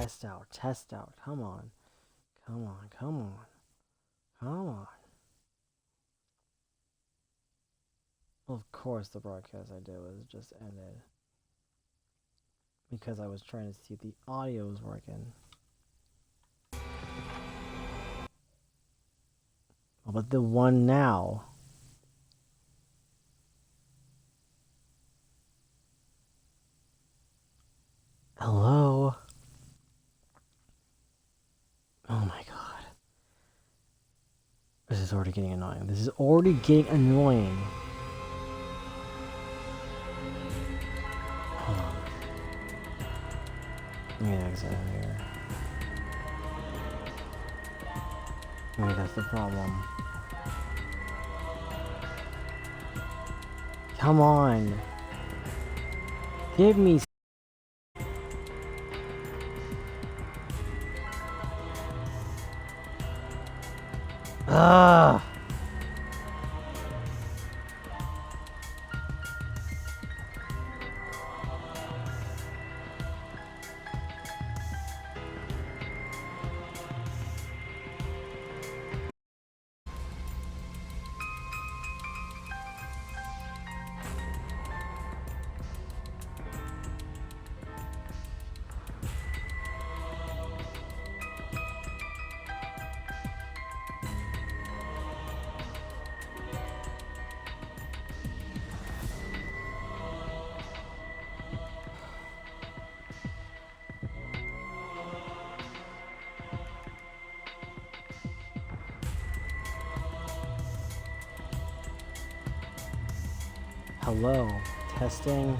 test out, test out. Come on. Come on, come on. Come on. Well, of course the broadcast I did was just ended. Because I was trying to see if the audio was working. Oh, but the one now. Hello? Oh my god. This is already getting annoying. This is already getting annoying. Hold on. Let me exit out of here. Maybe that's the problem. Come on. Give me. Ugh. Hello. Testing.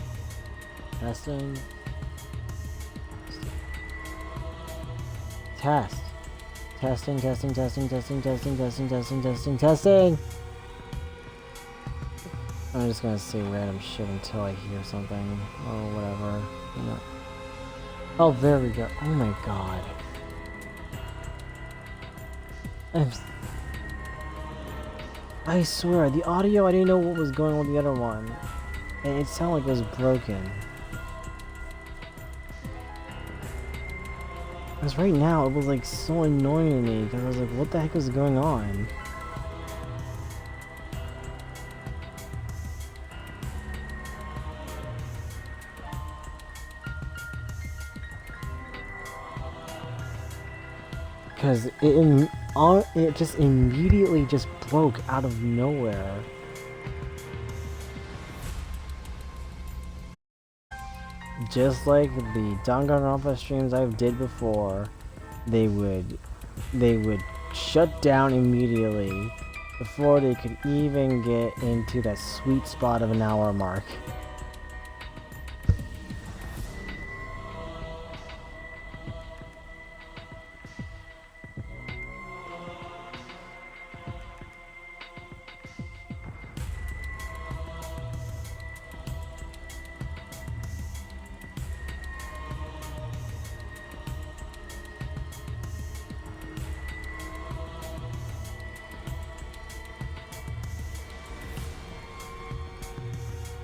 Testing. Test. Testing, testing, testing, testing, testing, testing, testing, testing, testing. I'm just gonna say random shit until I hear something or whatever. You know. Oh, there we go. Oh my god. I swear, the audio, I didn't know what was going on with the other one. And it sounded like it was broken. Because right now, it was like so annoying to me, because I was like, what the heck was going on? Because it just immediately just broke out of nowhere. Just like the Danganronpa streams I've did before, they would shut down immediately before they could even get into that sweet spot of an hour mark.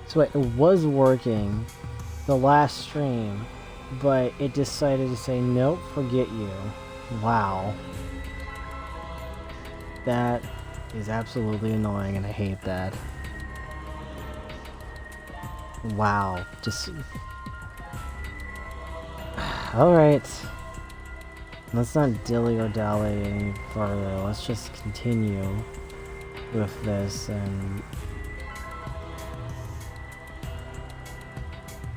So it was working the last stream, but it decided to say, nope, forget you. Wow. That is absolutely annoying and I hate that. Wow. Just... Alright. Let's not dilly or dally any further. Let's just continue with this and...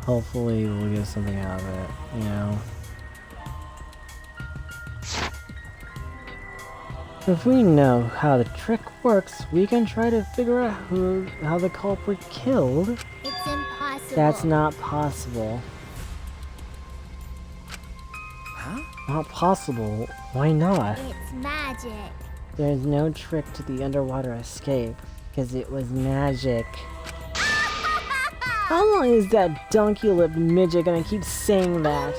hopefully we'll get something out of it, you know? If we know how the trick works, we can try to figure out how the culprit killed. It's impossible. That's not possible. Huh? Not possible? Why not? It's magic. There's no trick to the underwater escape, because it was magic. How long is that donkey-lipped midget gonna keep saying that?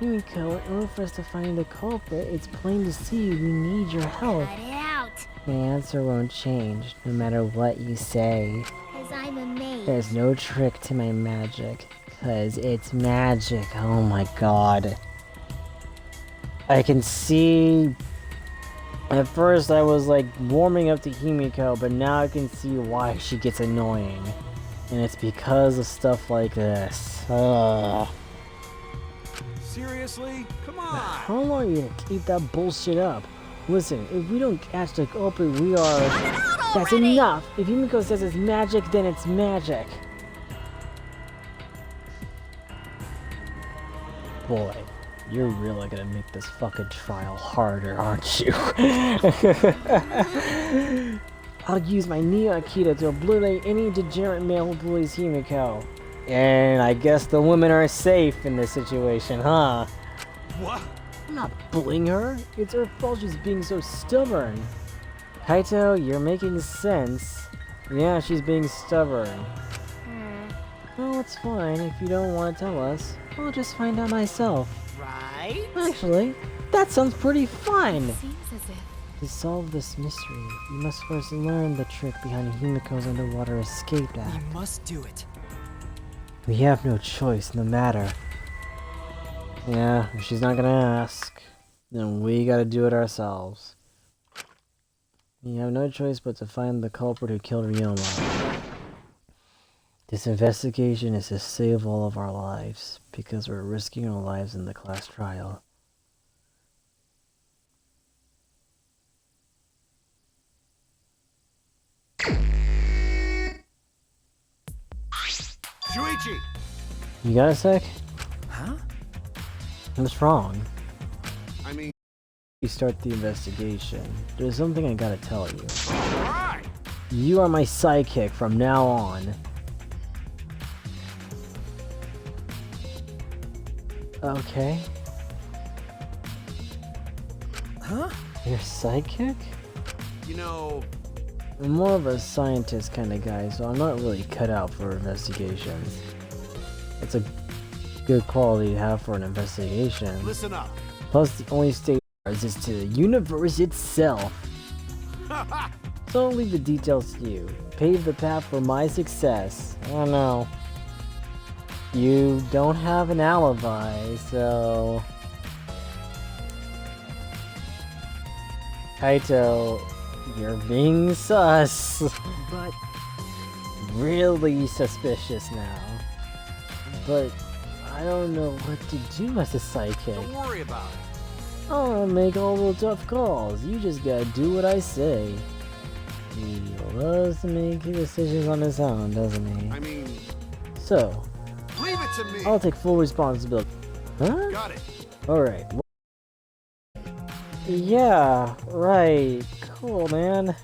Yumiko, in order for us to find the culprit, it's plain to see we need your help. Cut it out. The answer won't change, no matter what you say. Cause I'm a mage. There's no trick to my magic, cause it's magic. Oh my god. I can see... At first I was like warming up to Himiko, but now I can see why she gets annoying. And it's because of stuff like this. Ugh. Seriously? Come on! How long are you gonna keep that bullshit up? Listen, if we don't catch the culprit, we are... That's enough! If Himiko says it's magic, then it's magic. Boy, you're really gonna make this fucking trial harder, aren't you? I'll use my Neo Akita to obliterate any degenerate male who bullies Himiko. And I guess the women are safe in this situation, huh? What? I'm not bullying her. It's her fault she's being so stubborn. Kaito, you're making sense. Yeah, she's being stubborn. Oh, it's fine. If you don't want to tell us, I'll just find out myself. Right? Actually, that sounds pretty fun. Seems as if To solve this mystery, you must first learn the trick behind Himiko's underwater escape We act. must do it. We have no choice in the matter. Yeah, if she's not gonna ask, then we gotta do it ourselves. We have no choice but to find the culprit who killed Ryoma. This investigation is to save all of our lives, because we're risking our lives in the class trial. Shuichi! You got a sec? Huh? What's wrong? I mean... We start the investigation. There's something I gotta tell you. Alright! You are my sidekick from now on. Okay. Huh? Your sidekick? You know... I'm more of a scientist kind of guy, so I'm not really cut out for investigations. It's a good quality to have for an investigation. Listen up. Plus, the only state is to the universe itself. So I'll leave the details to you. Pave the path for my success. I don't know. You don't have an alibi, so... Kaito, you're being sus. But... Really suspicious now. But I don't know what to do as a sidekick. Don't worry about it. I'll make all the tough calls. You just gotta do what I say. He loves to make decisions on his own, doesn't he? I mean... So, Leave it to me! I'll take full responsibility. Huh? Got it. Alright. Yeah, right. Cool, man.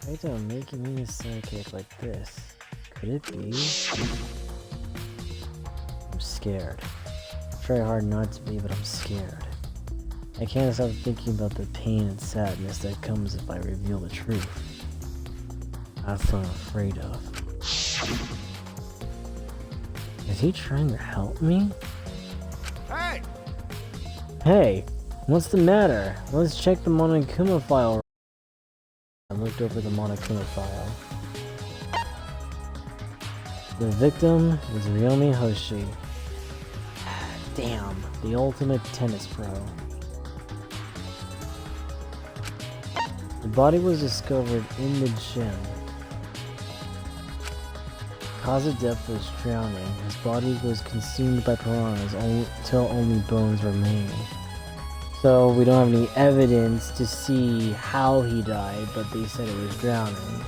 Why don't making me a sidekick like this? Could it be? I'm scared. Try hard not to be, but I'm scared. I can't stop thinking about the pain and sadness that comes if I reveal the truth. That's what I'm afraid of. Is he trying to help me? Hey! Hey, what's the matter? Let's check the Monokuma file. I looked over the Monokuma file. The victim is Ryomi Hoshi. Damn, the ultimate tennis pro. The body was discovered in the gym. Cause of death was drowning. His body was consumed by piranhas until only bones remained. So we don't have any evidence to see how he died, but they said it was drowning.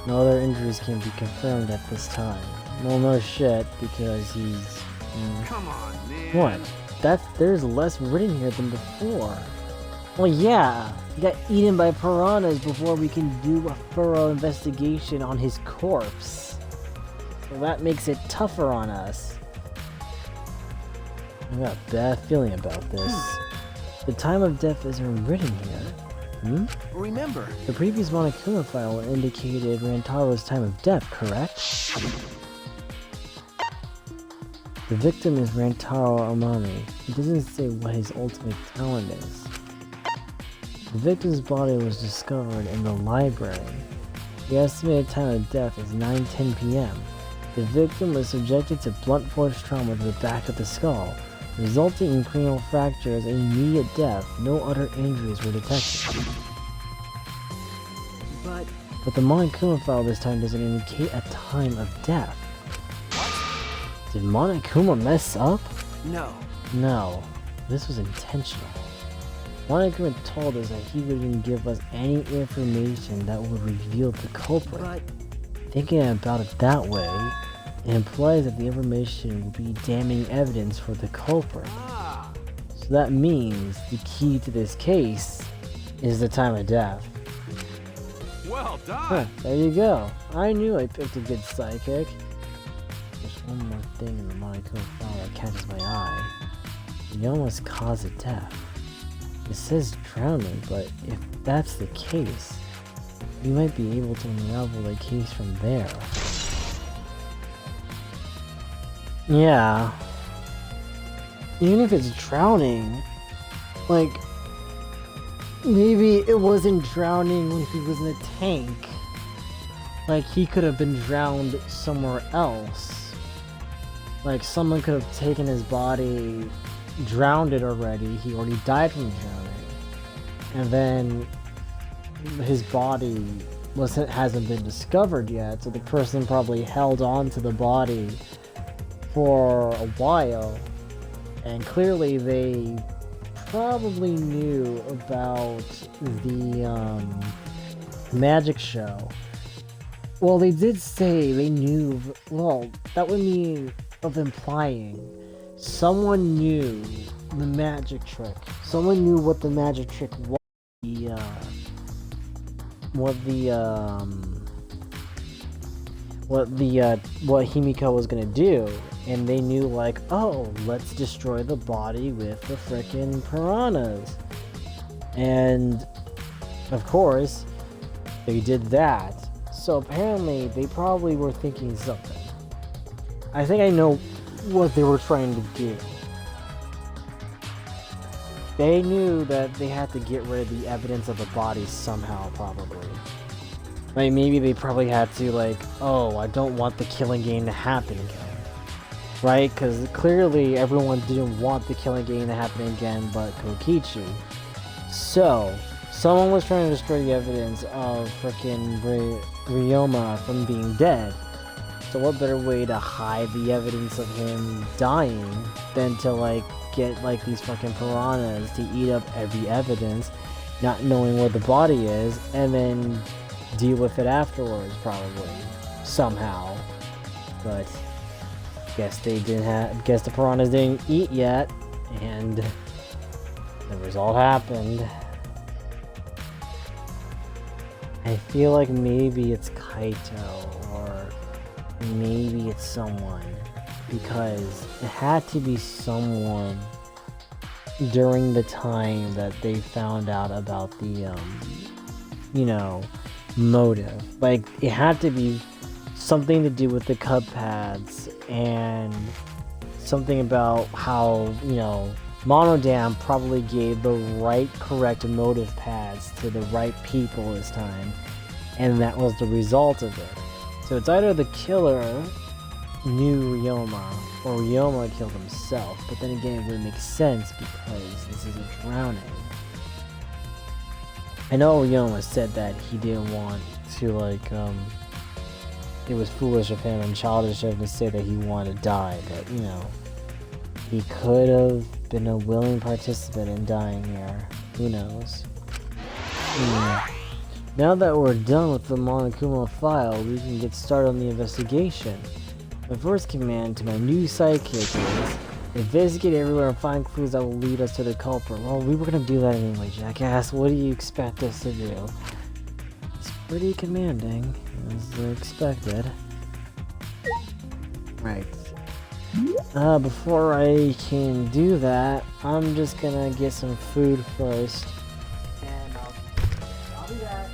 No other injuries can be confirmed at this time. Well, no shit, because he's... Come on, man. What? There's less written here than before. Well, yeah, he got eaten by piranhas before we can do a thorough investigation on his corpse. So that makes it tougher on us. I got a bad feeling about this. The time of death isn't written here. Remember, The previous Monokuma file indicated Rantaro's time of death, correct? The victim is Rantaro Amami. It doesn't say what his ultimate talent is. The victim's body was discovered in the library. The estimated time of death is 9:10 p.m. The victim was subjected to blunt force trauma to the back of the skull. resulting in cranial fractures and immediate death. No other injuries were detected. But the Monokuma file this time doesn't indicate a time of death. Did Monokuma mess up? No. No, this was intentional. Monokuma told us that he wouldn't give us any information that would reveal the culprit. But Thinking about it that way, it implies that the information will be damning evidence for the culprit. So that means the key to this case is the time of death. well done. Huh, there you go. I knew I picked a good psychic. There's one more thing in the Monokuma file that catches my eye. Ryoma's cause of death. It says drowning, but if that's the case, we might be able to unravel the case from there. Yeah. Even if it's drowning, like, maybe it wasn't drowning when he was in a tank. Like, he could have been drowned somewhere else. Like, someone could have taken his body, drowned it already. He already died from drowning. And then his body hasn't been discovered yet, so the person probably held on to the body for a while. And clearly they probably knew about the magic show. Well, they did say they knew. Well, that would mean of implying someone knew the magic trick. Someone knew what the magic trick was. What Himiko was gonna do, and they knew, like, oh, let's destroy the body with the frickin' piranhas. And of course they did that. So apparently they probably were thinking something. I think I know what they were trying to do. They knew that they had to get rid of the evidence of the body somehow, probably. Like, maybe they probably had to, like, oh, I don't want the killing game to happen again. Right? Because clearly everyone didn't want the killing game to happen again but Kokichi. So, someone was trying to destroy the evidence of frickin' Ryoma from being dead. So what better way to hide the evidence of him dying than to, like, get, like, these fucking piranhas to eat up every evidence, not knowing where the body is, and then deal with it afterwards, probably. Somehow. But guess they didn't have, guess the piranhas didn't eat yet, and the result happened. I feel like maybe it's Kaito, or maybe it's someone, because it had to be someone during the time that they found out about the, you know, motive. Like, it had to be something to do with the cub pads, and something about how, you know, Monodam probably gave the right, correct motive pads to the right people this time, and that was the result of it. So it's either the killer knew Ryoma, or Ryoma killed himself, but then again it wouldn't make sense because this is a drowning. I know Ryoma said that he didn't want to, like, it was foolish of him and childish of him to say that he wanted to die, but, you know, he could have been a willing participant in dying here. Who knows? Now that we're done with the Monokuma file, we can get started on the investigation. My first command to my new sidekick is investigate everywhere and find clues that will lead us to the culprit. Well, we were gonna do that anyway, jackass. What do you expect us to do? It's pretty commanding, as expected. Right. Before I can do that, I'm just gonna get some food first. And I'll be back.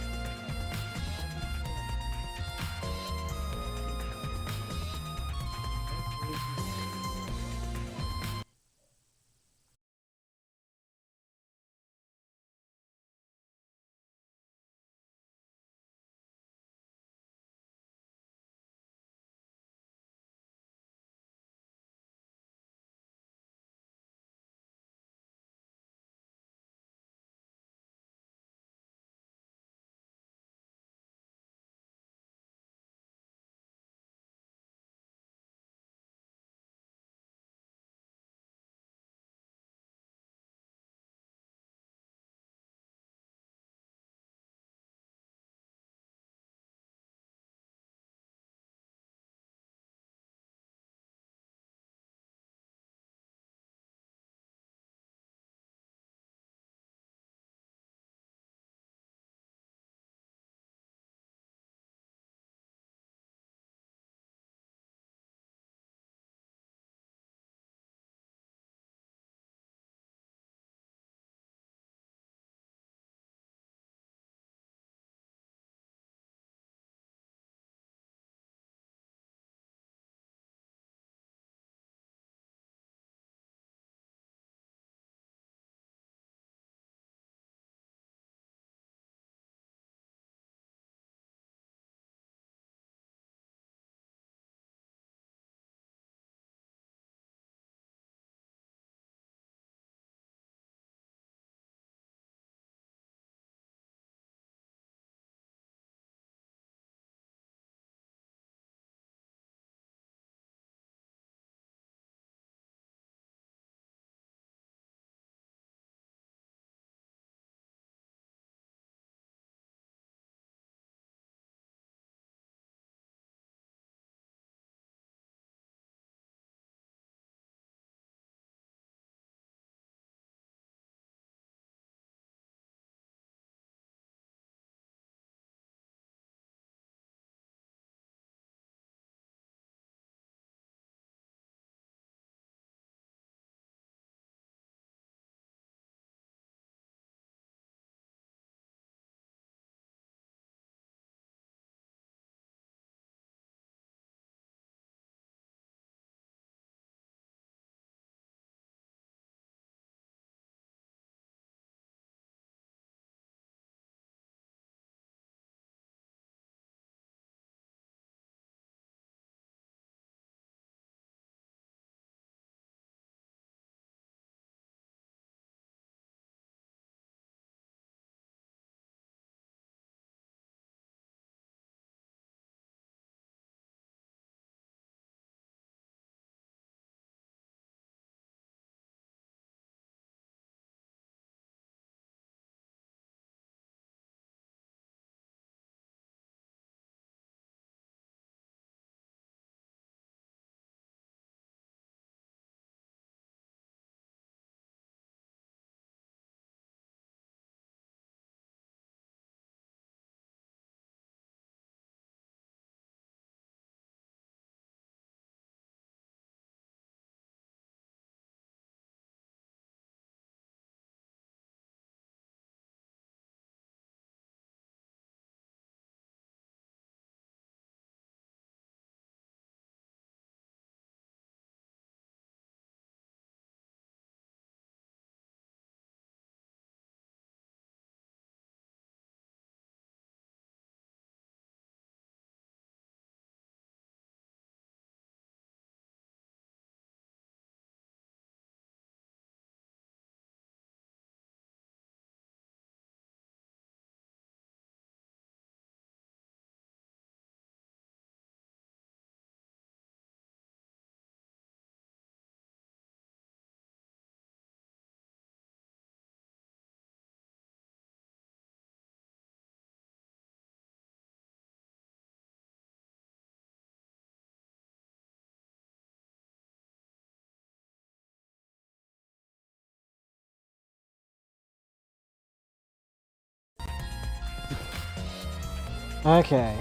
Okay.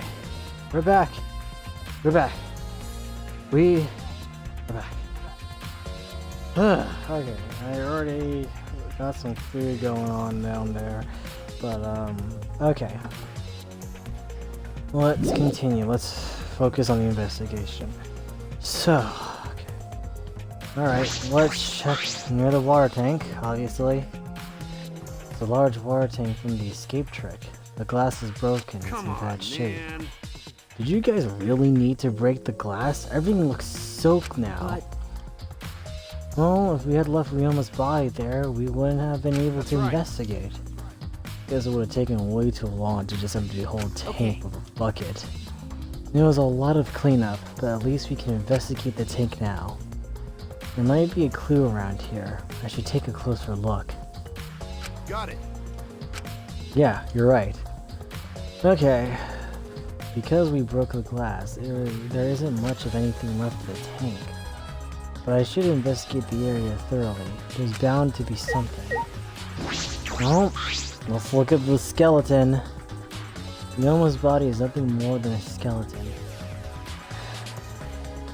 We're back. We're back. We're back. Okay, I already got some food going on down there. But, okay. Let's continue. Let's focus on the investigation. So, okay. Alright, let's check near the water tank, obviously. It's a large water tank from the escape trick. The glass is broken, it's in bad shape. Man. Did you guys really need to break the glass? Everything looks soaked now. Well, if we had left Ryoma's body there, we wouldn't have been able to investigate. I guess it would have taken way too long to just empty the whole tank with a bucket. There was a lot of cleanup, but at least we can investigate the tank now. There might be a clue around here. I should take a closer look. Got it. Yeah, you're right. Okay. Because we broke the glass, there isn't much of anything left of the tank. But I should investigate the area thoroughly. There's bound to be something. Oh, let's look at the skeleton. Ryoma's body is nothing more than a skeleton.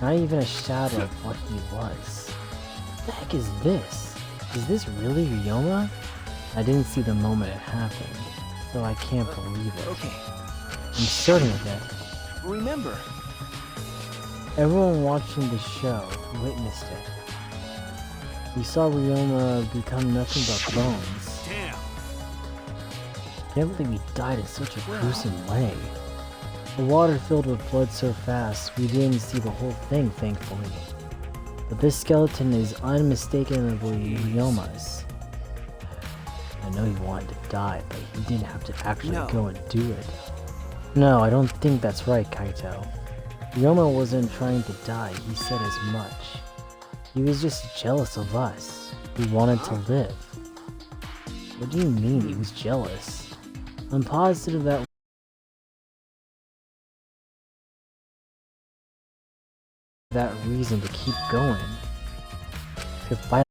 Not even a shadow of what he was. What the heck is this? Is this really Ryoma? I didn't see the moment it happened, so I can't believe it. Okay, I'm certain of it. remember. Everyone watching the show witnessed it. We saw Ryoma become nothing but bones. Damn. Can't believe he died in such a gruesome way. The water filled with blood so fast, we didn't see the whole thing, thankfully. But this skeleton is unmistakably Ryoma's. I know he wanted to die, but he didn't have to actually go and do it. No, I don't think that's right, Kaito. Ryoma wasn't trying to die, he said as much. He was just jealous of us. He wanted to live. What do you mean he was jealous? I'm positive that reason to keep going. To fight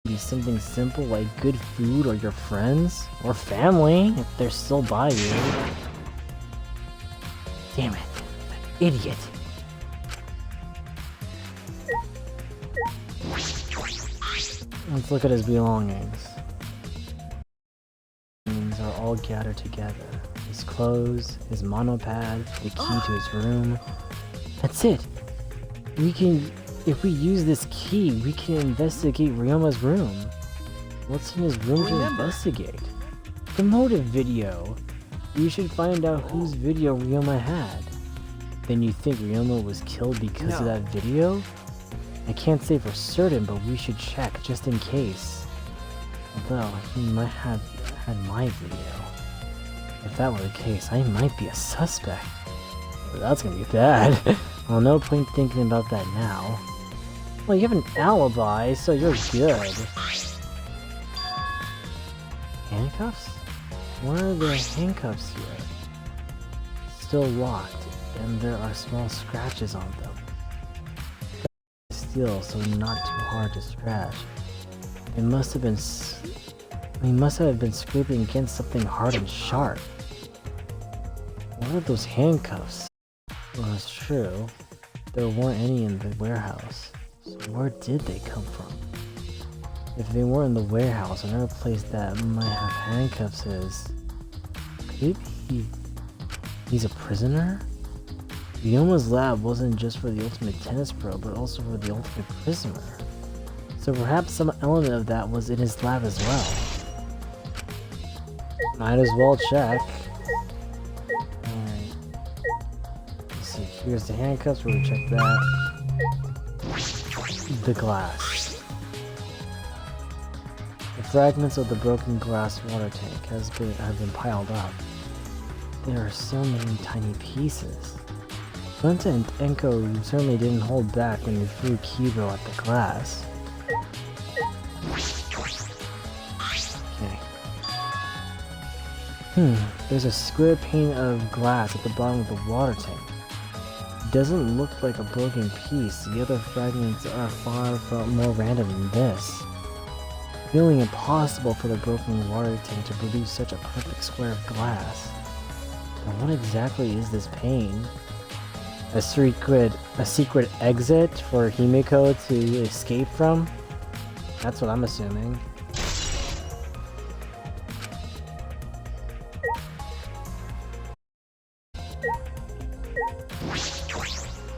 be something simple like good food or your friends or family if they're still by you. Damn it, that idiot. Let's look at his belongings. Things are all gathered together. His clothes, his monopad, the key to his room. That's it. If we use this key, we can investigate Ryoma's room. What's in his room to investigate? The motive video. We should find out whose video Ryoma had. Then you think Ryoma was killed because of that video? I can't say for certain, but we should check just in case. Although, he might have had my video. If that were the case, I might be a suspect. But that's gonna be bad. Well, no point thinking about that now. Well, you have an alibi, so you're good. Handcuffs? Why are there handcuffs here? Still locked, and there are small scratches on them. Steel, so not too hard to scratch. He must have been scraping against something hard and sharp. What are those handcuffs? Well, it's true. There weren't any in the warehouse. So where did they come from? If they weren't in the warehouse, another place that might have handcuffs is... Could it be... He's a prisoner? Ryoma's lab wasn't just for the ultimate tennis pro, but also for the ultimate prisoner. So perhaps some element of that was in his lab as well. Might as well check. Alright. Let's see, here's the handcuffs, we'll check that. The glass. The fragments of the broken glass water tank have been piled up. There are so many tiny pieces. Gunta and Enko certainly didn't hold back when they threw Kibo at the glass. Okay. There's a square pane of glass at the bottom of the water tank. It doesn't look like a broken piece. The other fragments are far from more random than this. Feeling impossible for the broken water tank to produce such a perfect square of glass. But what exactly is this pain? A secret exit for Himiko to escape from? That's what I'm assuming.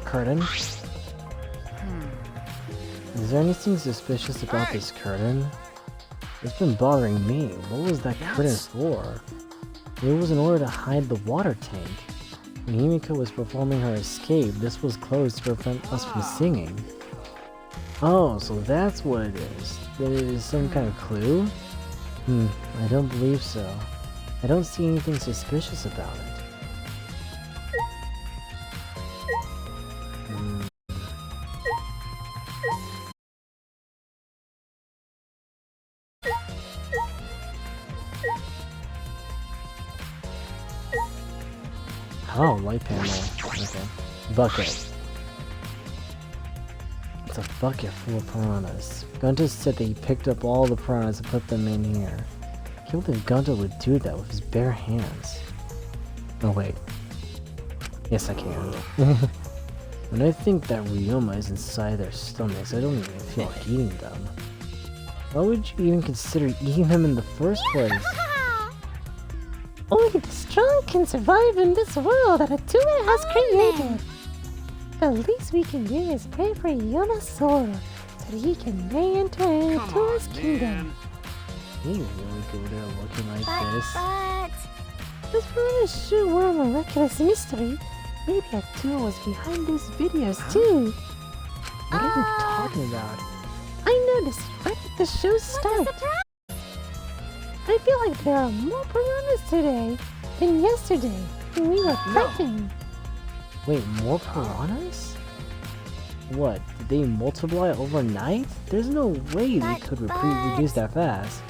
Curtain? Is there anything suspicious about this curtain? It's been bothering me. What was that curtain for? It was in order to hide the water tank. When Himiko was performing her escape, this was closed to prevent us from singing. Oh, so that's what it is. That it is some kind of clue? I don't believe so. I don't see anything suspicious about it. Oh, light panel. Okay. Bucket. It's a bucket full of piranhas. Gunta said that he picked up all the piranhas and put them in here. I can't believe Gunta would do that with his bare hands. Oh wait. Yes, I can. When I think that Ryoma is inside their stomachs, I don't even feel like eating them. Why would you even consider eating them in the first place? Only the strong can survive in this world that Atuma has created. The least we can do is pray for Yoma's soul, so that he can may enter Atuma's kingdom. Can you really go there looking like this? This really sure were a miraculous mystery. Maybe Atuma was behind these videos too. What are you talking about? I noticed right at the show's start. I feel like there are more piranhas today than yesterday when we were prepping. Wait, more piranhas? What, did they multiply overnight? There's no way they could reduce that fast.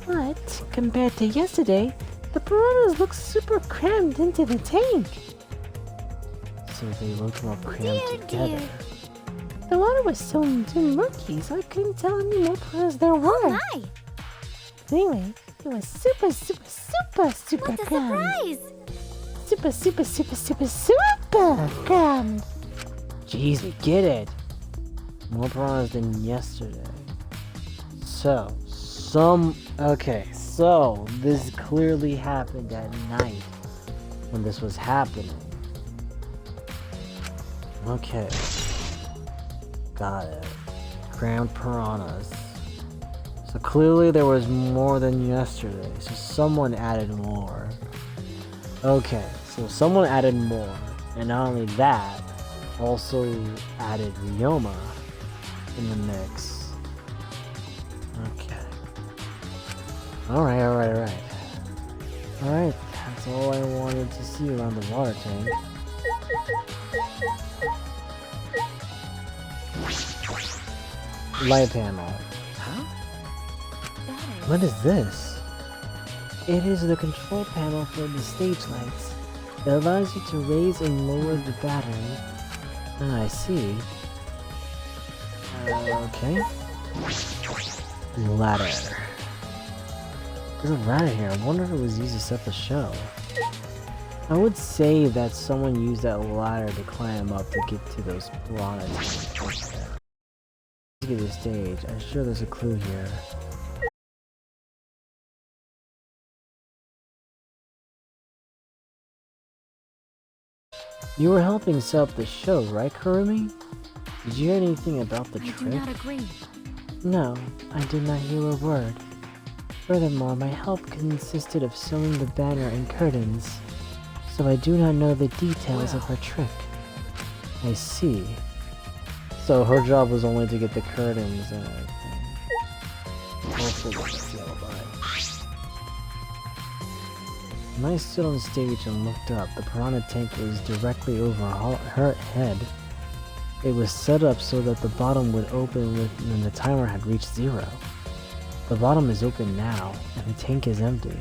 But, compared to yesterday, the piranhas look super crammed into the tank. So they look more crammed together. The water was so murky, so I couldn't tell how many more piranhas there were. Anyway, it was super crammed. Super crammed. Jeez, we get it. More piranhas than yesterday. So this clearly happened at night when this was happening. Okay. Got it. Crammed piranhas. So clearly there was more than yesterday. So someone added more. Okay, so someone added more. And not only that, also added Ryoma in the mix. Okay. Alright, that's all I wanted to see around the water tank. Light panel. Huh? What is this? It is the control panel for the stage lights. It allows you to raise and lower the battery. Ah, I see. Okay. Ladder. There's a ladder here. I wonder if it was used to set the show. I would say that someone used that ladder to climb up to get to those piranhas. Look at the stage. I'm sure there's a clue here. You were helping set up the show, right, Kurumi? Did you hear anything about the trick? I do not agree. No, I did not hear a word. Furthermore, my help consisted of sewing the banner and curtains, so I do not know the details of her trick. I see. So her job was only to get the curtains and everything. Hopefully that's the alibi. When I stood on stage and looked up, the piranha tank was directly over her head. It was set up so that the bottom would open when the timer had reached 0. The bottom is open now, and the tank is empty.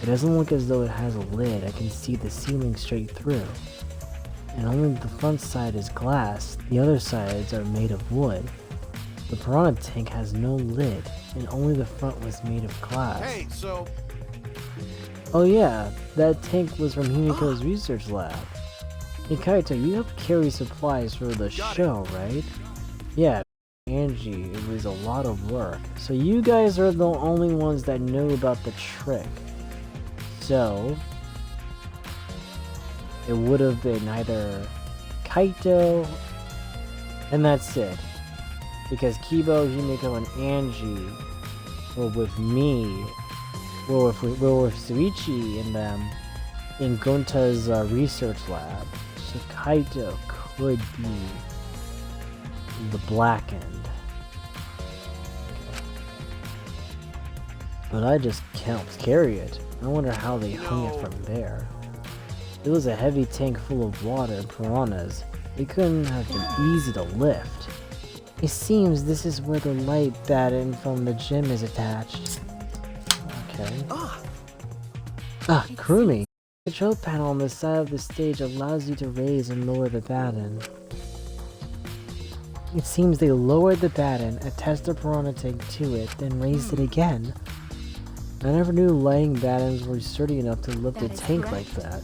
It doesn't look as though it has a lid. I can see the ceiling straight through. And only the front side is glass, the other sides are made of wood. The piranha tank has no lid, and only the front was made of glass. Hey, so Oh yeah, that tank was from Himiko's research lab. Hey Kaito, you helped carry supplies for the show, right? Yeah, Angie, it was a lot of work. So you guys are the only ones that know about the trick. So, it would have been either Kaito, and that's it. Because Kibo, Himiko, and Angie were with me, were with Suichi and them in Gonta's research lab. So Kaito could be the black end. But I just can't carry it. I wonder how they hung it from there. It was a heavy tank full of water and piranhas. It couldn't have been easy to lift. It seems this is where the light batten from the gym is attached. Okay. Kurumi. The control panel on the side of the stage allows you to raise and lower the batten. It seems they lowered the batten, attached the piranha tank to it, then raised it again. I never knew lighting battens were sturdy enough to lift a tank like that.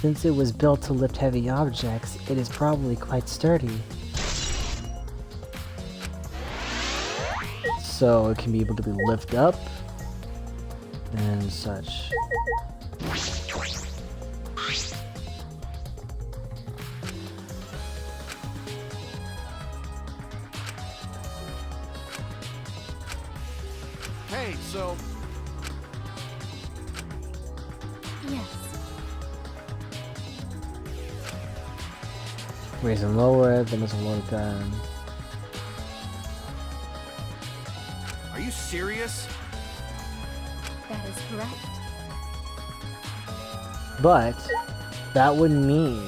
Since it was built to lift heavy objects, it is probably quite sturdy. So it can be able to be lifted up and such. hey, so Yes. Raise and lower it, then it's a load down. are you serious? That is correct. But that would mean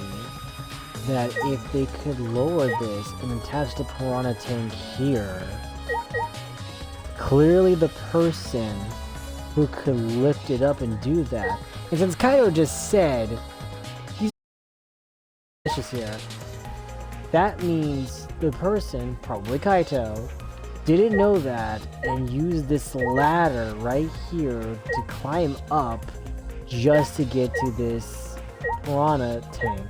that if they could lower this and attach the piranha tank here, clearly the person who could lift it up and do that, and since Kaito just said he's vicious here, that means the person, probably Kaito, didn't know that and used this ladder right here to climb up just to get to this piranha tank.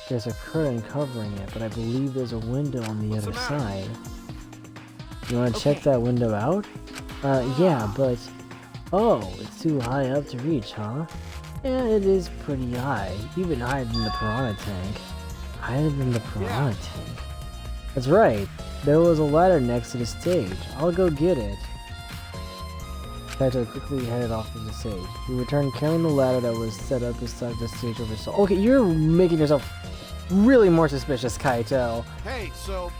There's a curtain covering it, but I believe there's a window on the other side. You want to check that window out? Yeah, but... Oh, it's too high up to reach, huh? Yeah, it is pretty high. Even higher than the piranha tank. Higher than the piranha tank. That's right. There was a ladder next to the stage. I'll go get it. Kaito quickly headed off to the stage. He returned carrying the ladder that was set up beside the stage over his Okay, you're making yourself really more suspicious, Kaito. Hey, so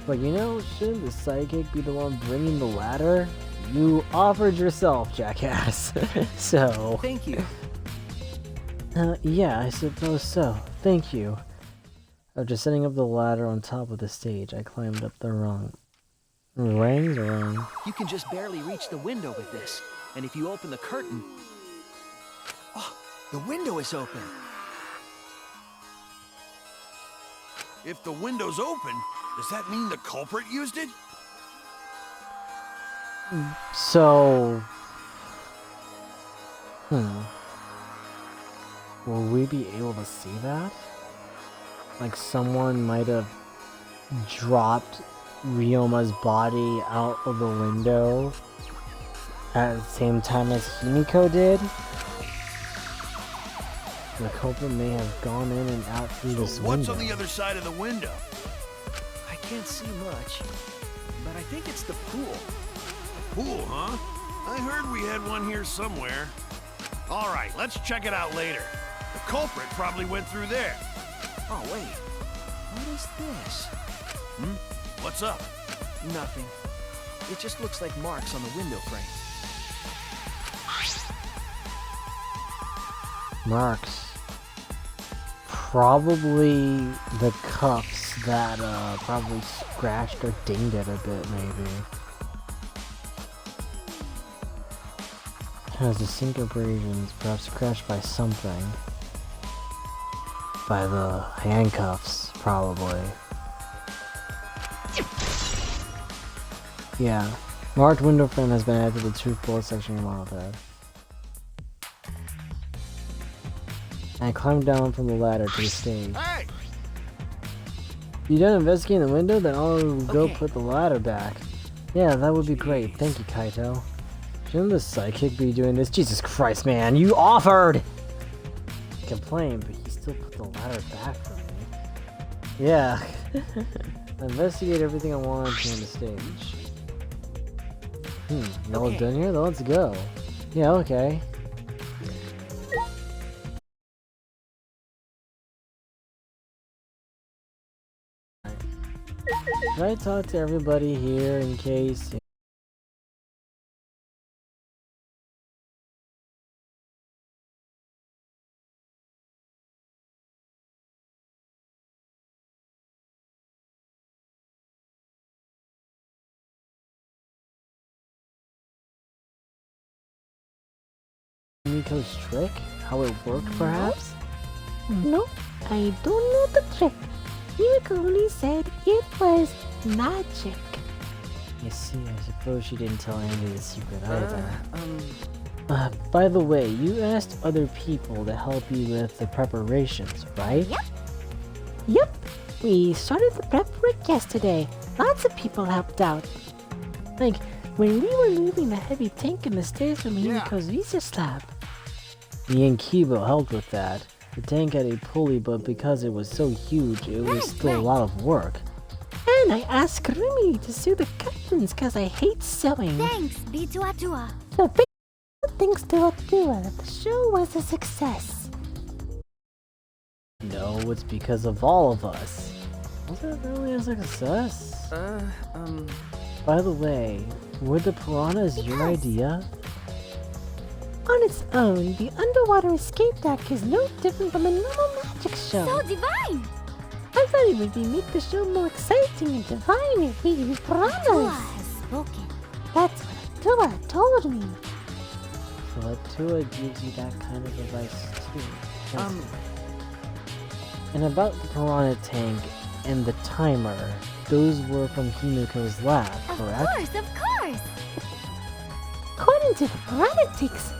But you know, shouldn't the sidekick be the one bringing the ladder? You offered yourself, jackass. So... Thank you. Yeah, I suppose so. Thank you. After setting up the ladder on top of the stage, I climbed up the rung. Rung? You can just barely reach the window with this. And if you open the curtain... Oh, the window is open. if the window's open, does that mean the culprit used it? So... Will we be able to see that? Like someone might have dropped Ryoma's body out of the window at the same time as Himiko did? The culprit may have gone in and out through this What's window. on the other side of the window? I can't see much, but I think it's the pool. Pool, huh? I heard we had one here somewhere. All right, let's check it out later. The culprit probably went through there. Oh, wait. What is this? What's up? Nothing. It just looks like marks on the window frame. Marks. Probably the cuffs that probably scratched or dinged it a bit, maybe. Has distinct abrasions, perhaps crashed by something. by the handcuffs, probably. Yeah. Marked window frame has been added to the truth bullet section of your monopad. And climb down from the ladder to the stage. Hey! You done investigating the window? Then I'll go Okay. put the ladder back. Yeah, that would be great. Thank you, Kaito. Shouldn't the psychic be doing this? Jesus Christ, man, you offered! Complain, but he still put the ladder back for me. Yeah. I investigate everything I wanted to on the stage. You all Okay. done here? Then let's go. Yeah, okay. Should I talk to everybody here in case... Miko's trick? How it worked, perhaps? No, I don't know the trick. Mimiko only said it was magic. I see, I suppose she didn't tell Andy the secret either. Um, By the way, you asked other people to help you with the preparations, right? Yep, we started the prep work yesterday. Lots of people helped out. Like, when we were moving the heavy tank in the stairs from Mimiko's research lab. Me and Kibo helped with that. The tank had a pulley, but because it was so huge, it was still a lot of work. And I asked Rumi to sew the curtains because I hate sewing. Thanks, B2A2A. So big thanks to Atua, the show was a success. No, it's because of all of us. Was it really a success? By the way, were the piranhas your idea? On its own, the underwater escape deck is no different from a normal magic show. So divine! I thought it would make the show more exciting and divine if we used Tua piranhas. has spoken. That's what Atua told me. So Atua gives you that kind of advice too. That's nice. And about the piranha tank and the timer, those were from Himiko's lab, correct? Of course! According to the fanatics,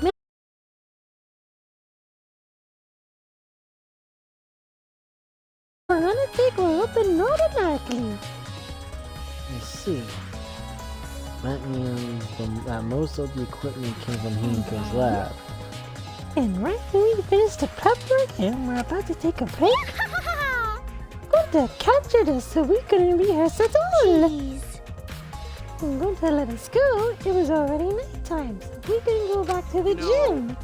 piranha tank will open automatically. I see. That means that most of the equipment came from Himiko's lab. And right when we finished the prep work and we're about to take a break, Gunta captured us so we couldn't rehearse at all. Jeez. When Gunta let us go, it was already nighttime, so we couldn't go back to the gym.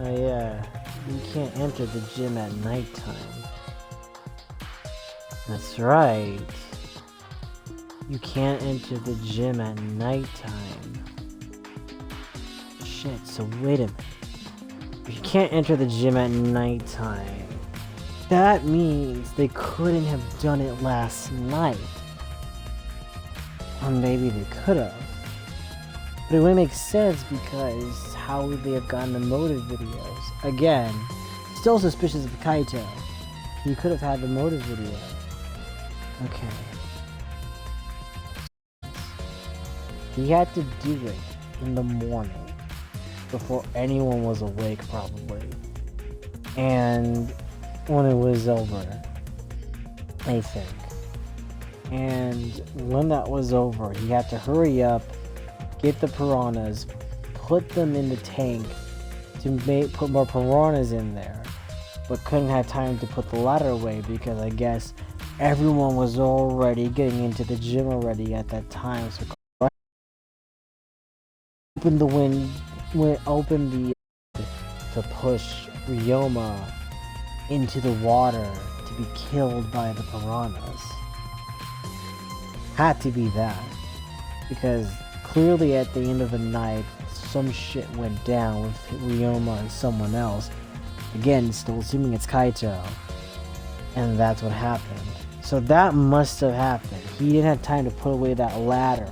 Oh yeah, you can't enter the gym at nighttime. That's right. You can't enter the gym at nighttime. Shit, so wait a minute. If you can't enter the gym at nighttime, that means they couldn't have done it last night. Or maybe they could have. But it wouldn't make sense because how would they have gotten the motive videos? Again, still suspicious of Kaito. He could have had the motive video. Okay. He had to do it in the morning before anyone was awake, probably. And when it was over, I think. And when that was over, he had to hurry up, get the piranhas, put them in the tank to put more piranhas in there, but couldn't have time to put the ladder away because I guess everyone was already getting into the gym already at that time. So open the to push Ryoma into the water to be killed by the piranhas. Had to be that. Because clearly at the end of the night, some shit went down with Ryoma and someone else. Again, still assuming it's Kaito. And that's what happened. So that must have happened. He didn't have time to put away that ladder.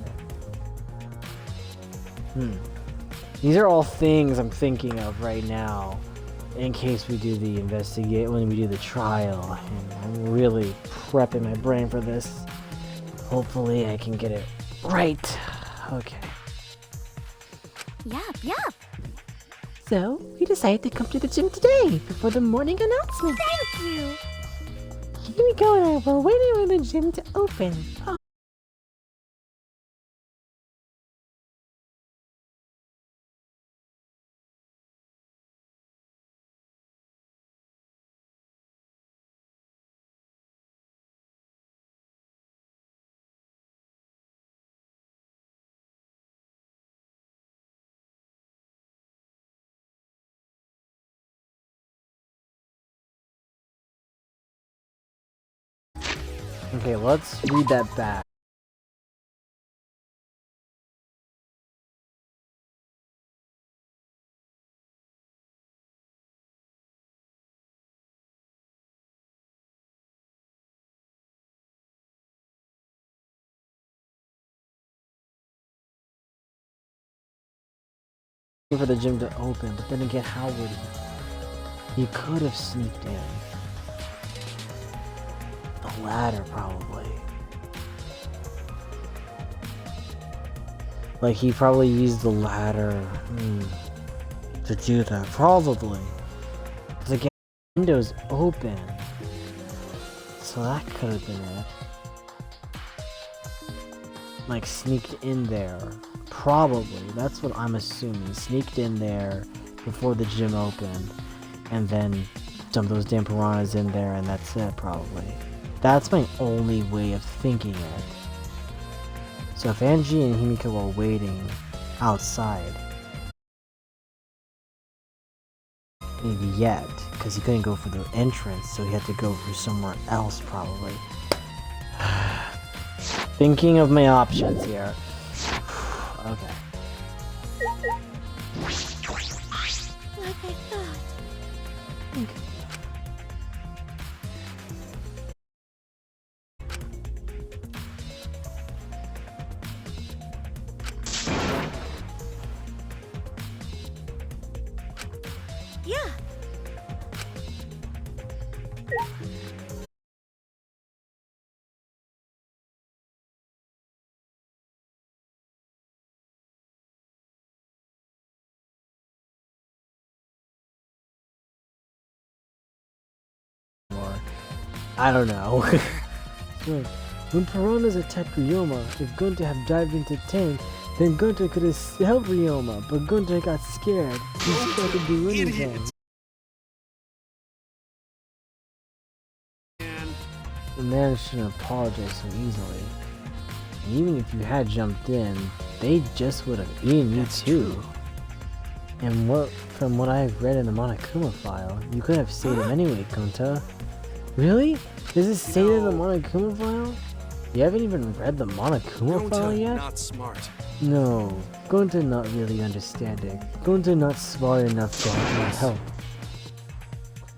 These are all things I'm thinking of right now. in case we do the when we do the trial. And I'm really prepping my brain for this. Hopefully I can get it right. Okay. Yup, yup. So, we decided to come to the gym today before the morning announcement. Thank you. Here we go, and I were waiting for the gym to open. Oh. Okay, let's read that back. For the gym to open, but then again, how would he? He could have sneaked in. The ladder, probably. Like, he probably used the ladder to do that. Probably. Because again, the window's open. So that could have been it. Like, sneaked in there. Probably. That's what I'm assuming. Sneaked in there before the gym opened. And then dumped those damn piranhas in there, and that's it, probably. That's my only way of thinking it. So if Angie and Himiko were waiting outside, maybe yet, because he couldn't go for the entrance, so he had to go for somewhere else, probably. Thinking of my options here. Okay. Like I thought. Yeah. Or, I don't know. So, when piranhas attacked Ryoma, if Gunter had dived into tank, then Gunter could have helped Ryoma, but Gunter got scared. He tried to do anything. The man shouldn't apologize so easily. And even if you had jumped in, they just would have eaten you too. And from what I've read in the Monokuma file, you could have saved him anyway, Gunter. Really? Does it say that in the Monokuma file? You haven't even read the Monokuma file yet? Not smart. No, Gunter not really understanding. Gunter not smart enough to help.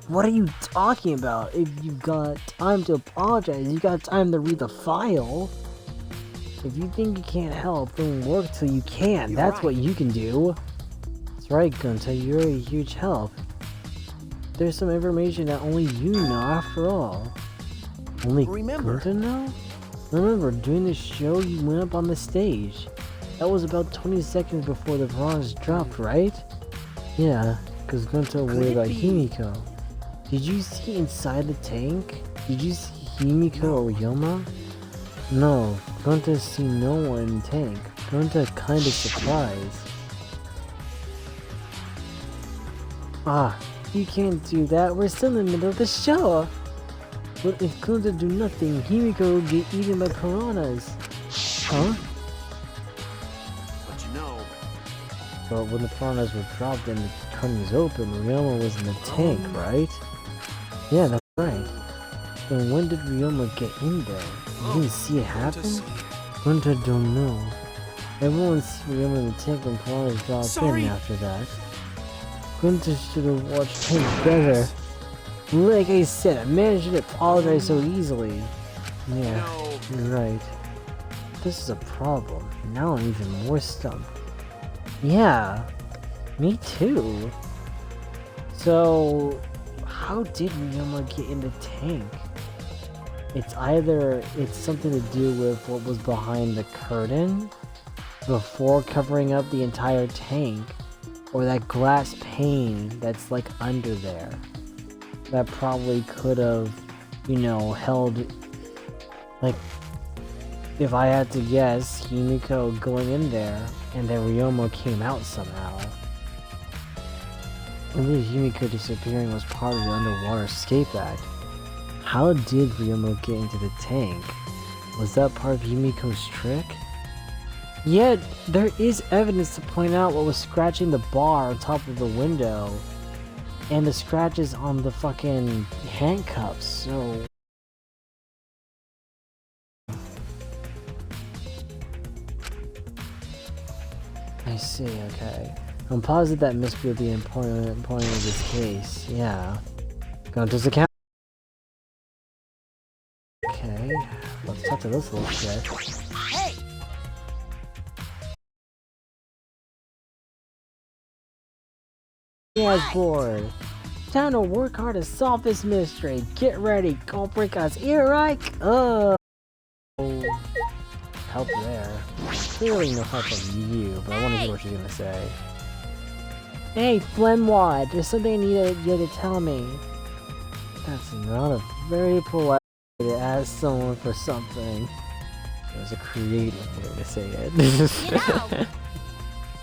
What are you talking about? If you got time to apologize, you got time to read the file. If you think you can't help, then work till you can. That's right. What you can do. That's right, Gunter, you're a huge help. There's some information that only you know after all. Only Gunter know? Remember, during the show you went up on the stage. That was about 20 seconds before the piranhas dropped, right? Yeah, because Gunter worried about Himiko. Did you see inside the tank? Did you see Himiko or Ryoma? No, Gunter seen no one in the tank. Gunter kinda surprised. Ah, you can't do that, we're still in the middle of the show! But if Gunter do nothing, Himiko will get eaten by piranhas. Huh? But you know... But when the piranhas were dropped and the curtain was open, Ryoma was in the tank, right? Yeah, that's right. Then when did Ryoma get in there? You didn't see it happen? Gunter don't know. Everyone sees Ryoma in the tank when piranhas dropped in after that. Gunter should have watched things better. Like I said, a man shouldn't apologize so easily. Yeah, you're right. This is a problem. Now I'm even more stumped. Yeah, me too. So, how did Ryoma get in the tank? It's either it's something to do with what was behind the curtain before covering up the entire tank, or that glass pane that's like under there. That probably could have, you know, held, like, if I had to guess, Himiko going in there and then Ryoma came out somehow. Maybe Himiko disappearing was part of the underwater escape act. How did Ryoma get into the tank? Was that part of Himiko's trick? Yet, there is evidence to point out what was scratching the bar on top of the window and the scratches on the fucking handcuffs, so... I see, okay. I'm positive that must be the important point of this case, yeah. Going to the count. Okay, let's talk to this little shit. Hey! Yeah, bored. Time to work hard to solve this mystery. Get ready, culprit, cause here I come. Help there. Clearly no help from you, but I want to hear what you're gonna say. Hey, Flemwad, there's something I need you to tell me. That's not a very polite way to ask someone for something. There's a creative way to say it. You know.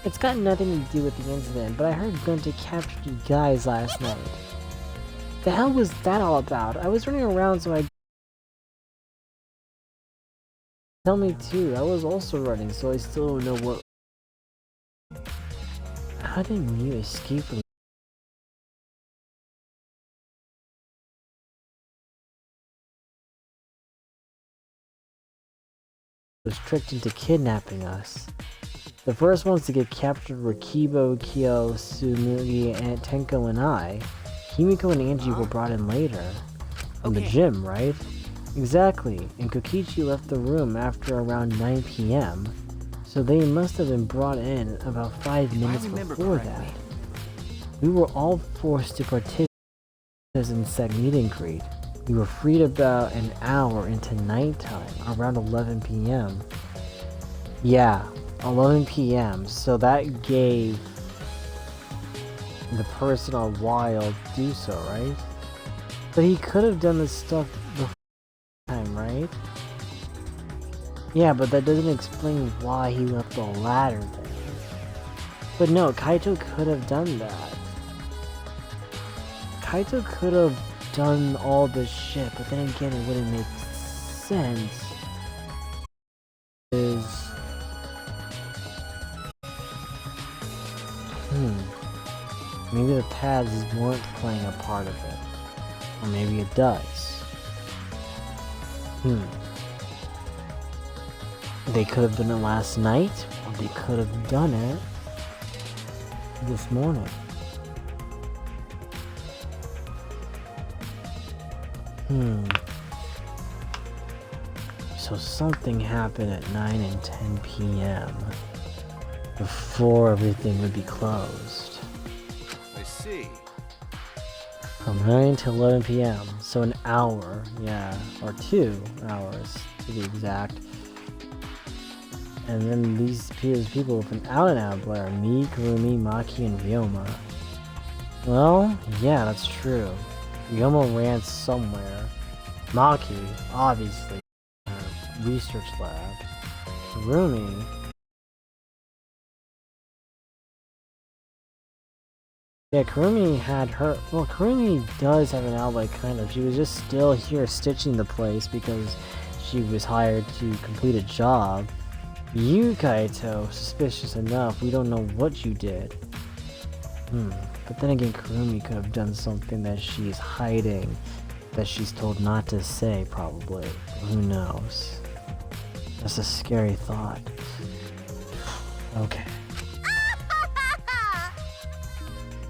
It's got nothing to do with the incident, but I heard Gunter captured you guys last night. The hell was that all about? I was running around so I... Tell me too, I was also running, so I still don't know what... How did Mew escape from... was tricked into kidnapping us. The first ones to get captured were Kibo, Kyo, Tsumugi, and Tenko and I. Himiko and Angie were brought in later. From the gym, right? Exactly, and Kokichi left the room after around 9 p.m. So they must have been brought in about 5 minutes before that. We were all forced to participate in said meet and greet. We were freed about an hour into nighttime, around 11 p.m. Yeah, 11 p.m. So that gave the person a while to do so, right? But he could have done this stuff before time, right? Yeah, but that doesn't explain why he left the ladder there. But no, Kaito could have done that. Kaito could have done all this shit, but then again, it wouldn't make sense. Maybe the pads weren't playing a part of it. Or maybe it does. They could have done it last night, or they could have done it this morning. So something happened at 9 and 10 p.m. before everything would be closed. I see. From 9 to 11 p.m. So an hour, yeah, or 2 hours to be exact. And then these people with an out-and-out blare, me, Kurumi, Maki, and Ryoma. Well, yeah, that's true. Ryoma ran somewhere. Maki, obviously, research lab. Kurumi... Yeah, Kurumi had her... Well, Kurumi does have an outlet, kind of. She was just still here stitching the place because she was hired to complete a job. You, Kaito, suspicious enough, we don't know what you did. But then again, Kurumi could have done something that she's hiding, that she's told not to say, probably. Who knows? That's a scary thought. Okay.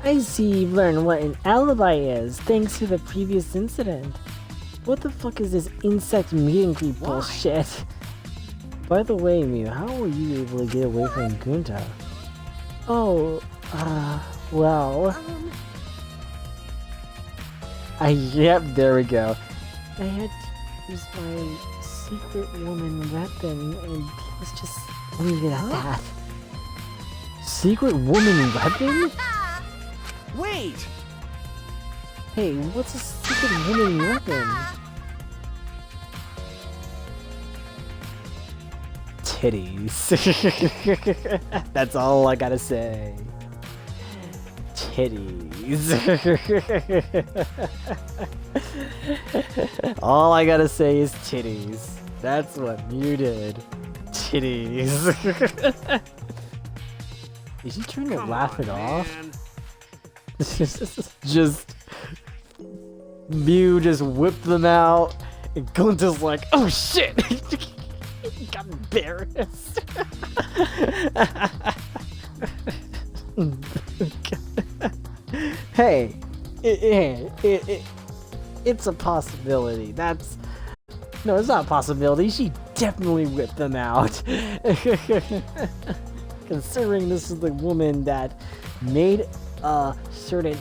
I see you've learned what an alibi is, thanks to the previous incident. What the fuck is this insect meet and greet bullshit? By the way, Mew, how were you able to get away from Gunta? Oh, well... Yep, there we go. I had to use my secret woman weapon, and let's just leave it at that. Secret woman weapon? Wait! Hey, what's a secret woman weapon? Titties. That's all I gotta say. Titties. All I gotta say is titties. That's what you did. Titties. Is she trying to laugh it off? Just Mew just whipped them out, and Gunta's like, "Oh shit!" Got embarrassed. Hey, it's a possibility. No, it's not a possibility. She definitely whipped them out. Considering this is the woman that made a certain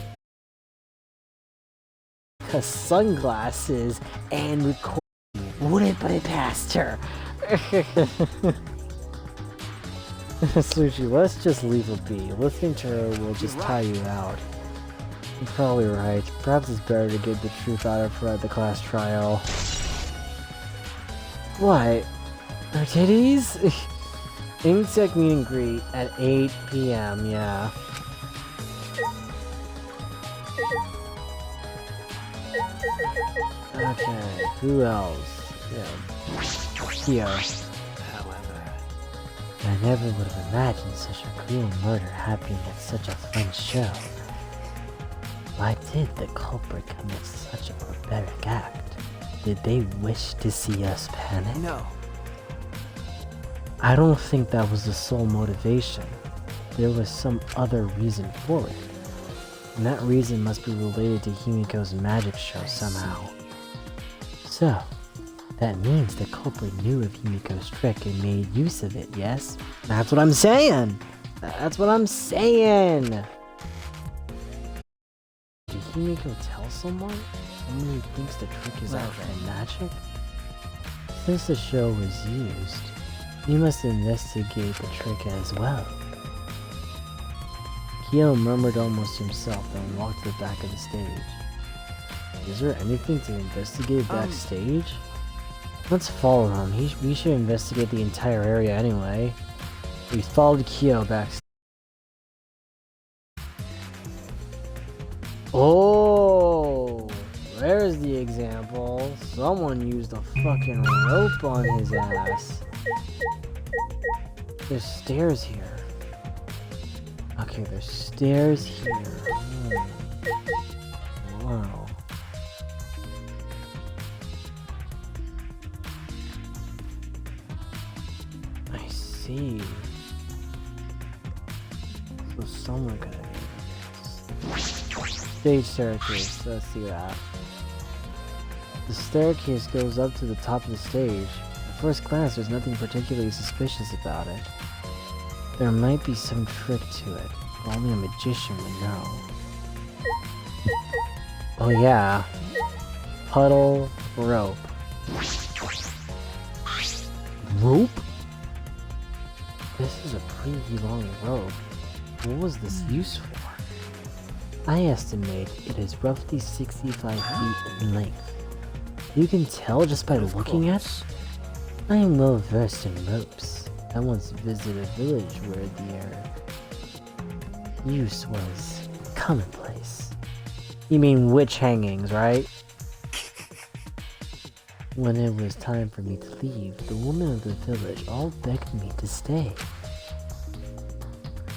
sunglasses and recording, wouldn't put it past her. Sushi, let's just leave it be. Listening to her will just tire you out. You're probably right. Perhaps it's better to get the truth out of her at the class trial. What? Her titties? Insect meet and greet at 8 p.m., yeah. Okay, who else? Yeah. Here. However, I never would have imagined such a cruel murder happening at such a fun show. Why did the culprit commit such a barbaric act? Did they wish to see us panic? no. I don't think that was the sole motivation. There was some other reason for it. And that reason must be related to Himiko's magic show somehow. So, that means the culprit knew of Himiko's trick and made use of it, yes? That's what I'm saying! That's what I'm saying! Did Himiko tell someone? Someone who thinks the trick is actual magic? Since the show was used, you must investigate the trick as well. Kyo murmured almost to himself, then walked to the back of the stage. Is there anything to investigate backstage? Let's follow him. We should investigate the entire area anyway. We followed Kyo backstage. Oh! There's the example. Someone used a fucking rope on his ass. There's stairs here. Okay, there's stairs here. Wow. I see. So someone could have made this. Stage staircase. Let's see that. The staircase goes up to the top of the stage. At first glance, there's nothing particularly suspicious about it. There might be some trick to it. Only a magician would know. Oh yeah. Puddle, rope. Rope? This is a pretty long rope. What was this used for? I estimate it is roughly 65 feet in length. You can tell just by looking at it. I am well versed in ropes. I once visited a village where their use was commonplace. You mean witch hangings, right? When it was time for me to leave, the women of the village all begged me to stay.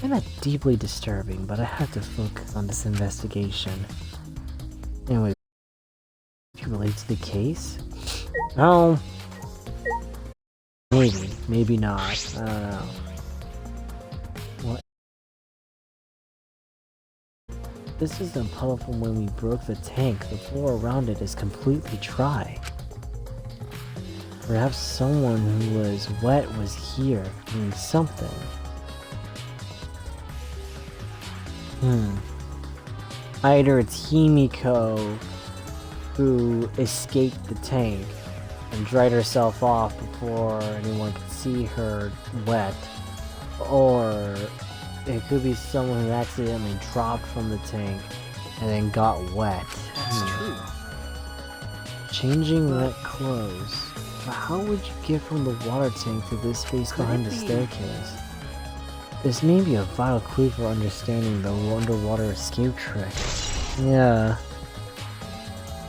I'm not deeply disturbing, but I have to focus on this investigation. Anyway, if you relate to the case? No. Maybe not. I don't know. What? This is the puddle from when we broke the tank. The floor around it is completely dry. Perhaps someone who was wet was here doing something. Either it's Himiko who escaped the tank and dried herself off before anyone could see her wet, or it could be someone who accidentally dropped from the tank and then got wet. That's true. Changing wet clothes. But how would you get from the water tank to this space behind the staircase? This may be a vital clue for understanding the underwater escape trick. Yeah.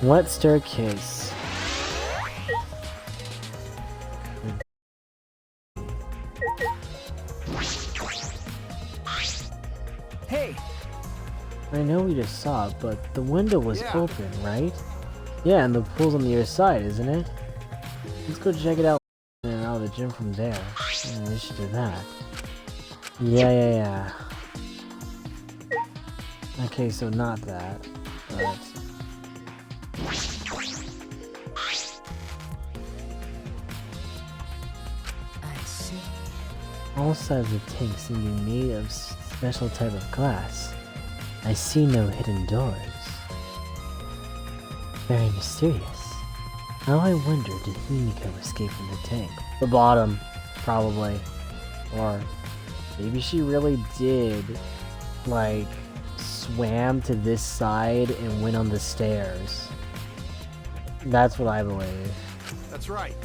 Wet staircase. Hey, I know we just saw it, but the window was open, right? Yeah, and the pool's on the other side, isn't it? Let's go check it out and out of the gym from there. Yeah, we should do that. Yeah. Okay, so not that, but... I see. all sides of the tank seem to be made of special type of glass. I see no hidden doors. Very mysterious. How I wonder did Himiko escape from the tank? The bottom, probably. Or maybe she really did, like, swam to this side and went on the stairs. That's what I believe. That's right.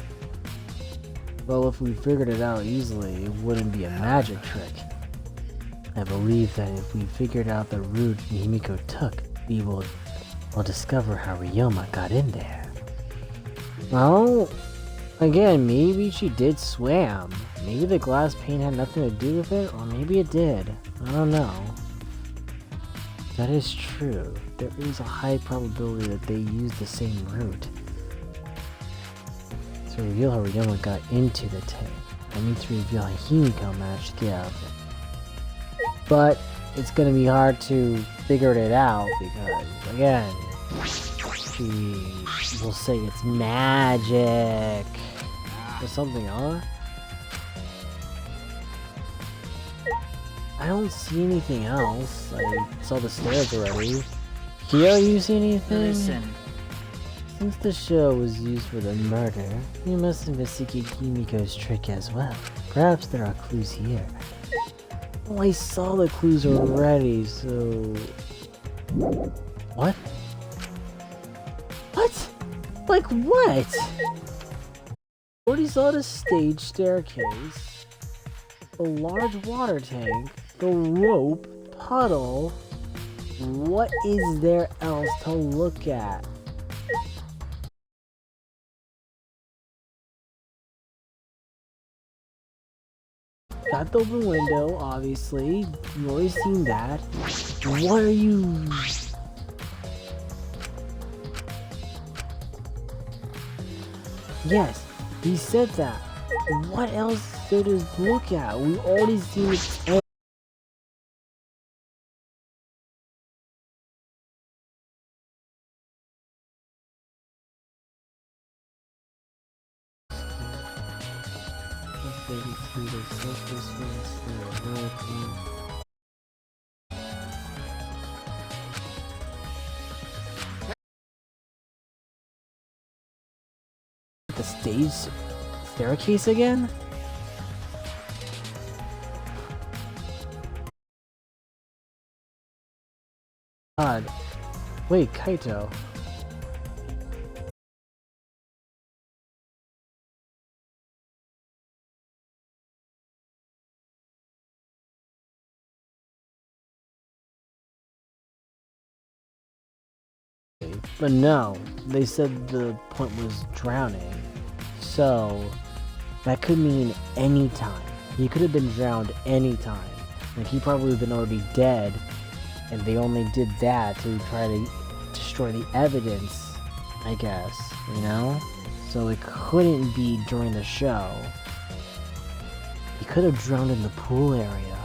Well, if we figured it out easily, it wouldn't be a magic trick. I believe that if we figured out the route Himiko took, we will discover how Ryoma got in there. Well, again, maybe she did swam. Maybe the glass pane had nothing to do with it, or maybe it did. I don't know. That is true. There is a high probability that they used the same route to reveal how Ryoma got into the tank. I mean to reveal how Himiko managed to get out of it. But it's gonna be hard to figure it out because, again, she will say it's magic or something, huh? I don't see anything else. I saw the stairs already. Here, you see anything? Listen. Since the show was used for the murder, we must investigate Himiko's trick as well. Perhaps there are clues here. Well, I saw the clues already, so... What? What? Like what? Already saw the stage staircase, the large water tank, the rope, puddle. What is there else to look at? Got the open window, obviously. You've already seen that. What are you... Yes, he said that. What else is there to look at? We've already seen it. The stage staircase again? God. Wait, Kaito. But no, they said the point was drowning. So, that could mean any time. He could have been drowned any time. Like, he probably would have been already dead, and they only did that to try to destroy the evidence, I guess, you know? So it couldn't be during the show. He could have drowned in the pool area.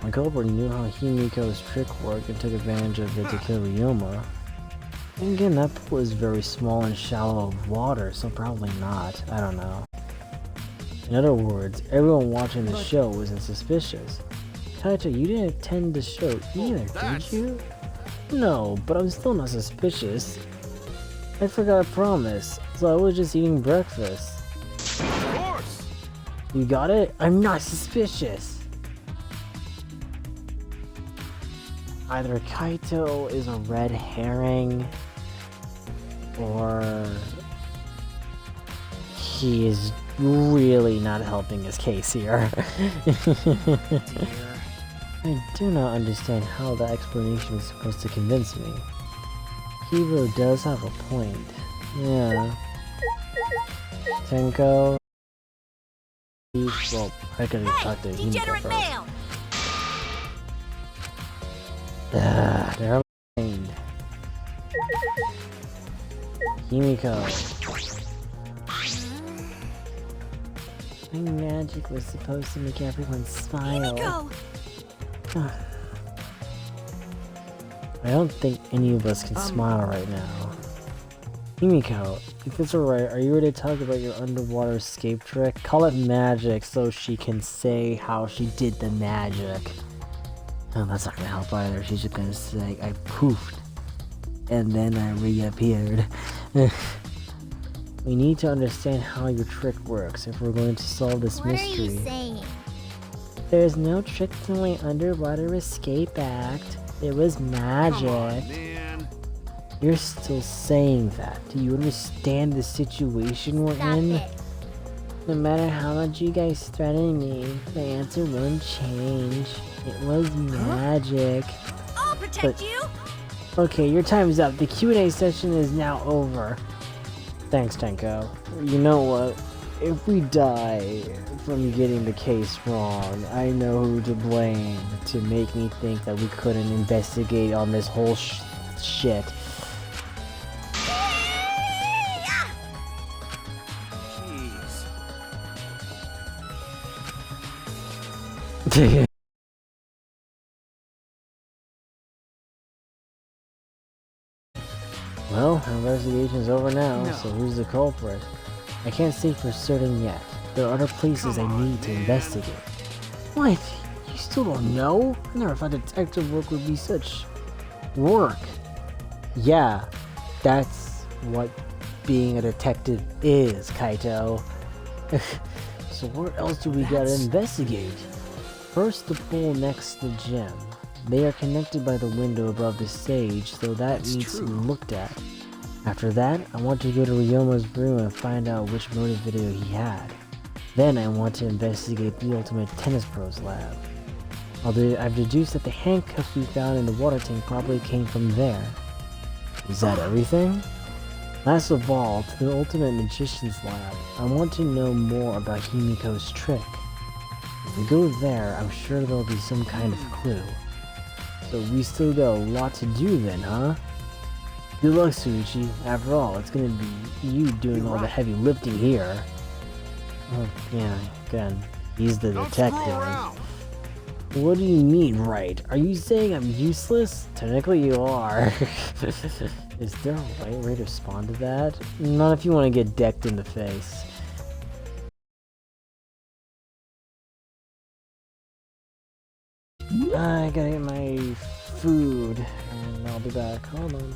My culprit knew how Himiko's trick worked and took advantage of it to kill Ryoma. And again, that pool is very small and shallow of water, so probably not. I don't know. In other words, everyone watching the show wasn't suspicious. Kaito, you didn't attend the show either, did you? No, but I'm still not suspicious. I forgot a promise, so I was just eating breakfast. Of course! You got it? I'm not suspicious! Either Kaito is a red herring, or he is really not helping his case here. I do not understand how that explanation is supposed to convince me. Hero does have a point. Yeah. Tenko. Well, I could talk to Himiko Degenerate first. male! Never mind. Himiko. My magic was supposed to make everyone smile. Himiko! I don't think any of us can smile right now. Himiko, if it's alright, are you ready to talk about your underwater escape trick? Call it magic so she can say how she did the magic. Oh, that's not gonna help either. She's just gonna say, I poofed. And then I reappeared. We need to understand how your trick works if we're going to solve this mystery. What are you saying? There's no trick to my underwater escape act. It was magic. Come on, man. You're still saying that. Do you understand the situation we're Stop in? it. No matter how much you guys threaten me, the answer won't change. It was magic. I'll protect you! Okay, your time is up. The Q&A session is now over. Thanks, Tenko. You know what? If we die from getting the case wrong, I know who to blame to make me think that we couldn't investigate on this whole shit. Jeez. Well, our investigation's over now, No. so who's the culprit? I can't say for certain yet. There are other places I need to investigate. What? You still don't know? I never thought detective work would be such work. Yeah, that's what being a detective is, Kaito. So where else do we gotta investigate? First, the pool next to the gym. They are connected by the window above the stage, so that needs to be looked at. After that, I want to go to Ryoma's room and find out which motive video he had. Then I want to investigate the Ultimate Tennis Pros lab. Although I've deduced that the handcuffs we found in the water tank probably came from there. Is that everything? Last of all, to the Ultimate Magician's lab, I want to know more about Himiko's trick. If we go there, I'm sure there'll be some kind of clue. So we still got a lot to do then, huh? Good luck, Suichi. After all, it's gonna be you doing all the heavy lifting here. Oh, yeah, again, he's the Don't screw detective. around. What do you mean, right? Are you saying I'm useless? Technically you are. Is there a right way to respond to that? Not if you want to get decked in the face. I gotta get my food, and I'll be back. Hold on.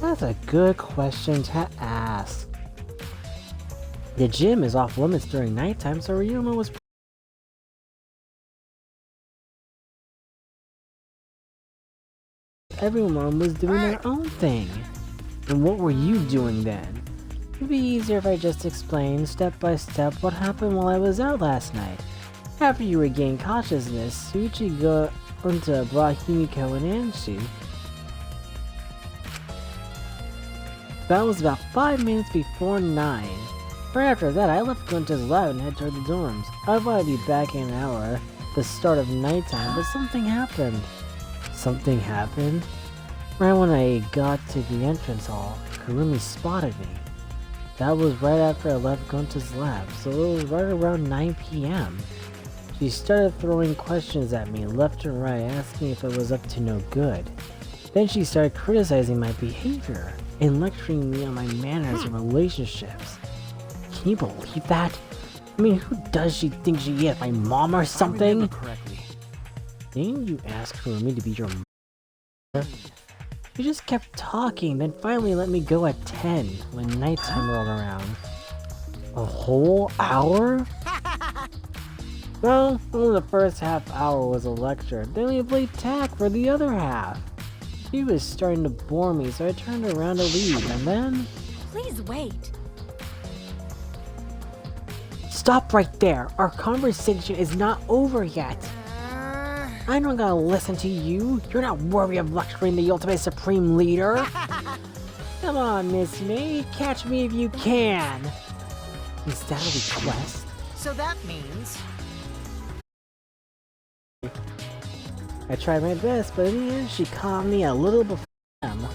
That's a good question to ask. The gym is off limits during nighttime, so Ryuma was everyone was doing their own thing. And what were you doing then? It'd be easier if I just explained step by step what happened while I was out last night. After you regained consciousness, Suichi Gunta brought Himiko and Anshi. That was about 5 minutes before 9. Right after that, I left Gunta's lab and headed toward the dorms. I thought I'd be back in an hour, the start of nighttime, but something happened. Something happened? Right when I got to the entrance hall, Kurumi spotted me. That was right after I left Gunta's lab, so it was right around 9 p.m. She started throwing questions at me left and right, asking if I was up to no good. Then she started criticizing my behavior and lecturing me on my manners and relationships. Can you believe that? I mean, who does she think she is? My mom or something? Correctly. Didn't you ask Kurumi to be your mother? She just kept talking, then finally let me go at 10 when nighttime rolled around. A whole hour? Well, only the first half hour was a lecture, then we played tag for the other half. She was starting to bore me, so I turned around to leave, and then... Please wait. Stop right there! Our conversation is not over yet! I don't gotta listen to you! You're not worthy of lecturing the ultimate supreme leader! Come on, Miss May, catch me if you can! Is that a request? So that means... I tried my best, but in the end she caught me a little before them.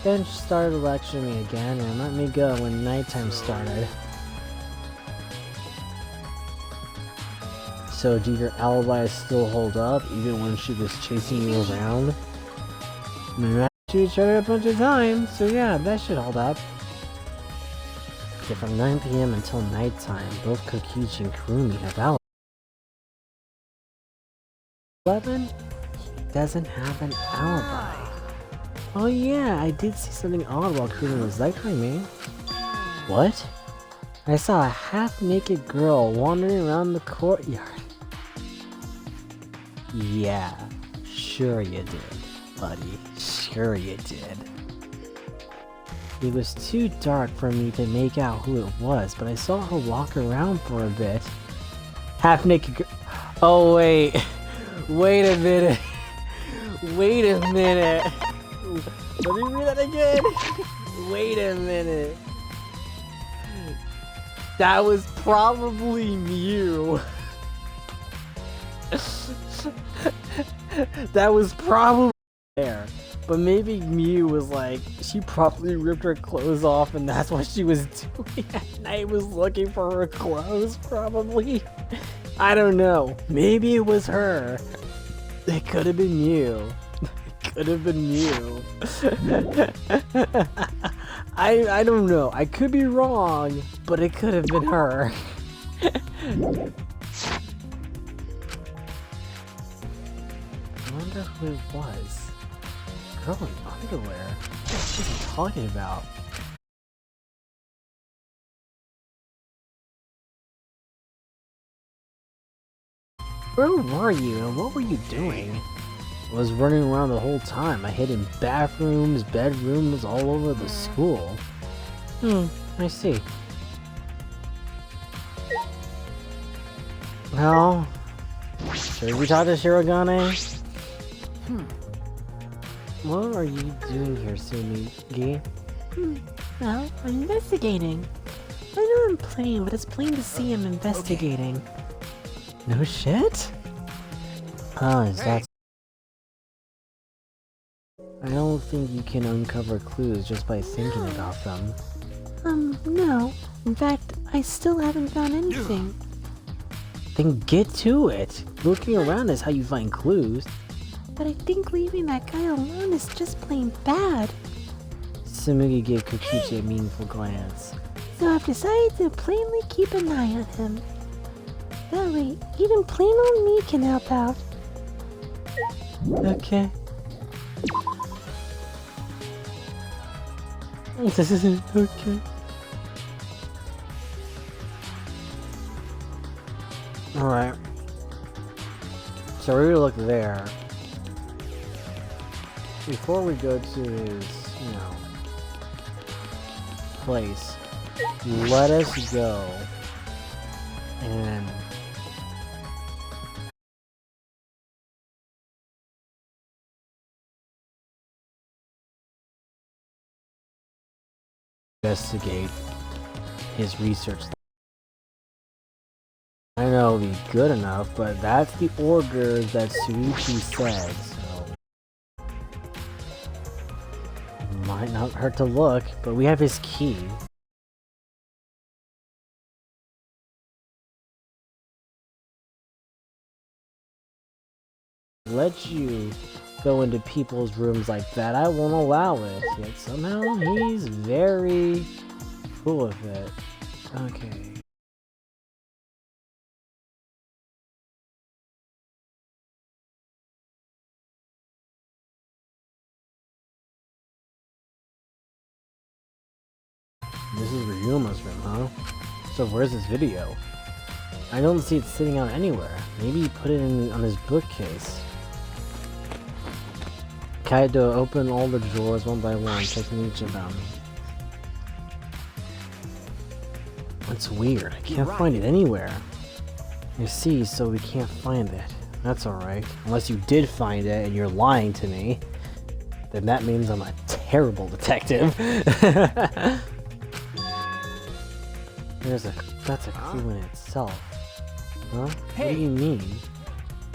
Then she started lecturing me again and let me go when nighttime started. So do your alibis still hold up, even when she was chasing you around? We ran into each other a bunch of times, so yeah, that should hold up. Okay, from 9 p.m. until nighttime, both Kokichi and Kurumi have alibis. 11? He doesn't have an alibi. Oh yeah, I did see something odd while Kurumi was lecturing me. What? I saw a half-naked girl wandering around the courtyard. Yeah, sure you did, buddy. Sure you did. It was too dark for me to make out who it was, but I saw her walk around for a bit. Half-naked girl. Oh wait. Wait a minute. Wait a minute. Let me read that again. Wait a minute. That was probably Mew. That was probably there. But maybe Mew was like, she probably ripped her clothes off and that's what she was doing at night, was looking for her clothes, probably. I don't know. Maybe it was her. It could have been Mew. It could have been Mew. I don't know. I could be wrong, but it could have been her. I wonder who it was. Girl in underwear? What is he talking about? Where were you and what were you doing? I was running around the whole time. I hid in bathrooms, bedrooms, all over the school. I see. Well, should we talk to Shirogane? What are you doing here, Sumigi? Well, I'm investigating. I know I'm playing, but it's plain to see I'm investigating. No shit? Oh, is that... I don't think you can uncover clues just by thinking about them. No. In fact, I still haven't found anything. Then get to it! Looking around is how you find clues. But I think leaving that guy alone is just plain bad. Sumugi gave Kokichi a meaningful glance. So I've decided to plainly keep an eye on him. That way, even plain old me can help out. Okay. Okay. Alright. So we're gonna look there. Before we go to his, place, let us go and investigate his research. I know it'll be good enough, but that's the order that Suichi said, so might not hurt to look, but we have his key. Let you go into people's rooms like that, I won't allow it. Yet somehow he's very cool with it. Okay. This is Ryuma's room, huh? So where's this video? I don't see it sitting out anywhere. Maybe he put it on his bookcase. Kaido opened all the drawers one by one, checking each of them. That's weird. I can't find it anywhere. You see, so we can't find it. That's alright. Unless you did find it and you're lying to me. Then that means I'm a terrible detective. That's a clue in itself. Huh? What do you mean?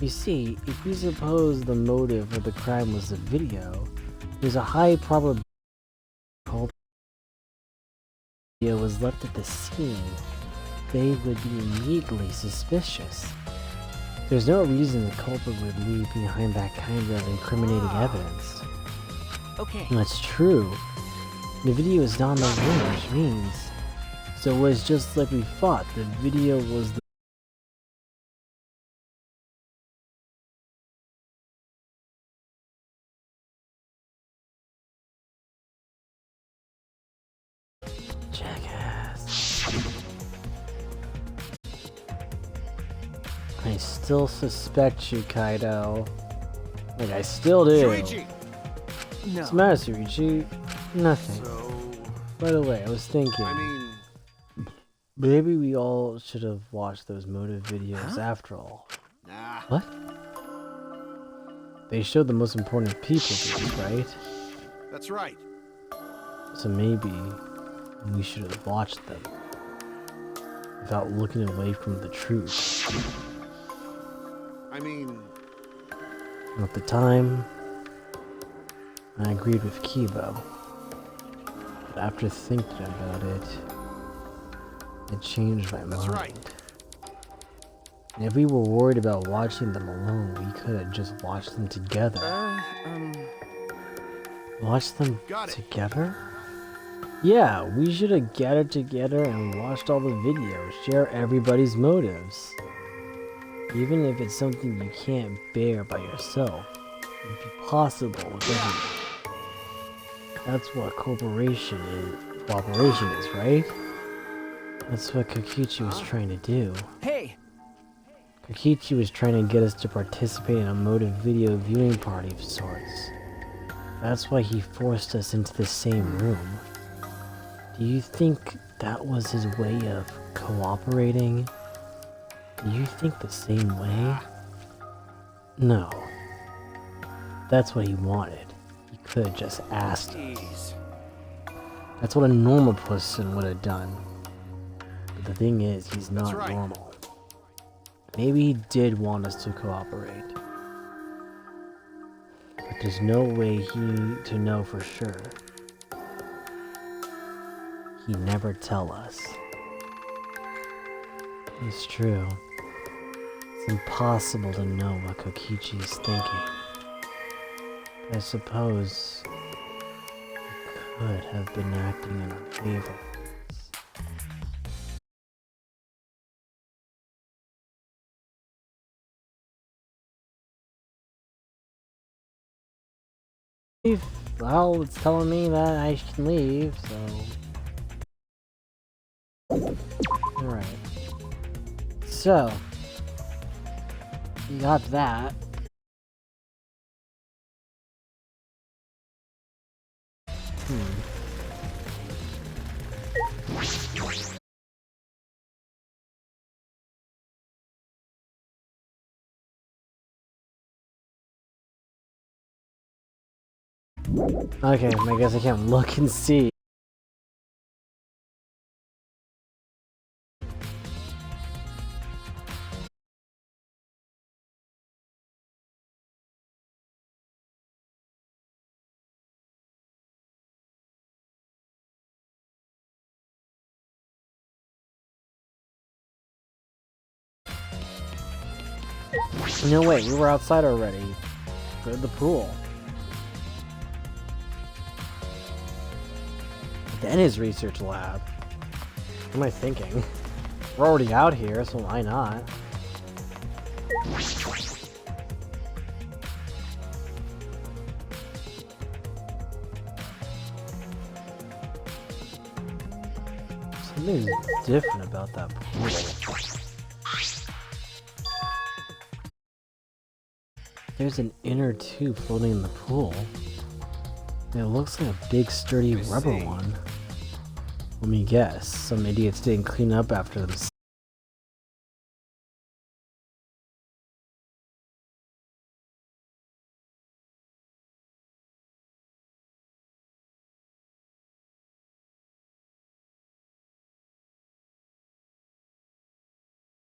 You see, if we suppose the motive for the crime was the video, there's a high probability the video was left at the scene. They would be immediately suspicious. There's no reason the culprit would leave behind that kind of incriminating evidence. Okay. That's true. The video is not in the room, which means... So it was just like we thought. The video was the... Jackass. I still suspect you, Kaido. Like, I still do. Shuichi! No. What's the matter, Suichi? Nothing. So, By the way, I was thinking, I mean, maybe we all should have watched those motive videos after all. nah. What? They showed the most important people to us, right? That's right. So maybe we should have watched them without looking away from the truth. I mean, At the time, I agreed with Kibo. But after thinking about it, it changed my mind. that's right. And if we were worried about watching them alone, we could have just watched them together. Watched them Got it. together? Yeah, we should have gathered together and watched all the videos, share everybody's motives. Even if it's something you can't bear by yourself, it'd be possible with everyone. That's what cooperation is, right? That's what Kokichi was trying to do. Hey! Kokichi was trying to get us to participate in a motive video viewing party of sorts. That's why he forced us into the same room. Do you think that was his way of cooperating? Do you think the same way? No. That's what he wanted. He could have just asked us. Jeez. That's what a normal person would have done. But the thing is, he's not That's right. normal. Maybe he did want us to cooperate. But there's no way to know for sure. He'd never tell us. It's true. It's impossible to know what Kokichi is thinking. But I suppose he could have been acting in our favor. Well, it's telling me that I can leave, so... Alright. So... You got that. Okay, I guess I can't look and see. No, wait, we were outside already. Go to the pool. Then his research lab. What am I thinking? We're already out here, so why not? Something's different about that pool. There's an inner tube floating in the pool. It looks like a big sturdy rubber one. Let me guess, some idiots didn't clean up after themselves.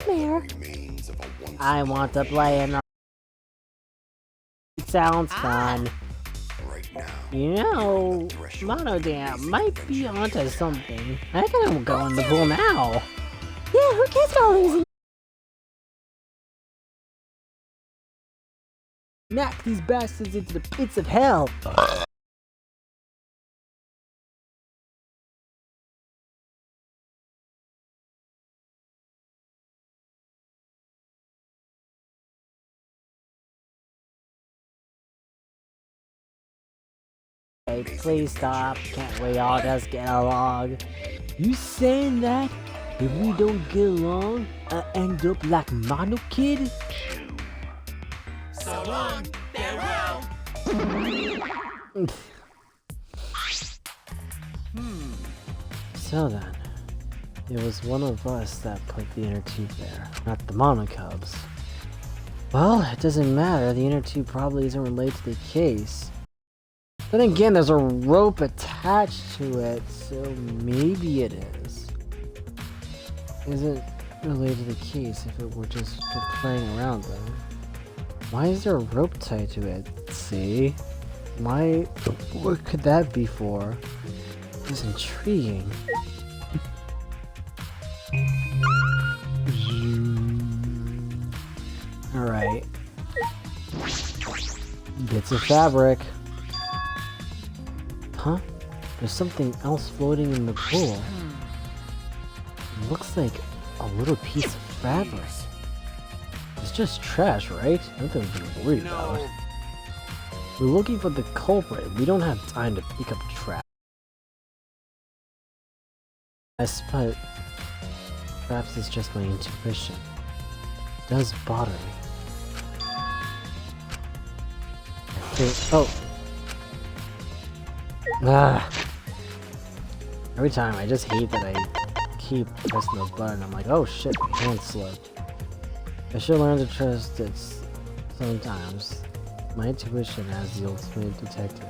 Mayor. I want to play in the... It sounds fun. You know, Monodam might be onto something. I gotta go in the pool now. Yeah, who cares about losing? Knock these bastards into the pits of hell. Hey, please stop. Can't we all just get along? You saying that if we don't get along, I end up like Mono Kid? So long, farewell. So then, it was one of us that put the inner tube there, not the Mono Cubs. Well, it doesn't matter. The inner tube probably isn't related to the case. Then again, there's a rope attached to it, so maybe it is. Isn't related to the case if it were just for playing around though. Why is there a rope tied to it? See? Why? What could that be for? It's intriguing. Alright. Bits of fabric. Huh? There's something else floating in the pool. It looks like a little piece of fabric. It's just trash, right? Nothing to be worried about. We're looking for the culprit. We don't have time to pick up trash. I suppose perhaps it's just my intuition. It does bother me. I think, oh. Every time I just hate that I keep pressing the button. I'm like, oh shit, my hand slipped. I should learn to trust it sometimes. My intuition as the ultimate detective.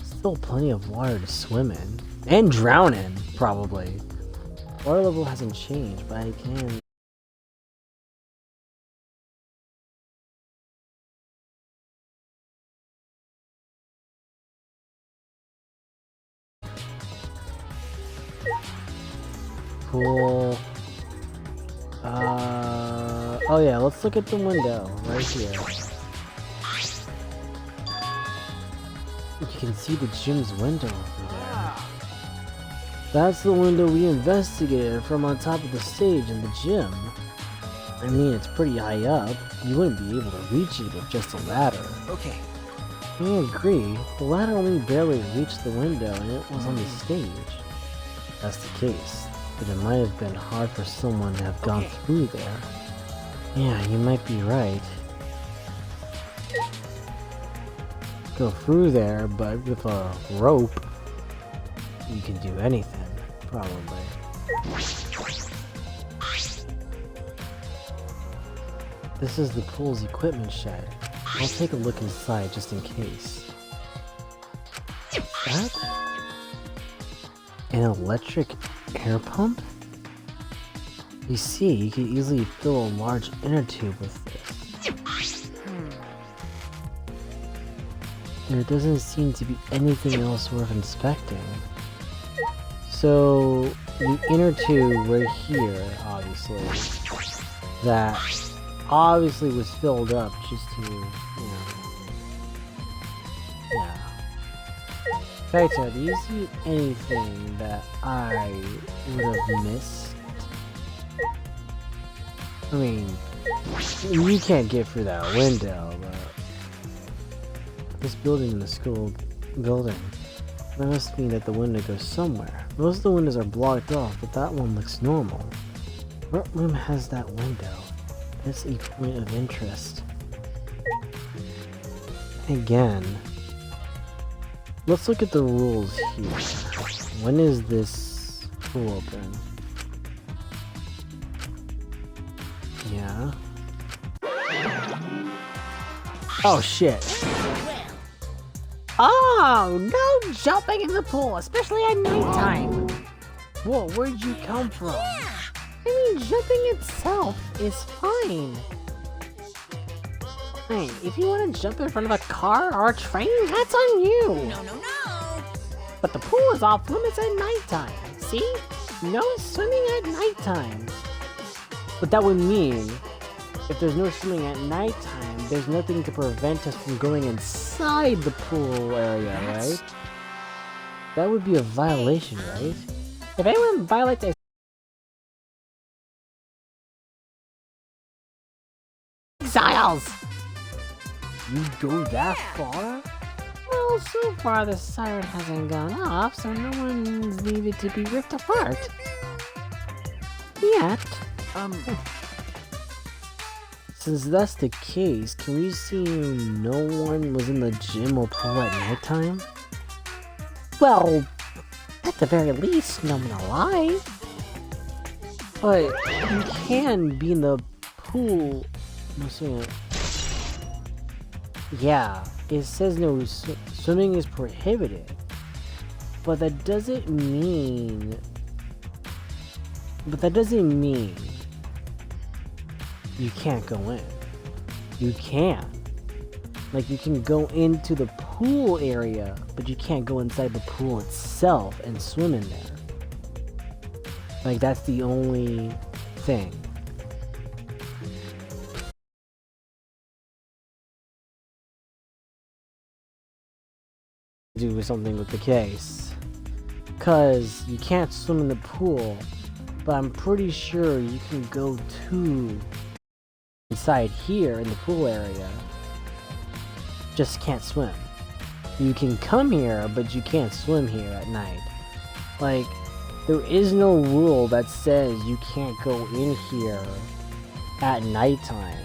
Still plenty of water to swim in. And drown in, probably. Water level hasn't changed, but I can... Cool. Oh yeah, let's look at the window right here. You can see the gym's window over there. That's the window we investigated from on top of the stage in the gym. I mean, it's pretty high up. You wouldn't be able to reach it with just a ladder. Okay. I agree. The ladder only barely reached the window and it was on the stage. If that's the case, but it might have been hard for someone to have gone through there. Yeah, you might be right. Go through there, but with a rope, you can do anything, probably. This is the pool's equipment shed. I'll take a look inside just in case. Is that an electric air pump? You see, you could easily fill a large inner tube with this. There doesn't seem to be anything else worth inspecting. So, the inner tube right here, obviously, that obviously was filled up just to, yeah. Kaito, do you see anything that I would have missed? I mean, you can't get through that window, but this building in the school building, that must mean that the window goes somewhere. Most of the windows are blocked off, but that one looks normal. What room has that window? That's a point of interest. Again, let's look at the rules here. When is this pool open? Yeah. Oh shit. Oh, no jumping in the pool, especially at nighttime. Whoa, where'd you come from? I mean, jumping itself is fine. Hey, if you want to jump in front of a car or a train, that's on you. No. But the pool is off limits at nighttime. See? No swimming at nighttime. But that would mean, if there's no swimming at nighttime, there's nothing to prevent us from going inside the pool area, right? That would be a violation, right? If anyone violates a exiles! You go that far? Well, so far the siren hasn't gone off, so no one's needed to be ripped apart. Yet. Since that's the case, can we see no one was in the gym or pool at nighttime? Well, at the very least, no one alive. But you can be in the pool. Yeah, it says no swimming is prohibited. But that doesn't mean. You can't go in. You can. Like, you can go into the pool area, but you can't go inside the pool itself and swim in there. Like, that's the only thing. Do something with the case. Because you can't swim in the pool, but I'm pretty sure you can go to inside here in the pool area. Just can't swim. You can come here, but you can't swim here at night. Like, there is no rule that says you can't go in here at nighttime.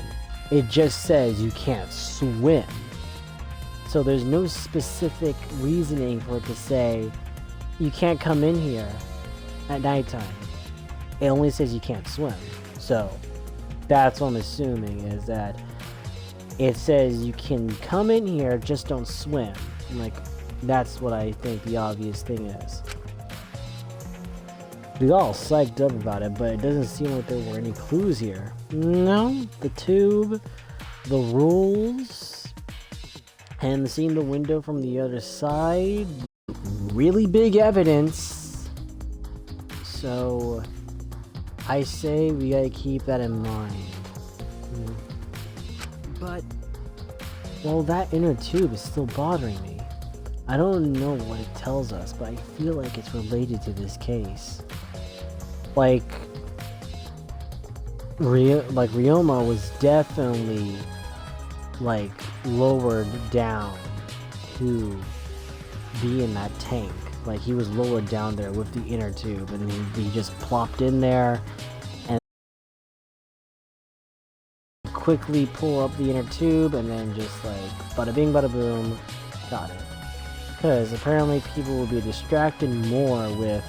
It just says you can't swim. So there's no specific reasoning for it to say you can't come in here at nighttime. It only says you can't swim. So that's what I'm assuming, is that it says you can come in here, just don't swim. Like, that's what I think the obvious thing is. We got all psyched up about it, but it doesn't seem like there were any clues here. No, the tube, the rules, and seeing the window from the other side, really big evidence. So I say we gotta keep that in mind. But well, that inner tube is still bothering me. I don't know what it tells us, but I feel like it's related to this case. Like Ryoma was definitely like lowered down to be in that tank. Like he was lowered down there with the inner tube, and he just plopped in there and quickly pull up the inner tube, and then just like bada bing bada boom, got it. Because apparently people will be distracted more with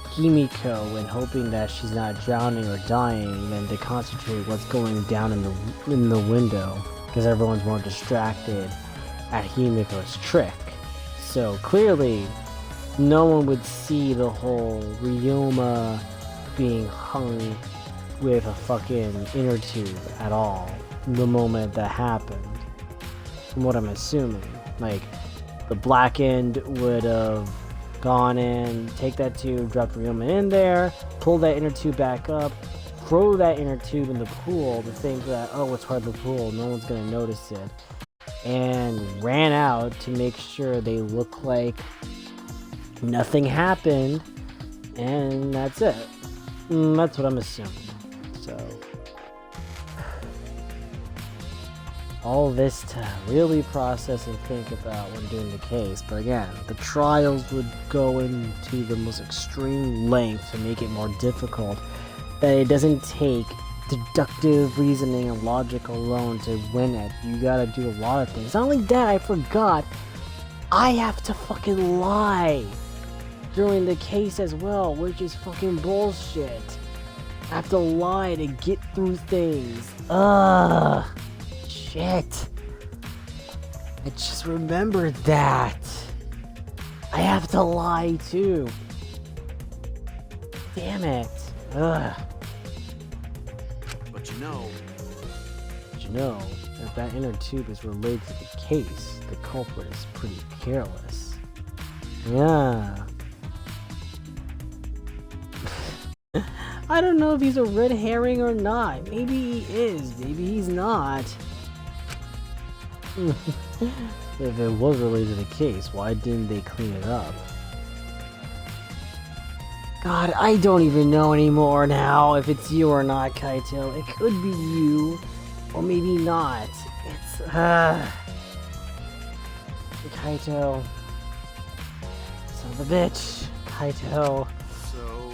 Himiko and hoping that she's not drowning or dying than to concentrate what's going down in the window, because everyone's more distracted at Himiko's trick. So clearly no one would see the whole Ryoma being hung with a fucking inner tube at all the moment that happened, from what I'm assuming. Like, the black end would have gone in, take that tube, drop Ryoma in there, pull that inner tube back up, throw that inner tube in the pool to think that, oh, it's hard to pool, no one's gonna notice it, and ran out to make sure they look like nothing happened, and that's it. That's what I'm assuming. So, all this to really process and think about when doing the case. But again, the trials would go into the most extreme length to make it more difficult. That it doesn't take deductive reasoning and logic alone to win it. You gotta do a lot of things. Not only that, I forgot, I have to fucking lie during the case as well, which is fucking bullshit. I have to lie to get through things. Ugh. Shit. I just remembered that. I have to lie too. Damn it. Ugh. But you know, if that inner tube is related to the case, the culprit is pretty careless. Yeah. I don't know if he's a red herring or not. Maybe he is. Maybe he's not. If it was related to the case, why didn't they clean it up? God, I don't even know anymore now if it's you or not, Kaito. It could be you, or maybe not. It's, Kaito. Son of a bitch. Kaito. so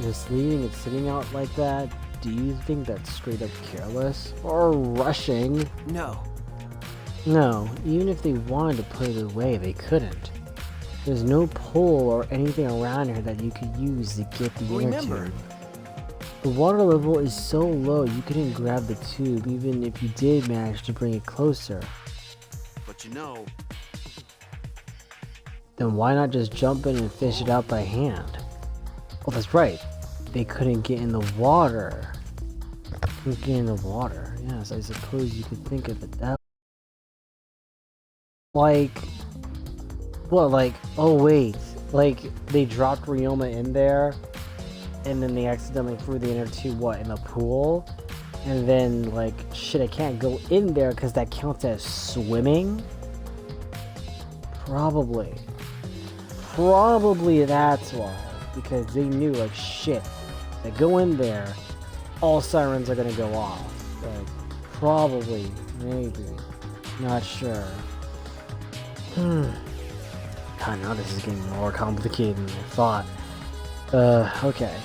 Just leaving it sitting out like that, do you think that's straight up careless? Or rushing? no. No, even if they wanted to put it away, they couldn't. There's no pole or anything around here that you could use to get the inner Remember, tube. The water level is so low you couldn't grab the tube even if you did manage to bring it closer. but you know, Then why not just jump in and fish it out by hand? Oh, that's right. They couldn't get in the water. Couldn't get in the water. Yes, I suppose you could think of it that way. Like, what, like, oh wait, like, they dropped Ryoma in there, and then they accidentally threw the inner tube, what, in the pool? And then, like, shit, I can't go in there because that counts as swimming? Probably that's why, because they knew, like, shit, they go in there, all sirens are gonna go off. Like, probably, maybe, not sure. God, now this is getting more complicated than I thought. Okay.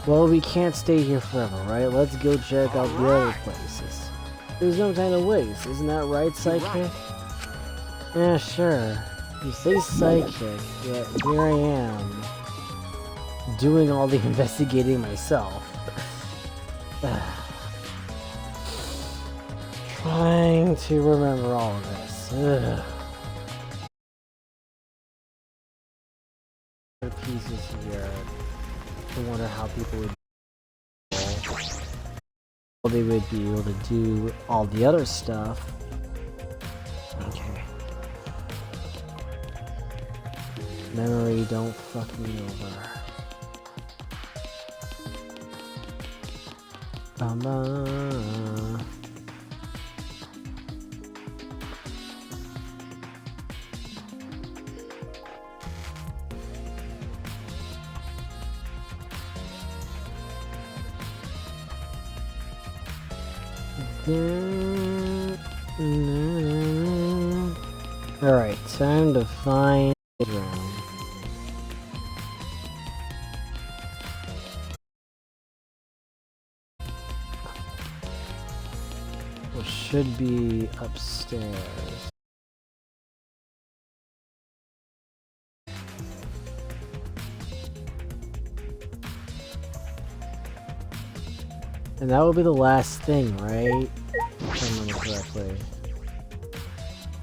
Well, we can't stay here forever, right? Let's go check out the other places. There's no time to waste, isn't that right, Sidekick? Yeah, sure. You say Sidekick, yet here I am, doing all the investigating myself. Trying to remember all of this. Ugh. Pieces here. I wonder how people would they would be able to do all the other stuff. Okay. Memory, don't fuck me over. Alright, time to find the room. Which should be upstairs. And that will be the last thing, right? If I remember correctly.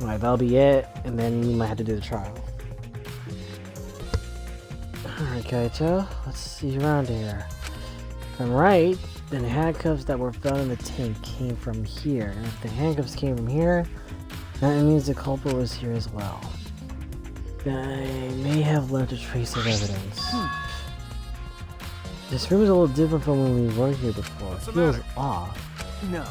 Alright, that'll be it, and then we might have to do the trial. Alright, Kaito, let's see around here. If I'm right, then the handcuffs that were found in the tank came from here. And if the handcuffs came from here, that means the culprit was here as well. I may have left a trace of evidence. This room is a little different from when we were here before. It feels off. No.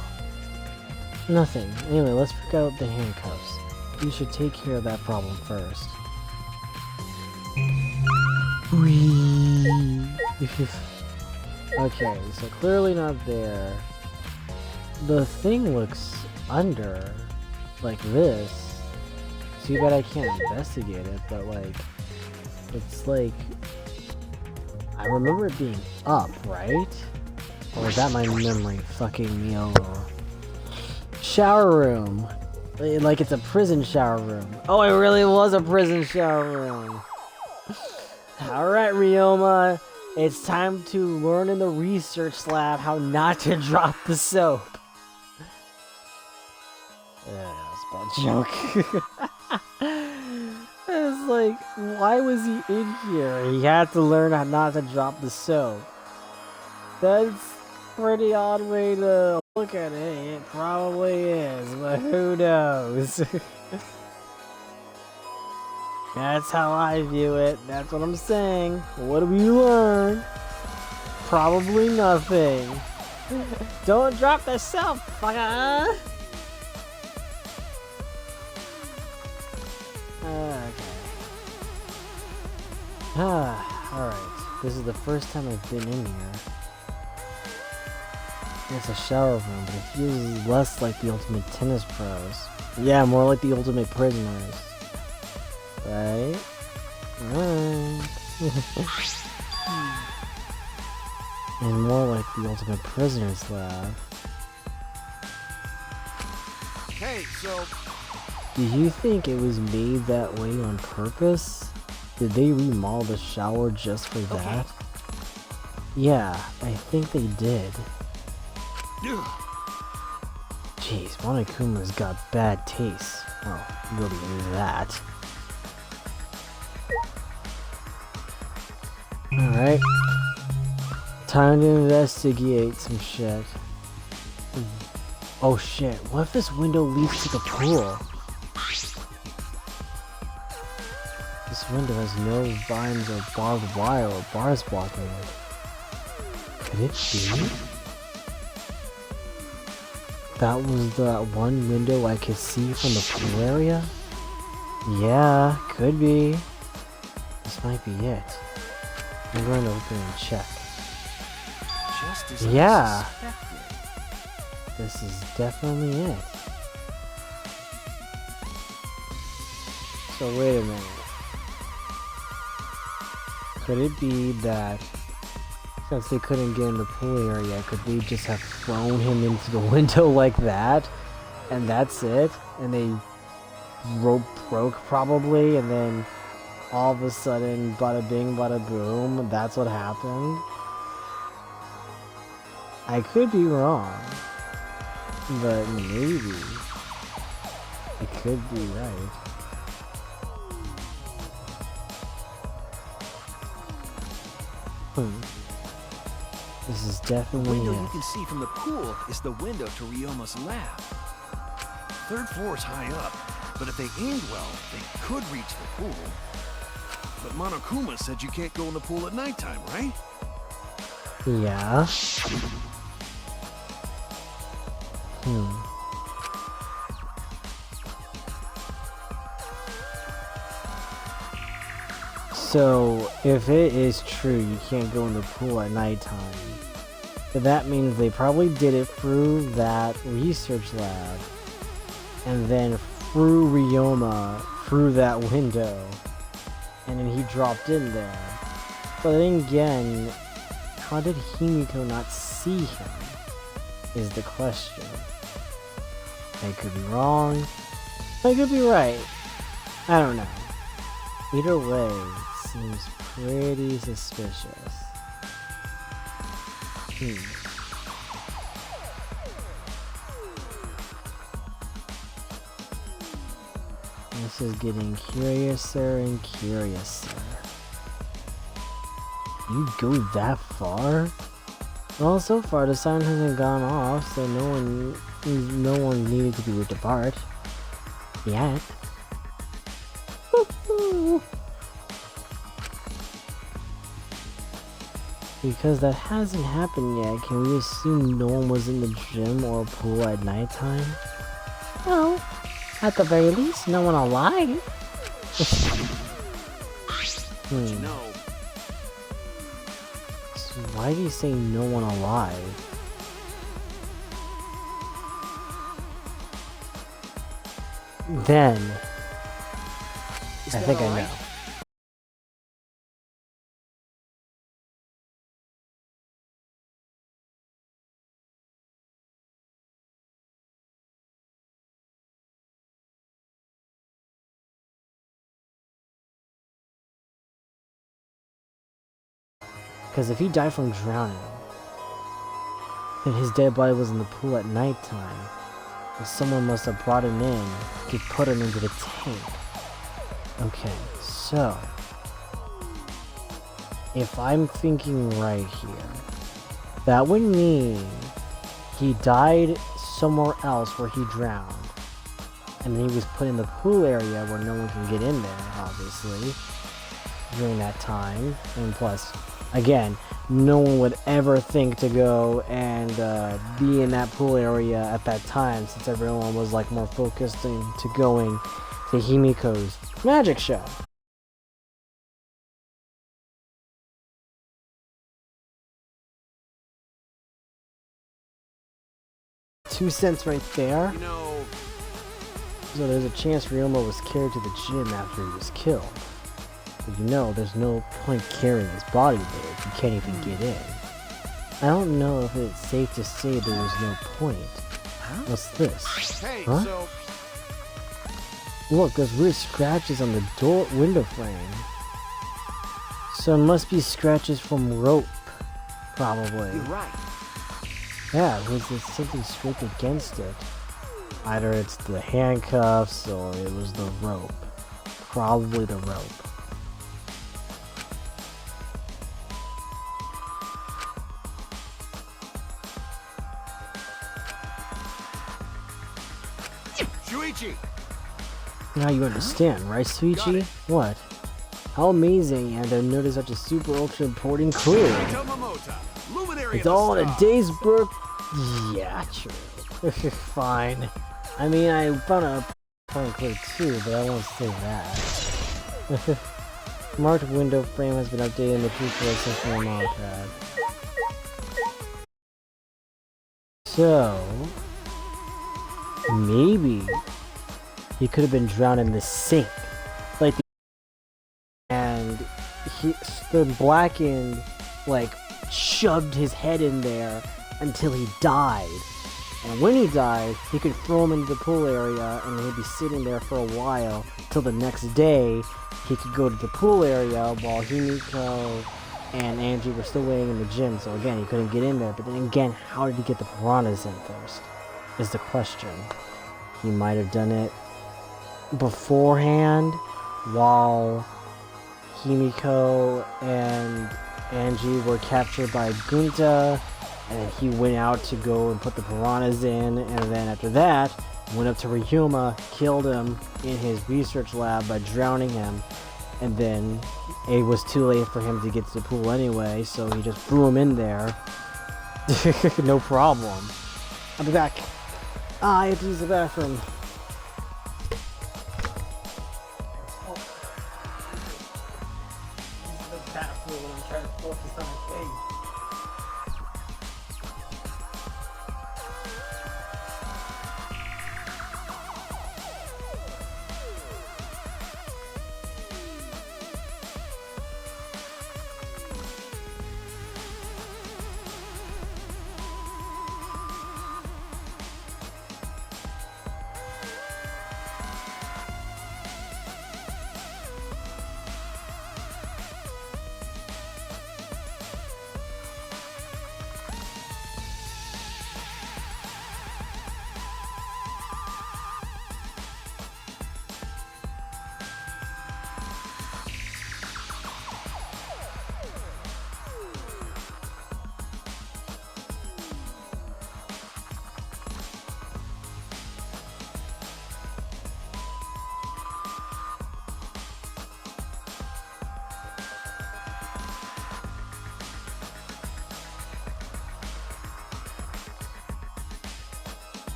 Nothing. Anyway, let's pick out the handcuffs. You should take care of that problem first. Okay, so clearly not there. The thing looks under, like this. Too bad I can't investigate it, but like, it's like, I remember it being up, right? Or is that my memory fucking me over? Shower room. Like it's a prison shower room. Oh, it really was a prison shower room. Alright, Ryoma. It's time to learn in the research lab how not to drop the soap. Yeah, that's a bad joke. It's like, why was he in here? He had to learn how not to drop the soap. That's a pretty odd way to look at it. It probably is, but who knows? That's how I view it. That's what I'm saying. What do we learn? Probably nothing. Don't drop the soap, fucker! Okay. Alright. This is the first time I've been in here. It's a shower room, but it feels less like the ultimate tennis pros. Yeah, more like the ultimate prisoners. Right? Right. And more like the ultimate prisoners lab. Hey, so Do you think it was made that way on purpose? Did they remodel the shower just for that? Yeah, I think they did. Jeez, Monokuma's got bad taste. Oh, really that. Alright. Time to investigate some shit. Oh shit, what if this window leads to the pool? This window has no vines or barbed wire or bars blocking it. Could it be? That was the one window I could see from the pool area? Yeah, could be. This might be it. I'm going to open and check. Just as Yeah. I suspected. This is definitely it. So wait a minute. Could it be that since they couldn't get in the pool area, could they just have thrown him into the window like that? And that's it? And they rope broke probably, and then all of a sudden, bada bing, bada boom, that's what happened? I could be wrong, but maybe it could be right. This is The definitely window you it. can see from the pool is the window to Ryoma's lab. third floor's high up, but if they aimed well, they could reach the pool. But Monokuma said you can't go in the pool at nighttime, right? Yeah. So, if it is true you can't go in the pool at nighttime, But that means they probably did it through that research lab. And then through Ryoma, through that window. And then he dropped in there. But then again, how did Himiko not see him? Is the question. I could be wrong. I could be right. I don't know. Either way, seems pretty suspicious. This is getting curiouser and curiouser. You go that far? Well, so far the sign hasn't gone off, so no one needed to be depart. Yet. Because that hasn't happened yet, can we assume no one was in the gym or pool at nighttime? No. At the very least, no one alive. No. So why do you say no one alive? Then, I think I know. Because if he died from drowning, then his dead body was in the pool at nighttime. And someone must have brought him in to put him into the tank. Okay, so if I'm thinking right here, that would mean he died somewhere else where he drowned. And then he was put in the pool area where no one can get in there, obviously, during that time. And plus, again, no one would ever think to go and be in that pool area at that time, since everyone was like more focused into going to Himiko's magic show. $2 right there. You know, So there's a chance Ryoma was carried to the gym after he was killed. But you know, there's no point carrying his body there if you can't even get in. I don't know if it's safe to say there was no point. What's this? hey, Huh? so Look, there's weird scratches on the door window frame. So it must be scratches from rope, probably. You're right. Yeah, was there something scraped against it? Either it's the handcuffs or it was the rope. Probably the rope. Shuichi, Now you understand, right, Suichi? What? How amazing, and I've noticed such a super ultra important clue. Tomamota, luminary It's of the all in a stars. day's work. Yeah, true. Fine. I mean, I found a point clue too, but I won't say that. Marked window frame has been updated in the future since the pad. So, maybe he could have been drowned in the sink, like and the blackened, like, shoved his head in there until he died. And when he died, he could throw him into the pool area and he'd be sitting there for a while till the next day he could go to the pool area while Himiko and Angie were still waiting in the gym. So again, he couldn't get in there. But then again, how did he get the piranhas in first? Is the question. He might have done it beforehand while Himiko and Angie were captured by Gunta, and he went out to go and put the piranhas in, and then after that went up to Ryuma, killed him in his research lab by drowning him, and then it was too late for him to get to the pool anyway, so he just threw him in there. No problem. I'll be back. I have to use the bathroom.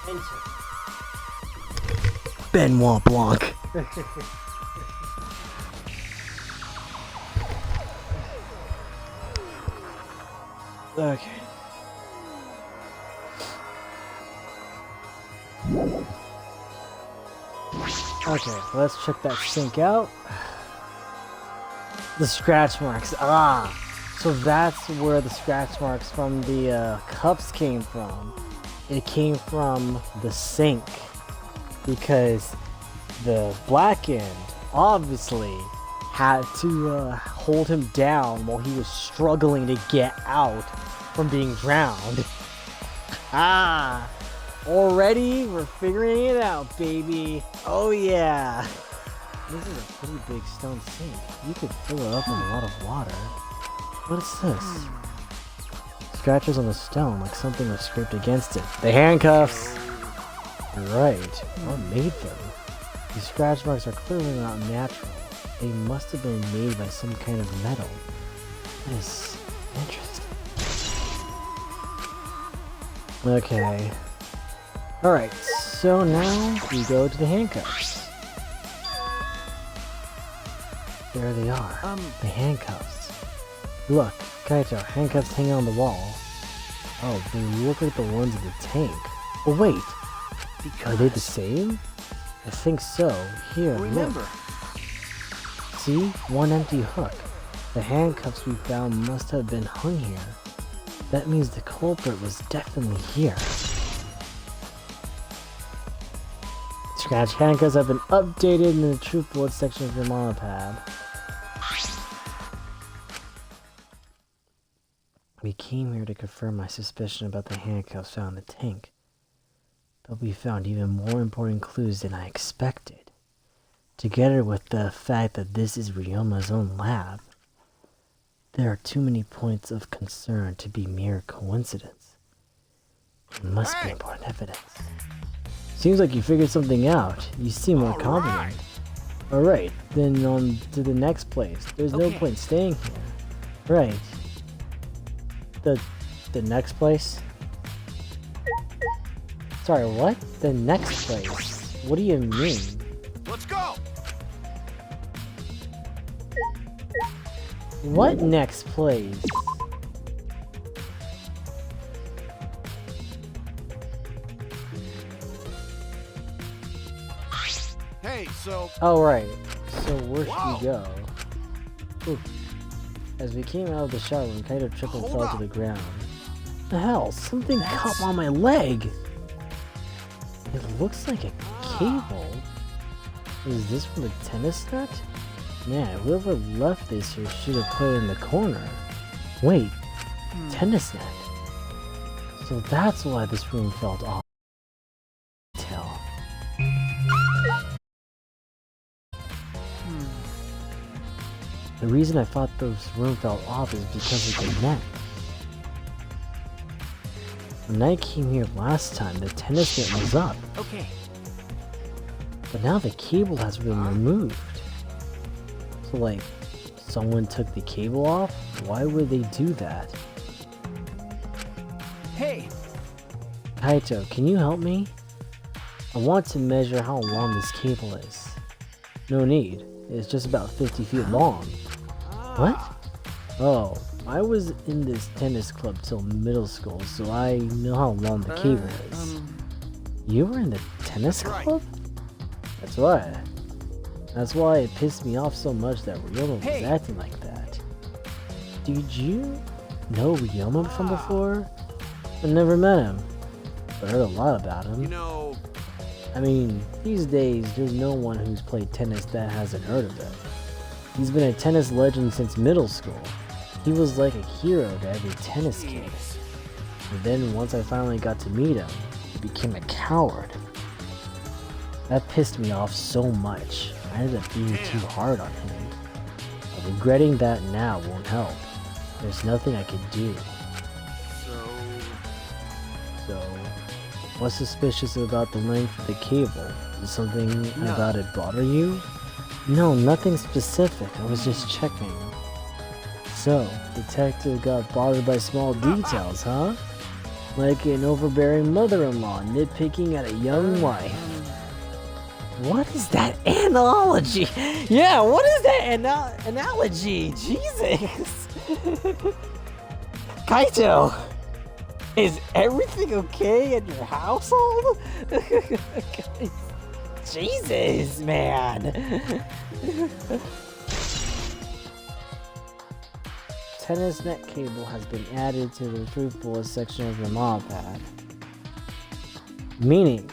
Enter. Benoit Blanc. Okay. Okay, let's check that sink out. The scratch marks. Ah! So that's where the scratch marks from the cups came from. It came from the sink. Because the black end obviously had to hold him down while he was struggling to get out from being drowned. Ah! Already, we're figuring it out, baby. Oh yeah. This is a pretty big stone sink. You could fill it up with a lot of water. What is this? Scratches on the stone, like something was scraped against it. The handcuffs! Right. What made them? These scratch marks are clearly not natural. They must have been made by some kind of metal. That is interesting. Okay. Alright, so now we go to the handcuffs. There they are. The handcuffs. Look, Kaito, handcuffs hanging on the wall. Oh, they look like the ones in the tank. Oh wait, are they the same? I think so. Here, Remember. look. See? One empty hook. The handcuffs we found must have been hung here. That means the culprit was definitely here. Scratch handcuffs have been updated in the truth bullet section of your monopad. We came here to confirm my suspicion about the handcuffs found in the tank. But we found even more important clues than I expected. Together with the fact that this is Ryoma's own lab, there are too many points of concern to be mere coincidence. It must be important evidence. Seems like you figured something out. You seem more confident. Alright, then on to the next place. There's no point staying here. Right. The next place? Sorry, what? The next place? What do you mean? Let's go! What next place? Hey, so Oh, right. So where should we go? Ooh. As we came out of the shower, we kind of tripped and fell to the ground. The hell? Something caught on my leg! It looks like a cable. Is this from the tennis net? Man, whoever left this here should have put it in the corner. Wait, tennis net. So that's why this room felt off. The reason I thought this room felt off is because of the net. When I came here last time, the tennis net was up. Okay. But now the cable has been removed. So like, someone took the cable off? Why would they do that? Hey! Kaito, can you help me? I want to measure how long this cable is. No need. It's just about 50 feet long. What? Oh, I was in this tennis club till middle school, so I know how long the cable is. You were in the tennis club? That's right. That's why it pissed me off so much that Ryoma was acting like that. Did you know Ryoma from before? I never met him, but I heard a lot about him. you know, I mean, these days, there's no one who's played tennis that hasn't heard of him. He's been a tennis legend since middle school. He was like a hero to every tennis kid. And then once I finally got to meet him, he became a coward. That pissed me off so much. I ended up being too hard on him. But regretting that now won't help. There's nothing I could do. So, what's suspicious about the length of the cable? Does something about it bother you? No, nothing specific. I was just checking. So, detective got bothered by small details, huh? like an overbearing mother-in-law nitpicking at a young wife. What is that analogy? Yeah, what is that analogy? Jesus! Kaito! Is everything okay in your household? Jesus, man! Tennis net cable has been added to the truth bullet section of your mod pad. Meaning,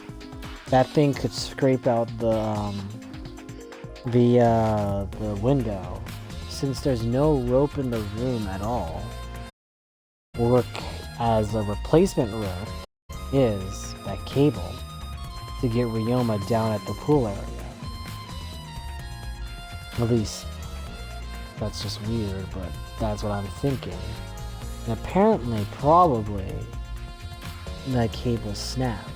that thing could scrape out the window, since there's no rope in the room at all. Work as a replacement rope is that cable to get Ryoma down at the pool area. At least, that's just weird, but that's what I'm thinking. And apparently, probably, that cable snapped,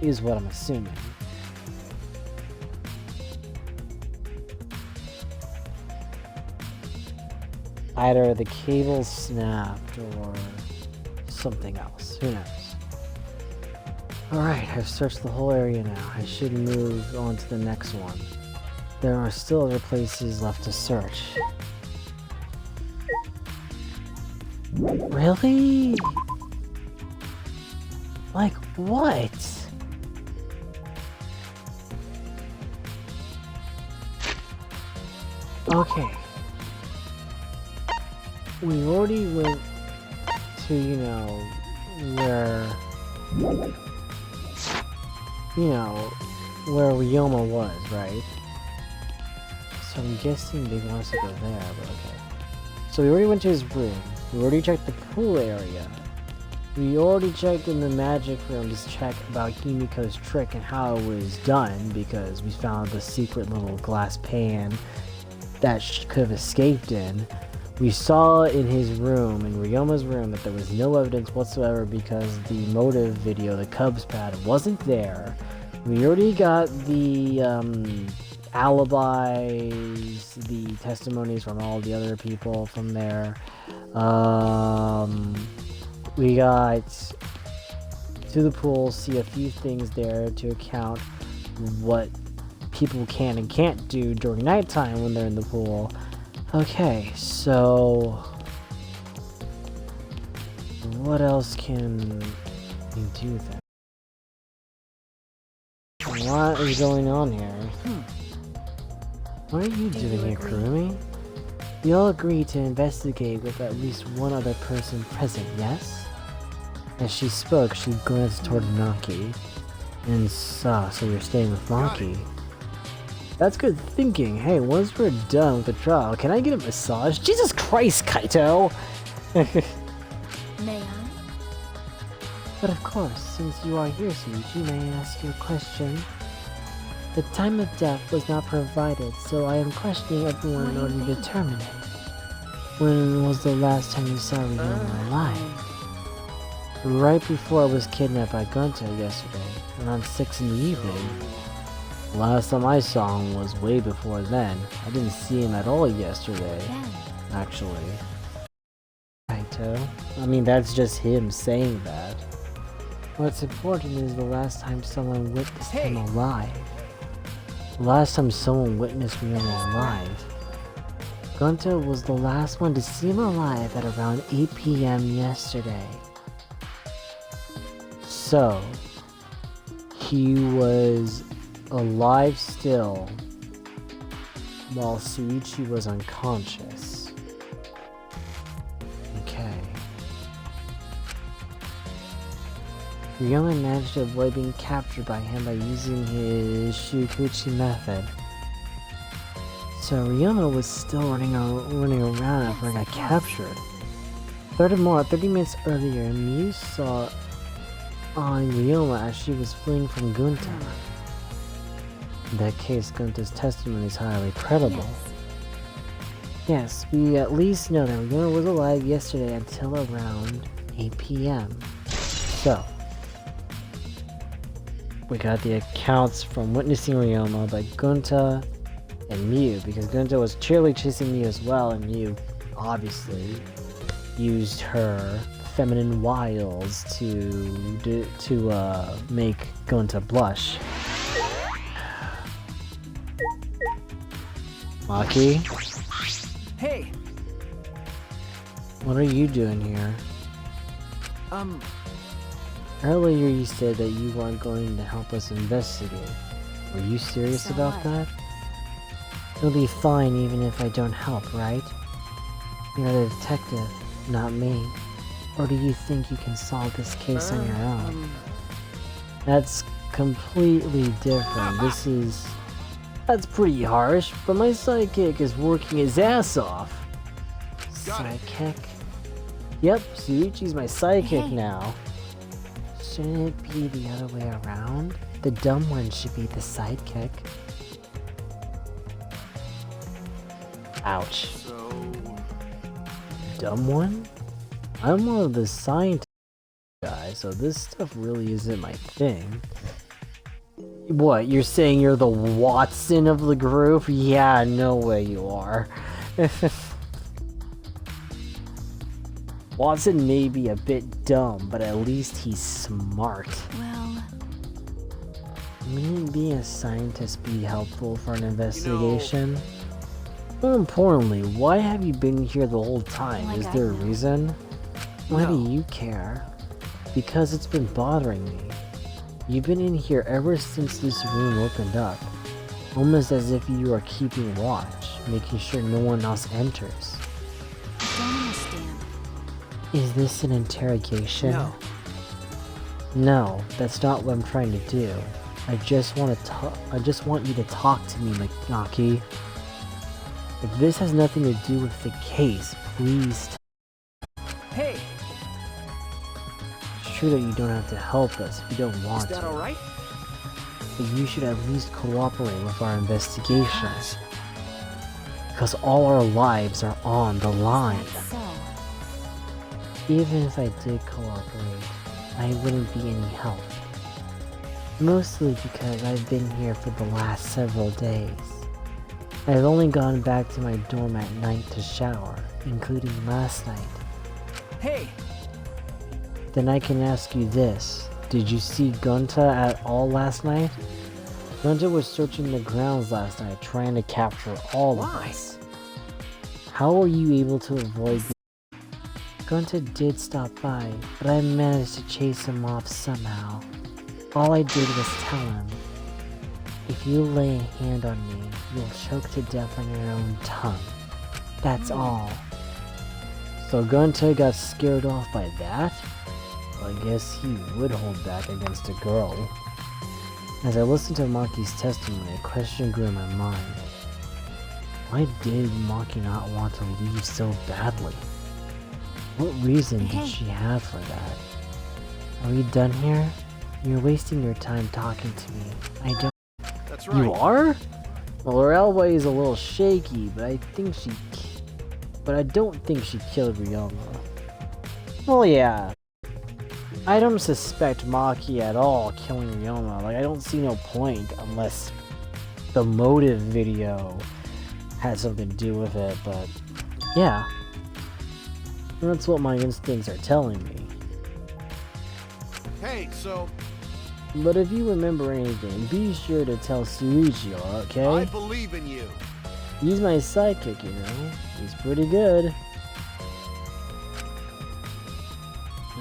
is what I'm assuming. Either the cable snapped or something else. Who knows? Alright, I've searched the whole area now. I should move on to the next one. There are still other places left to search. Really? Like what? Okay. We already went to, where Ryoma was, right? So I'm guessing they want us to go there, but okay. So we already went to his room. We already checked the pool area. We already checked in the magic room to check about Himiko's trick and how it was done, because we found the secret little glass pan that she could have escaped in. We saw in his room, in Ryoma's room, that there was no evidence whatsoever because the motive video, the Cubs pad, wasn't there. We already got the alibis, the testimonies from all the other people from there. We got to the pool, see a few things there to account what people can and can't do during nighttime when they're in the pool. Okay, so what else can we do then? What is going on here? What are you doing here, Kurumi? We all agreed to investigate with at least one other person present, yes? As she spoke, she glanced toward Maki and saw, so you're staying with Maki. That's good thinking. Hey, once we're done with the trial, can I get a massage? Jesus Christ, Kaito! May I? But of course, since you are here, Suichi, may I ask you a question? The time of death was not provided, so I am questioning everyone in order to determine it. When was the last time you saw Ryoma alive? Right before I was kidnapped by Gunta yesterday, around 6 in the evening. Last time I saw him was way before then. I didn't see him at all yesterday, actually. Kaito. I mean, that's just him saying that. What's important is the last time someone witnessed him alive. The last time someone witnessed Ryoma alive. Gunta was the last one to see him alive at around 8 PM yesterday. So, he was alive still while Suichi was unconscious. Okay. Ryoma managed to avoid being captured by him by using his Shukuchi method. So Ryoma was still running around after he got captured. Furthermore, 30 minutes earlier, Miu saw on Ryoma as she was fleeing from Gunta. In that case, Gunta's testimony is highly credible. Yes, we at least know that Ryoma was alive yesterday until around 8 PM. So, we got the accounts from witnessing Ryoma by Gunta and Miu, because Gunta was cheerily chasing Miu as well, and Miu obviously used her feminine wiles to make Gunta blush. Maki, Hey, what are you doing here? Earlier you said that you weren't going to help us investigate. Were you serious So about what? that? It'll be fine even if I don't help, right? You're the detective, not me. Or do you think you can solve this case on your own? That's completely different. That's pretty harsh, but my sidekick is working his ass off. Got it. Sidekick? Yep, Suichi's my sidekick Hey. now. Shouldn't it be the other way around? The dumb one should be the sidekick. Ouch. So, Dumb one? I'm one of the scientist guys, so this stuff really isn't my thing. What, you're saying you're the Watson of the group? Yeah, no way you are. Watson may be a bit dumb, but at least he's smart. Well, Wouldn't being a scientist be helpful for an investigation? More importantly, why have you been here the whole time? Like Is I there a know. reason? Why No. do you care? Because it's been bothering me. You've been in here ever since this room opened up. Almost as if you are keeping watch, making sure no one else enters. don't understand. Is this an interrogation? no. No, that's not what I'm trying to do. I just want you to talk to me, Naki. If this has nothing to do with the case, please. Hey, It's true that you don't have to help us if you don't is want that to, alright? but you should at least cooperate with our investigation. Because all our lives are on the line. So, Even if I did cooperate, I wouldn't be any help. Mostly because I've been here for the last several days. I've only gone back to my dorm at night to shower, including last night. Hey, Then I can ask you this. Did you see Gunta at all last night? Gunta was searching the grounds last night, trying to capture all of Why? us. How were you able to avoid Gunta did stop by, but I managed to chase him off somehow. All I did was tell him, if you lay a hand on me, you'll choke to death on your own tongue. That's all. So Gunta got scared off by that? Well, I guess he would hold back against a girl. As I listened to Maki's testimony, a question grew in my mind. Why did Maki not want to leave so badly? What reason did Hey. she have for that? Are we done here? You're wasting your time talking to me. I don't. that's right. You are? Well, her elbow is a little shaky, but I don't think she killed Ryoma. Well, yeah. I don't suspect Maki at all killing Ryoma. Like, I don't see no point unless the motive video had something to do with it, but yeah. That's what my instincts are telling me. Hey, so But if you remember anything, be sure to tell Suichi, okay? I believe in you. He's my sidekick, you know? He's pretty good.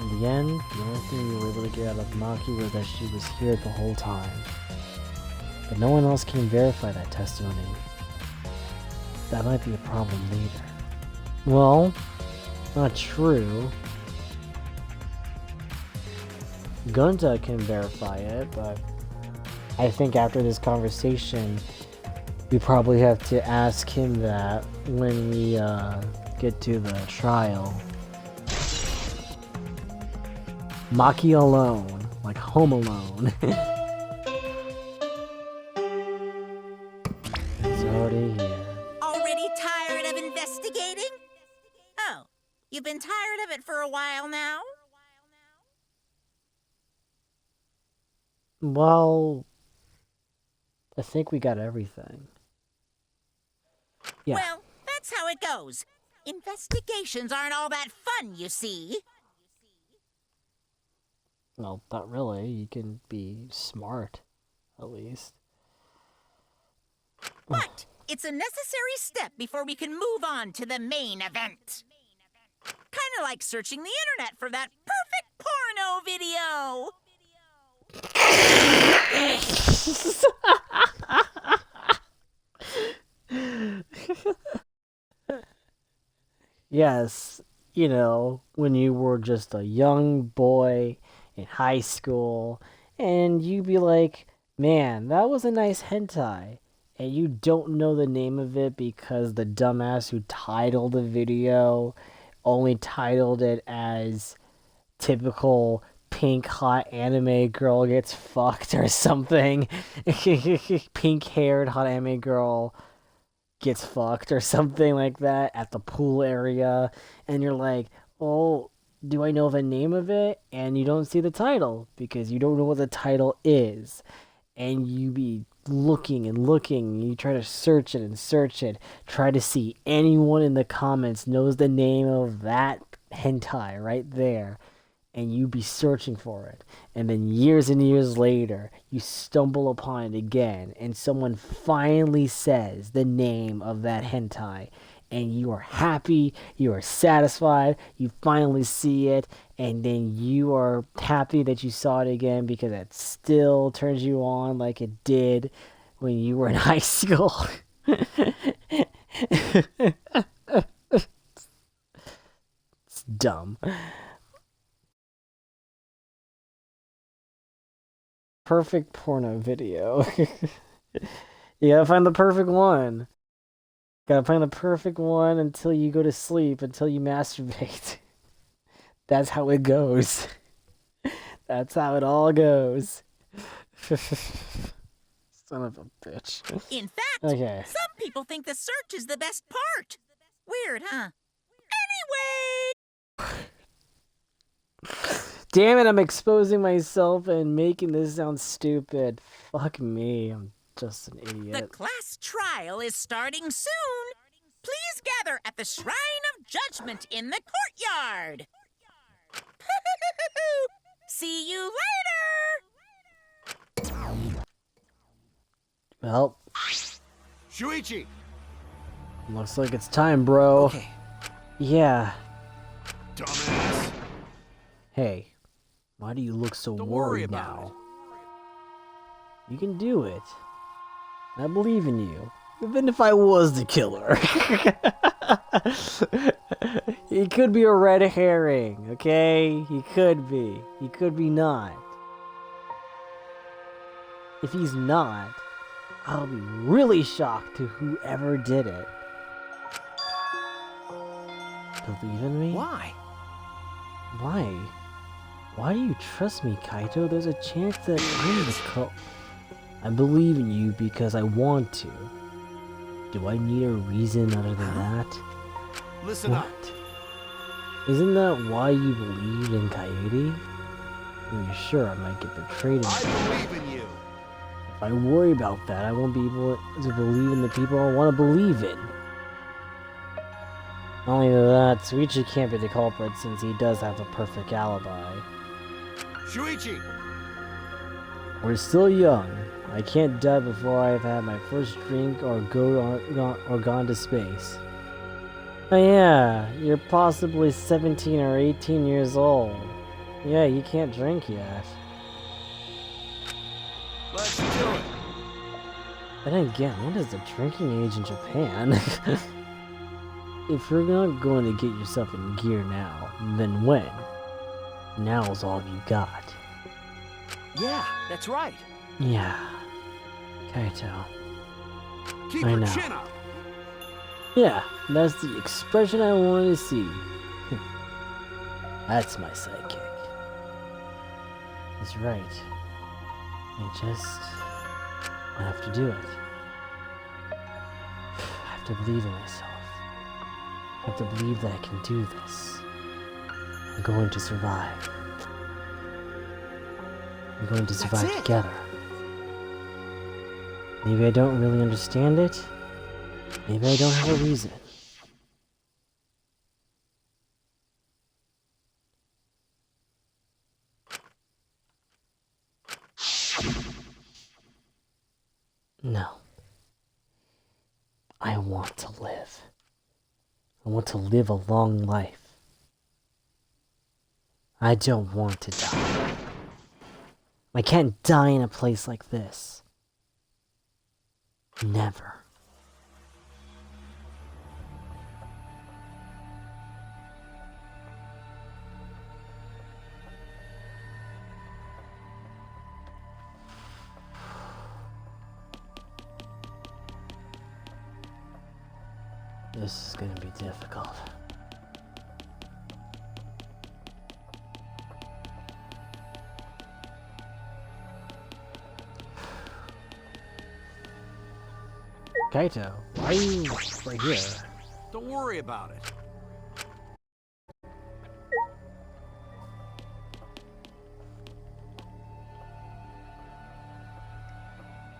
In the end, the only thing we were able to get out of Maki was that she was here the whole time. But no one else can verify that testimony. That might be a problem later. Well, not true. Gunta can verify it, but I think after this conversation, we probably have to ask him that when we get to the trial. Maki alone, like Home Alone. It's already here. already tired of investigating? Oh, you've been tired of it for a while now? Well, I think we got everything. Yeah. Well, that's how it goes. Investigations aren't all that fun, you see. Well, not really. You can be smart, at least. But it's a necessary step before we can move on to the main event. Kinda like searching the internet for that perfect porno video. Yes, you know, when you were just a young boy in high school, and you'd be like, man, that was a nice hentai. And you don't know the name of it because the dumbass who titled the video only titled it as typical pink hot anime girl gets fucked or something. Pink haired hot anime girl gets fucked or something like that at the pool area, and you're like, oh, do I know the name of it? And you don't see the title because you don't know what the title is, and you be looking and looking, and you try to search it and search it, try to see anyone in the comments knows the name of that hentai right there, and you be searching for it, and then years and years later you stumble upon it again, and someone finally says the name of that hentai, and you are happy, you are satisfied, you finally see it, and then you are happy that you saw it again because it still turns you on like it did when you were in high school. It's dumb. Perfect porno video. You gotta find the perfect one. Gotta find the perfect one until you go to sleep, until you masturbate. That's how it goes. That's how it all goes. Son of a bitch. In fact, Okay. some people think the search is the best part. Weird, huh? Anyway! Damn it, I'm exposing myself and making this sound stupid. Fuck me, I'm just an The idiot. class trial is starting soon. Please gather at the Shrine of Judgment in the courtyard. See you later! Well, Shuichi! looks like it's time, bro. Okay. Yeah. Dumbass! Hey, why do you look so Don't worry worried about now? You can do it. I believe in you. Even if I was the killer. He could be a red herring, okay? He could be. He could be not. If he's not, I'll be really shocked to whoever did it. Believe in me? Why? Why? Why do you trust me, Kaito? There's a chance that I'm the I believe in you because I want to. Do I need a reason other than that? Listen up. What? Isn't that why you believe in Coyote? You're sure I might get betrayed in I believe in you. If I worry about that, I won't be able to believe in the people I want to believe in. Not only that, Suichi can't be the culprit since he does have a perfect alibi. Shuichi! We're still young. I can't die before I've had my first drink or gone to space. Oh yeah, you're possibly 17 or 18 years old. Yeah, you can't drink yet. Let's do it. But then again, what is the drinking age in Japan? If you're not going to get yourself in gear now, then when? Now's all you got. Yeah, that's right. Yeah. Kaito. Keep I your know. chin up. Yeah, that's the expression I wanted to see. That's my sidekick. He's right. I have to do it. I have to believe in myself. I have to believe that I can do this. I'm going to survive. I'm going to survive it. together. Maybe I don't really understand it. Maybe I don't have a reason. No. I want to live. I want to live a long life. I don't want to die. I can't die in a place like this. Never. This is gonna be difficult. Kaito, why are you right here? Don't worry about it.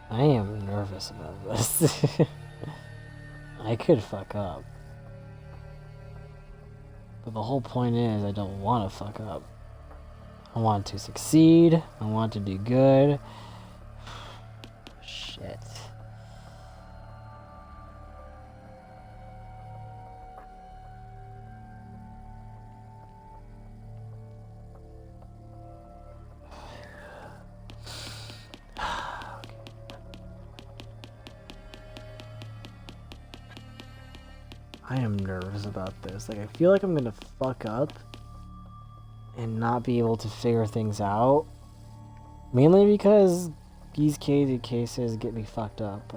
I am nervous about this. I could fuck up. But the whole point is I don't want to fuck up. I want to succeed. I want to do good. Shit. I am nervous about this. Like, I feel like I'm gonna fuck up and not be able to figure things out. Mainly because these cases get me fucked up.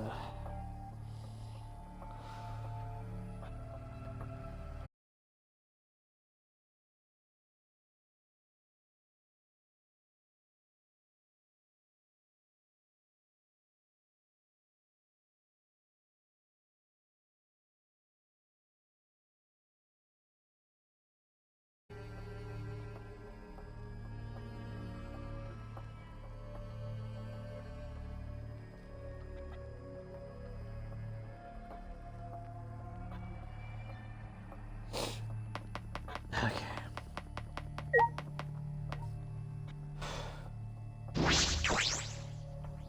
Okay.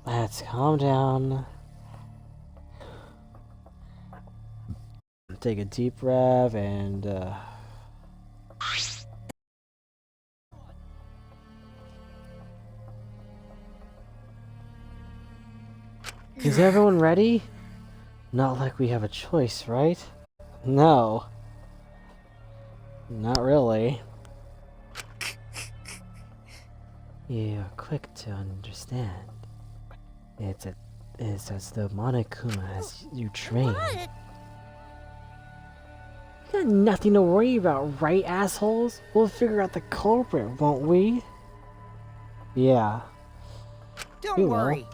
Let's calm down. Take a deep breath and Is everyone ready? Not like we have a choice, right? No. Not really. You're quick to understand. It's as though Monokuma has you trained. What? You got nothing to worry about, right, assholes? We'll figure out the culprit, won't we? Yeah. Don't We will. worry.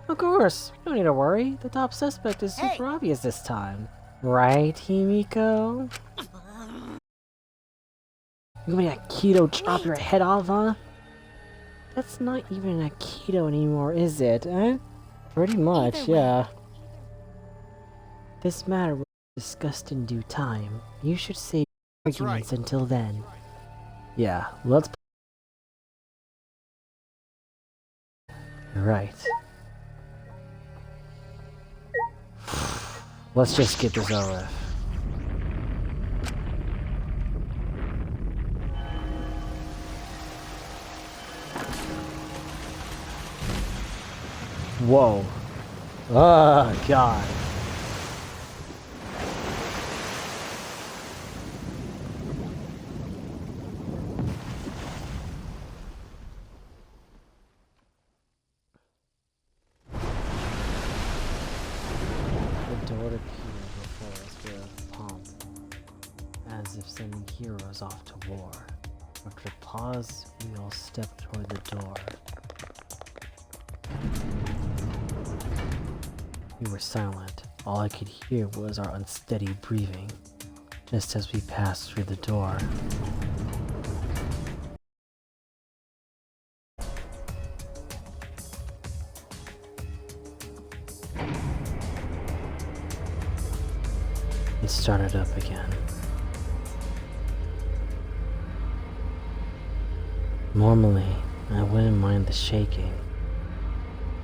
Of course. You don't need to worry. The top suspect is super Hey. obvious this time. Right, Himiko? You want me to keto chop your head off, huh? That's not even a keto anymore, is it, eh? Pretty much, Either way. yeah. This matter will be discussed in due time. You should save That's arguments right. until then. Yeah, let's... Right. Let's just get this over with. Whoa. Oh, God. The door appeared before us with pomp, as if sending heroes off to war. After a pause, we all stepped toward the door. We were silent. All I could hear was our unsteady breathing, just as we passed through the door. It started up again. Normally, I wouldn't mind the shaking,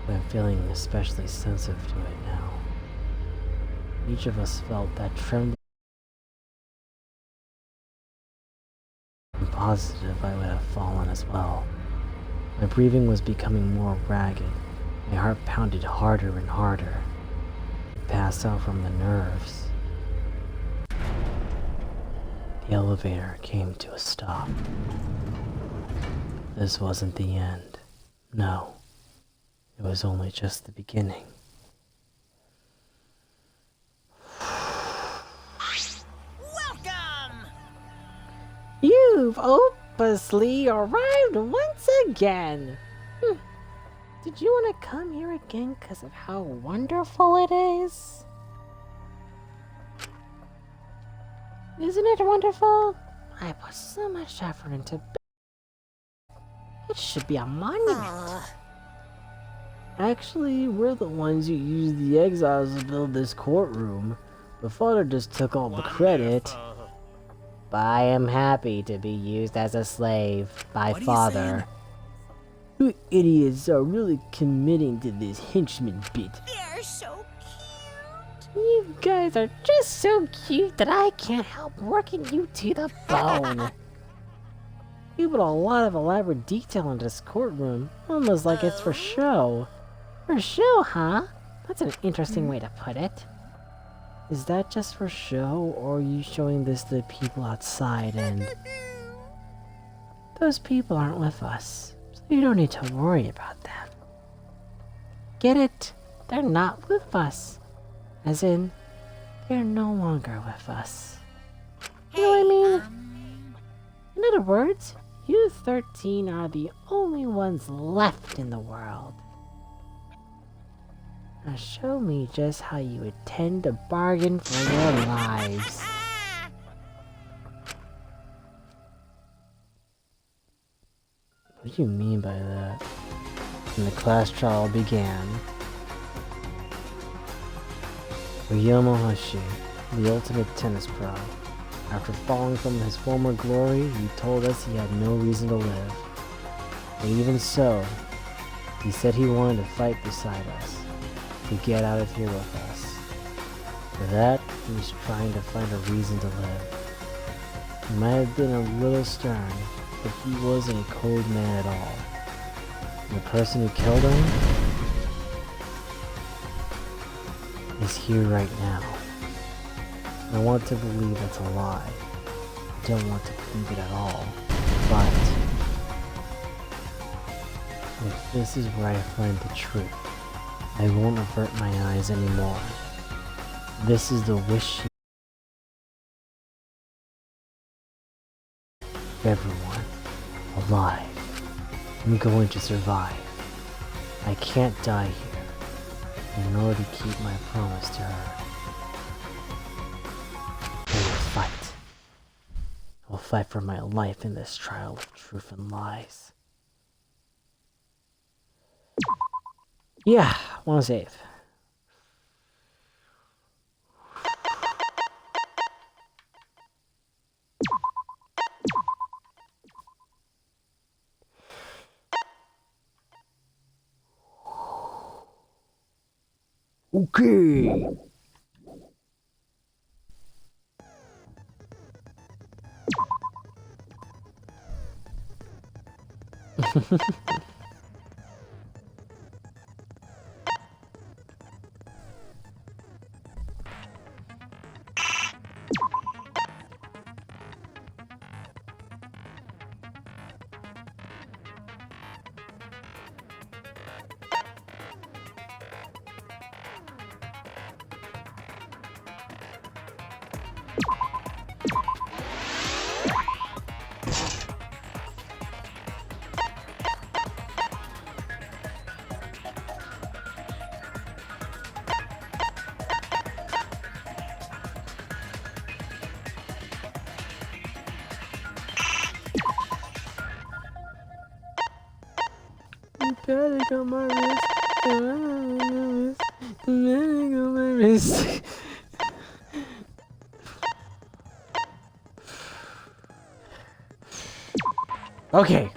I'm feeling especially sensitive to it now. Each of us felt that trembling. I'm positive I would have fallen as well. My breathing was becoming more ragged. My heart pounded harder and harder. I passed out from the nerves. The elevator came to a stop. This wasn't the end. No. It was only just the beginning. Welcome! You've opusly arrived once again. Did you want to come here again because of how wonderful it is? Isn't it wonderful? I put so much effort into it. Should be a monument. Actually, we're the ones who used the exiles to build this courtroom. The father just took all the credit. But I am happy to be used as a slave by What are you father. You idiots are really committing to this henchman bit. They're so cute. You guys are just so cute that I can't help working you to the bone. You put a lot of elaborate detail into this courtroom, almost like it's for show. For show, huh? That's an interesting way to put it. Is that just for show, or are you showing this to the people outside and... Those people aren't with us, so you don't need to worry about them. Get it? They're not with us. As in, they're no longer with us. You know what I mean? In other words, you 13 are the only ones left in the world. Now show me just how you intend to bargain for your lives. What do you mean by that? And the class trial began. Ryoma Hoshi, the ultimate tennis pro. After falling from his former glory, he told us he had no reason to live. And even so, he said he wanted to fight beside us, to get out of here with us. For that, he was trying to find a reason to live. He might have been a little stern, but he wasn't a cold man at all. And the person who killed him is here right now. I want to believe that's a lie. I don't want to believe it at all. But if this is where I find the truth, I won't avert my eyes anymore. This is the wish of everyone alive. I'm going to survive. I can't die here in order to keep my promise to her. I will fight. I will fight for my life in this trial of truth and lies. Yeah, wanna save. Okay. Panic on my wrist. Panic on my wrist. Okay.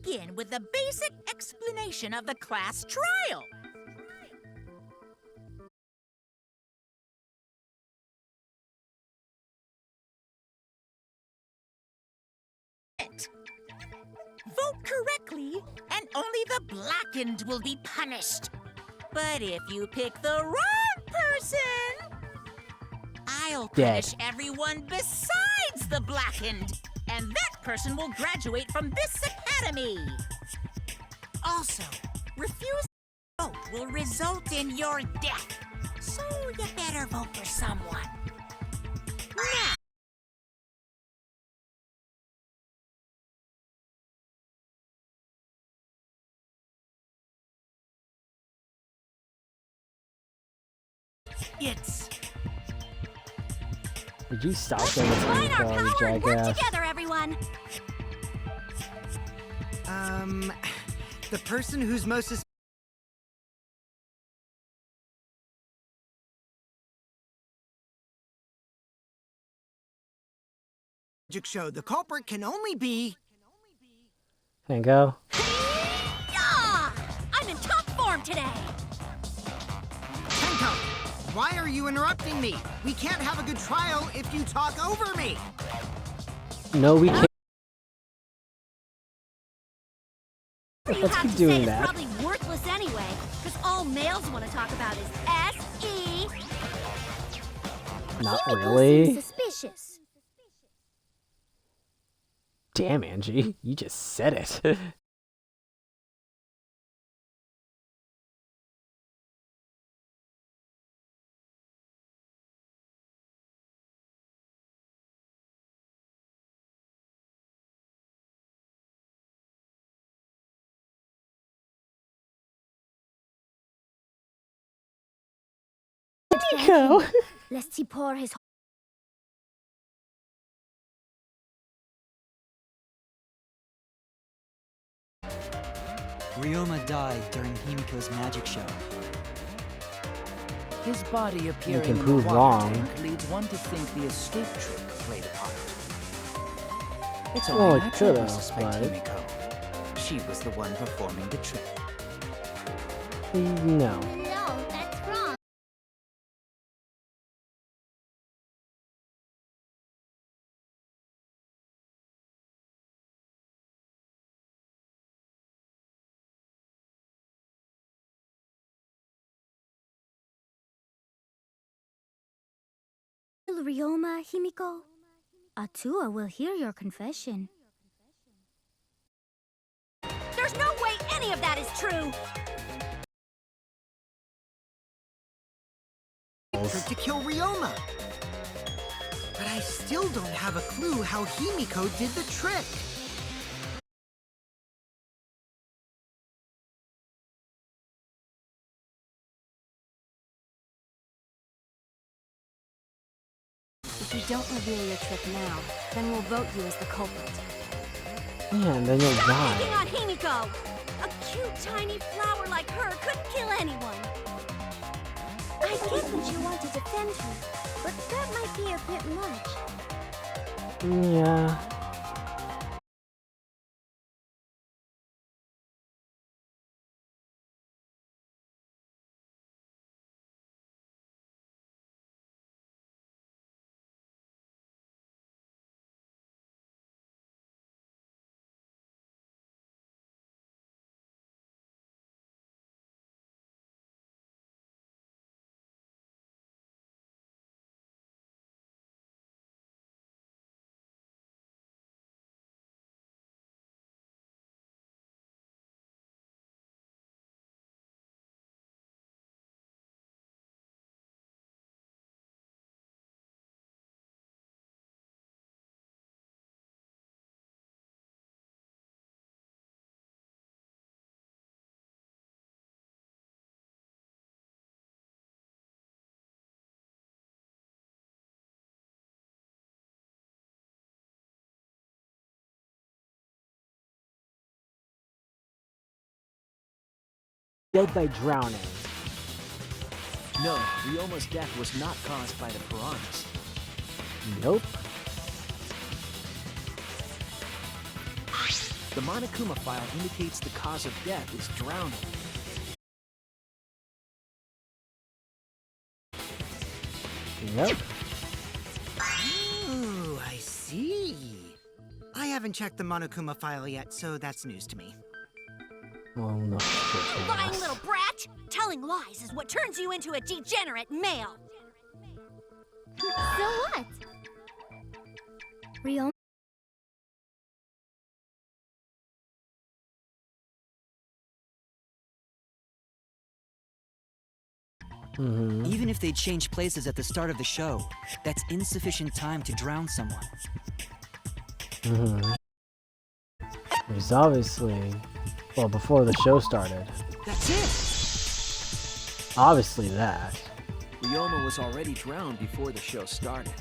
begin with the basic explanation of the class trial. Vote correctly, and only the blackened will be punished. But if you pick the wrong person, I'll punish everyone besides the blackened, and that person will graduate from this academy. Also, refusing to vote will result in your death, so you better vote for someone. Now, it's Did you stop saying it's Combine our Himiko, power and work jackass? together, everyone! The person who's most magic show. The culprit can only be... Himiko? Yeah! I'm in top form today! Tenko, why are you interrupting me? We can't have a good trial if you talk over me. No, we can't. Whatever you Let's have keep to doing say that. is probably worthless anyway, because all males want to talk about is S.E. Not Himiko really. seems suspicious. Damn, Angie, you just said it. Nico! Lest he pour his Ryoma died during Himiko's magic show. His body appearing can in prove the water wrong. tank leads one to think the escape trick played a part. It's Well, only it natural to could've, suspect but- Himiko. She was the one performing the trick. No. No, that's wrong. Ryoma, Himiko. Atua will hear your confession. There's no way any of that is true! Trick to kill Ryoma. But I still don't have a clue how Himiko did the trick. If you don't reveal your trick now, then we'll vote you as the culprit. Yeah, and then you'll Stop picking die. on Himiko! A cute, tiny flower like her couldn't kill anyone! I get that you want to defend her, but that might be a bit much. Yeah. Dead by drowning. No, Ryoma's death was not caused by the piranhas. Nope. The Monokuma file indicates the cause of death is drowning. Yep. Ooh, I see. I haven't checked the Monokuma file yet, so that's news to me. Well, no. Lying little brat! Telling lies is what turns you into a degenerate male. So what? Real? Even if they change places at the start of the show, that's insufficient time to drown someone. Because obviously, well, before the show started, That's it! obviously that. Ryoma was already drowned before the show started.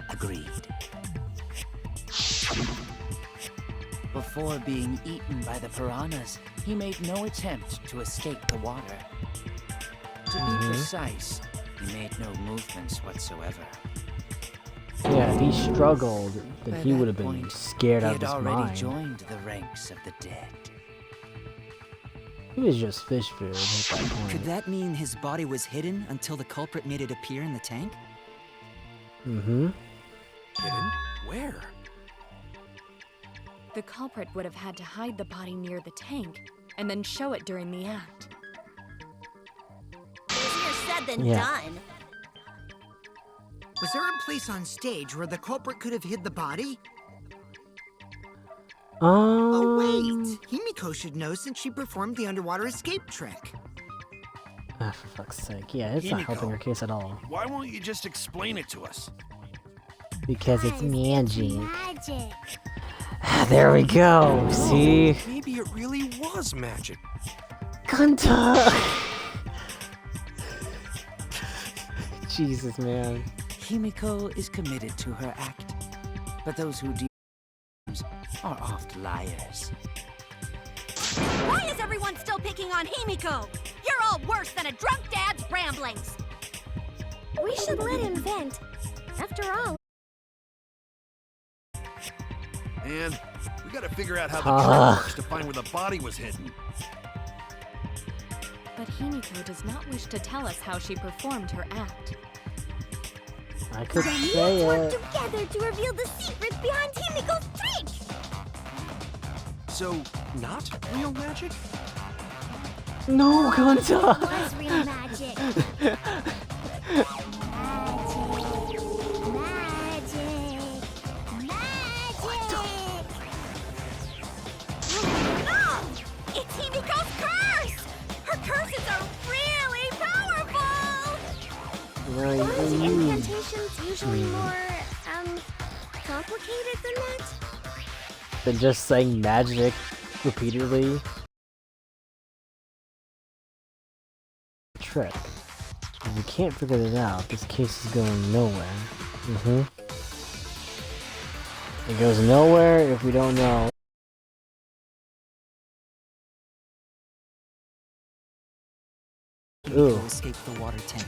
Agreed. Before being eaten by the piranhas, he made no attempt to escape the water. To be precise, he made no movements whatsoever. Yeah, if he struggled, then By he would that have been point, scared he out of had his already mind. joined the ranks of the dead. He was just fish food at that point. Could that mean his body was hidden until the culprit made it appear in the tank? Hidden? Where? The culprit would have had to hide the body near the tank and then show it during the act. Easier said than Yeah. done. Was there a place on stage where the culprit could have hid the body? Oh, wait! Himiko should know since she performed the underwater escape trick. Ah, for fuck's sake. Yeah, it's not helping her case at all. Why won't you just explain it to us? Because it's magic. Magic. There we go. See? Maybe it really was magic. Gunta! Jesus, man. Himiko is committed to her act, but those who do are oft liars. Why is everyone still picking on Himiko? You're all worse than a drunk dad's ramblings. We should let him vent. After all. And we gotta figure out how the Ah. trick works to find where the body was hidden. But Himiko does not wish to tell us how she performed her act. I could Then say let's it. work together to reveal the secrets behind Himiko's trick. So, not real magic? No, Gunta! Was real magic. Magic. No! It's Himiko's curse! Her curses are really powerful! Aren't incantations usually more, complicated than that? Than just saying magic repeatedly. Trick. If we can't figure it out, this case is going nowhere. It goes nowhere if we don't know. Ooh. Himiko escaped the water tank.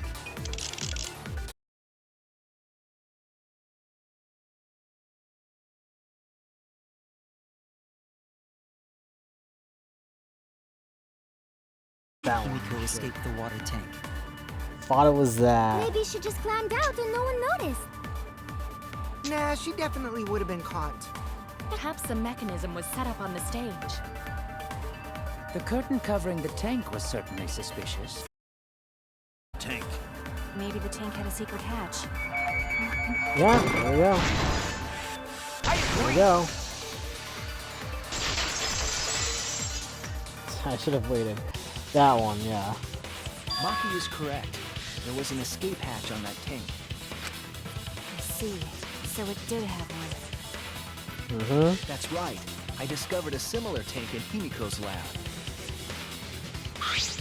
That one. Himiko escaped the water tank. Thought it was that. Maybe she just climbed out and no one noticed. Nah, she definitely would have been caught. Perhaps a mechanism was set up on the stage. The curtain covering the tank was certainly suspicious. Tank. Maybe the tank had a secret hatch. Yeah, there we go. There we go. I should have waited. That one, yeah. Maki is correct. There was an escape hatch on that tank. I see. So it did have one. That's right. I discovered a similar tank in Himiko's lab.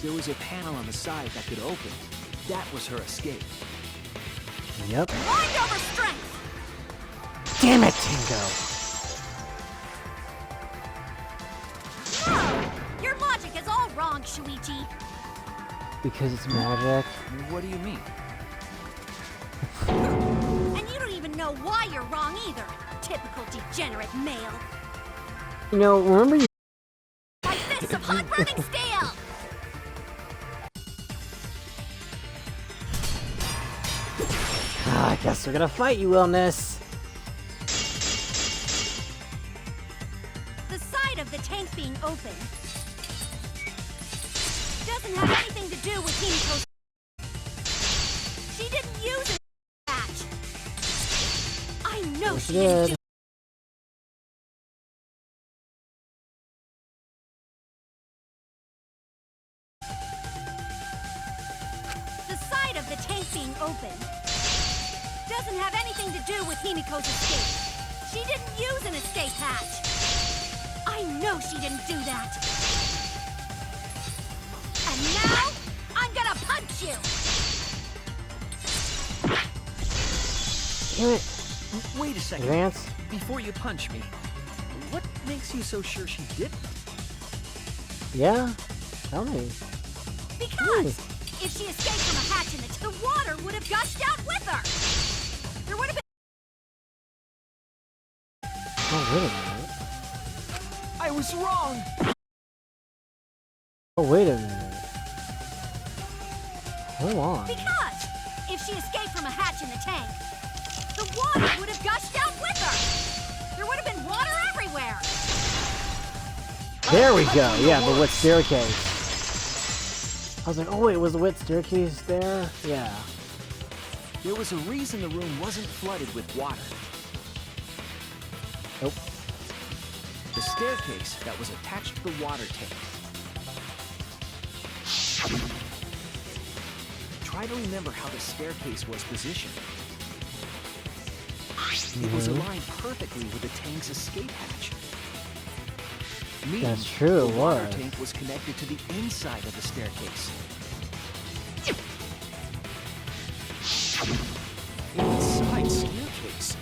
There was a panel on the side that could open. That was her escape. Yep. Mind over strength! Damn it, Tingo! No! Your logic is all wrong, Shuichi. Because it's magic. What do you mean? And you don't even know why you're wrong either. Typical degenerate male. You know, remember you My fists of hot burning steel! I guess we're gonna fight you, Illness. The side of the tank being open doesn't have anything to do with Himiko's. She didn't use a hatch. I know Yes, she she didn't did. do. The side of the tank being open doesn't have anything to do with Himiko's escape. She didn't use an escape hatch. I know she didn't do that. And now, I'm gonna punch you! Damn it. Wait a second. Advance. Before you punch me, what makes you so sure she didn't? Yeah? Tell me. Because if she escaped from a hatch in the water would have gushed out with her. There would have been. Oh, wait a minute. I was wrong! Oh, wait a minute. Hold on. Because if she escaped from a hatch in the tank, the water would have gushed out with her. There would have been water everywhere. There we go. Yeah, the wet staircase. I was like, oh wait, was the wet staircase there? Yeah. There was a reason the room wasn't flooded with water. Nope. The staircase that was attached to the water tank. Try to remember how the staircase was positioned. It was aligned perfectly with the tank's escape hatch. Meaning That's true, it the water was. tank was connected to the inside of the staircase. Inside staircase?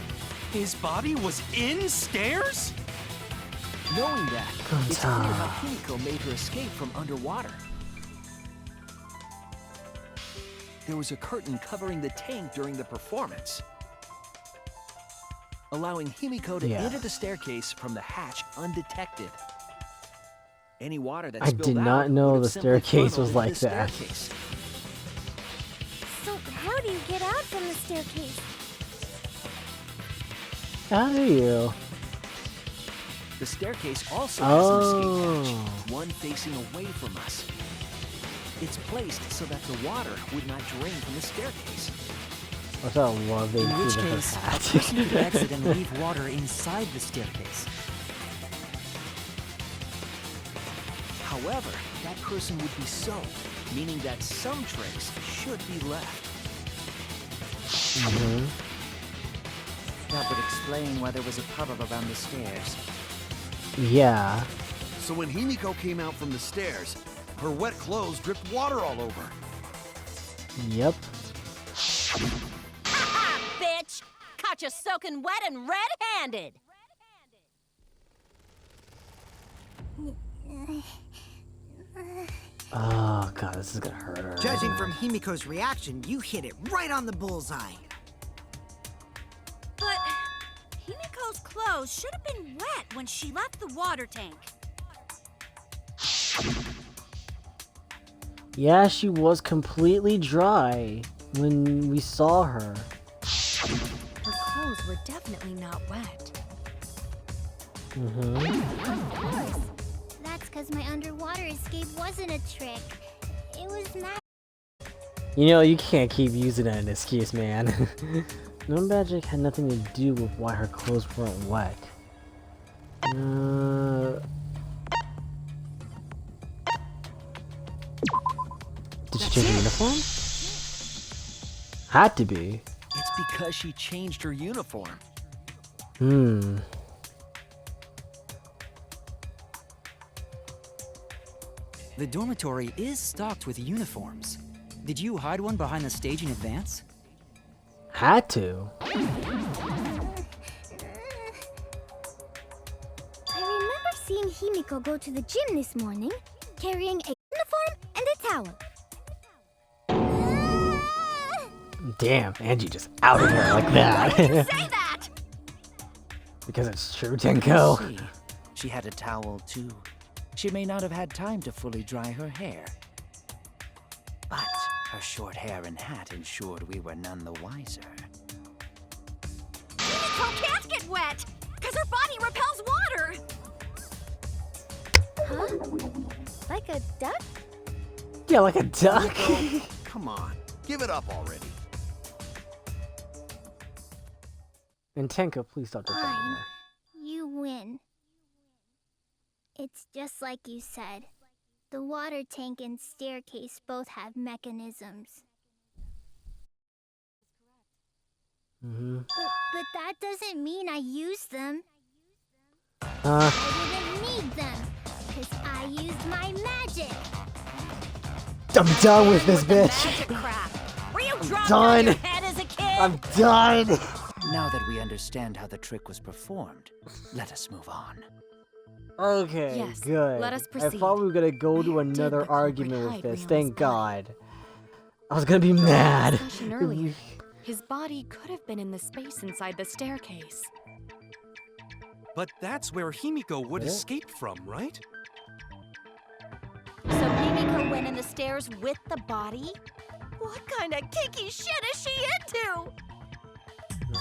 His body was in stairs? Knowing that, it's clear how Himiko made her escape from underwater. There was a curtain covering the tank during the performance, allowing Himiko to enter the staircase from the hatch undetected. Any water that I spilled did out not know would have the simply staircase funneled was like into the that. staircase. So how do you get out from the staircase? How do you? The staircase also has an escape Oh. hatch, one facing away from us. It's placed so that the water would not drain from the staircase. What's that loving In which through the case, a hat? person could exit and leave water inside the staircase. However, that person would be soaked, meaning that some trace should be left. That would explain why there was a puddle around the stairs. Yeah. So when Himiko came out from the stairs, her wet clothes dripped water all over. Yep. Ha, bitch! Caught you soaking wet and red-handed. Oh god, this is gonna hurt her. Judging from Himiko's reaction, you hit it right on the bullseye. But Himiko's clothes should have been wet when she left the water tank. Yeah, she was completely dry when we saw her. Her clothes were definitely not wet. Of course. That's because my underwater escape wasn't a trick. It was not. You know, you can't keep using that as an excuse, man. No magic had nothing to do with why her clothes weren't wet. Did she change her uniform? Had to be. It's because she changed her uniform. The dormitory is stocked with uniforms. Did you hide one behind the stage in advance? Had to. I remember seeing Himiko go to the gym this morning, carrying a uniform and a towel. Damn, Angie just outed her like that. Say that! Because it's true, You Tenko. see, she had a towel too. She may not have had time to fully dry her hair. But her short hair and hat ensured we were none the wiser. Himiko can't get wet, because her body repels water. Huh? Like a duck? Yeah, like a duck. Come on, give it up already. And Tenko, please stop defending Fine. her. You win. It's just like you said. The water tank and staircase both have mechanisms. But that doesn't mean I use them. I didn't need them, because I used my magic. I'm done with this bitch. Magic crap. Were you dropped done. on your head as a kid? I'm done. Now that we understand how the trick was performed, let us move on. Okay, Yes, good. let us I proceed. thought we were gonna go to Where did another the culprit argument with hide this. Rio's Thank body? God. I was gonna be mad. Discussion earlier. His body could have been in the space inside the staircase. But that's where Himiko would Yeah. escape from, right? So Himiko went in the stairs with the body? What kind of kinky shit is she into?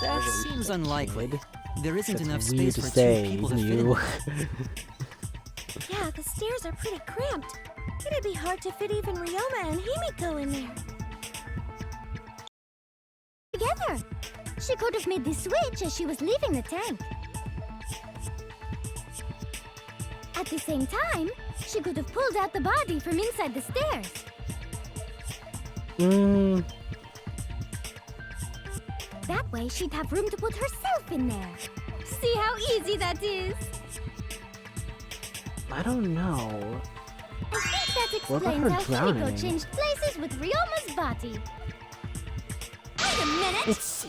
That seems unlikely. There isn't That's enough weird space to for say, two people to fit you. in. Yeah, the stairs are pretty cramped. It'd be hard to fit even Ryoma and Himiko in there. Together. She could have made the switch as she was leaving the tank. At the same time, she could have pulled out the body from inside the stairs. That way, she'd have room to put herself in there. See how easy that is? I don't know. I think that What about explains her how drowning? Himiko changed places with Ryoma's body. Wait a minute! It's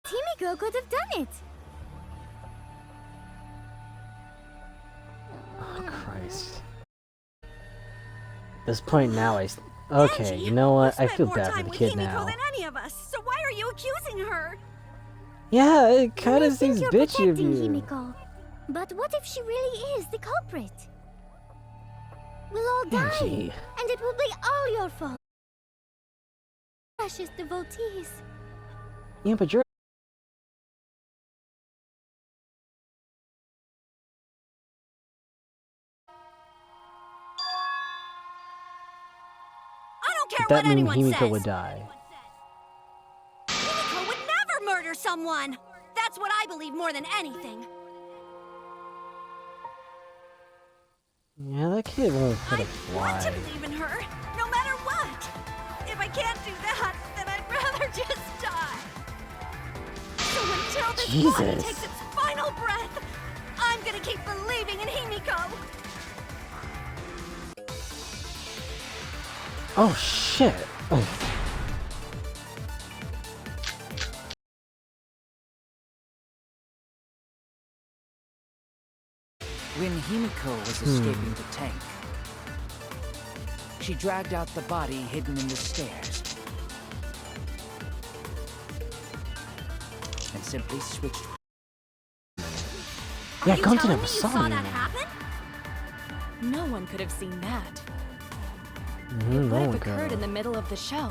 Himiko could have done it. oh Christ. At this point now, okay. You know what? I feel bad for the kid now. Any of us, so why are you accusing her? Yeah, it kind You of think seems you're bitchy of protecting you. Himiko. But what if she really is the culprit? We'll all die, Angie. and it will be all your fault. Precious devotees. Yeah, but you're. I don't care That what means anyone Himiko says. would die. Himiko would never murder someone. That's what I believe more than anything. Yeah, that kid won't hit a Want to fly. believe in her, no matter what. If I can't do that, then I'd rather just die. So until this body Jesus. takes its final breath, I'm gonna keep believing in Himiko. Oh shit. Oh. When Himiko was escaping the tank, she dragged out the body hidden in the stairs and simply switched. Yeah, Are you Gunter telling never me you saw saw me. that happen? No one could have seen that. Mhm, It no would one have occurred could. in the middle of the show,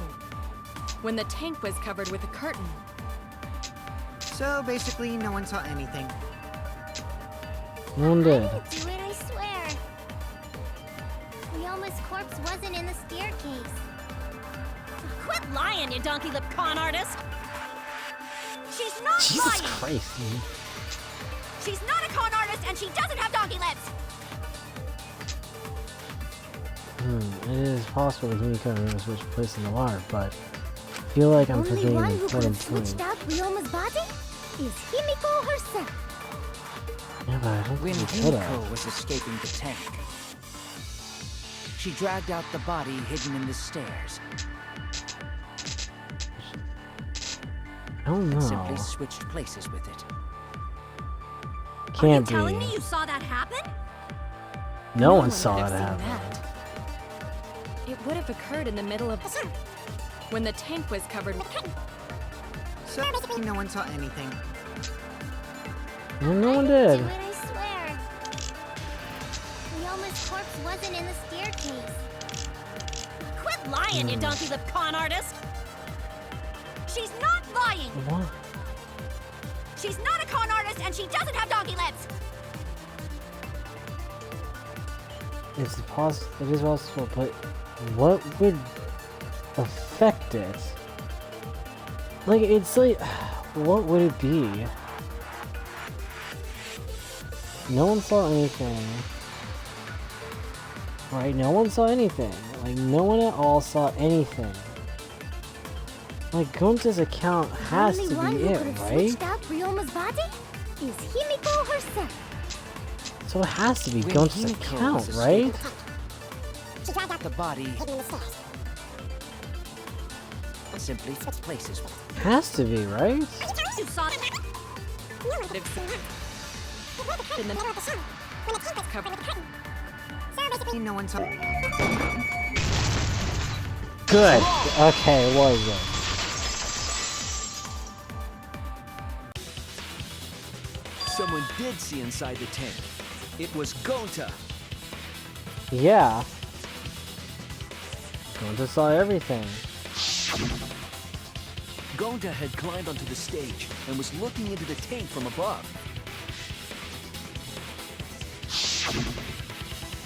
when the tank was covered with a curtain. So basically, no one saw anything. No one did. I didn't do it, I swear. Ryoma's corpse wasn't in the staircase. Quit lying, you donkey-lipped con artist. She's not Jesus lying. Christ. Man. She's not a con artist, and she doesn't have donkey lips. It is possible that Himiko and Ryoma switched places in the water, but I feel like I'm Only forgetting one an who could important have switched point. out Ryoma's body is Himiko herself. Yeah, but I don't When think we could have. Himiko was escaping the tank, she dragged out the body hidden in the stairs I don't and simply know. switched places with it. Are you Can't telling be. me you saw that happen? No one could saw have it seen happen. that. It would have occurred in the middle of when the tank was covered. So no one saw anything. No one did. Do it, I swear. Ryoma's corpse wasn't in the staircase. Quit lying, you donkey-lipped con artist! She's not lying! What? She's not a con artist, and she doesn't have donkey lips! It is possible, but what would affect it? Like, it's like, what would it be? No one saw anything. Right? No one saw anything. Like, no one at all saw anything. Like, Gonta's account has to The only one be who it, could have right? switched out Ryoma's body is Himiko herself. So it has to be When Gonta's Himiko account, was right? The body simply places. Has to be, right? You saw it. No one saw. Good. Okay, it was it. Someone did see inside the tank. It was Gonta. Yeah. Gonta saw everything. Gonta had climbed onto the stage and was looking into the tank from above.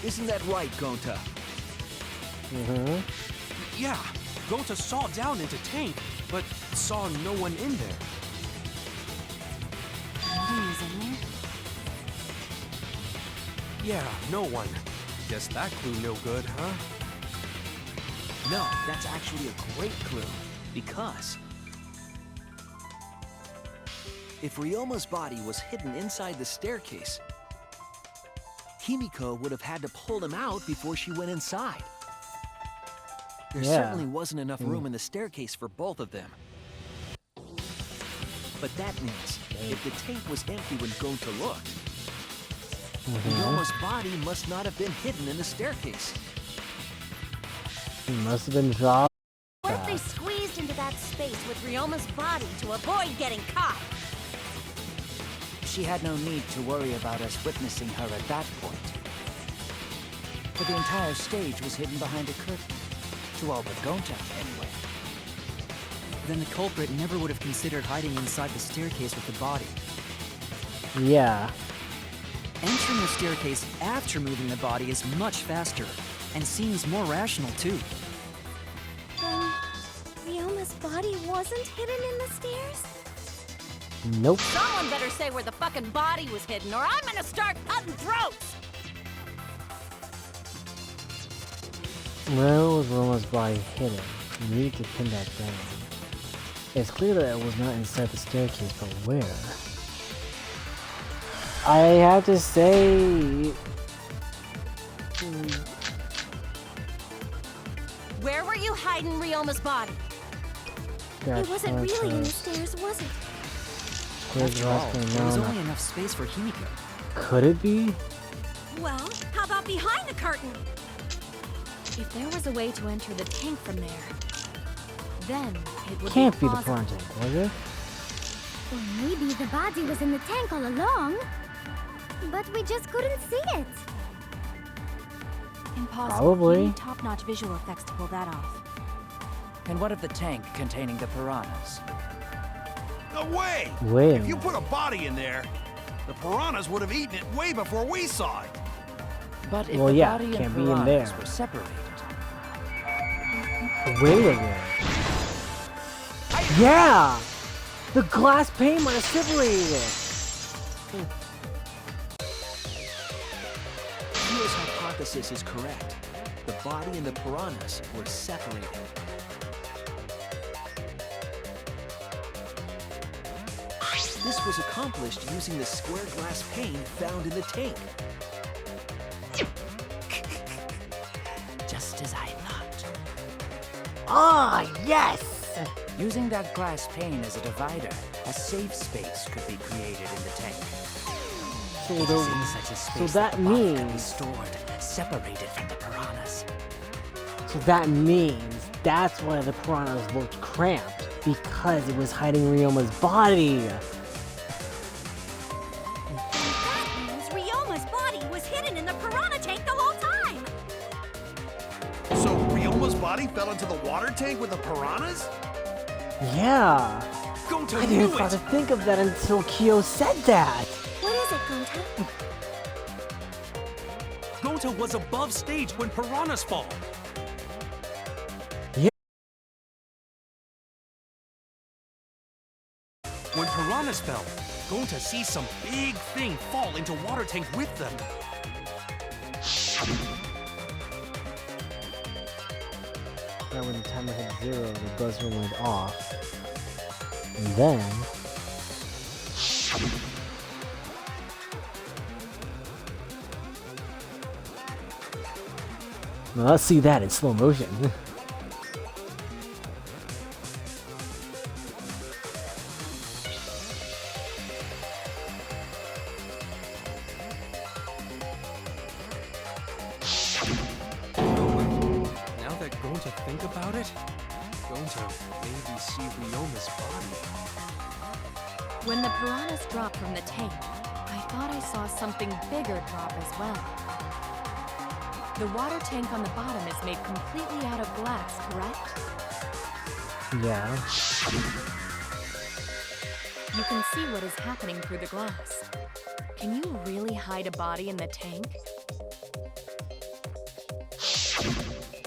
Isn't that right, Gonta? Mm-hmm. Yeah, Gonta saw down into tank, but saw no one in there. Yeah, no one. Guess that clue no good, huh? No, that's actually a great clue. Because if Ryoma's body was hidden inside the staircase, Himiko would have had to pull him out before she went inside. There certainly wasn't enough room in the staircase for both of them. But that means if the tank was empty when Gonta looked, Ryoma's body must not have been hidden in the staircase. He must have been dropped. What if they squeezed into that space with Ryoma's body to avoid getting caught? She had no need to worry about us witnessing her at that point. For the entire stage was hidden behind a curtain. To all but Gonta, anyway. Then the culprit never would have considered hiding inside the staircase with the body. Yeah. Entering the staircase after moving the body is much faster, and seems more rational too. Then Ryoma's body wasn't hidden in the stairs? Nope. Someone better say where the fucking body was hidden, or I'm gonna start cutting throats! Where was Roma's body hidden? We need to pin that down. It's clear that it was not inside the staircase, but where? I have to say... Where were you hiding Ryoma's body? It wasn't really in the stairs, was it? After all, there was only enough space for Himiko. Could it be? Well, how about behind the curtain? If there was a way to enter the tank from there, then it would Can't be the plausible. project, was it? Or maybe the body was in the tank all along, but we just couldn't see it. Impossible. Probably. You need top-notch visual effects to pull that off. And what of the tank containing the piranhas? No way! Wait a If you minute. put a body in there, the piranhas would have eaten it way before we saw it. But if Well, the yeah, body and can't be in piranhas there. were separated, Wait a minute. Yeah! The glass pane might have separated it. Kia's hypothesis is correct. The body and the piranhas were separated. This was accomplished using the square glass pane found in the tank. just as I thought. Ah, yes! Using that glass pane as a divider, a safe space could be created in the tank. So, It is in such a space that the body can be means... stored, separated from the piranhas. So that means that's why the piranhas looked cramped. because it was hiding Ryoma's body. That means Ryoma's body was hidden in the piranha tank the whole time! So Ryoma's body fell into the water tank with the piranhas? Yeah. Gonta I knew didn't start it! to think of that until Kyo said that. What is it, Gonta? Gonta was above stage when piranhas fall. When piranhas fell, Gonta sees some big thing fall into water tank with them. Now when the timer hit 0, the buzzer went off. And then... Now let's see that in slow motion. Now that Gonta think about it, Gonta maybe see Ryoma's body. When the piranhas dropped from the tank, I thought I saw something bigger drop as well. The water tank on the bottom is made completely out of glass, correct? Yeah. You can see what is happening through the glass. Can you really hide a body in the tank?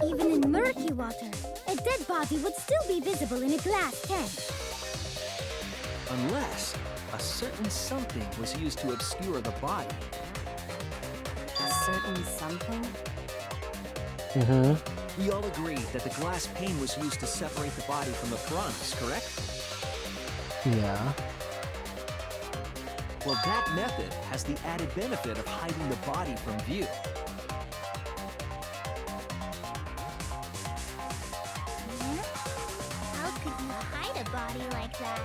Even in murky water, a dead body would still be visible in a glass tank. Unless a certain something was used to obscure the body. A certain something? Mm-hmm. We all agree that the glass pane was used to separate the body from the piranhas, correct? Yeah. Well, that method has the added benefit of hiding the body from view. How could you hide a body like that?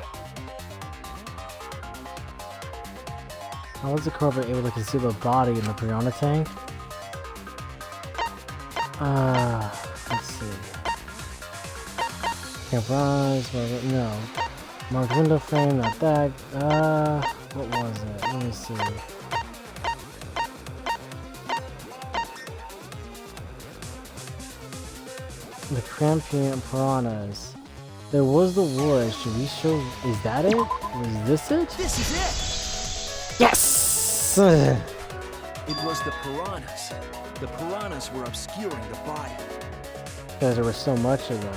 How was the Cobra able to conceal the body in the piranha tank? Let's see. Can't rise, no. Marked window frame, not that. What was it? Let me see. The Crampian piranhas. There was the wood. Should we show? Is that it? Was this it? This is it! Yes! It was the piranhas. The piranhas were obscuring the body. Because there was so much of them.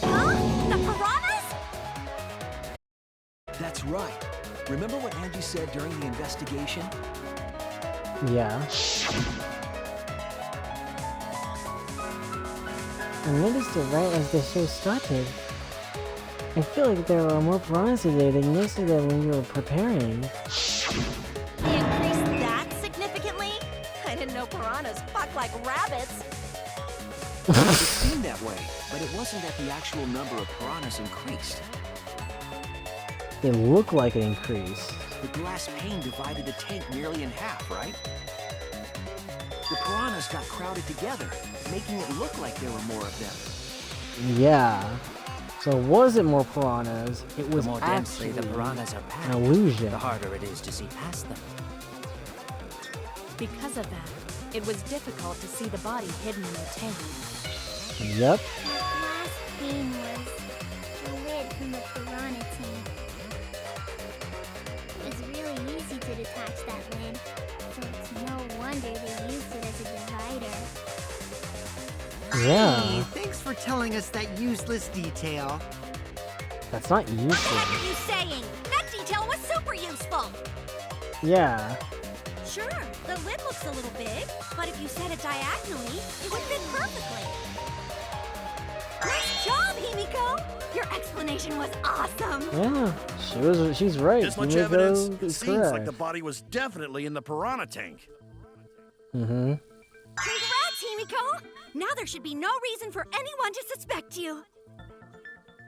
Huh? The piranhas? That's right. Remember what Angie said during the investigation? Yeah. I noticed it right as the show started. I feel like there are more piranhas today than yesterday when we were preparing. They increased that significantly? I didn't know piranhas fuck like rabbits. It seemed that way, but it wasn't that the actual number of piranhas increased. They look like it increased. The glass pane divided the tank nearly in half, right? The piranhas got crowded together, making it look like there were more of them. Yeah. So was it more piranhas? It was The more densely actually the piranhas are an packed, illusion. the harder it is to see past them. Because of that, it was difficult to see the body hidden in the tank. Yep. Glass pane was the lid from the piranha tank. It was really easy to detach that lid, so it's no wonder they used it as a divider. Yeah. Hey, thanks for telling us that useless detail. That's not What the useful. heck are you saying? That detail was super useful! Yeah. Sure, the lid looks a little big, but if you set it diagonally, it would fit perfectly. Nice job, Himiko! Your explanation was awesome! Yeah. She's right. This much Himiko evidence, it is seems like correct. the body was definitely in the piranha tank. Mm-hmm. Congrats, Himiko! Now there should be no reason for anyone to suspect you.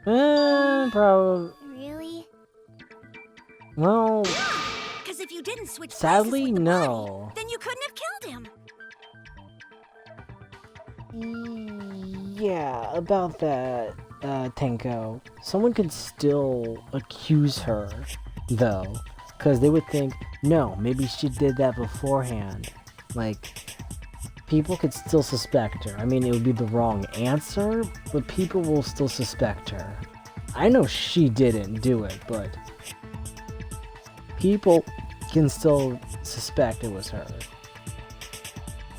Probably. Really? Well, Because if you didn't switch sadly, places with the no. body, then you couldn't have killed him. Yeah, about that. Tenko, someone could still accuse her, though, because they would think, no, maybe she did that beforehand. Like, people could still suspect her. I mean, it would be the wrong answer, but people will still suspect her. I know she didn't do it, but people can still suspect it was her.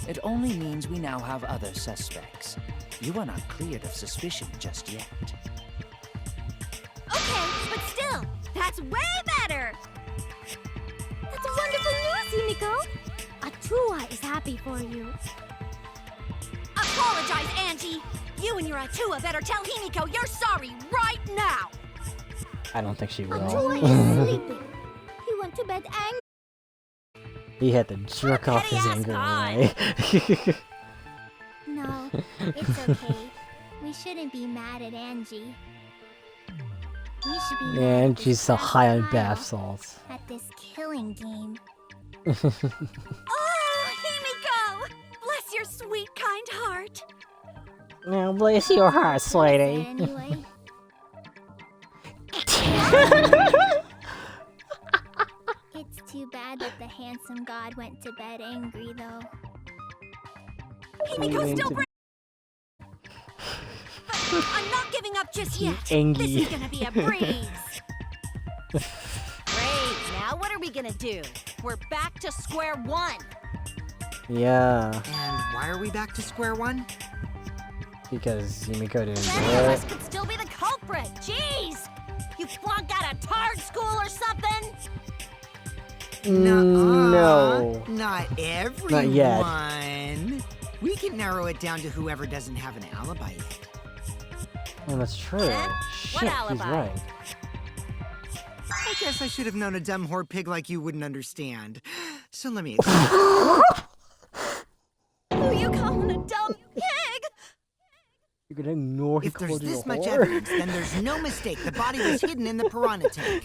It only means we now have other suspects. You are not cleared of suspicion just yet. Okay, but still, that's way better! That's wonderful news, Himiko! Atua is happy for you. Apologize, Angie! You and your Atua better tell Himiko you're sorry right now! I don't think she will. Atua is sleeping. He went to bed angry. He had to jerk off his anger away. No, it's okay. We shouldn't be mad at Angie. We should be mad Yeah, at and this she's so Grandpa high on Kyle bath salts. at this killing game. Oh, Himiko! Bless your sweet, kind heart! Now bless your heart, sweetie. Anyway. It's too bad that the handsome god went to bed angry, though. Himiko still But I'm not giving up just yet. Angry. This is gonna be a breeze. Great, now what are we gonna do? We're back to square one. Yeah, And why are we back to square one? because Himiko didn't do Any of us it. could still be the culprit. Jeez! You flunked out of Tard School or something? Nuh-uh. No. Not everyone. yet. We can narrow it down to whoever doesn't have an alibi yet. Oh, that's true. What Shit, he's alibi? right. I guess I should have known a dumb whore pig like you wouldn't understand. So let me... Who you calling a dumb pig? You're gonna ignore he If there's called you a this much whore? evidence, then there's no mistake. The body was hidden in the piranha tank.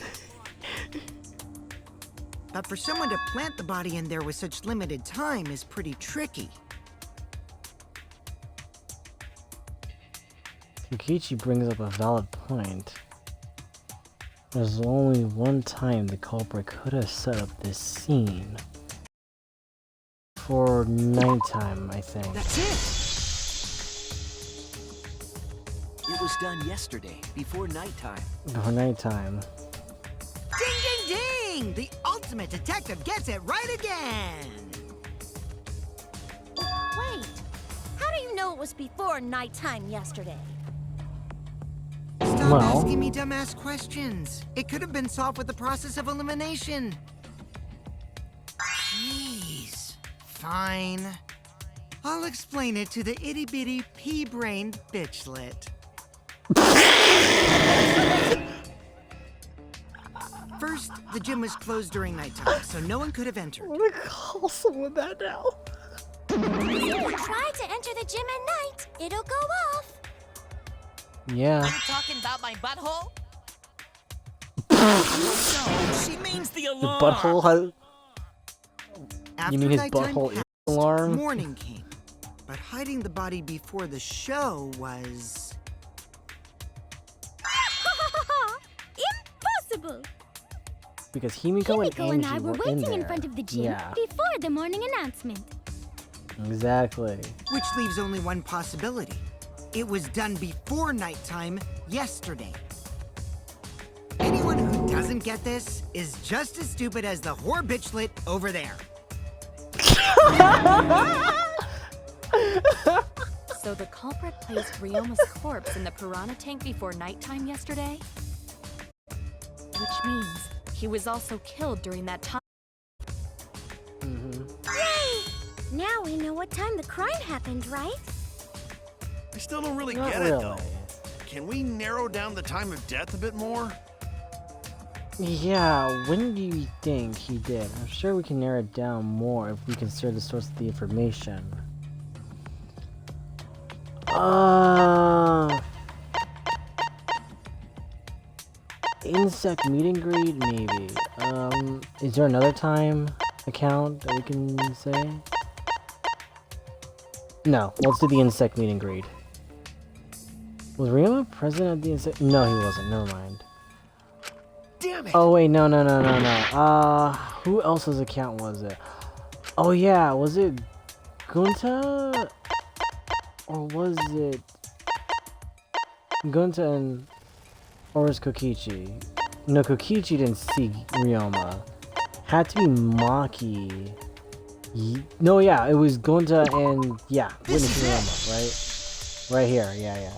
But for someone to plant the body in there with such limited time is pretty tricky. Yukichi brings up a valid point. There's only one time the culprit could have set up this scene. For nighttime, I think. That's it! It was done yesterday, before nighttime. For nighttime. Ding, ding, ding! The ultimate detective gets it right again! Wait, how do you know it was before nighttime yesterday? Stop Well. asking me dumbass questions. It could have been solved with the process of elimination. Jeez. Fine. I'll explain it to the itty-bitty pea-brained bitchlet. First, the gym was closed during nighttime, so no one could have entered. I'm gonna call someone that now. If you try to enter the gym at night, it'll go off. Yeah. Talking about my butthole? No, she means the The alarm. butthole has. After You mean his nighttime butthole is passed, alarm? morning came. But hiding the body before the show was... Impossible! Because Himiko and Himiko Angie and I were in waiting there. in front of the gym Yeah, before the morning announcement. exactly. Which leaves only one possibility. It was done before nighttime yesterday. Anyone who doesn't get this is just as stupid as the whore bitchlet over there. So the culprit placed Ryoma's corpse in the piranha tank before nighttime yesterday? Which means he was also killed during that time. Yay! Now we know what time the crime happened, right? I still don't really Not get really. it, though. Can we narrow down the time of death a bit more? Yeah, when do you think he did? I'm sure we can narrow it down more if we consider the source of the information. Insect meet and greet, maybe. Is there another time account that we can say? No, let's do the insect meet and greet. Was Ryoma present at the incident? No, he wasn't. Never mind. Damn it! Oh wait, no. Who else's account was it? Oh yeah, was it Gunta? Or was it Gunta and... Or was Kokichi? No, Kokichi didn't see Ryoma. Had to be Maki. No, yeah, it was Gunta and... Yeah, witness Ryoma, right? Right here, yeah.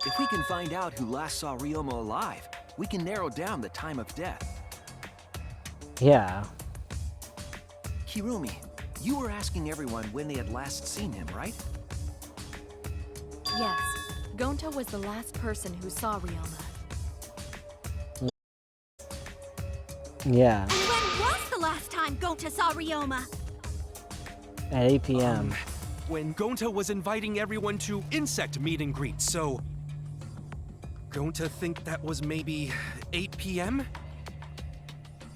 If we can find out who last saw Ryoma alive, we can narrow down the time of death. Yeah. Kirumi, you were asking everyone when they had last seen him, right? Yes, Gonta was the last person who saw Ryoma. Yeah. And when was the last time Gonta saw Ryoma? At 8 p.m. When Gonta was inviting everyone to insect meet and greet, so... Gonta think that was maybe 8 p.m.?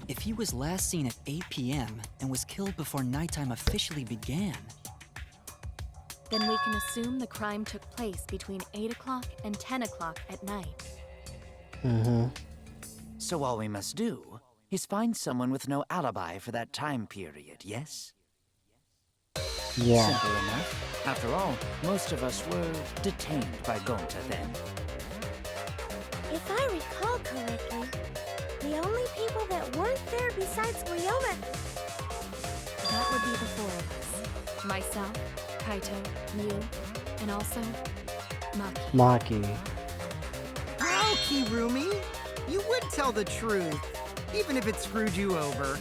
If he was last seen at 8 p.m. and was killed before nighttime officially began... Then we can assume the crime took place between 8 o'clock and 10 o'clock at night. So all we must do is find someone with no alibi for that time period, yes? Yeah. Simple enough. After all, most of us were detained by Gonta then. If I recall correctly, the only people that weren't there besides Ryoma... That would be the four of us. Myself, Kaito, you, and also Maki. Wow, Kirumi! You would tell the truth, even if it screwed you over.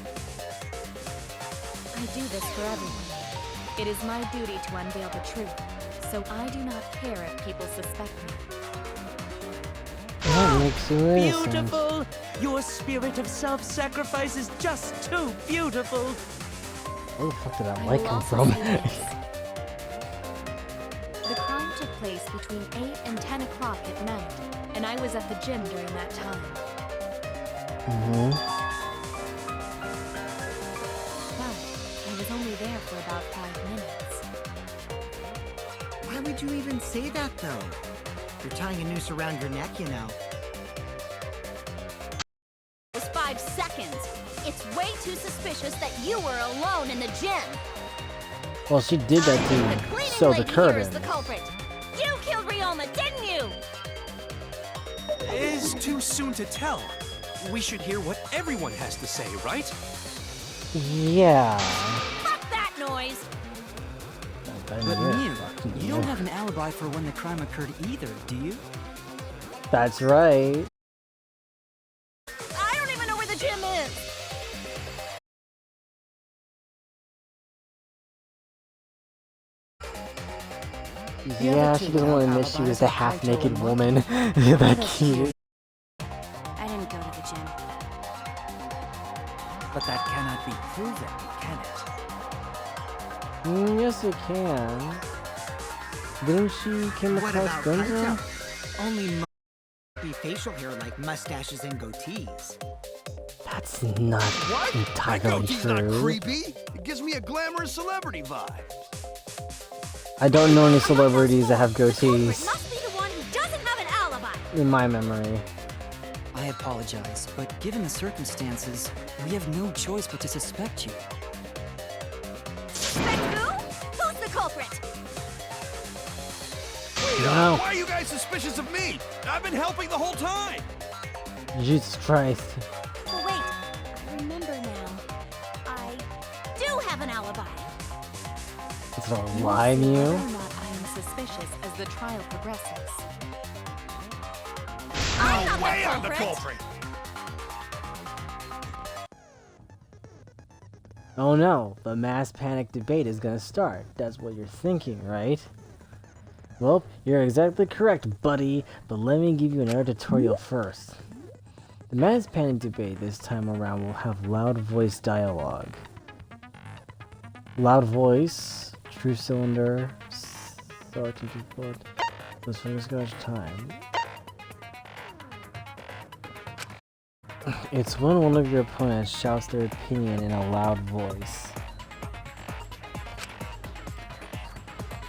I do this for everyone. It is my duty to unveil the truth, so I do not care if people suspect me. That makes you innocent. Beautiful! Your spirit of self-sacrifice is just too beautiful! Where the fuck did that I light will come also from? say this. The crime took place between 8 and 10 o'clock at night, and I was at the gym during that time. But I was only there for about 5 minutes. Why would you even say that, though? You're tying a noose around your neck, you know. It was 5 seconds. It's way too suspicious that you were alone in the gym. Well, she did that The to cleaning sew the lady here is curtain. the culprit. You killed Ryoma, didn't you? It's too soon to tell. We should hear what everyone has to say, right? Yeah. Fuck that noise. But Miu, you don't have an alibi for when the crime occurred either, do you? That's right. I don't even know where the gym is. Yeah, she doesn't want to admit she was a half-naked woman. That cute. I didn't go to the gym. But that cannot be proven, can it? Yes, it can. Didn't she come What across about Gunta? Kaito? Only be facial hair like mustaches and goatees. That's not What? My entirely goatee's not true. creepy. It gives me a glamorous celebrity vibe. I don't know any celebrities that have Culprit goatees must be the one who doesn't have an alibi. in my memory. I apologize, but given the circumstances, we have no choice but to suspect you. Suspect who? Who's the culprit? Wait, No. why are you guys suspicious of me? I've been helping the whole time. Jesus Christ. Oh, wait. I remember now. I do have an alibi. It's a You will lie, see whether Mew. or not I am suspicious as the trial progresses. I'm not Way the I'm the culprit. culprit. Oh no, the mass panic debate is gonna start. That's what you're thinking, right? Well, you're exactly correct, buddy, but let me give you another tutorial first. The mass panic debate this time around will have loud voice dialogue. Loud voice, true cylinder, sergeant report, let's fingers scotch time. It's when one of your opponents shouts their opinion in a loud voice.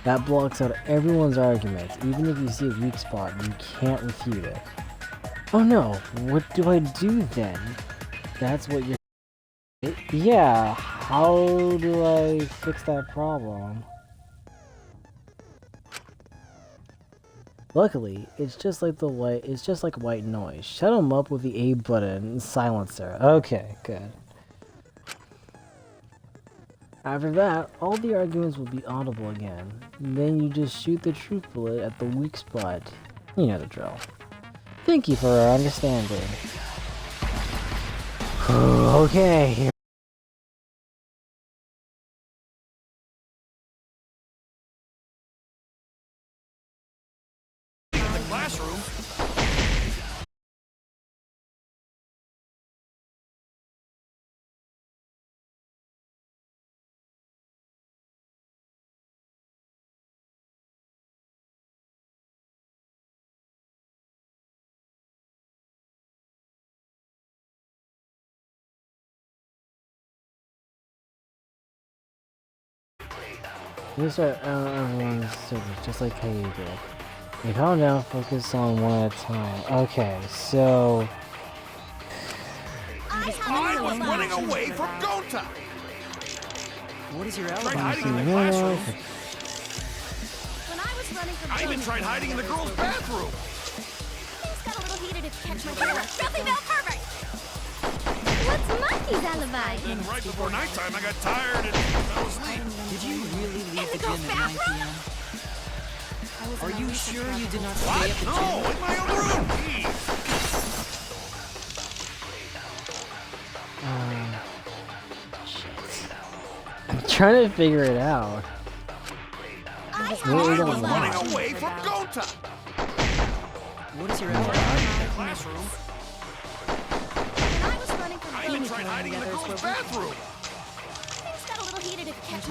That blocks out everyone's arguments. Even if you see a weak spot, you can't refute it. Oh no, what do I do then? That's what you're... Yeah, how do I fix that problem? Luckily, it's just like white noise. Shut them up with the A button and silencer. Okay, good. After that, all the arguments will be audible again. Then you just shoot the truth bullet at the weak spot. You know the drill. Thank you for understanding. Okay. Classroom. These are everyone's secrets, just like how you did. You calm down, focus on one at a time. Okay, so... I was running away from Gonta! What is your Tried alibi? hiding in the classroom. When I was running from I even tried hiding in the girls' bathroom. Things got a little heated if you catch my drift. Trophy Bell, perfect! What's Monkey's alibi? Then right before nighttime, I got tired and fell asleep. Did you really leave the gym at 9 p.m.? Are you sure you did not stay What? at the No, gym? in my own room. Jeez. I'm trying to figure it out. I was running away from Gonta. What is your alibi? Classroom. When I was running from I even tried hiding in the girls' bathroom. Things got a little heated if you catch my...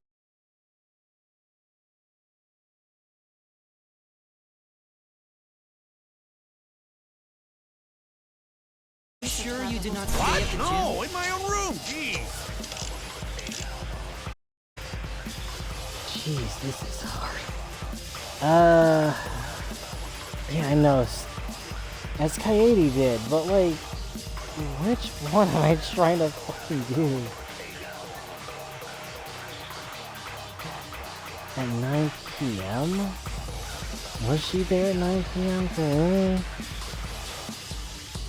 Are you sure you did not stay What? at the No, gym? in my own room. Jeez. Jeez, this is hard. Yeah, I know. As Coyote did, but like, which one am I trying to fucking do? At 9 p.m.? Was she there at 9 p.m. for really?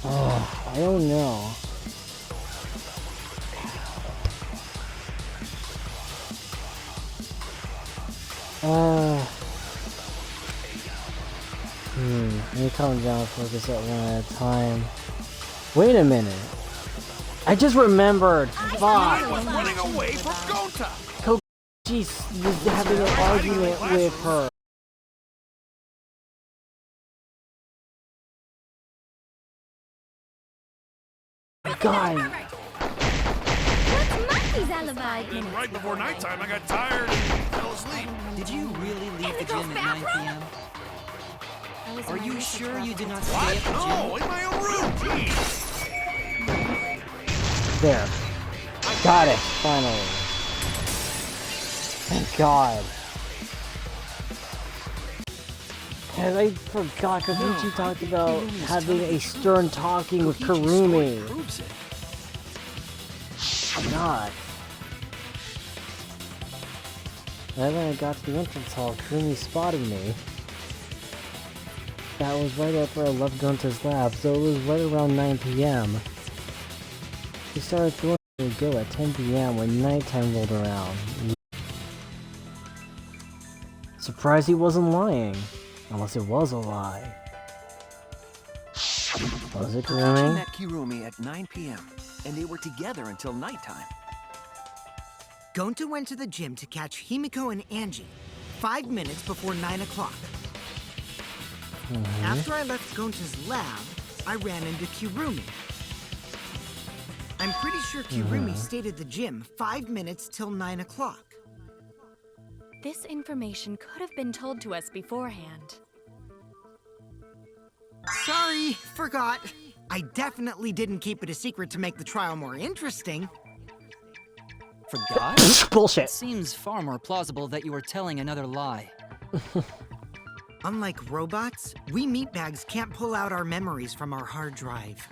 Oh, I don't know. Let me calm down, focus at one at a time. Wait a minute. I just remembered. Fuck. I was running away from Gonta. She's having an argument with her. God. What's Monkey's alibi? Then right before nighttime, I got tired and fell asleep. Did you really leave the gym at 9 p.m.? Are you sure you did not stay What? at the gym? No, in my own room. Jeez. There. Got it, finally. Thank God. And I forgot, because Ichi talked about having a stern talking with Kurumi. God. Then when I got to the entrance hall, Kurumi spotted me. That was right after I left Gunta's lab, so it was right around 9 p.m. He started throwing me a go at 10 p.m. when nighttime rolled around. Surprised he wasn't lying. Unless it was a lie. Was it She Kurumi? met Kirumi at 9 p.m. and they were together until nighttime. Gonta went to the gym to catch Himiko and Angie 5 minutes before 9 o'clock. After I left Gonta's lab, I ran into Kirumi. I'm pretty sure Kirumi stayed at the gym 5 minutes till 9 o'clock. This information could have been told to us beforehand. Sorry, forgot. I definitely didn't keep it a secret to make the trial more interesting. Forgot? It Bullshit. seems far more plausible that you were telling another lie. Unlike robots, we meatbags can't pull out our memories from our hard drive.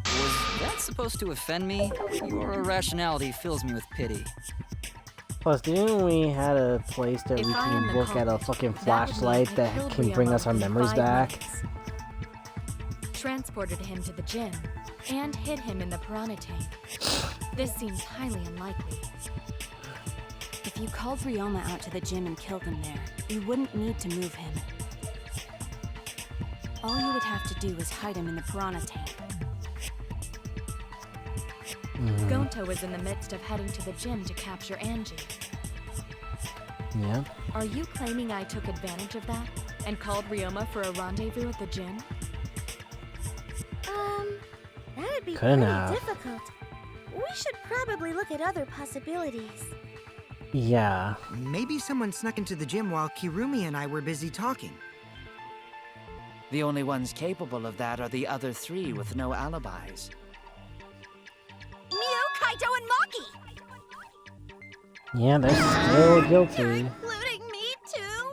Was that supposed to offend me? Your irrationality fills me with pity. Plus, didn't we had a place that If we I am can the look at a culprit, fucking that would mean flashlight I that killed can bring us our Ryoma in memories 5 back? minutes. Transported him to the gym and hid him in the piranha tank. This seems highly unlikely. If you called Ryoma out to the gym and killed him there, you wouldn't need to move him. All you would have to do is hide him in the piranha tank. Gonta was in the midst of heading to the gym to capture Angie. Yeah. Are you claiming I took advantage of that and called Ryoma for a rendezvous at the gym? That'd be Couldn't pretty have. difficult. We should probably look at other possibilities. Yeah. Maybe someone snuck into the gym while Kirumi and I were busy talking. The only ones capable of that are the other 3 with no alibis. Mew, Kaito, and Maki! Yeah, they're still guilty. Including me, too?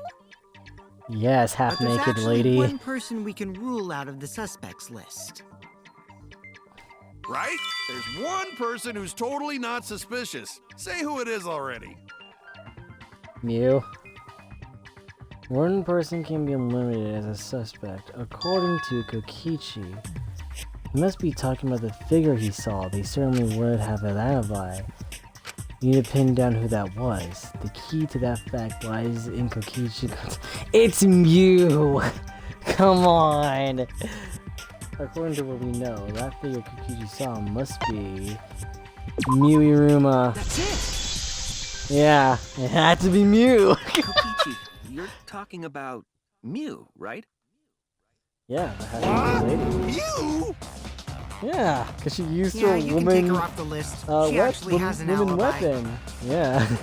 Yes, But there's half-naked actually lady. one person we can rule out of the suspects list. Right? There's one person who's totally not suspicious. Say who it is already. Mew. One person can be eliminated as a suspect, according to Kokichi. He must be talking about the figure he saw. They certainly would have an alibi. You need to pin down who that was. The key to that fact lies in Kokichi. It's Mew! Come on! According to what we know, that figure Kokichi saw must be Mew Iruma. That's it! Yeah, it had to be Mew! Kokichi, you're talking about Mew, right? Yeah, that has to be the lady. You? Yeah, because she used Yeah, her you woman. can take her off the list. She actually has an woman alibi. weapon. Yeah. Suck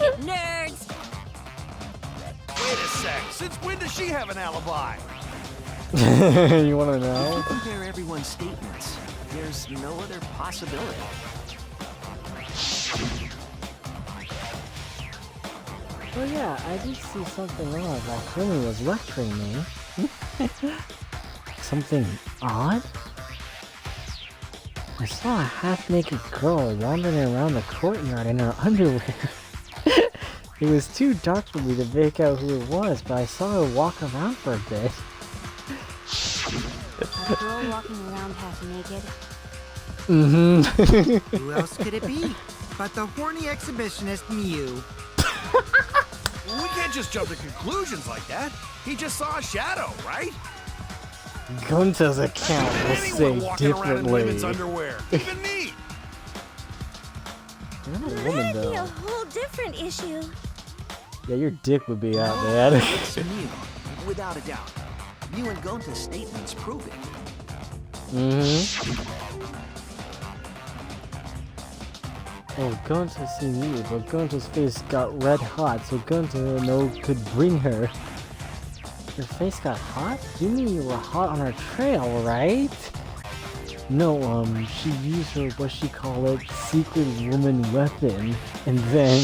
it, nerds! Wait a sec. Since when does she have an alibi? You want to If you know? compare everyone's statements, there's no other possibility. Oh yeah, I did see something odd. That Kirumi was lecturing me. Something odd? I saw a half-naked girl wandering around the courtyard in her underwear. It was too dark for me to make out who it was, but I saw her walk around for a bit. A girl walking around half naked. Mm-hmm. Who else could it be but the horny exhibitionist Mew? We can't just jump to conclusions like that. He just saw a shadow, right? Gunta's account will Anyone say walking around in differently. women's underwear, even me. You're not a woman That'd be a though. whole different issue. Yeah, your dick would be out, man. It's Mew, without a doubt. Mew and Gonta's statements prove it. Oh, Gunta seen you, but Gunta's face got red hot, so Gunta could bring her. Your face got hot? You mean you were hot on her trail, right? No, she used her, what she call it, secret woman weapon, and then...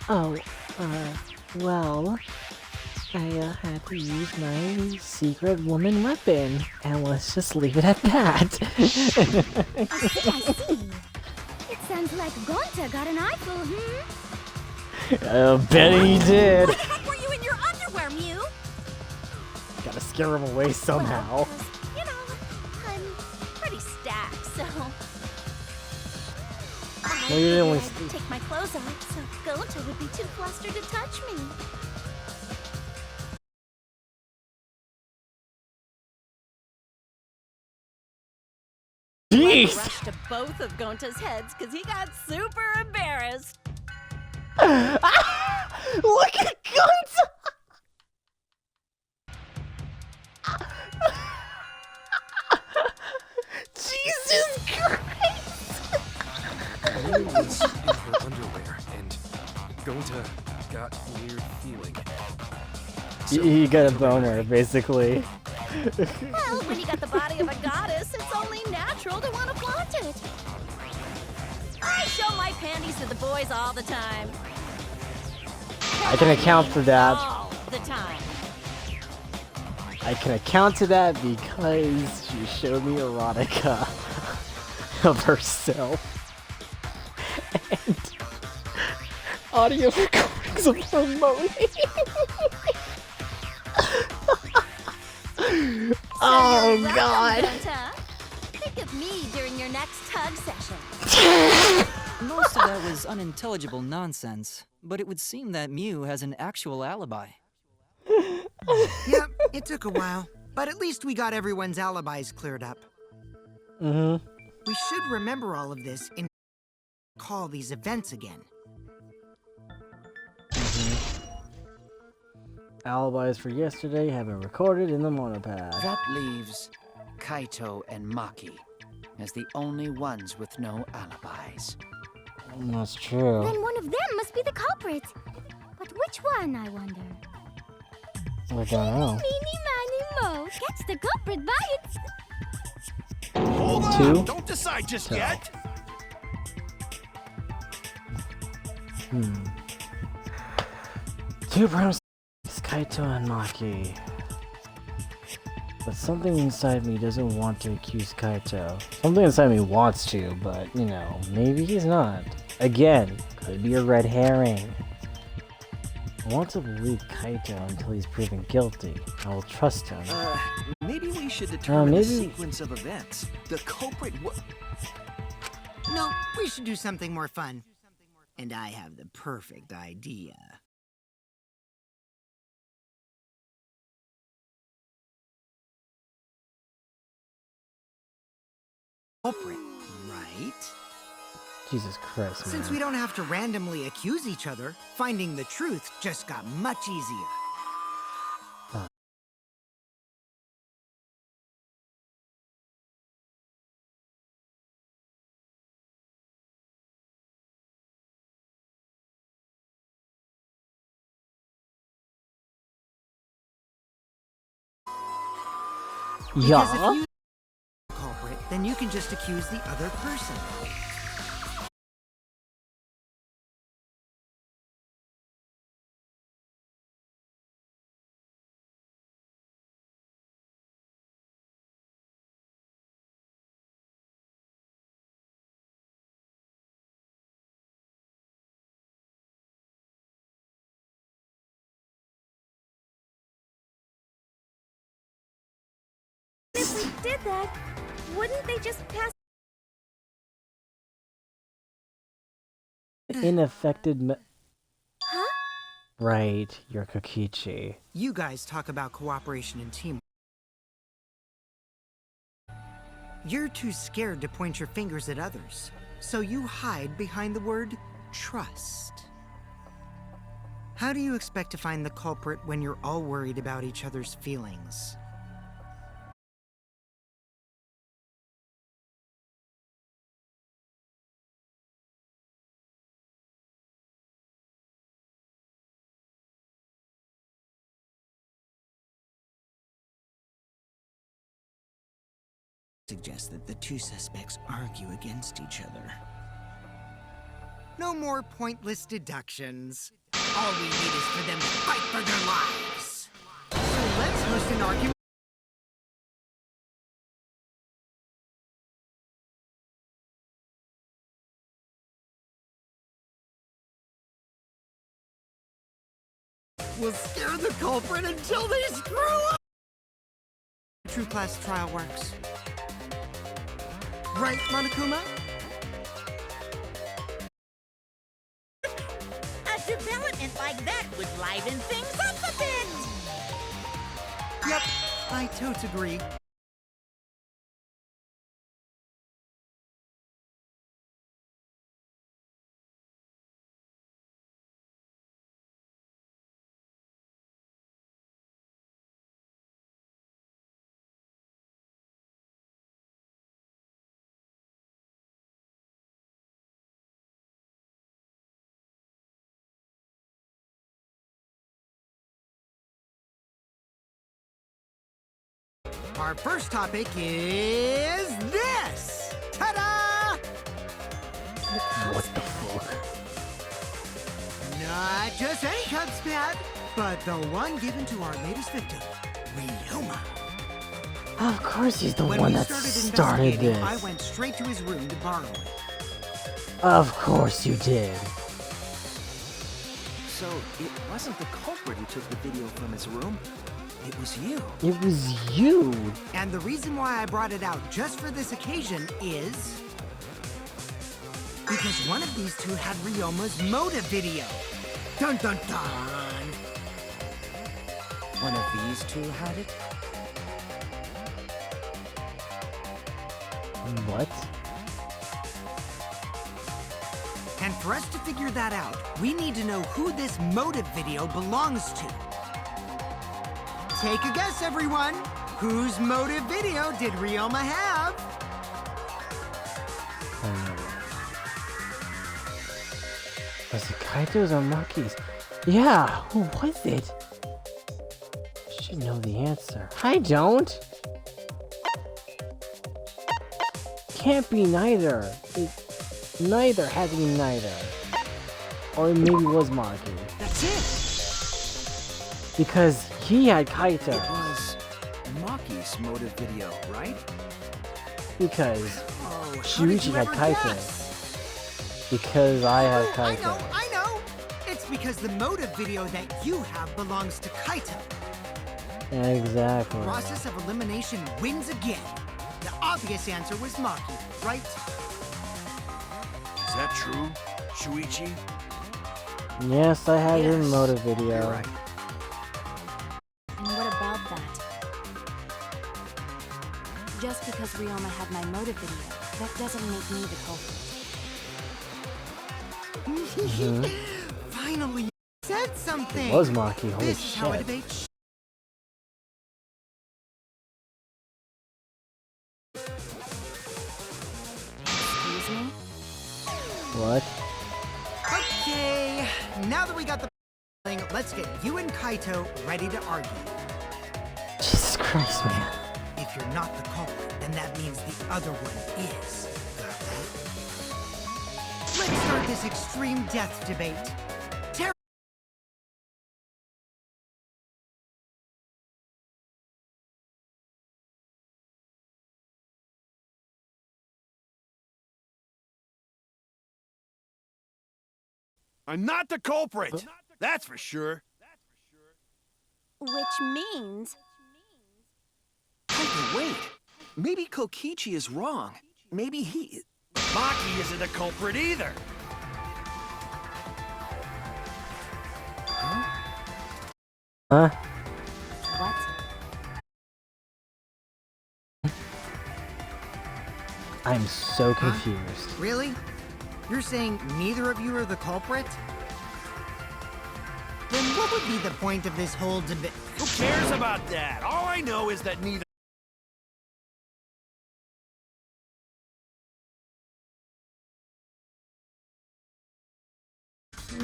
Oh, well... I had to use my secret woman weapon, and let's just leave it at that. I see. It sounds like Gonta got an eyeful, Bet he did. Why the heck were you in your underwear, Mew? Gotta scare him away somehow. Well, 'cause, you know, I'm pretty stacked, so... Well, you didn't I only had to take my clothes off, so Gonta would be too flustered to touch me. Jeez! Rushed to both of Gonta's heads because he got super embarrassed. Look at Gunta! Jesus Christ! Mew was in her underwear, and Gonta got a weird feeling. He got a boner, basically. Well, when you got the body of a goddess, it's only natural to want to flaunt it. candies to the boys all the time. I can account for that. All the time. I can account to that because she showed me erotica of herself and audio recordings of her moaning. Oh God! Think of me during your next tug session. Most of that was unintelligible nonsense, but it would seem that Mew has an actual alibi. Yep, it took a while, but at least we got everyone's alibis cleared up. Mm-hmm. We should remember all of this and call these events again. Alibis for yesterday have been recorded in the monopad. That leaves Kaito and Maki as the only ones with no alibis. That's true. Then one of them must be the culprit. But which one, I wonder? I don't know. Meeny, miny, mo. Catch the culprit by its... Hold on! Two? Don't decide just So. yet! Two brown Kaito and Maki. But something inside me doesn't want to accuse Kaito. Something inside me wants to, but, you know, maybe he's not. Again, could be a red herring. I want to believe Kaito until he's proven guilty. I will trust him. Maybe we should determine the maybe- sequence of events. The culprit No, we should do something more fun. And I have the perfect idea. Culprit, right? Jesus Christ, man. Since we don't have to randomly accuse each other, finding the truth just got much easier. Because Yeah? if you culprit, then you can just accuse the other person. If we did that, wouldn't they just pass... Unaffected Huh? Right, you're Kokichi. You guys talk about cooperation and teamwork. You're too scared to point your fingers at others, so you hide behind the word trust. How do you expect to find the culprit when you're all worried about each other's feelings? Suggest that the two suspects argue against each other. No more pointless deductions. All we need is for them to fight for their lives. So let's host an argument. We'll scare the culprit until they screw up! True class trial works. Right, Monokuma? A development like that would liven things up a bit. Yep, I totes agree. Our first topic is this! Ta-da! What the fuck? just any cup's pad, but the one given to our latest victim, Ryoma. Of course he's the When one we that started started investigating, I this. went straight to his room to borrow it. Of course you did. So, it wasn't the culprit who took the video from his room. It was you. It was you. And the reason why I brought it out just for this occasion is because one of these two had Ryoma's motive video. Dun dun dun! One of these two had it? What? And for us to figure that out, we need to know who this motive video belongs to. Take a guess, everyone. Whose motive video did Ryoma have? Was it Kaito's or Maki's? Yeah, who was it? I should know the answer. I don't. Can't be neither. Neither has to be neither. Or maybe it was Maki. That's it. Because he had Kaito. It was Maki's motive video, right? Because Oh, how did Shuichi you had ever Kaito. guess? Because I have Oh, Kaito. I know. It's because the motive video that you have belongs to Kaito. Exactly. Process of elimination wins again. The obvious answer was Maki, right? Is that true, Shuichi? Yes, I have your Yes, motive video. You're right. And what about that? Just because Ryoma had my motive video, that doesn't make me the culprit. Finally, you said something. It was Maki, holy This is how a shit. debate Excuse me? What? Okay, now that we got the thing, let's get you and Kaito ready to argue. Jesus Christ, man. If you're not the culprit, then that means the other one is. Got that? Let's start this extreme death debate. I'm not the culprit. That's for sure. Which means... Wait. Maybe Kokichi is wrong. Maybe he... Maki isn't a culprit either. Huh? What? I'm so confused. Really? You're saying neither of you are the culprit? Then what would be the point of this whole debate? Who cares about that? All I know is that neither.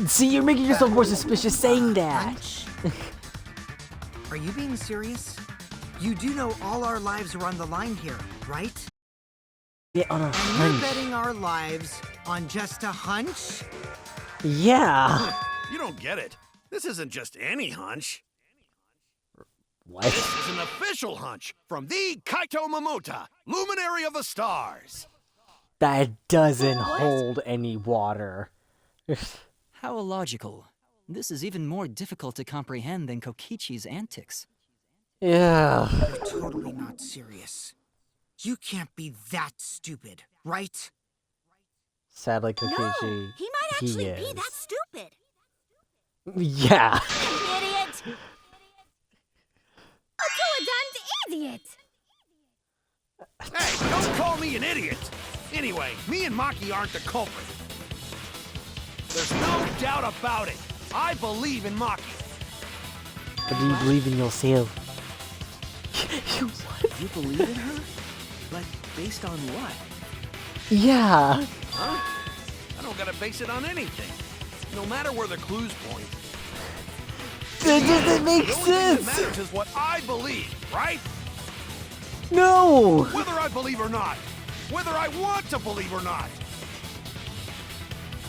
See, you're making yourself more suspicious saying that. Are you being serious? You do know all our lives are on the line here, right? Yeah, on a And you're hunch. betting our lives on just a hunch? Yeah. You don't get it. This isn't just any hunch. What? This is an official hunch from the Kaito Momota, luminary of the stars. That doesn't hold any water. How illogical. This is even more difficult to comprehend than Kokichi's antics. Yeah. You're totally not serious. You can't be that stupid, right? Sadly, No, Kokichi, he might actually is. be that stupid. Yeah. Idiot! A two-a-damned idiot! Hey, don't call me an idiot. Anyway, me and Maki aren't the culprit. There's no doubt about it. I believe in Maki. But do you believe in yourself? You believe in her? But based on what? Yeah. Huh? I don't gotta base it on anything. No matter where the clues point. That doesn't make The only thing that sense. matters is what I believe, right? No. Whether I believe or not. Whether I want to believe or not.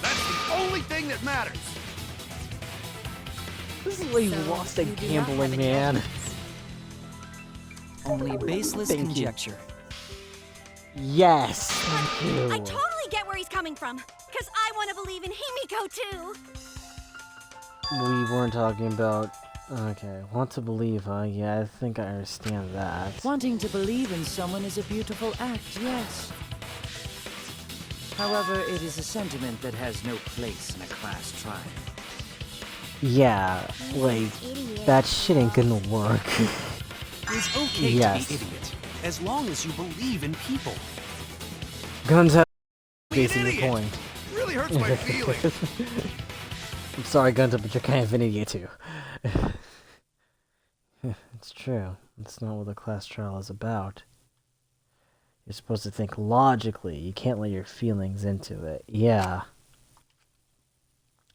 That's the only thing that matters. This is where you So, lost at you do not gambling, have any man. evidence. Only baseless Thank you. conjecture. Yes. Thank you. I totally get where he's coming from, because I want to believe in Himiko too. We weren't talking about. Okay, want to believe, huh? Yeah, I think I understand that. Wanting to believe in someone is a beautiful act, yes. However, it is a sentiment that has no place in a class trial. Yeah, like Idiot. that shit ain't gonna work. It's okay Yes. to be idiot, as long as you believe in people. Guns out. Be an Facing the idiot. point. Really hurts my feelings. I'm sorry, Gunta, but you're kind of an idiot too. It's true. It's not what the class trial is about. You're supposed to think logically. You can't let your feelings into it. Yeah.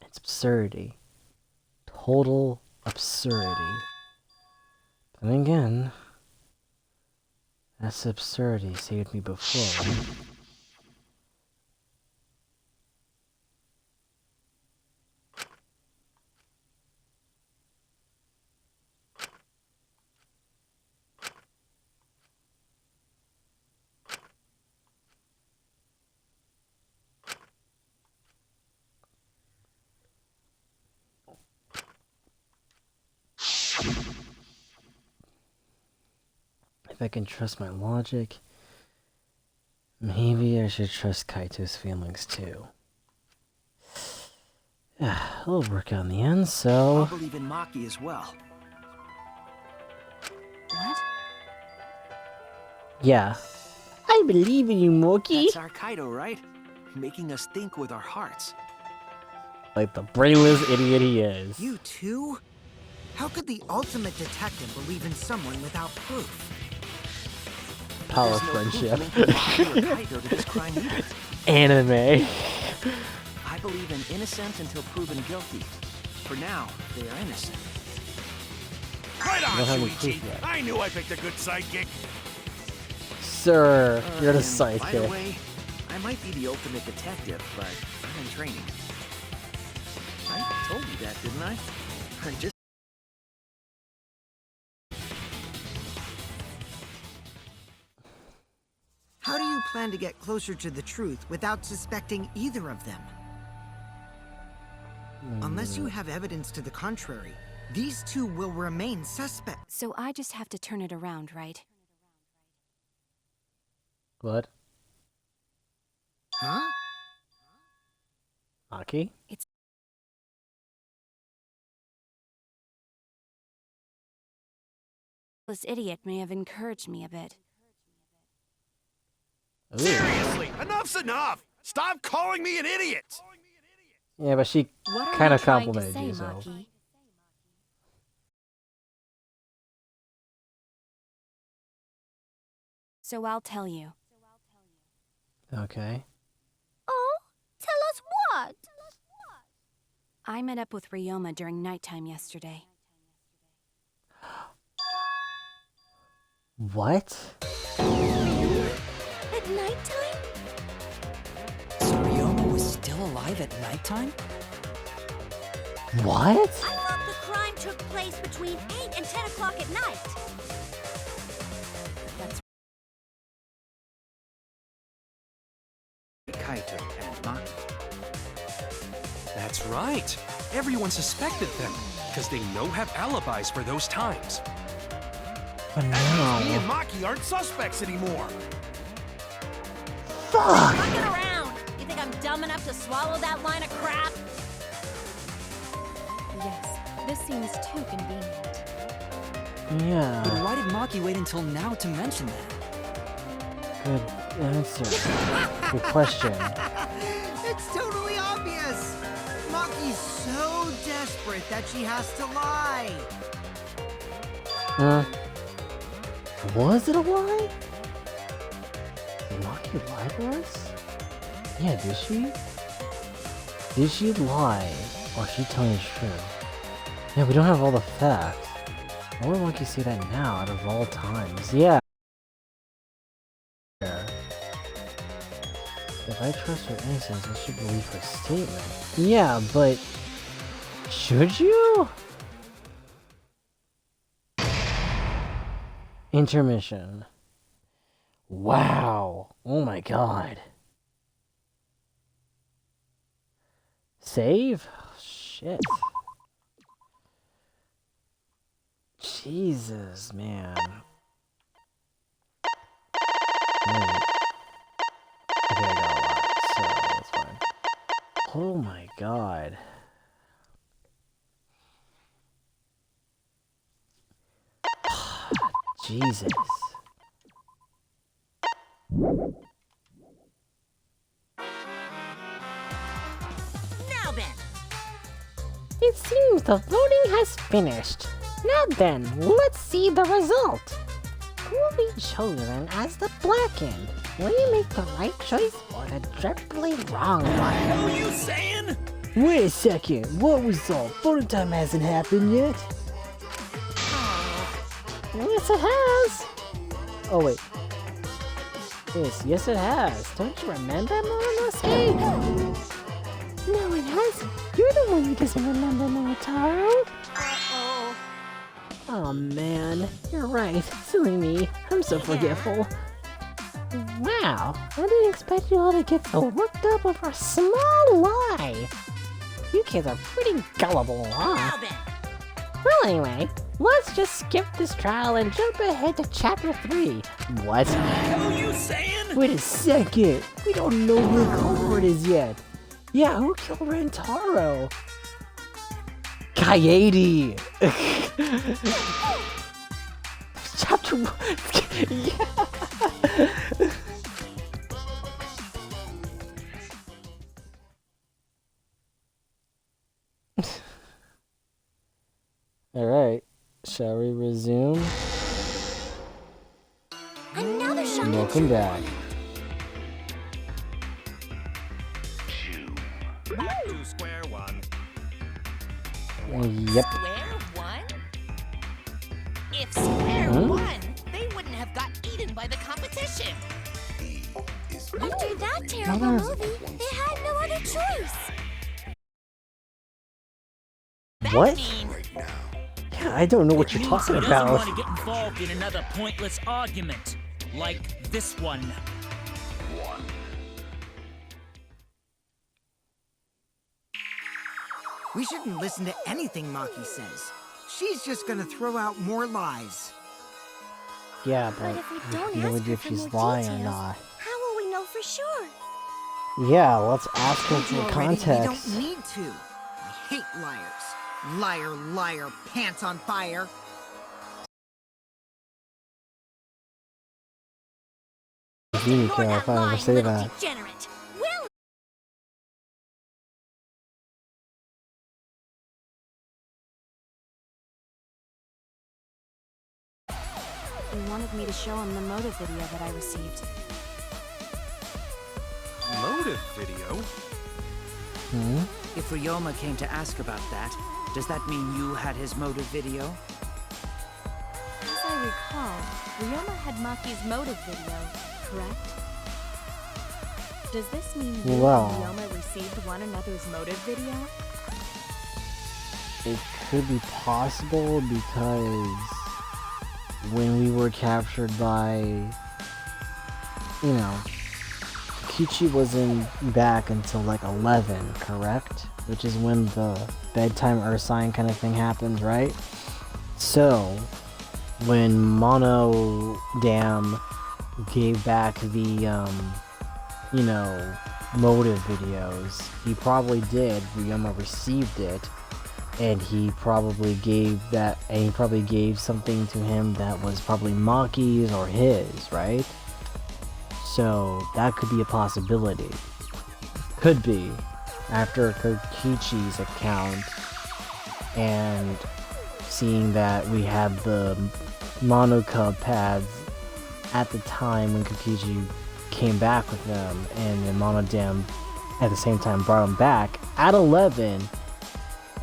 It's absurdity. Total absurdity. Then again, that's absurdity saved me before. If I can trust my logic, maybe I should trust Kaito's feelings too. It'll work out in the end, I'll so... believe in Maki as well. What? Yeah. I believe in you, Moki! That's our Kaido, right? Making us think with our hearts. Like the brainless idiot he is. You too? How could the ultimate detective believe in someone without proof? Power of There's no friendship. proof linking Maki or Kaido to this crime either. Anime. I believe in innocent until proven guilty. For now, they are innocent. Right Don't on, have any Shuichi. proof yet. I knew I picked a good sidekick. Sir, you're the And by the sidekick. way, I might be the ultimate detective, but I'm in training. I told you that, didn't I? I'm just How do you plan to get closer to the truth without suspecting either of them? Unless you have evidence to the contrary, these two will remain suspects. So I just have to turn it around, right? What? Huh? Aki? This idiot may have encouraged me a bit. Ooh. Seriously, enough's enough. Stop calling me an idiot. Yeah, but she What are kind you of trying to complimented say, you, so... Maki? So I'll tell you. Okay. Oh, tell us what? I met up with Ryoma during nighttime yesterday. What? At nighttime? So Ryoma was still alive at nighttime? What? I thought the crime took place between 8 and 10 o'clock at night. That's Kaito and Maki. That's right. Everyone suspected them, because they know have alibis for those times. But Me no. and Maki aren't suspects anymore. Fuck! Fucking around! You think I'm dumb enough to swallow that line of crap? yes. This seems too convenient. But Yeah. why did Maki wait until now to mention that? Good answer. Good question. It's totally obvious! Maki's so desperate that she has to lie. Was it a lie? Did Maki lie to us? Yeah, did she? Did she lie? Or is she telling the truth? Yeah, we don't have all the facts. Why would Maki say that now out of all times? Yeah. If I trust her innocence, I should believe her statement. Yeah, but should you? Intermission. Wow. Oh my god. Save? Shit. Jesus, man. Wait. Okay, I got a lot, so that's fine. Oh my god. Jesus. Now then, It seems the voting has finished. Now then, let's see the result. Who will be chosen as the Blackened? Will you make the right choice or the dreadfully wrong one? What are you saying? Wait a second. What result? Voting time hasn't happened yet. Yes, it has. Oh wait. Yes it has. Don't you remember, Monosuke? No, it hasn't. You're the one who doesn't remember, Momotaro. Oh man, you're right. Silly me. I'm so forgetful. Wow, I didn't expect you all to get so worked up over a small lie. You kids are pretty gullible, huh? now then. Well, anyway, let's just skip this trial and jump ahead to Chapter 3. What? What are you saying? Wait a second. We don't know who the culprit is yet. Yeah, who killed Rentaro? Coyote. Chapter 1. Yeah. Alright, shall we resume? Another shocking Welcome back. Back to square one. Yep. Square one? If square one, they wouldn't have got eaten by the competition. After that terrible movie, they had no other choice. That What? means Yeah, I don't know what you're Means talking he doesn't about. want to get involved in another pointless argument, like this one. We shouldn't listen to anything Maki says. She's just gonna throw out more lies. Yeah, But but if we we don't have no ask idea her if for she's more lying or details, not. how will we know for sure? Yeah, let's ask her Told for you already, context. we don't need to. I hate liars. Liar, liar, pants on fire. You you're care that if I ever lying say little that. degenerate. Will He wanted me to show him the motive video that I received. Motive video? Hmm? If Ryoma came to ask about that, does that mean you had his motive video? As I recall, Ryoma had Maki's motive video, correct? Does this mean you Well. and Ryoma received one another's motive video? It could be possible because when we were captured by, you know, Kichi wasn't back until like 11, correct? Which is when the bedtime earth sign kind of thing happens, right? So, when Mono Dam gave back the, you know, motive videos, he probably did. Ryoma received it. And he probably gave that, and he probably gave something to him that was probably Maki's or his, right? So that could be a possibility. Could be. After Kokichi's account, and seeing that we had the Monocub pads at the time when Kokichi came back with them, and then Monodam at the same time brought him back at 11.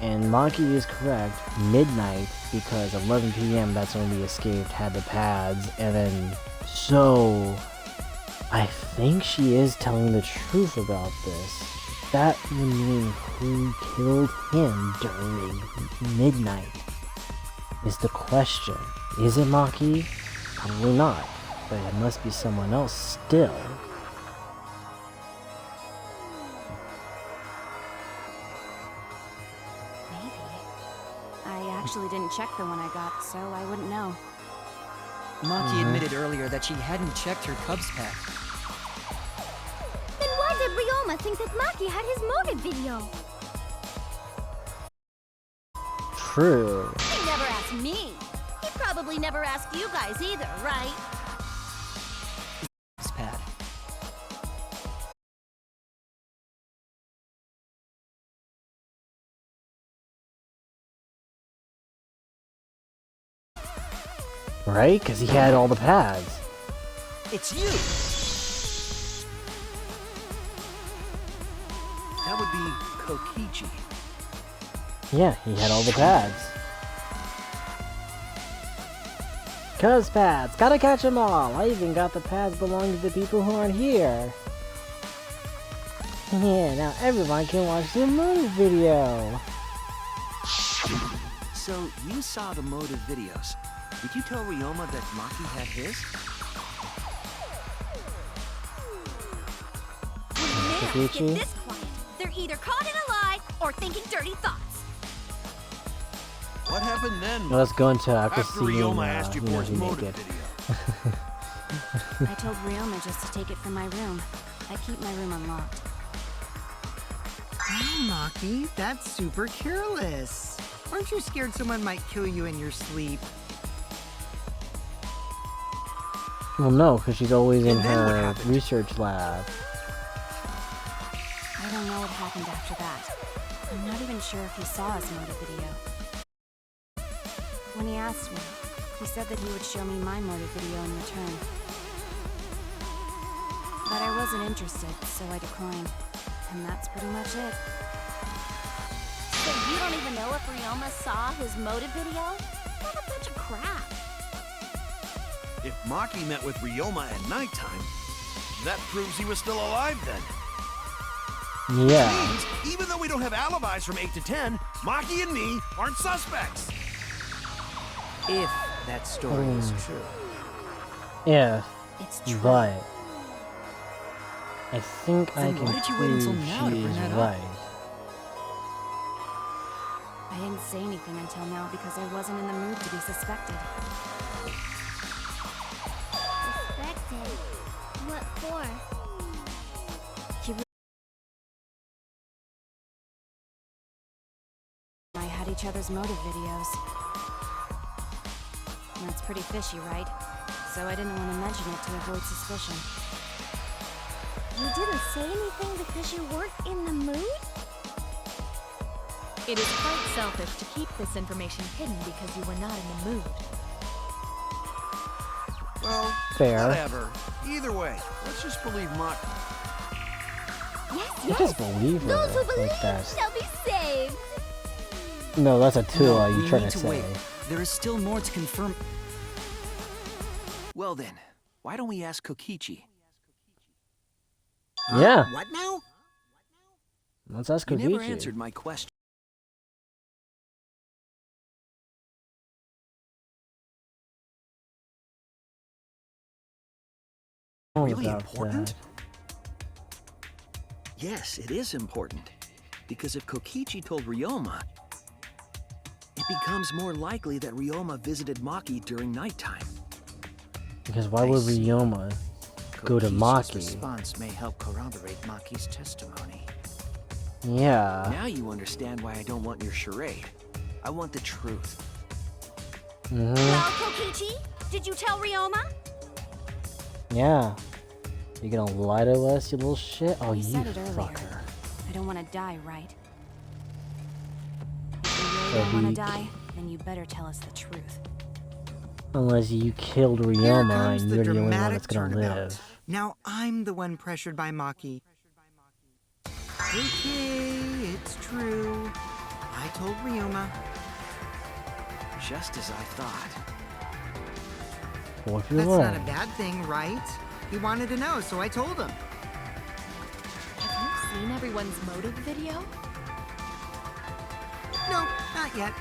And Maki is correct, midnight, because 11 p.m. that's when we escaped, had the pads, and then, so, I think she is telling the truth about this. That would mean who killed him during midnight, is the question. Is it Maki? Probably not, but it must be someone else still. Maybe. I actually didn't check the one I got, so I wouldn't know. Maki admitted earlier that she hadn't checked her Cubs pack. Then why did Ryoma think that Maki had his motive video? True. He never asked me. He probably never asked you guys either, right? Cubs pad. Right? Because he had all the pads. It's you! That would be Kokichi. Yeah, he had all the pads. Cuz pads, gotta catch them all. I even got the pads belonging to the people who aren't here. Yeah, now everyone can watch the motive video. So, you saw the motive videos. Did you tell Ryoma that Maki had his? When males get this quiet, they're either caught in a lie or thinking dirty thoughts. What happened then? Well, let's go into after After seeing Ryoma asked you for his he motive naked. video. I told Ryoma just to take it from my room. I keep my room unlocked. Oh, Maki, that's super careless. Aren't you scared someone might kill you in your sleep? Well, no, because she's always in And then what her happened? research lab. I don't know what happened after that. I'm not even sure if he saw his motive video. When he asked me, he said that he would show me my motive video in return. But I wasn't interested, so I declined. And that's pretty much it. So you don't even know if Ryoma saw his motive video? What a bunch of crap. If Maki met with Ryoma at nighttime, that proves he was still alive then. Yeah. Means, even though we don't have alibis from 8 to 10, Maki and me aren't suspects. If that story is true. Yeah. It's true. But I think I Then can why did you wait until prove now to she bring is that up? right. I didn't say anything until now because I wasn't in the mood to be suspected. Suspected? What for? I had each other's motive videos. That's pretty fishy, right? So I didn't want to mention it to avoid suspicion. You didn't say anything because you weren't in the mood? It is quite selfish to keep this information hidden because you were not in the mood. Well, Fair. whatever. Either way, let's just believe Maki. Yes, I just believe her Those who believe like that. shall be saved. No, that's a No, Tula you we trying need to to say. wait. There is still more to confirm. Well then, why don't we ask Kokichi? Yeah. What now? Let's ask You never Kokichi. answered my question. Really About important? that. Yes, it is important. Because if Kokichi told Ryoma, it becomes more likely that Ryoma visited Maki during nighttime. Because why would Ryoma go to Kokichi's Maki? response may help corroborate Maki's testimony. Yeah. Now you understand why I don't want your charade. I want the truth. Mm-hmm. Well, Kokichi, did you tell Ryoma? Yeah. You gonna lie to us, you little shit? Oh, You you said it earlier. fucker. I don't want to die, right? If you really So don't want he- to die, then you better tell us the truth. Unless you killed Here Ryoma comes and the you're the only one dramatic that's gonna turnabout. live. Now I'm the one pressured by Maki. Okay, it's true. I told Ryoma. Just as I thought. Well, if you're That's right. not a bad thing, right? He wanted to know, so I told him. Have you seen everyone's motive video? No, not yet.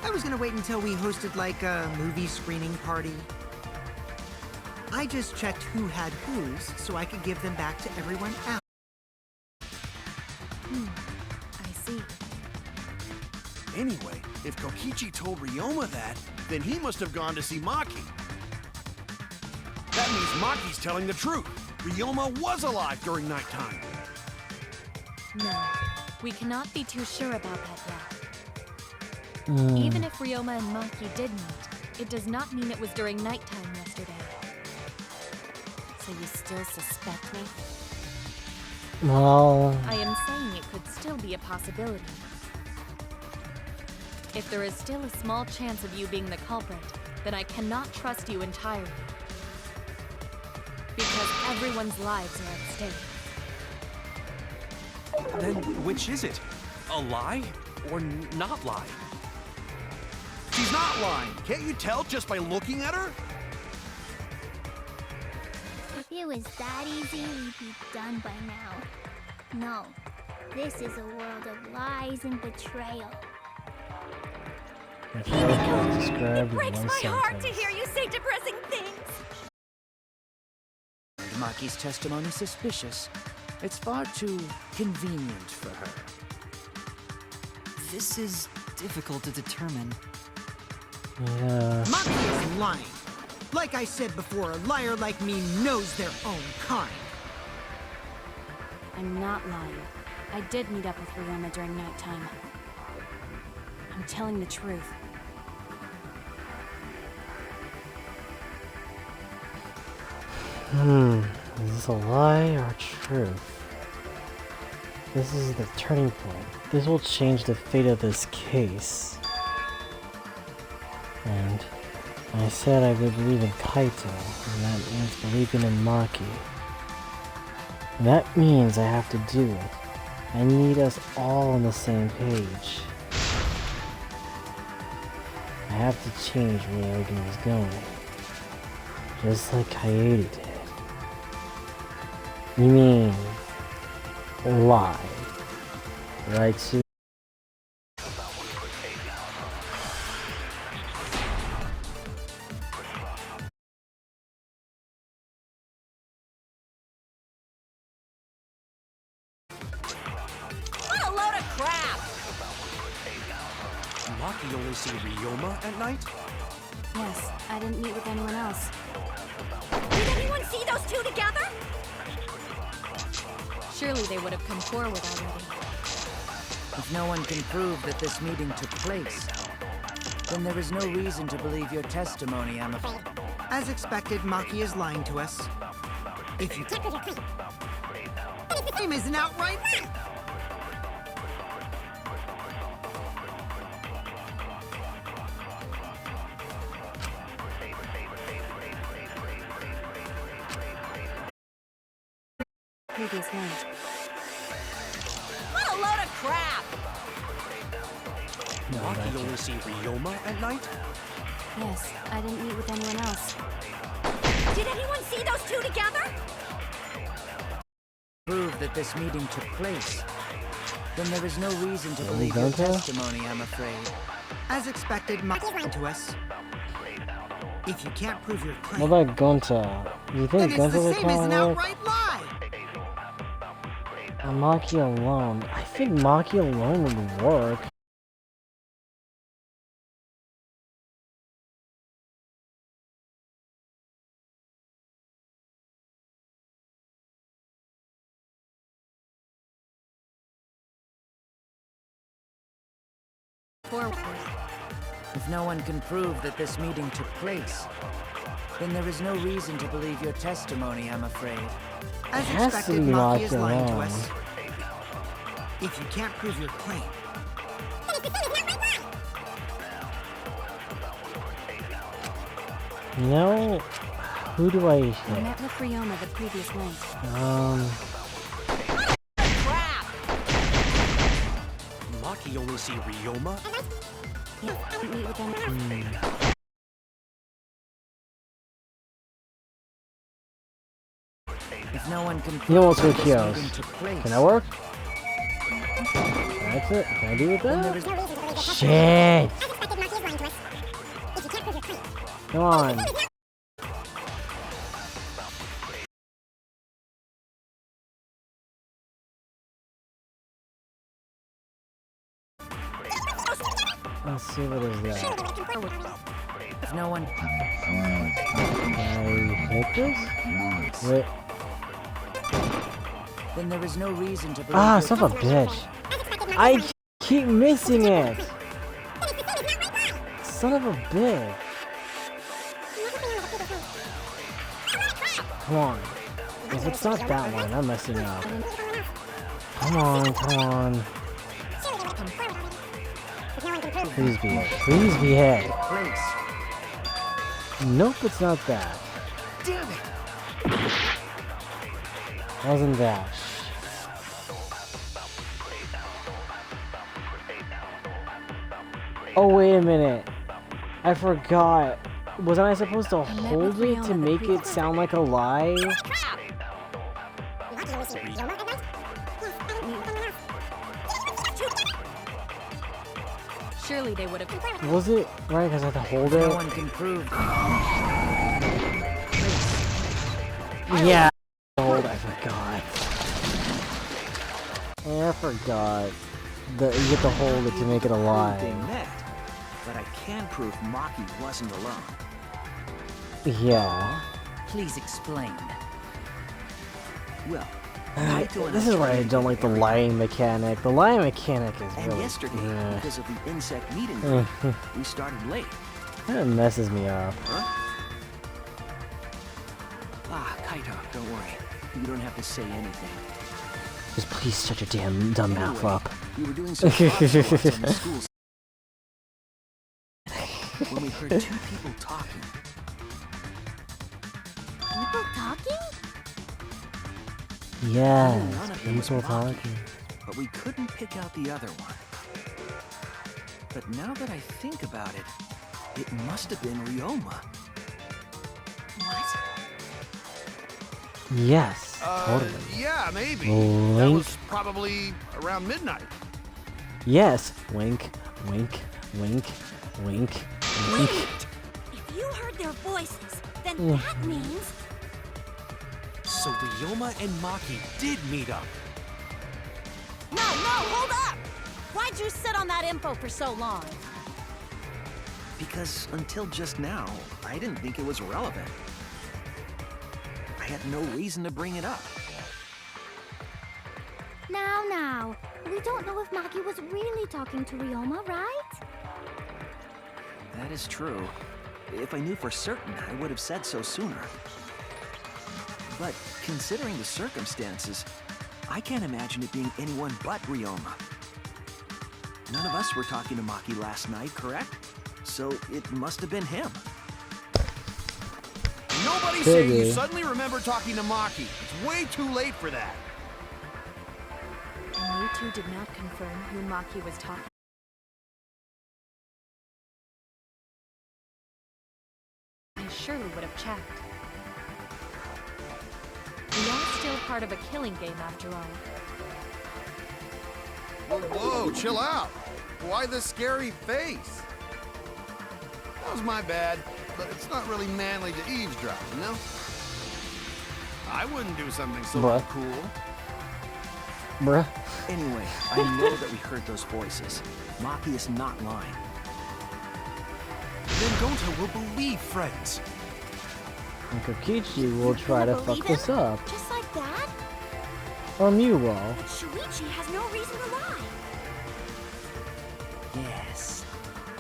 I was gonna wait until we hosted like a movie screening party. I just checked who had whose so I could give them back to everyone else. I see. Anyway, if Kokichi told Ryoma that, then he must have gone to see Maki. That means Maki's telling the truth. Ryoma was alive during nighttime. No, we cannot be too sure about that yet. Even if Ryoma and Maki did meet, it does not mean it was during nighttime yesterday. So you still suspect me? Well, I am saying it could still be a possibility. If there is still a small chance of you being the culprit, then I cannot trust you entirely. Because everyone's lives are at stake. Then which is it? A lie or not lie? She's not lying. Can't you tell just by looking at her? If it was that easy, we'd be done by now. No, this is a world of lies and betrayal. I feel like it was described in Breaks one my heart to sentence. hear you say depressing things. Maki's testimony suspicious. It's far too convenient for her. This is difficult to determine. Yeah. Maki is lying. Like I said before, a liar like me knows their own kind. I'm not lying. I did meet up with Ryoma during nighttime. I'm telling the truth. Is this a lie or truth? This is the turning point. This will change the fate of this case. And I said I would believe in Kaito, and that means believing in Maki. And that means I have to do it. I need us all on the same page. I have to change where everything is going. Just like Coyote did. You mean lie, right, Sue? What a load of crap! Maki only see Ryoma at night? Yes, I didn't meet with anyone else. Did anyone see those two together? Surely they would have come forward already. If no one can prove that this meeting took place, then there is no reason to believe your testimony, I'm afraid. As expected, Maki is lying to us. If you claim is an outright lie. Previous night. What a load of crap! Maki only see Ryoma at night? Yes, I didn't meet with anyone else. Did anyone see those two together? Prove that this meeting took place, then there is no reason to believe your Gonta? testimony, I'm afraid. As expected, Maki is lying to us. If you can't prove your claim, What about Gonta? Do you then think it's Gonta the would same as come an work? outright lie. Maki alone. I think Maki alone would work. Forward. If no one can prove that this meeting took place, then there is no reason to believe your testimony, I'm afraid. As It has to expected, be Maki Maki is lying to alone. us. If you can't prove your claim, You know, who do I I hit? met with Ryoma the previous night. Crap! Maki only see Ryoma? Yeah, I didn't meet with anyone. If no one can You know prove what's that with this Kios? meeting took place, Can that work? That's it? Can I do with then there that? is Shit! Come on. Let's see what is that. If no one... Can I hit this? Wait. Then there is no reason to believe... Ah, son of a bitch. I keep missing it. Son of a bitch. Come on. If it's not that one, I'm messing up. Come on, come on. Please be it. Please be it. Nope, it's not that. Damn it! Wasn't that. Oh, wait a minute. I forgot. Wasn't I supposed to hold it to make it sound like a lie? Surely they would have. Was it right? Because I had to hold it? No one can prove. Yeah. Hold. I forgot. I forgot. You get to hold it to make it a lie. They met, but I can prove Maki wasn't alone. Yeah. Please explain. Well, This is why I don't like the lying mechanic. The lying mechanic is and really... yesterday, because of the insect meeting group, we started late. That messes me up. Huh? Ah, Kaito, don't worry. You don't have to say anything. Just please shut your damn dumb mouth up. We were doing some crosswords on the school when we heard two people talking. People talking? Yes, None of them was people Maki, talking. but we couldn't pick out the other one. But now that I think about it, it must have been Ryoma. What? Yes, totally. Yeah, maybe. Wink. That was probably around midnight. Yes, wink, wink, wink, wink, wink. If you heard their voices, then Mm. that means... So Ryoma and Maki did meet up. No, hold up! Why'd you sit on that info for so long? Because until just now, I didn't think it was relevant. I had no reason to bring it up. Now, we don't know if Maki was really talking to Ryoma, right? That is true. If I knew for certain, I would have said so sooner. But considering the circumstances, I can't imagine it being anyone but Ryoma. None of us were talking to Maki last night, correct? So it must have been him. Nobody say you suddenly remember talking to Maki. It's way too late for that. And you two did not confirm who Maki was talking. I surely would have checked. We are still part of a killing game after all. Whoa, chill out. Why the scary face? That was my bad, but it's not really manly to eavesdrop, you know? I wouldn't do something so Bruh. cool. Bruh. Anyway, I know that we heard those voices. Maki is not lying. Then Gonta will believe friends. And Kokichi will try to fuck this up. Just like that? Or Mew will. But Shuichi has no reason to lie. Yes.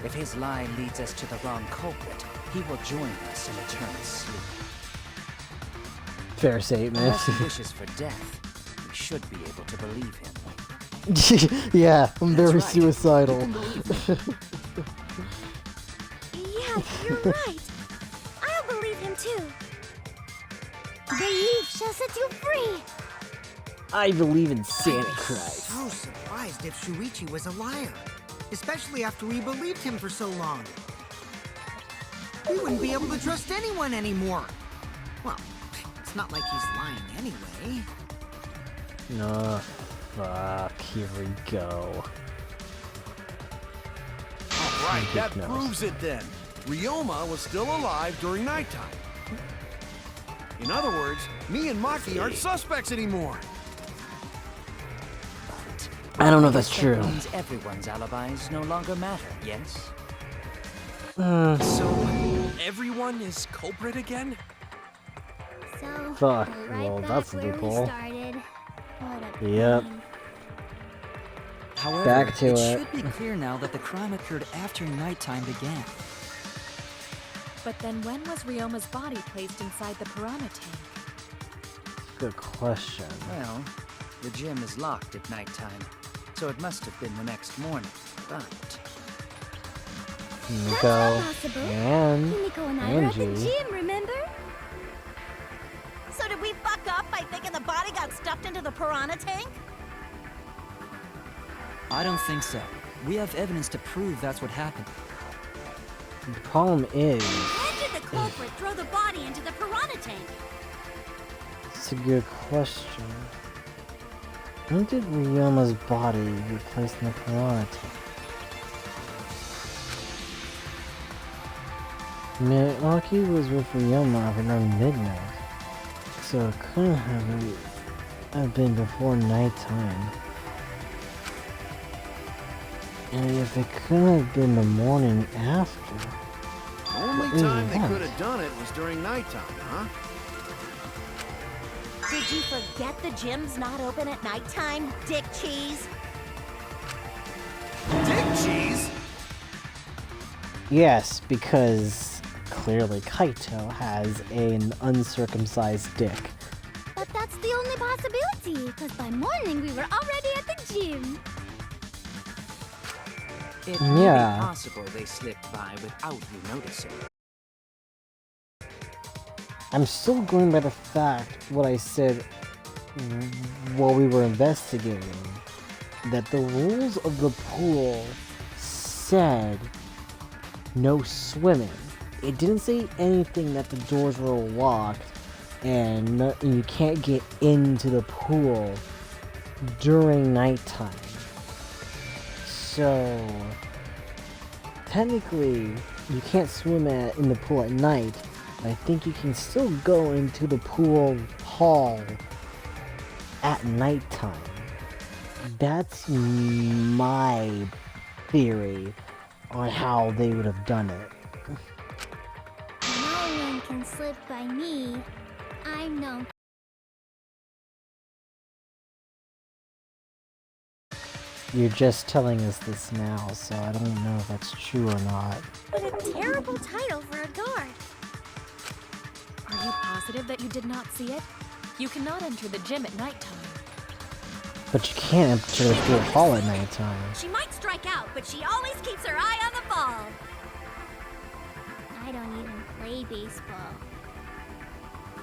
If his lie leads us to the wrong culprit, he will join us in eternal sleep. Fair statement. Unless he wishes for death, we should be able to believe him. Yeah, I'm very right. suicidal. Yeah, you're right. I'll believe him too. Belief shall set you free. I believe in Santa Christ. So surprised if Shuichi was a liar, especially after we believed him for so long. We wouldn't be able to trust anyone anymore. Well, it's not like he's lying anyway. No, fuck. Here we go. All right, that Ridiculous. proves it then. Ryoma was still alive during nighttime. In other words, me and Maki aren't suspects anymore. I don't know if I that's guess true. That means everyone's alibis no longer matter, yes? So, everyone is culprit again? So, Fuck. we're right Well, back that's a where we loophole. started. What a Yep. pain. However, Back to it it. should be clear now that the crime occurred after nighttime began. But then when was Ryoma's body placed inside the piranha tank? Good question. Well, the gym is locked at nighttime, so it must have been the next morning. But Nico Possible. and Himiko and I were at the Angie. gym, remember? So did we fuck up by thinking the body got stuffed into the piranha tank? I don't think so. We have evidence to prove that's what happened. The problem is, When did the culprit throw the body into the piranha tank? it's a good question. When did Ryoma's body get placed in the piranha tank? Milwaukee was with Ryoma around midnight, so it couldn't have been before nighttime. And if it couldn't have been the morning after, The only time they could have done it was during nighttime, huh? Did you forget the gym's not open at nighttime, Dick Cheese? Dick cheese? yes, because clearly Kaito has an uncircumcised dick. But that's the only possibility, because by morning we were already at the gym. it may Yeah. be possible they slipped by without you noticing. I'm still going by the fact what I said while we were investigating, that the rules of the pool said no swimming. It didn't say anything that the doors were locked and you can't get into the pool during nighttime. So technically you can't swim in the pool at night. I think you can still go into the pool hall at nighttime. That's my theory on how they would have done it. No one can slip by me. I'm known. You're just telling us this now, so I don't know if that's true or not. What a terrible title for a guard. Are you positive that you did not see it? You cannot enter the gym at nighttime. But you can't enter the pool hall at nighttime. She might strike out, but she always keeps her eye on the ball. I don't even play baseball.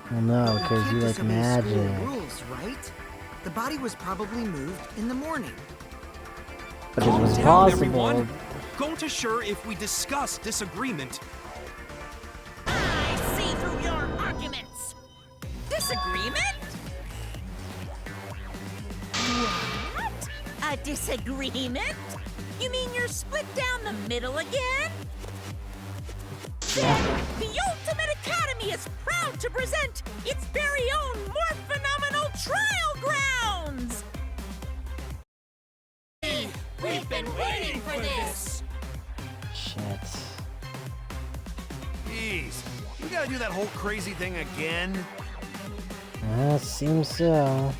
Well, no, because you like School magic. rules, right? The body was probably moved in the morning. But it Calm was down, possible. everyone. Go to sure if we discuss disagreement. I see through your arguments. Disagreement? What? A disagreement? You mean you're split down the middle again? The Ultimate Academy is proud to present its very own more phenomenal trial grounds! We've been waiting for this. Shit. Jeez, we gotta do that whole crazy thing again? Seems so.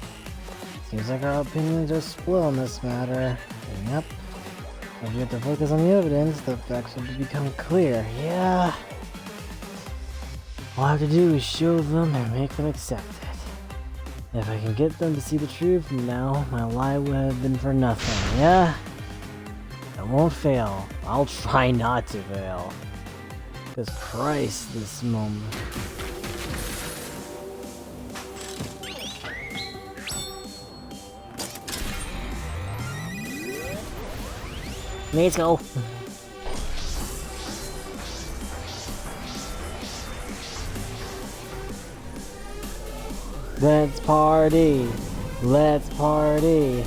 Seems like our opinions are split on this matter. Yep. If you have to focus on the evidence, the facts will become clear. Yeah. All I have to do is show them and make them accept it. If I can get them to see the truth, now my lie would have been for nothing. Yeah? I won't fail. I'll try not to fail. Because Christ, this moment. Let's go. Let's party. Let's party.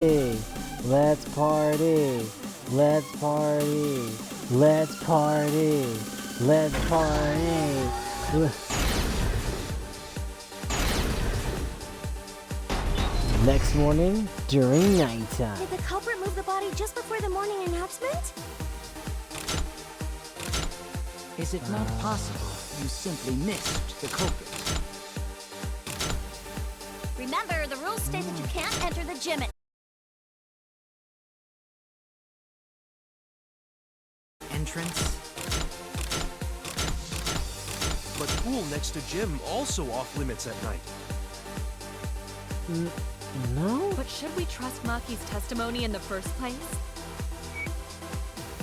Let's party. Let's party. Let's party. Let's party. next morning during nighttime. Did the culprit move the body just before the morning announcement? Is it not possible you simply missed the culprit? Remember, the rules state that you can't enter the gym at entrance. But pool next to gym also off limits at night. No? But should we trust Maki's testimony in the first place?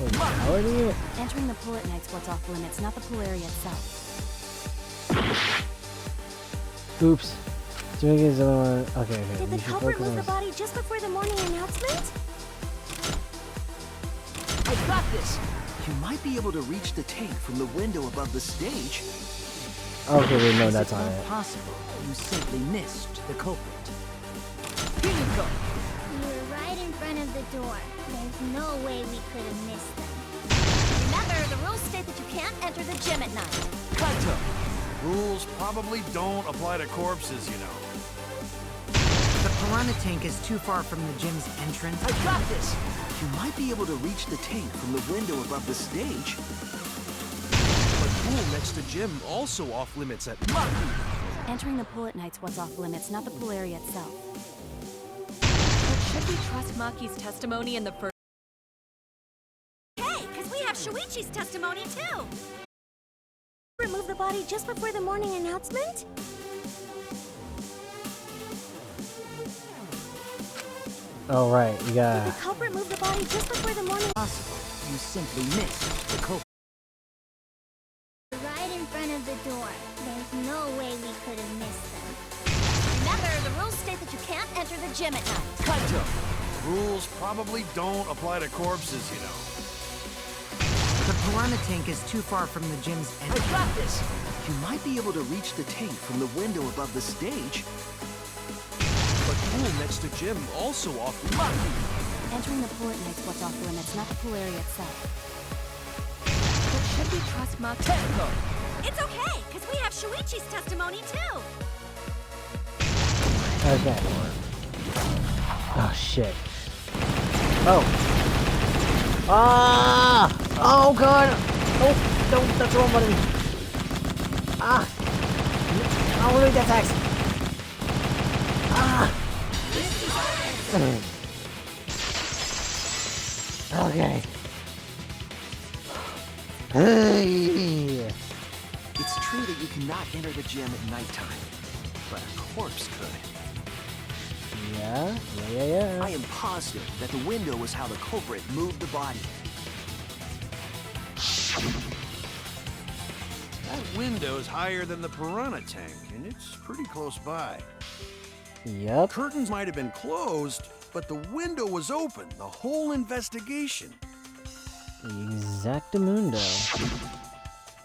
Wait, how are you? Entering the pool at night's what's off limits, not the pool area itself. Oops. Doing his own. Okay. Did the culprit move the body just before the morning announcement? I got this! You might be able to reach the tank from the window above the stage. Okay, wait, no, Is that's it on not it. possible you simply missed the culprit? Here you go! You were right in front of the door. There's no way we could have missed them. Remember, the rules state that you can't enter the gym at night. Kaito! Rules probably don't apply to corpses, you know. The piranha tank is too far from the gym's entrance. I got this! You might be able to reach the tank from the window above the stage. But pool next to gym also off limits at night. Entering the pool at night's what's off limits, not the pool area itself. But should we trust Maki's testimony in the first? Hey, because we have Shuichi's testimony too. Remove the body just before the morning announcement? Oh, right, you Did got. the culprit move the body just before the morning? Possible you simply missed the culprit. Right in front of the door. There's no way we could have missed them. Remember, the rules state that you can't enter the gym at night. Kaito! Rules probably don't apply to corpses, you know. The piranha tank is too far from the gym's I entrance. got this! You might be able to reach the tank from the window above the stage. But pool next to gym also off limits. Entering the pool at night's what's off limits, not the pool area itself. But should we trust Maki? It's okay, because we have Shuichi's testimony too. Okay. Oh, shit. Oh. Ah! Oh, God! Oh, don't, that's the wrong button. Ah! I don't read that text. Ah! Okay. Hey! It's true that you cannot enter the gym at nighttime, but a corpse could. Yeah. I am positive that the window was how the culprit moved the body. That window's higher than the piranha tank, and it's pretty close by. Yep. Curtains might have been closed, but the window was open the whole investigation. Exactamundo.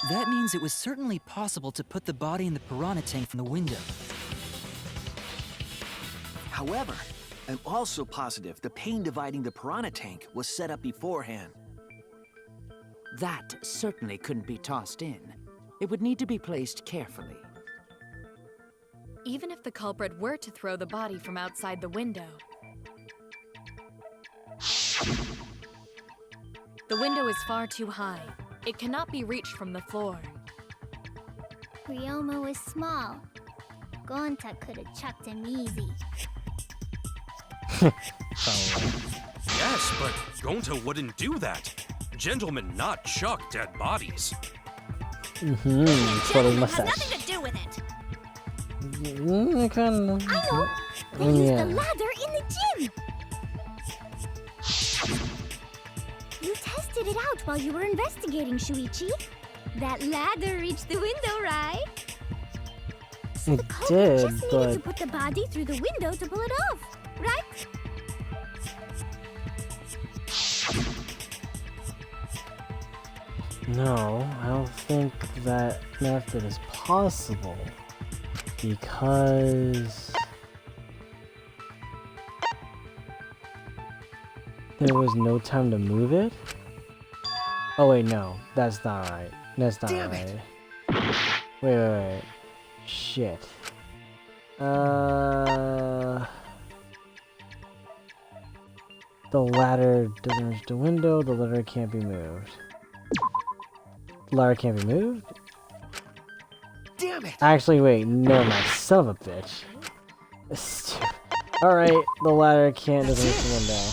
That means it was certainly possible to put the body in the piranha tank from the window. However, I'm also positive the pane dividing the piranha tank was set up beforehand. That certainly couldn't be tossed in. It would need to be placed carefully. Even if the culprit were to throw the body from outside the window, the window is far too high. It cannot be reached from the floor. Ryoma was small. Gonta could have chucked him easy. Yes, but Gonta wouldn't do that. Gentlemen not chuck dead bodies. Twirling Gentleman has mustache. nothing to do with it. Kind of. I know! They used the ladder in the gym! You tested it out while you were investigating, Shuichi. That ladder reached the window, right? So the culprit just needed to put the body through the window to pull it off, right? No, I don't think that method is possible. Because there was no time to move it? Oh wait, no. That's not right. That's not Damn right. it. Wait. Shit. The ladder doesn't reach the window. The ladder can't be moved. The ladder can't be moved? Damn it! Actually, wait. No, my son of a bitch. Alright, the ladder can't doesn't reach the window.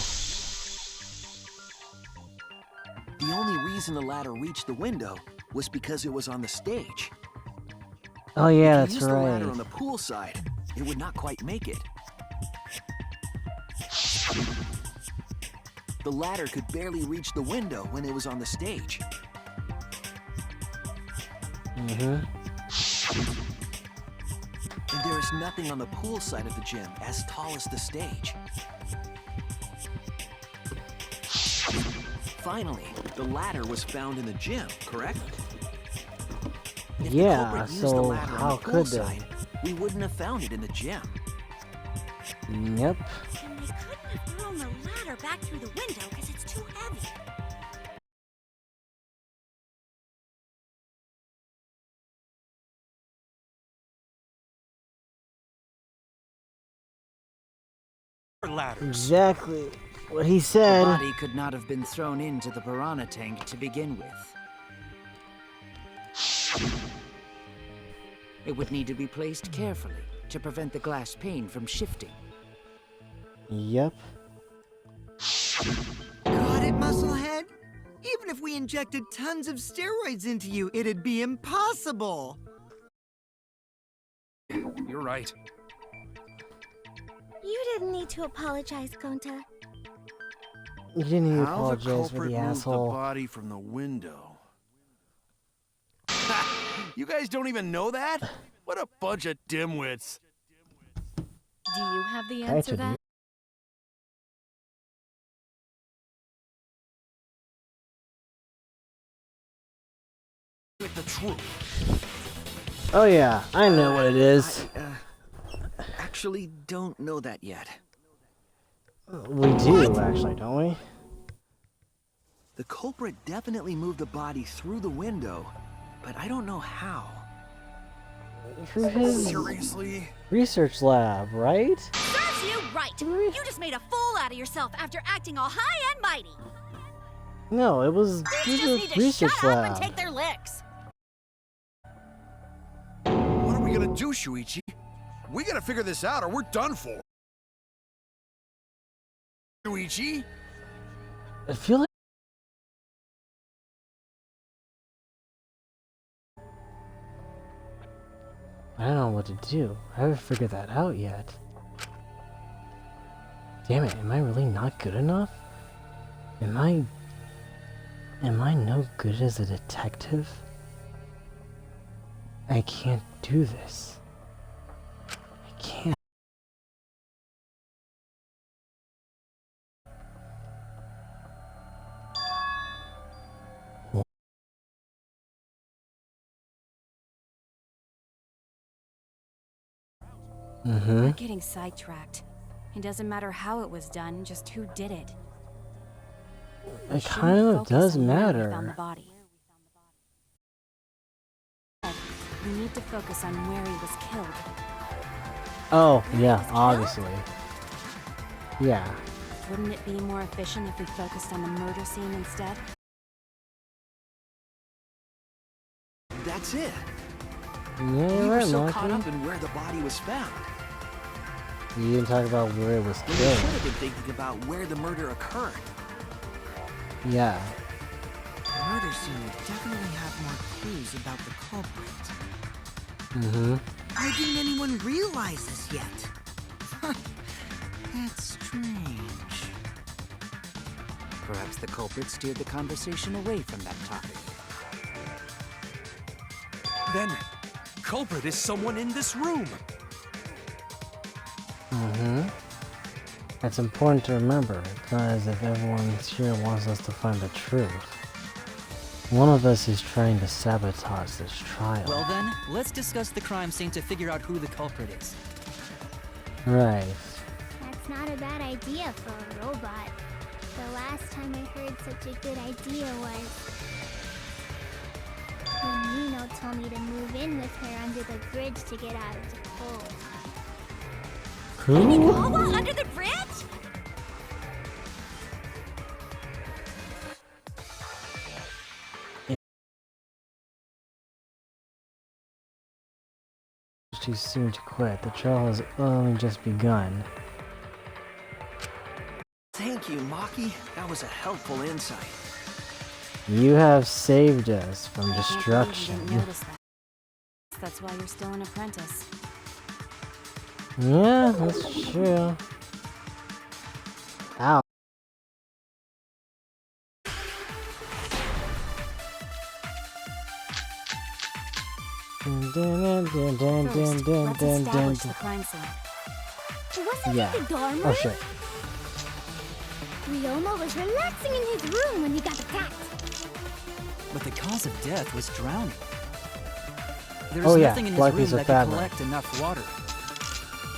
The only reason the ladder reached the window was because it was on the stage. Oh yeah, if you that's used the right. ladder on the pool side, it would not quite make it. The ladder could barely reach the window when it was on the stage. Mm-hmm. And there is nothing on the pool side of the gym as tall as the stage. Finally, the ladder was found in the gym, correct? If the Yeah, culprit used the so ladder on how the pool could they? side, we wouldn't have found it in the gym. Yep. And they couldn't have thrown the ladder back through the window because it's too heavy. Ladders. Exactly what he The said. body could not have been thrown into the piranha tank to begin with. It would need to be placed carefully to prevent the glass pane from shifting. Yep. Got it, Musclehead? Even if we injected tons of steroids into you, it'd be impossible. You're right. You didn't need to apologize, Gonta. You didn't even How the apologize for culprit the moved the asshole. body from the window? You guys don't even know that? What a bunch of dimwits. Do you have the I answer do. then? With the truth. Oh yeah, I know what it is. Actually don't know that yet. We do, actually, don't we? The culprit definitely moved the body through the window, but I don't know how. Through his Seriously? research lab, right? Serves you right. You just made a fool out of yourself after acting all high and mighty. No, it was You through just need the to research shut up and lab. take their licks. What are we gonna do, Shuichi? We gotta figure this out or we're done for. Shuichi? I feel like I don't know what to do. I haven't figured that out yet. Damn it, am I really not good enough? Am I no good as a detective? I can't do this. I can't. Mm-hmm. We're getting sidetracked. It doesn't matter how it was done, just who did it. We It shouldn't kind of focus does on where we found the matter. body. We need to focus on where he was killed. Oh, yeah, obviously. Yeah. Wouldn't it be more efficient if we focused on the murder scene instead? That's it. Yeah, We you're were right, so Marky. caught up in where the body was found. You didn't talk about where it was When we should killed. have been thinking about where the murder occurred. Yeah. The murder scene would definitely have more clues about the culprit. Mm-hmm. Why didn't anyone realize this yet? That's strange. Perhaps the culprit steered the conversation away from that topic. Then, culprit is someone in this room. Mm-hmm. It's important to remember. It's not as if everyone here wants us to find the truth. One of us is trying to sabotage this trial. Well then, let's discuss the crime scene to figure out who the culprit is. Right. That's not a bad idea for a robot. The last time I heard such a good idea was when Nino told me to move in with her under the bridge to get out of the cold. Who? Wawa under the bridge? too soon to quit. The trial has only just begun. Thank you, Maki. That was a helpful insight. You have saved us from I can't believe you destruction. didn't notice that. That's why you're still an apprentice. Yeah, that's true. Ow. First, let's establish the crime scene. Wasn't Yeah. it the dorm Oh room? shit. Ryoma was relaxing in his room when he got attacked. But the cause of death was drowning. There's Oh, yeah, nothing in his black room piece of that could fabric. collect enough water.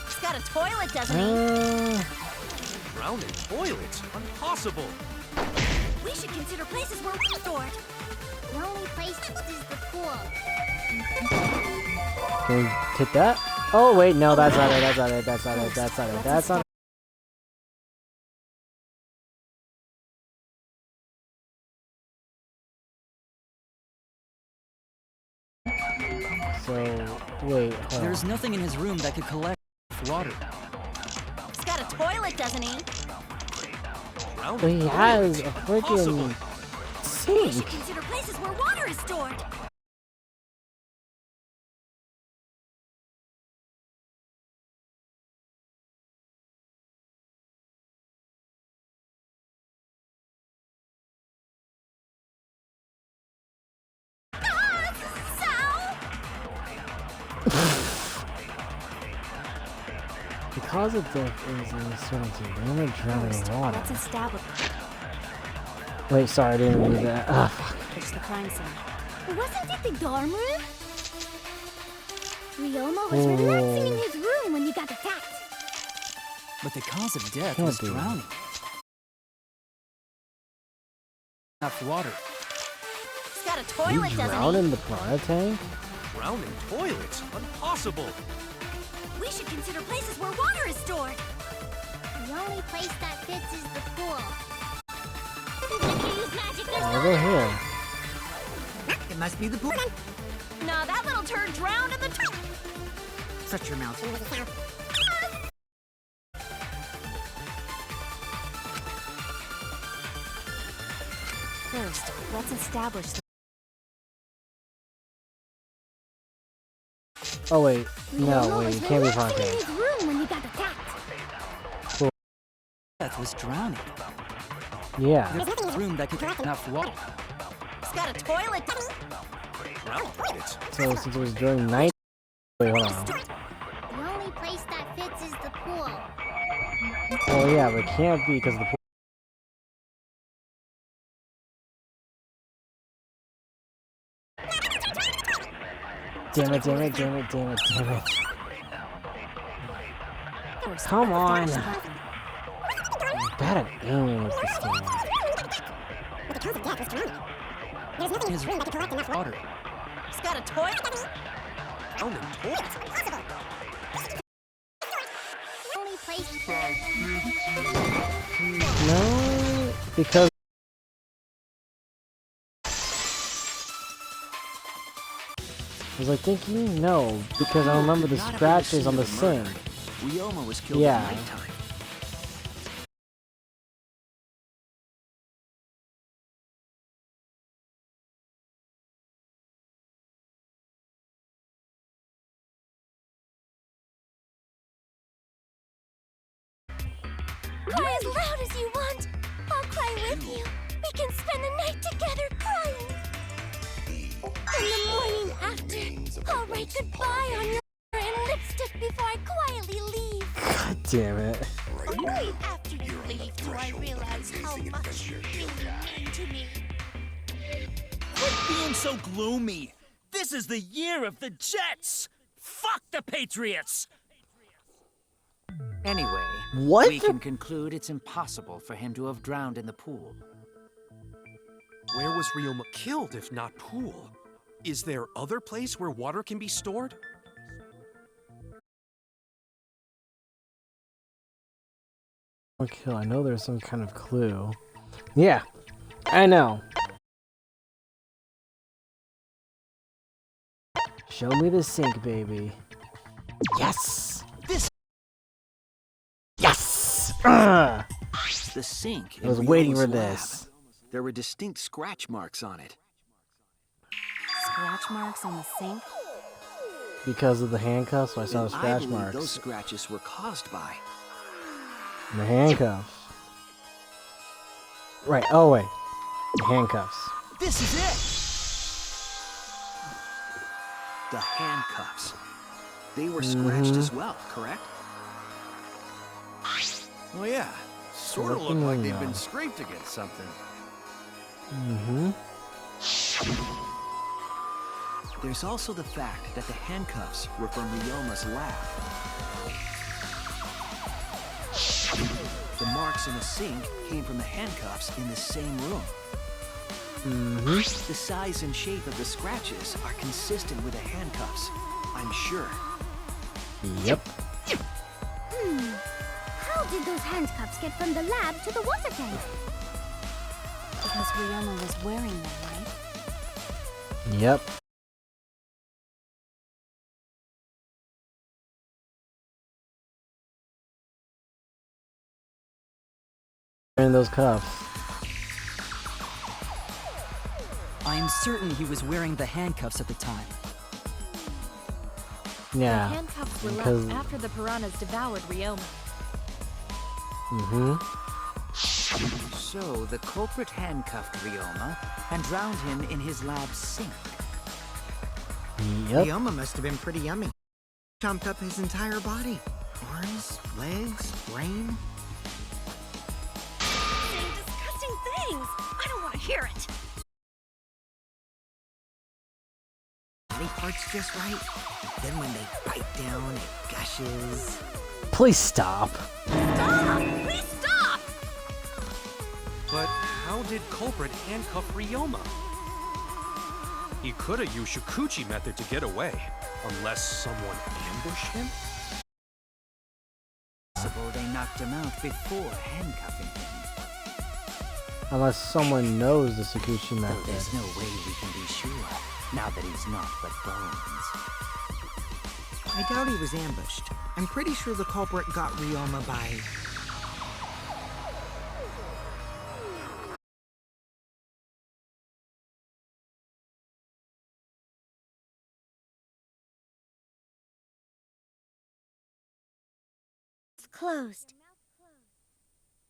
He's got a toilet, doesn't he? Drowning toilets? Impossible! We should consider places where we're stored. The only place is the pool. Can we hit that? Oh wait, no, that's not it, that's not it, that's not it, that's not it, that's not it. So, wait, hold on. There's nothing in his room that could collect enough water. He's got a toilet, doesn't he? But he has a freaking We should sink. consider places where water is stored. The cause of death is uncertainty. Remember drowning in water. Let's establish Wait, sorry, I didn't read that. Ah, fuck. the crime scene. Wasn't it the dorm room? Ryoma was Oh. relaxing in his room when he got attacked. But the cause of death Can't was be. drowning. Enough water. He's got a You toilet, doesn't drowned he? in the piranha tank? Drowning toilets? Impossible! We should consider places where water is stored. The only place that fits is the pool. If you use magic, there's Over here. It must be the pool. Nah, that little turd drowned in the Shut your mouth. First, let's establish the Oh wait, no, Ryoma wait, was it can't be piranha relaxing in tank. his room when he got attacked. Death was drowning. Yeah. There's no room that could collect enough water. He's got a toilet. Drowning toilets? So since it was during night. Wait, hold on. The only place that fits is the pool. Oh yeah, but it can't be because the pool. Damn it, damn it, damn it, damn it, damn it. first. Come on. Let's I'm bad at aiming with this game. His room that could collect enough water. He's got a toilet. Drowning toilets? The only place No, because. Was I thinking? No, because I remember the Not after scratches scene on the of murder. sink. Ryoma was killed Yeah. at nighttime. Cry as loud as you want. I'll cry with you. We can spend the night together crying. In the morning after, I'll write goodbye on your and lipstick before I quietly leave. God damn it. Only after you leave do I realize how much you really mean to me. Quit being so gloomy! This is the year of the Jets! Fuck the Patriots! Anyway, What? we can conclude it's impossible for him to have drowned in the pool. Where was Ryoma killed if not pool? Is there other place where water can be stored? Okay, I know there's some kind of clue. Yeah, I know. Show me the sink, baby. Yes! This. Yes! The sink. I was in waiting Rioma's for lab. this. There were distinct scratch marks on it. Scratch marks on the sink? Because of the handcuffs, so I saw the And I scratch believe marks. those scratches were caused by. The handcuffs. Right, oh wait. The handcuffs. This is it! The handcuffs. They were scratched as well, correct? Oh yeah, sort of look like they've been scraped against something. There's also the fact that the handcuffs were from Ryoma's lab. The marks in the sink came from the handcuffs in the same room. The size and shape of the scratches are consistent with the handcuffs, I'm sure. Yep. How did those handcuffs get from the lab to the water tank? Because Ryoma was wearing them, right? Yep. In those cuffs. I am certain he was wearing the handcuffs at the time. Yeah. The handcuffs were because... left after the piranhas devoured Ryoma. So the culprit handcuffed Ryoma and drowned him in his lab sink. Yep. Ryoma must have been pretty yummy. Chomped up his entire body. Arms, legs, brain. Saying disgusting things. I don't want to hear it. Body parts just right. Then when they bite down, it gushes. Please stop. Stop! Please stop! But how did culprit handcuff Ryoma? He could have used Shikuchi method to get away, unless someone ambushed him? Possible they knocked him out before handcuffing him. Unless someone knows the Shikuchi Though method. there's no way we can be sure, now that he's not but bones. I doubt he was ambushed. I'm pretty sure the culprit got Ryoma by... It's closed.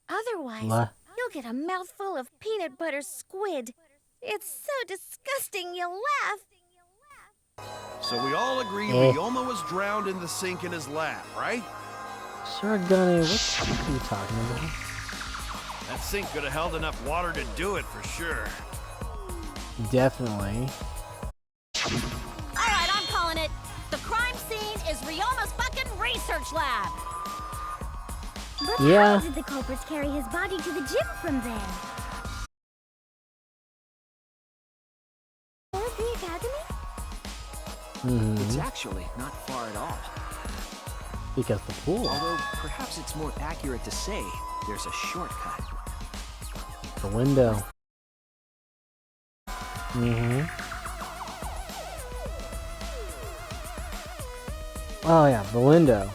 Otherwise, La. you'll get a mouthful of peanut butter squid. It's so disgusting you'll laugh. So we all agree Eh. Ryoma was drowned in the sink in his lab, right? Sure, Gunny, what are you talking about? That sink could have held enough water to do it for sure. Definitely. Alright, I'm calling it. The crime scene is Ryoma's fucking research lab. But Yeah. how did the culprits carry his body to the gym from there? Or the academy? It's actually not far at all. Because the pool. Although perhaps it's more accurate to say there's a shortcut. The window. Oh yeah, the window.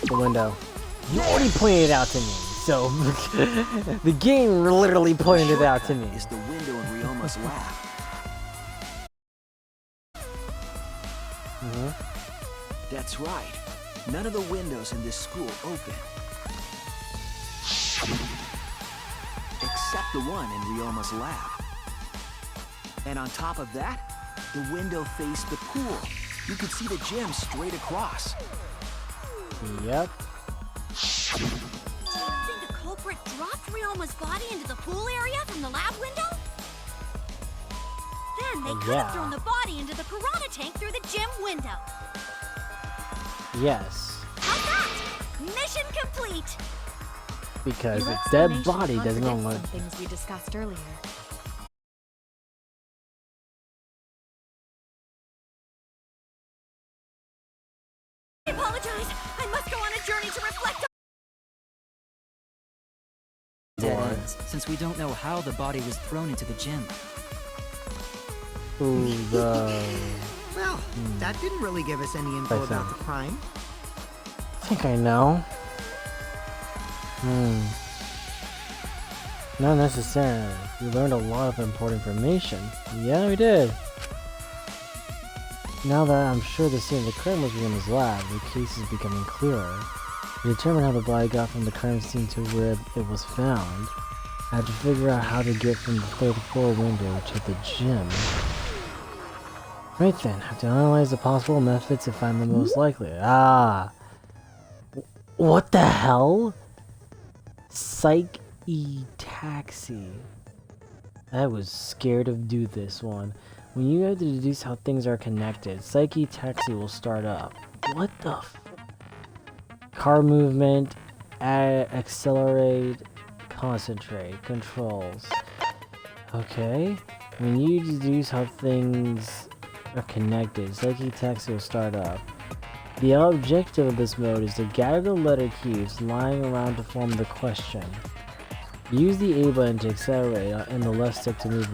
The window. You already pointed it out to me, so the game literally pointed it out to me. Is the window in Ryoma's lab. That's right. None of the windows in this school open. Except the one in Ryoma's lab. And on top of that, the window faced the pool. You could see the gym straight across. Yep. Do you think the culprit dropped Ryoma's body into the pool area from the lab window? Then they could have thrown the body into the piranha tank through the gym window. Yes. How's that? Mission complete. Because Your its dead explanation body doesn't contradicts know some things we discussed earlier. I apologize. I must go on a journey to reflect on. Dead ends, since we don't know how the body was thrown into the gym. who the... Well, That didn't really give us any info about the crime. I think I know. Not necessarily. We learned a lot of important information. Yeah, we did. Now that I'm sure the scene of the crime was within his lab, the case is becoming clearer. To determine how the body got from the crime scene to where it was found, I had to figure out how to get from the 3rd floor window to the gym. Right then, I have to analyze the possible methods to find the most likely. What the hell? Psych-E-Taxi. I was scared to do this one. When you have to deduce how things are connected, Psych-E-Taxi will start up. What the f— Car movement, accelerate, concentrate, controls. Okay. When you deduce how things are connected, Psych-E-Taxi will start up. The objective of this mode is to gather the letter cubes lying around to form the question. Use the A button to accelerate and the left stick to move.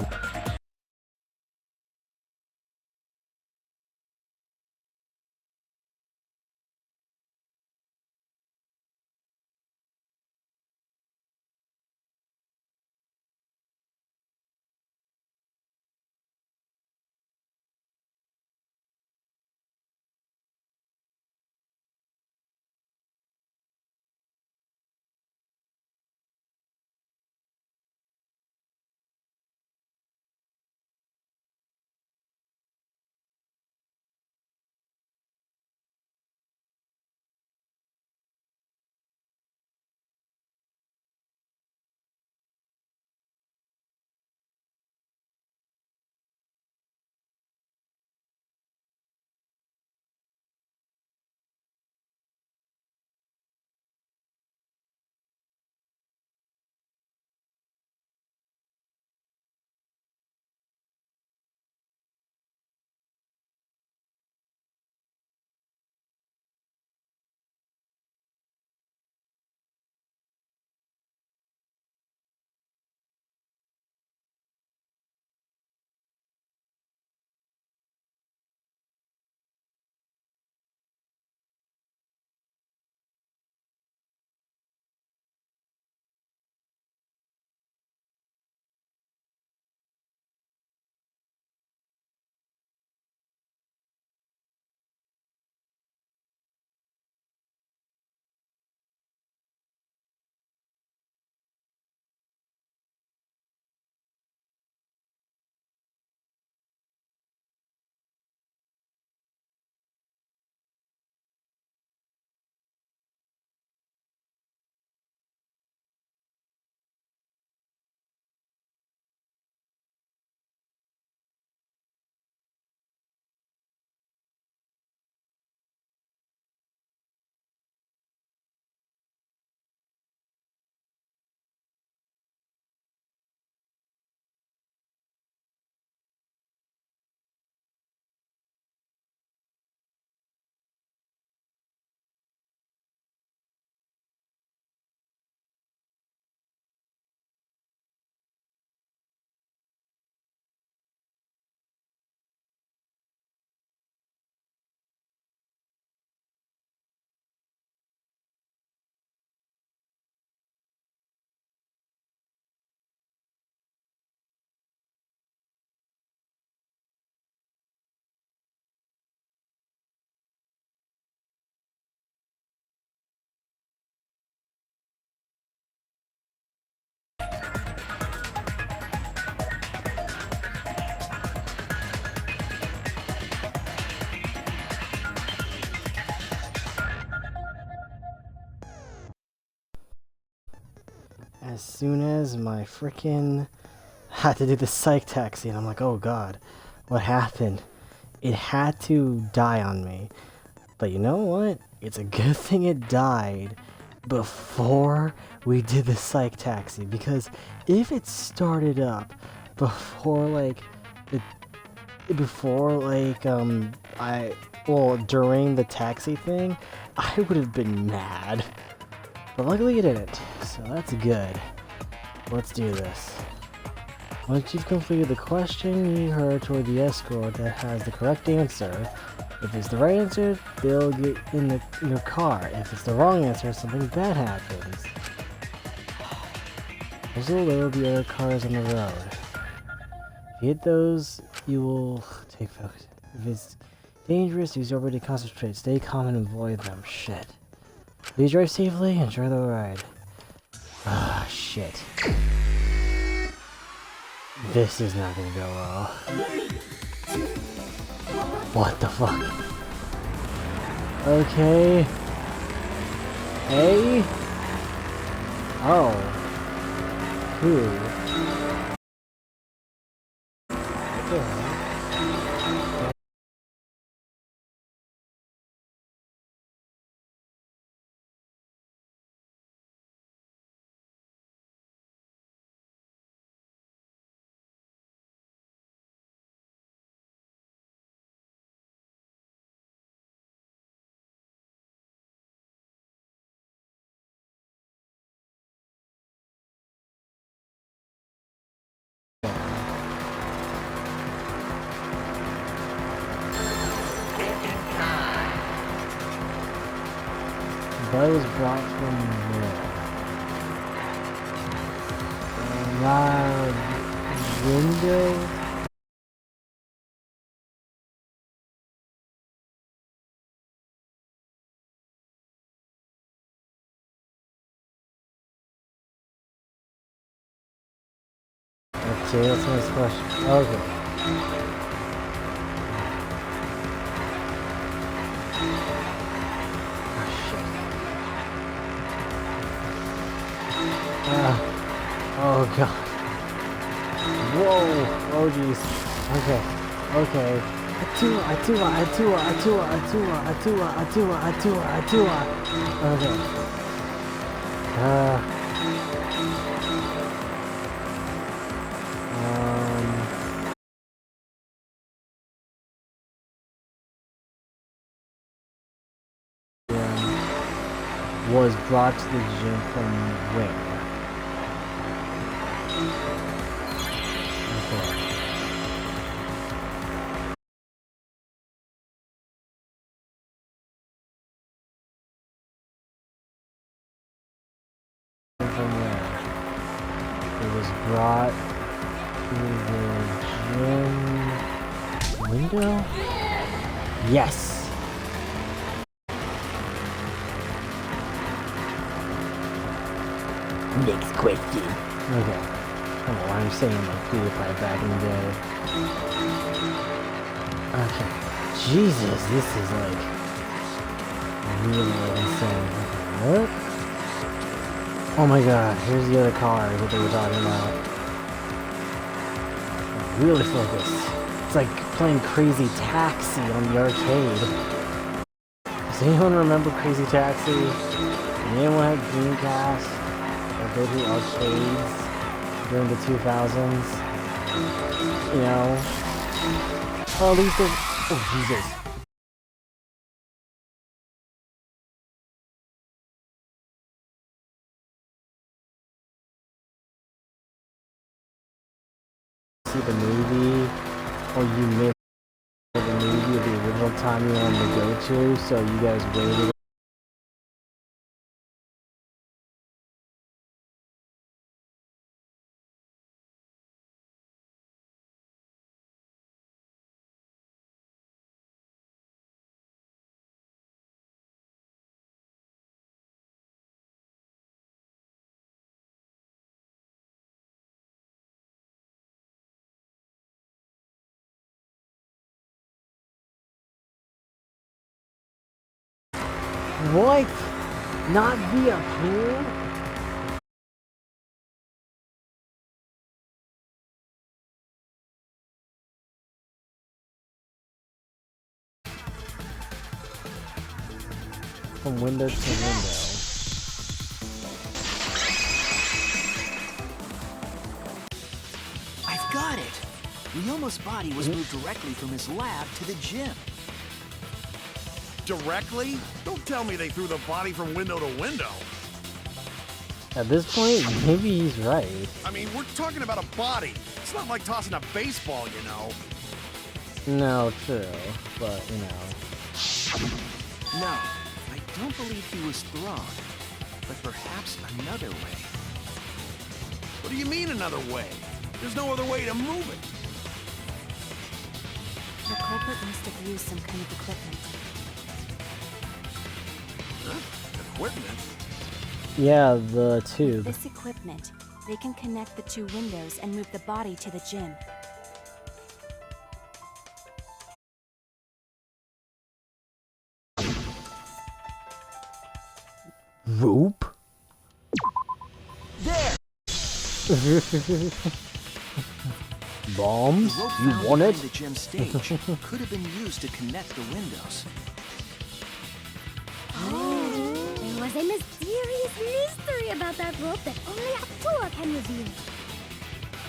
As soon as my frickin' had to do the psych taxi, and I'm like, oh god, what happened? It had to die on me. But you know what? It's a good thing it died before we did the psych taxi, because if it started up before during the taxi thing, I would have been mad. But luckily it didn't, so that's good. Let's do this. Once you've completed the question, you head toward the escort that has the correct answer. If it's the right answer, they'll get in your car. If it's the wrong answer, something bad happens. Also, there will be other cars on the road. If you hit those, you will take focus. If it's dangerous, use your ability to concentrate. Stay calm and avoid them. Shit. Please drive safely. Enjoy the ride. Ah, shit. This is not gonna go well. What the fuck? Okay. Hey? Oh. Who? What the hell? Bud was brought from where? Window? Okay, that's the next question. Okay. Oh god. Whoa. Oh jeez. Okay. Okay. Atua. Okay. Was brought to the gym from where? Okay. From where? It was brought to the gym window? Yes! Next question. Okay. I don't know why I'm saying like PewDiePie back in the day. Okay. Jesus, this is like really insane. Okay, what? Oh my god, here's the other car that they were talking about. Really focused. It's like playing Crazy Taxi on the arcade. Does anyone remember Crazy Taxi? Did anyone have Dreamcast? Go to arcades during the 2000s, you know. Oh, at least oh Jesus. See the movie, or you missed the movie of the original time you wanted to go to, so you guys waited. What? Not via pool? From window to window. I've got it! Ryoma's body was moved directly from his lab to the gym. Directly? Don't tell me they threw the body from window to window. At this point, maybe he's right. I mean, we're talking about a body. It's not like tossing a baseball, you know. No, true. But, you know. No, I don't believe he was thrown. But perhaps another way. What do you mean another way? There's no other way to move it. The culprit must have used some kind of equipment. Huh? Equipment? Yeah, the tube. With this equipment, they can connect the two windows and move the body to the gym. Rope? There! Bombs? The rope You found want it? behind the gym stage could have been used to connect the windows. Oh, there was a mysterious mystery about that rope that only Atua can reveal.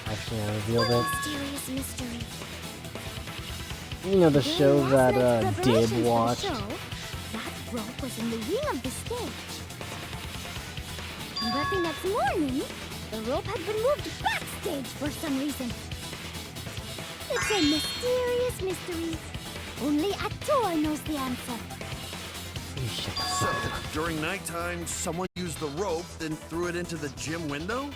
Actually, I revealed What it. mysterious mystery? You know, the During show last that night's Dib preparations for the watched. show, that rope was in the wing of the stage. But the next morning, the rope had been moved backstage for some reason. It's a mysterious mystery. Only Atua knows the answer. So, during nighttime, someone used the rope, then threw it into the gym window?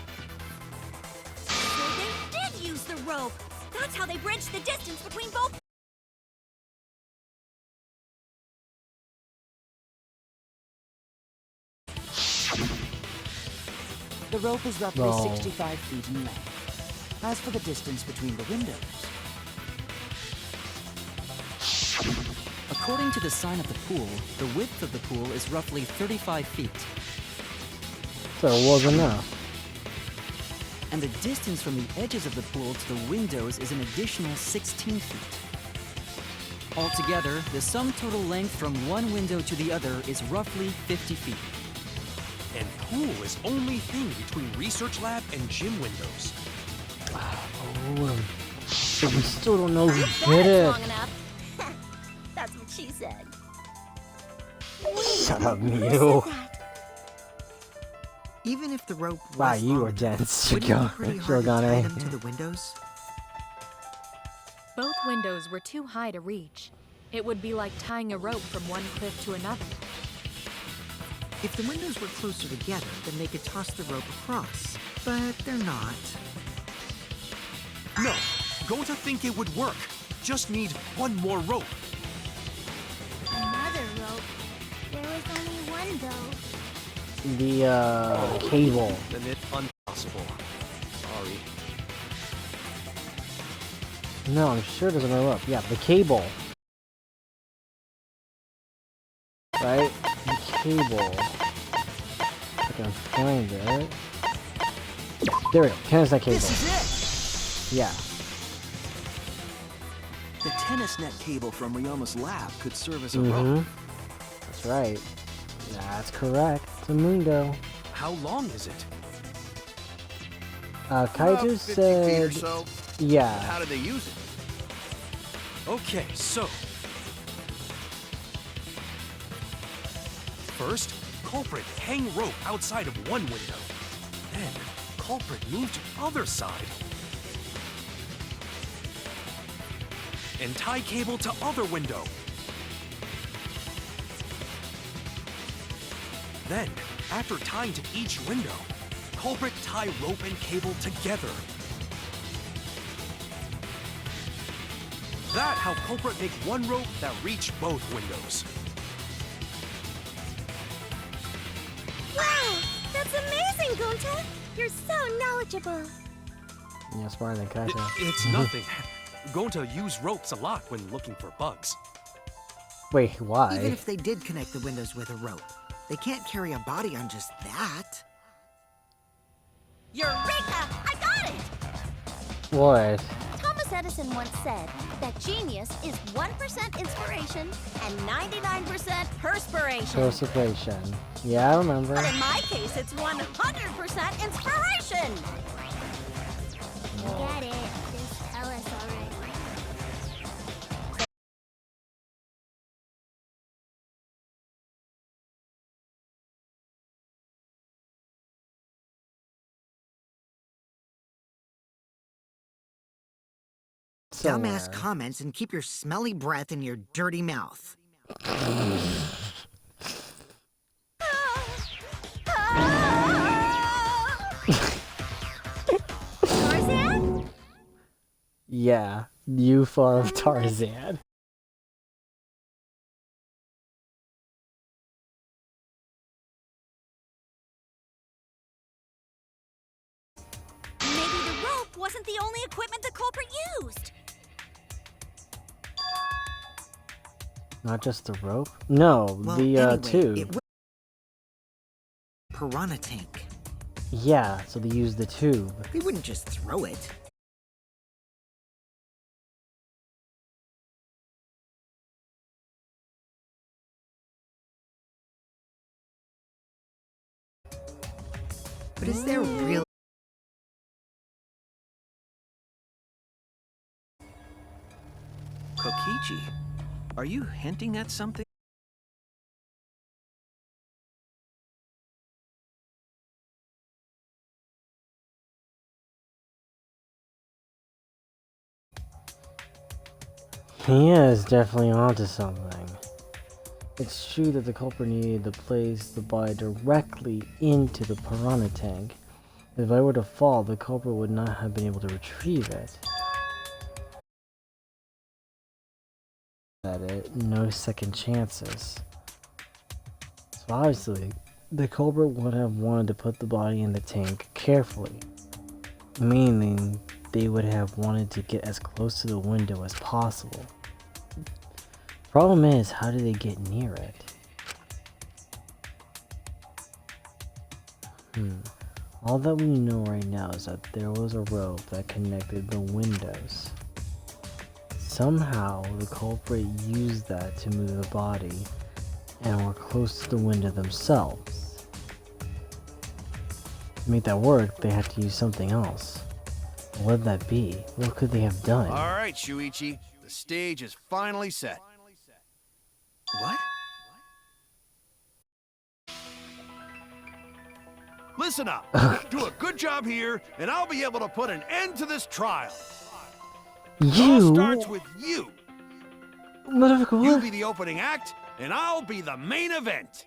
So they did use the rope. That's how they bridged the distance between both. The rope is roughly No. 65 feet in length. As for the distance between the windows, According to the sign of the pool, the width of the pool is roughly 35 feet. So it was enough. And the distance from the edges of the pool to the windows is an additional 16 feet. Altogether, the sum total length from one window to the other is roughly 50 feet. And pool is only thing between research lab and gym windows. Oh, but we still don't know who Bet did it's it. long enough. That's what she said. Shut up, Mew. Even if the rope was Wow, you long are enough, dense, wouldn't it be pretty hard to tie Shogane. them to the windows? Both windows were too high to reach. It would be like tying a rope from one cliff to another. If the windows were closer together, then they could toss the rope across. But they're not. No, going to think it would work. Just need one more rope. Another rope. There was only one though. The cable. Then it's impossible. Sorry. No, I'm sure there's another rope. Yeah, the cable. Right? The cable. If I can find it. There we go. Tennis net cable. This is it! Yeah. The tennis net cable from Ryoma's lab could serve as a Mm-hmm. rope. That's right. That's correct. It's a Mundo. How long is it? About Kaiju 50 feet or said. so. Yeah. How did they use it? Okay, so. First, culprit hang rope outside of one window. Then, culprit move to other side. And tie cable to other window. Then, after tying to each window, culprit tie rope and cable together. That how culprit make one rope that reach both windows. Wow! That's amazing, Gonta! You're so knowledgeable. Yeah, smarter than Kaiju. It's nothing. Going to use ropes a lot when looking for bugs. Wait, why? Even if they did connect the windows with a rope, they can't carry a body on just that. Eureka! I got it! What? Thomas Edison once said that genius is 1% inspiration and 99% perspiration. Participation. Yeah, I remember. But in my case, it's 100% inspiration! Get it. Just tell us already. somewhere. dumbass comments and keep your smelly breath in your dirty mouth. Tarzan? Yeah, you thought of Tarzan. Maybe the rope wasn't the only equipment the culprit used. Not just the rope? No, Well, the anyway, tube. Piranha tank. Yeah, so they used the tube. They wouldn't just throw it. But is there really... Kokichi, are you hinting at something? He is definitely onto something. It's true that the culprit needed to place the body directly into the piranha tank. If I were to fall, the culprit would not have been able to retrieve it. At it, no second chances. So obviously, the culprit would have wanted to put the body in the tank carefully. Meaning, they would have wanted to get as close to the window as possible. Problem is, how do they get near it? All that we know right now is that there was a rope that connected the windows. Somehow, the culprit used that to move the body and were close to the window themselves. To make that work, they had to use something else. What would that be? What could they have done? All right, Shuichi. The stage is finally set. What? Listen up. Do a good job here, and I'll be able to put an end to this trial. It all starts with you. You be the opening act, and I'll be the main event.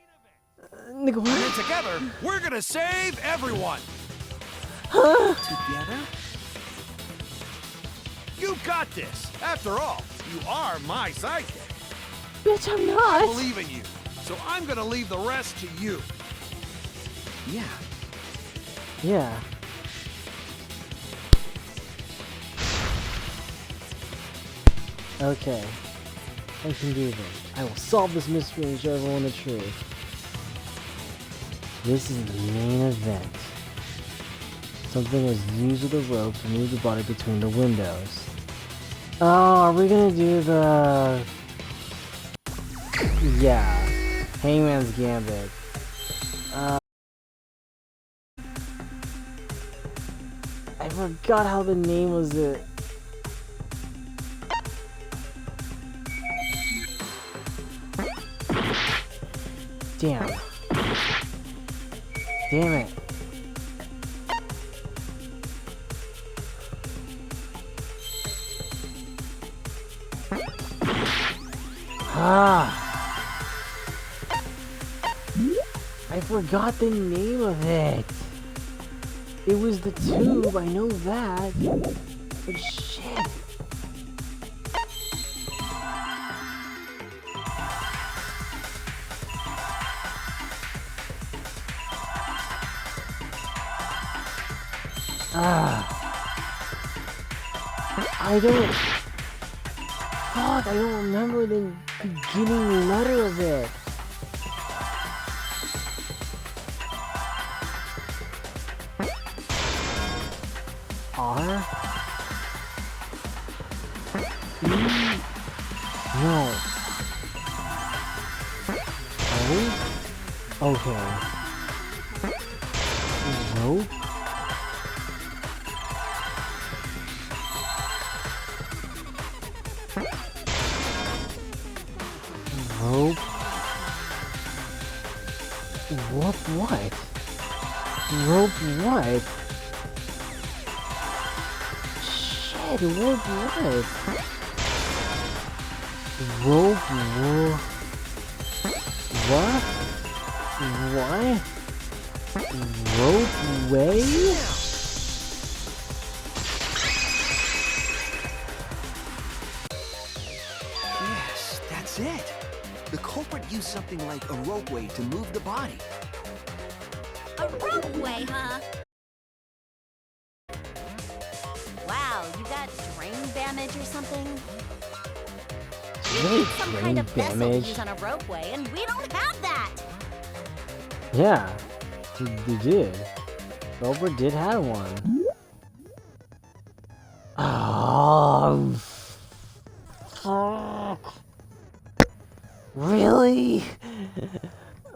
And then together, we're gonna save everyone. Together? You got this. After all, you are my sidekick. Bitch, I'm not. I believe in you, so I'm gonna leave the rest to you. Yeah. Yeah. Okay. I can do this. I will solve this mystery and show everyone the truth. This is the main event. Something was used with a rope to move the body between the windows. Oh, are we gonna do the... Yeah. Hangman's Gambit. I forgot how the name was it. Damn. Damn it. Ah. I forgot the name of it. It was the tube, I know that. But shit. I don't... Fuck, I don't remember the beginning letter of it. R? E? No. O? Okay. Rope? Rope? What? Rope what? Shit. what? Rope what? What? What? Rope way? Yes, that's it. The culprit used something like a ropeway to move the body. A ropeway, huh? Wow, you got drain damage or something? You Really need some kind of drain vessel to damage? use on a ropeway, and we don't have that. Yeah, they did. Cobra did have one. Oh, fuck. Really?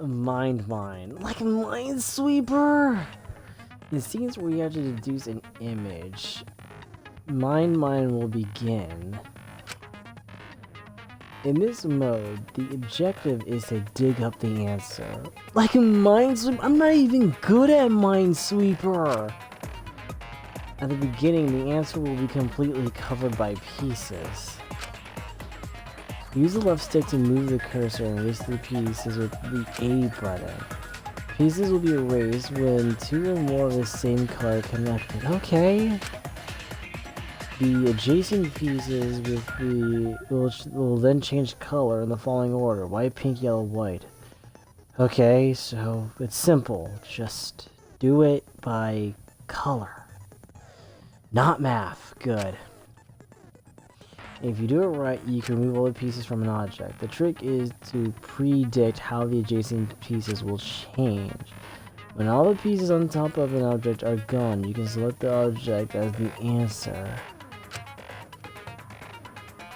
Mind mine. Like a Minesweeper? In scenes where you have to deduce an image, Mind Mine will begin. In this mode, the objective is to dig up the answer. Like a Minesweeper? I'm not even good at Minesweeper! At the beginning, the answer will be completely covered by pieces. Use the left stick to move the cursor and erase the pieces with the A button. Pieces will be erased when two or more of the same color connected. Okay. The adjacent pieces with the will then change color in the following order: white, pink, yellow, white. Okay, so it's simple. Just do it by color. Not math. Good. If you do it right, you can remove all the pieces from an object. The trick is to predict how the adjacent pieces will change. When all the pieces on top of an object are gone, you can select the object as the answer.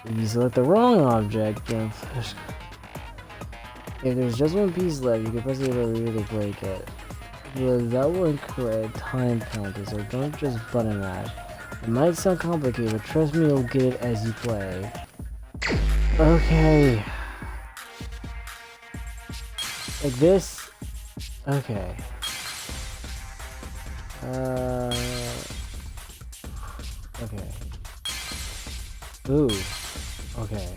If you select the wrong object, then if there's just one piece left, you can press the other to break it. But that will incur a time penalty, so don't just button mash. It might sound complicated, but trust me, you'll get it as you play. Okay. Like this? Okay. Okay. Ooh. Okay.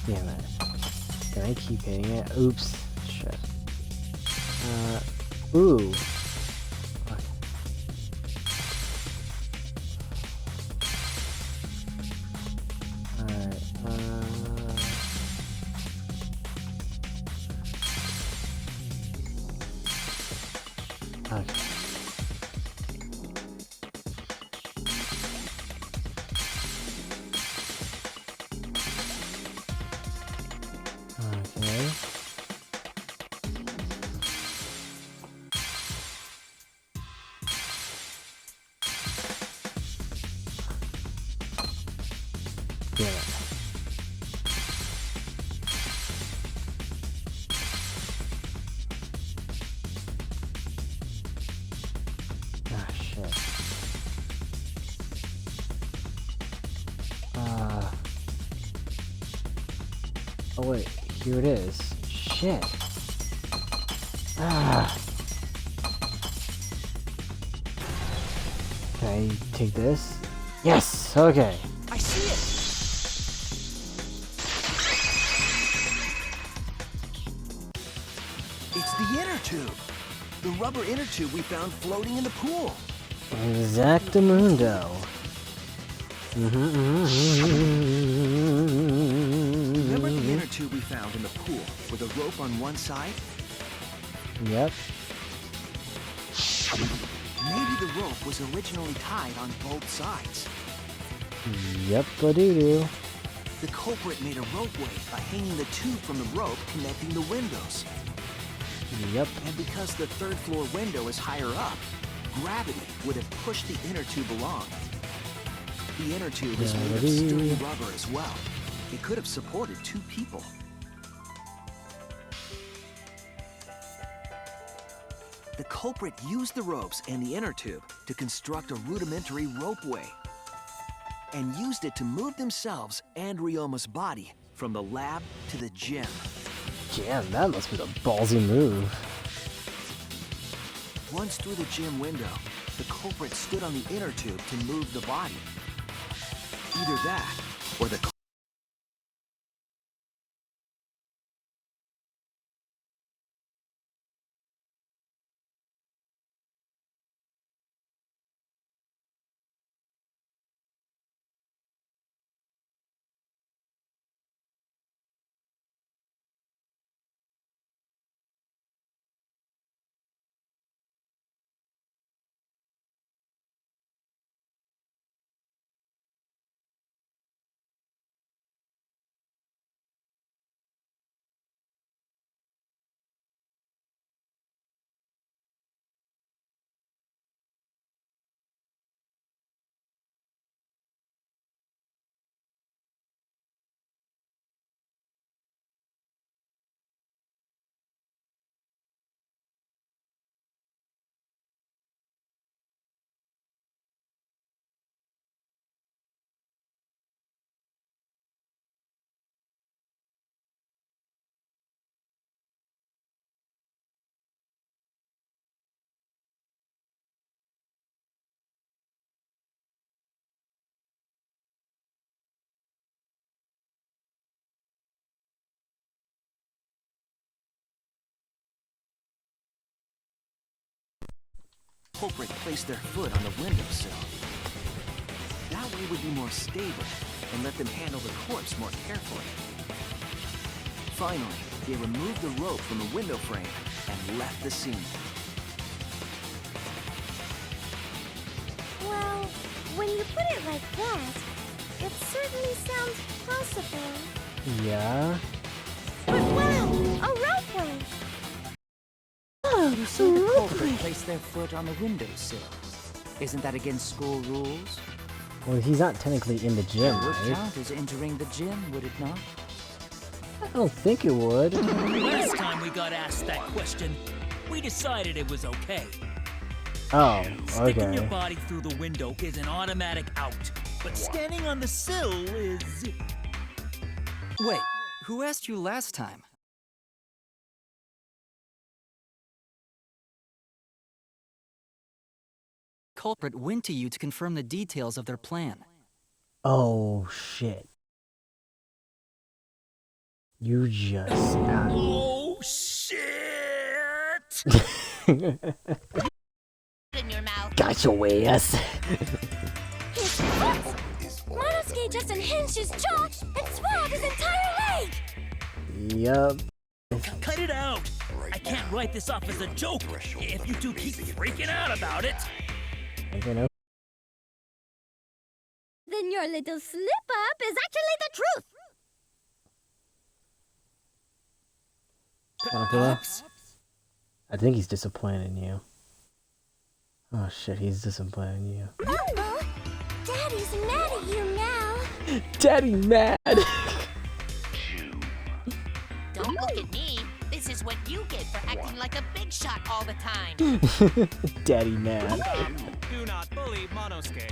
Damn it. Can I keep hitting it? Oops. Shit. Ooh. Okay. Alright, okay. Okay. Damn it. Ah, shit. Oh wait, here it is. Shit. Ah. Can I take this? Yes! Okay. I see it! It's the inner tube. The rubber inner tube we found floating in the pool. Exactamundo. Remember the inner tube we found in the pool with a rope on one side? Yep. Maybe the rope was originally tied on both sides. Yep, I do. The culprit made a ropeway by hanging the tube from the rope connecting the windows. Yep. And because the third floor window is higher up, gravity would have pushed the inner tube along. The inner tube is made of sturdy rubber as well. It could have supported 2 people. The culprit used the ropes and the inner tube to construct a rudimentary ropeway, and used it to move themselves and Ryoma's body from the lab to the gym. Damn, that must be a ballsy move. Once through the gym window, the culprit stood on the inner tube to move the body. Either that, or the culprit placed their foot on the windowsill. That way would be more stable and let them handle the corpse more carefully. Finally, they removed the rope from the window frame and left the scene. Well, when you put it like that, it certainly sounds possible. Yeah. But wow, a ropeway! So the culprit placed their foot on the windowsill. Isn't that against school rules? Well, he's not technically in the gym, It would right? count as entering the gym, would it not? I don't think it would. Last time we got asked that question, we decided it was okay. Oh, Sticking your okay. body through the window is an automatic out, but standing on the sill is... Wait, who asked you last time? Culprit went to you to confirm the details of their plan. Oh, shit. You just... Oh, shit! In your mouth. Got your ass. His foot! Monosuke just unhinged his jaw and swallowed his entire leg! Yup. Cut it out! I can't write this off as a joke if you two keep freaking out about it. You know. Then your little slip-up is actually the truth! Monocular? I think he's disappointing you. Oh shit, he's disappointing you. Uh-oh! Daddy's mad at you now! Daddy mad! Don't look at me. This is what you get for acting like a big shot all the time. Daddy mad. Do not bully Monosuke.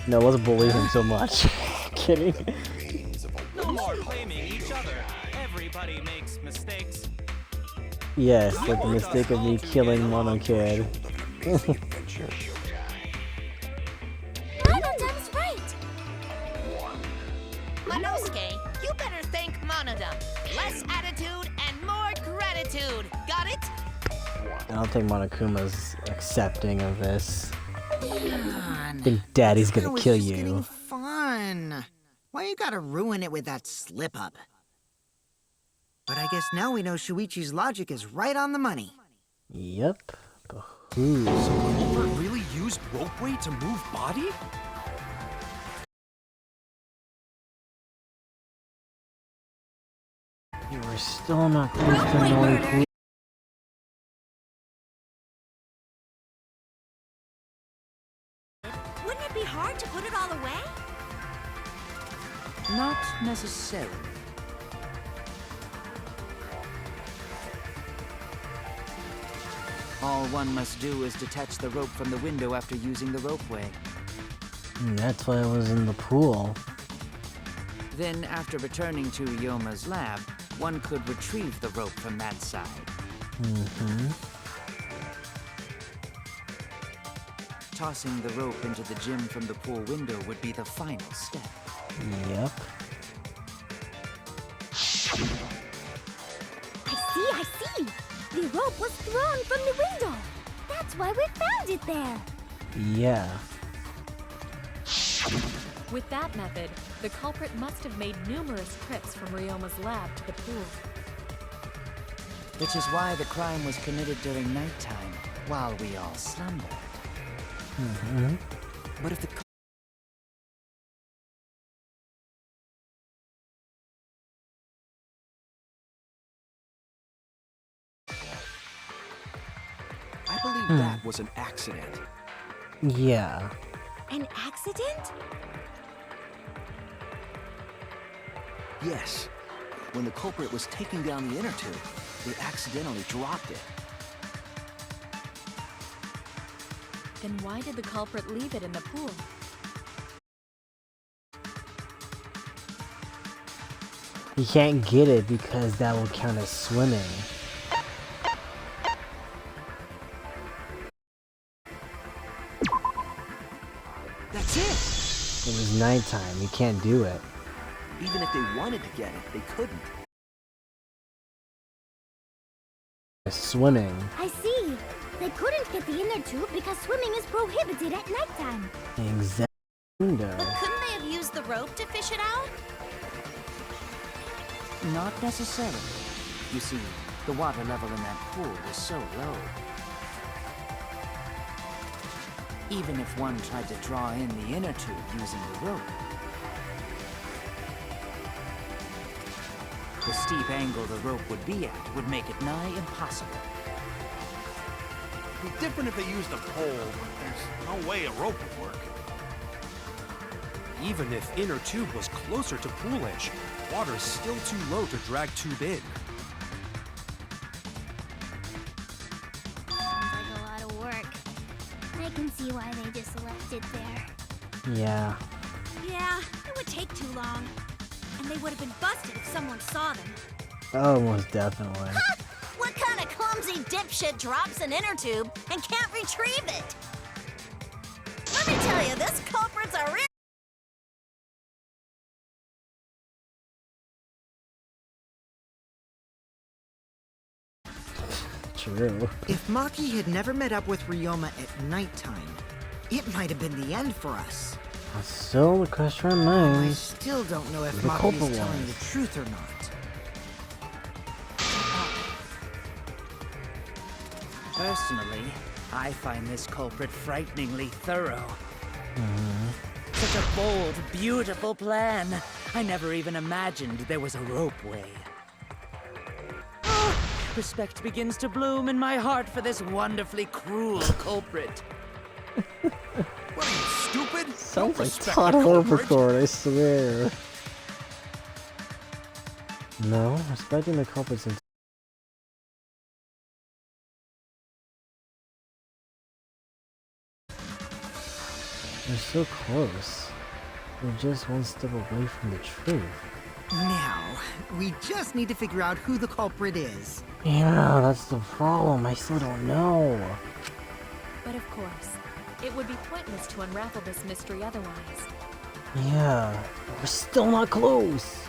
No, let's bully him so much. Kidding. No more blaming each other. Everybody makes mistakes. Yes, like the mistake of me killing Mono Kid. Monodam's right! Monosuke, you better thank Monodam. Less attitude and more gratitude. Got it? I don't think Monokuma's accepting of this. I Man, think Daddy's it gonna was kill just you. getting fun. Why you gotta ruin it with that slip-up? But I guess now we know Shuichi's logic is right on the money. Yep. But who? Culprit really used ropeway to move body? You were still not close to knowing who Wouldn't it be hard to put it all away? Not necessarily. All one must do is detach the rope from the window after using the ropeway. That's why I was in the pool. Then, after returning to Ryoma's lab, one could retrieve the rope from that side. Mm-hmm. Tossing the rope into the gym from the pool window would be the final step. Yep. I see! The rope was thrown from the window! That's why we found it there! Yeah. With that method, the culprit must have made numerous trips from Ryoma's lab to the pool. Which is why the crime was committed during nighttime, while we all slumbered. Mm-hmm. But if the I believe that was an accident. Yeah. An accident? Yes. When the culprit was taking down the inner tube, they accidentally dropped it. Then why did the culprit leave it in the pool? You can't get it because that will count as swimming. That's it! It was nighttime. You can't do it. Even if they wanted to get it, they couldn't. Swimming. I see. They couldn't get the inner tube because swimming is prohibited at nighttime. Exactly. But couldn't they have used the rope to fish it out? Not necessarily. You see, the water level in that pool was so low. Even if one tried to draw in the inner tube using the rope, the steep angle the rope would be at would make it nigh impossible. It'd be different if they used a pole, but there's no way a rope would work. Even if inner tube was closer to pool edge, water's still too low to drag tube in. Sounds like a lot of work. I can see why they just left it there. Yeah. Yeah, it would take too long. And they would have been busted if someone saw them. Oh, most definitely. What kind of clumsy dipshit drops an inner tube and can't retrieve it? Let me tell you, this culprit's a real... True. If Maki had never met up with Ryoma at nighttime, it might have been the end for us. Still, the question I remains. still don't know if The Maki culprit is telling was. the truth or not. Personally, I find this culprit frighteningly thorough. Such a bold, beautiful plan. I never even imagined there was a ropeway. Respect begins to bloom in my heart for this wonderfully cruel culprit. What are you, stupid? Sounds like respect Todd the culprit. Overcord, I swear. No, respecting the culprits is... They're so close. They're just one step away from the truth. Now, we just need to figure out who the culprit is. Yeah, that's the problem. I still don't know. But of course, it would be pointless to unravel this mystery otherwise. Yeah, we're still not close.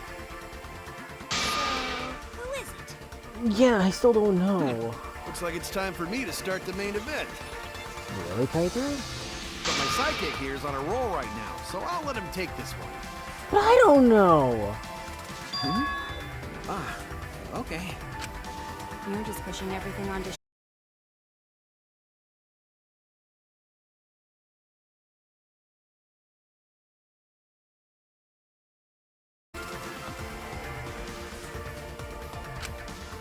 Who is it? Yeah, I still don't know. Looks like it's time for me to start the main event. Really, Kaito? But my sidekick here is on a roll right now, so I'll let him take this one. But I don't know. Ah, okay. You're just pushing everything onto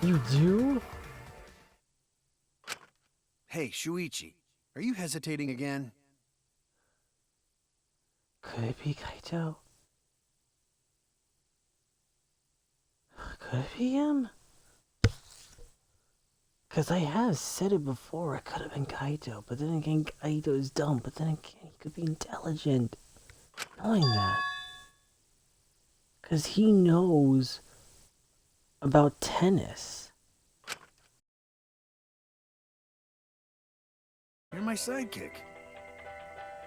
You do? Hey, Shuichi, are you hesitating again? Could it be Kaito? Could it be him? Because I have said it before, it could have been Kaito, but then again, Kaito is dumb, but then again, he could be intelligent. Knowing that. Because he knows about tennis. You're my sidekick.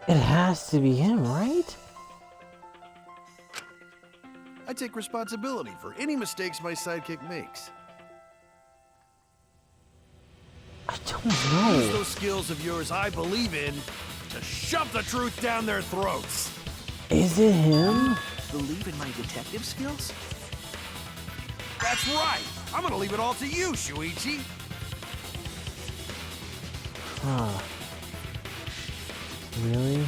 It has to be him, right? I take responsibility for any mistakes my sidekick makes. I don't know. Use those skills of yours I believe in to shove the truth down their throats. Is it him? Believe in my detective skills? That's right. I'm gonna leave it all to you, Shuichi. Huh. Really?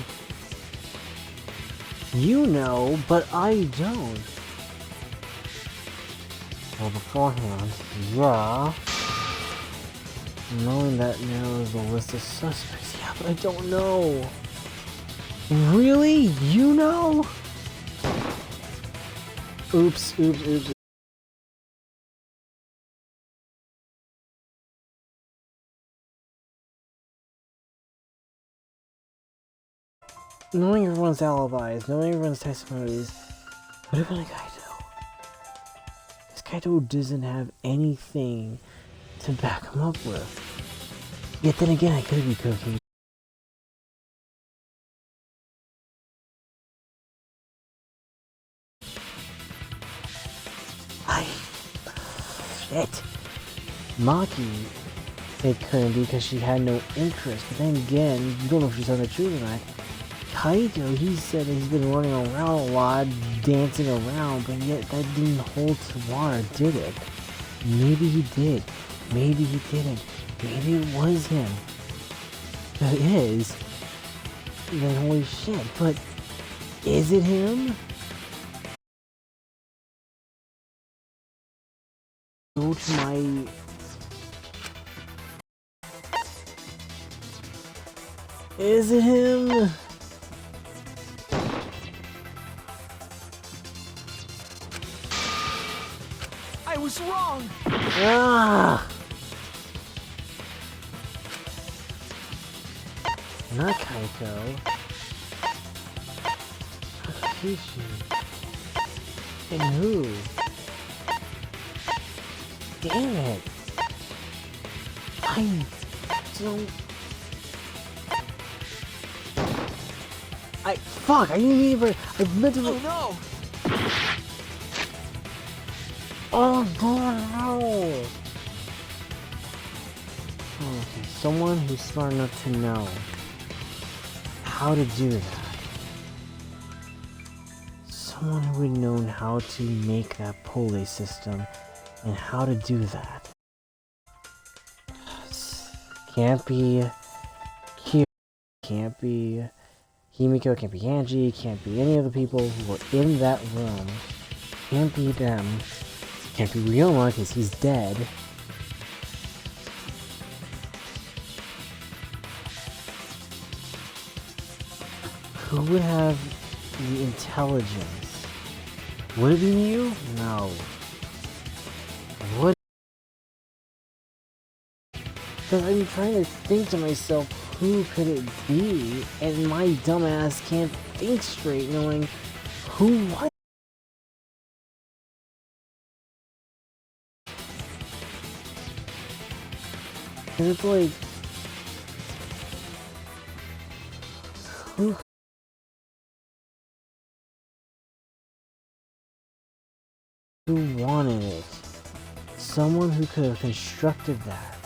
You know, but I don't. Well, beforehand, yeah. Knowing that narrows the list of suspects. Yeah, but I don't know. Really? You know? Oops, oops, oops. Knowing everyone's alibis, knowing everyone's testimonies, what about Kaito? This Kaito doesn't have anything to back him up with. Yet then again, I could be cooking. Shit. Maki, it couldn't be because she had no interest. But then again, you don't know if she's telling the truth or not. Kaito, he said that he's been running around a lot, dancing around, but yet that didn't hold to water, did it? Maybe he did. Maybe he didn't. Maybe it was him. If it is, then holy shit, but is it him? Go to my... Is it him? I was wrong! Ah! Not Kaito. Hakushi. And who? Damn it! I don't... Fuck! I didn't even... I meant to... Oh no! Oh no! Okay, someone who's smart enough to know how to do that. Someone who would have known how to make that pulley system and how to do that. Can't be Q, can't be Himiko, can't be Angie, can't be any of the people who were in that room. Can't be them. Can't be Ryoma because he's dead. Who would have the intelligence? Would it be you? No. Would? Because I'm trying to think to myself, who could it be? And my dumbass can't think straight knowing who was. And it's like, who wanted it? Someone who could have constructed that.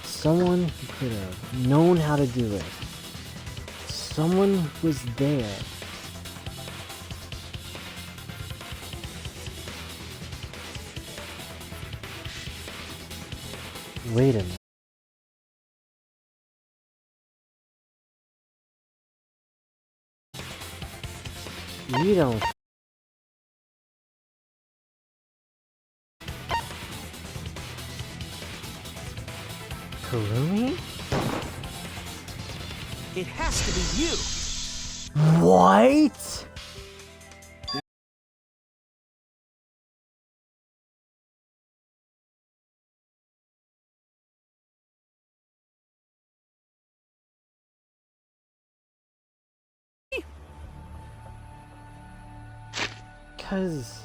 Someone who could have known how to do it. Someone who was there. Wait a minute. You don't. Kurumi? It has to be you. What? Because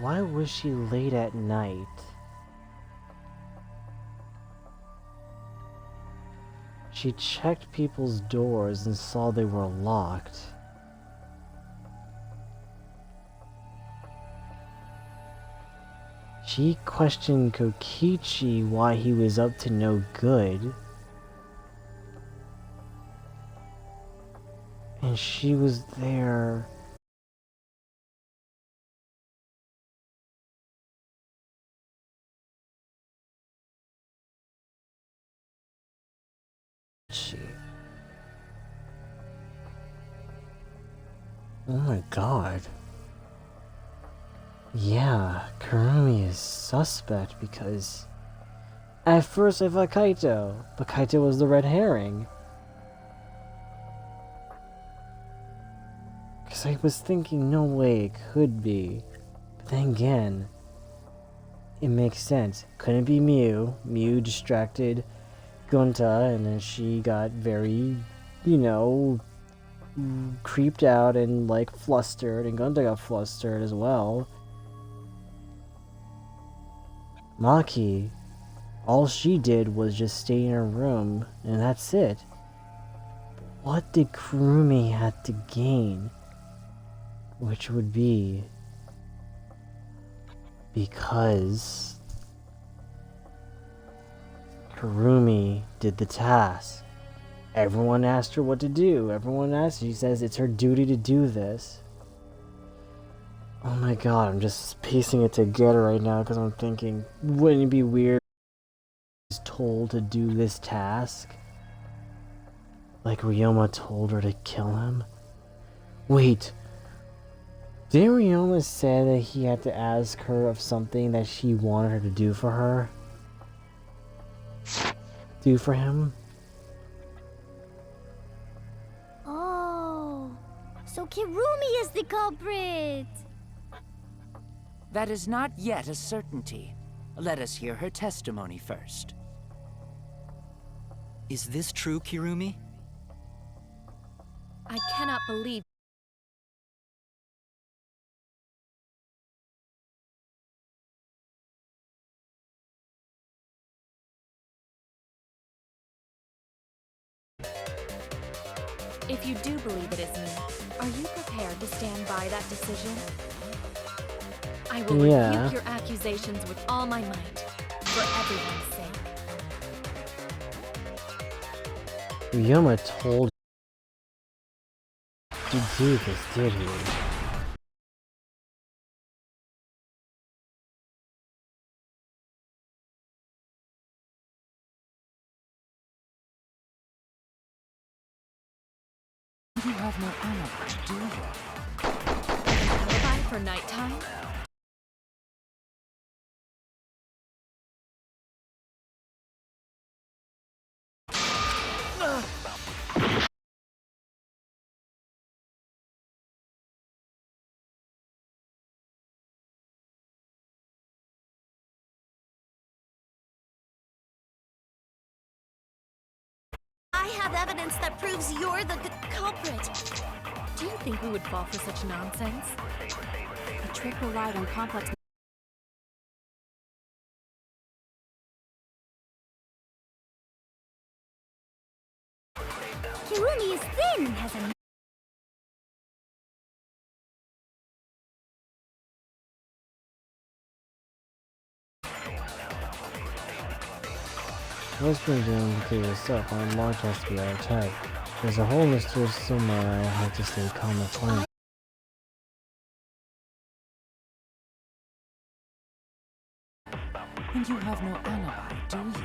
why was she late at night? She checked people's doors and saw they were locked. She questioned Kokichi why he was up to no good. And she was there. Oh my god. Yeah, Kurumi is suspect because at first I thought Kaito, but Kaito was the red herring. Because I was thinking no way it could be. But then again, it makes sense. Couldn't be Mew. Mew distracted Gunta and then she got very, you know, creeped out and like flustered, and Gunta got flustered as well. Maki, all she did was just stay in her room, and that's it. What did Kurumi have to gain? Which would be because Kurumi did the task. Everyone asked her what to do. Everyone asked, she says it's her duty to do this. Oh my god, I'm just piecing it together right now because I'm thinking, wouldn't it be weird if she's told to do this task? Like Ryoma told her to kill him? Wait. Didn't Ryoma say that he had to ask her of something that she wanted her to do for her? Do for him? Oh, so Kirumi is the culprit. That is not yet a certainty. Let us hear her testimony first. Is this true, Kirumi? I cannot believe. If you do believe it is me, are you prepared to stand by that decision? I will rebuke your accusations with all my might, for everyone's sake. Ryoma told you to do this, did he? You have no alibi, do you? An alibi for nighttime? I have evidence that proves you're the culprit. Do you think we would fall for such nonsense? A trick relied on complex. Kirumi is thin and has a What's been doing to yourself on launch has to be our type. There's a whole mystery somewhere I have to stay calm and find. And you have no alibi, do you?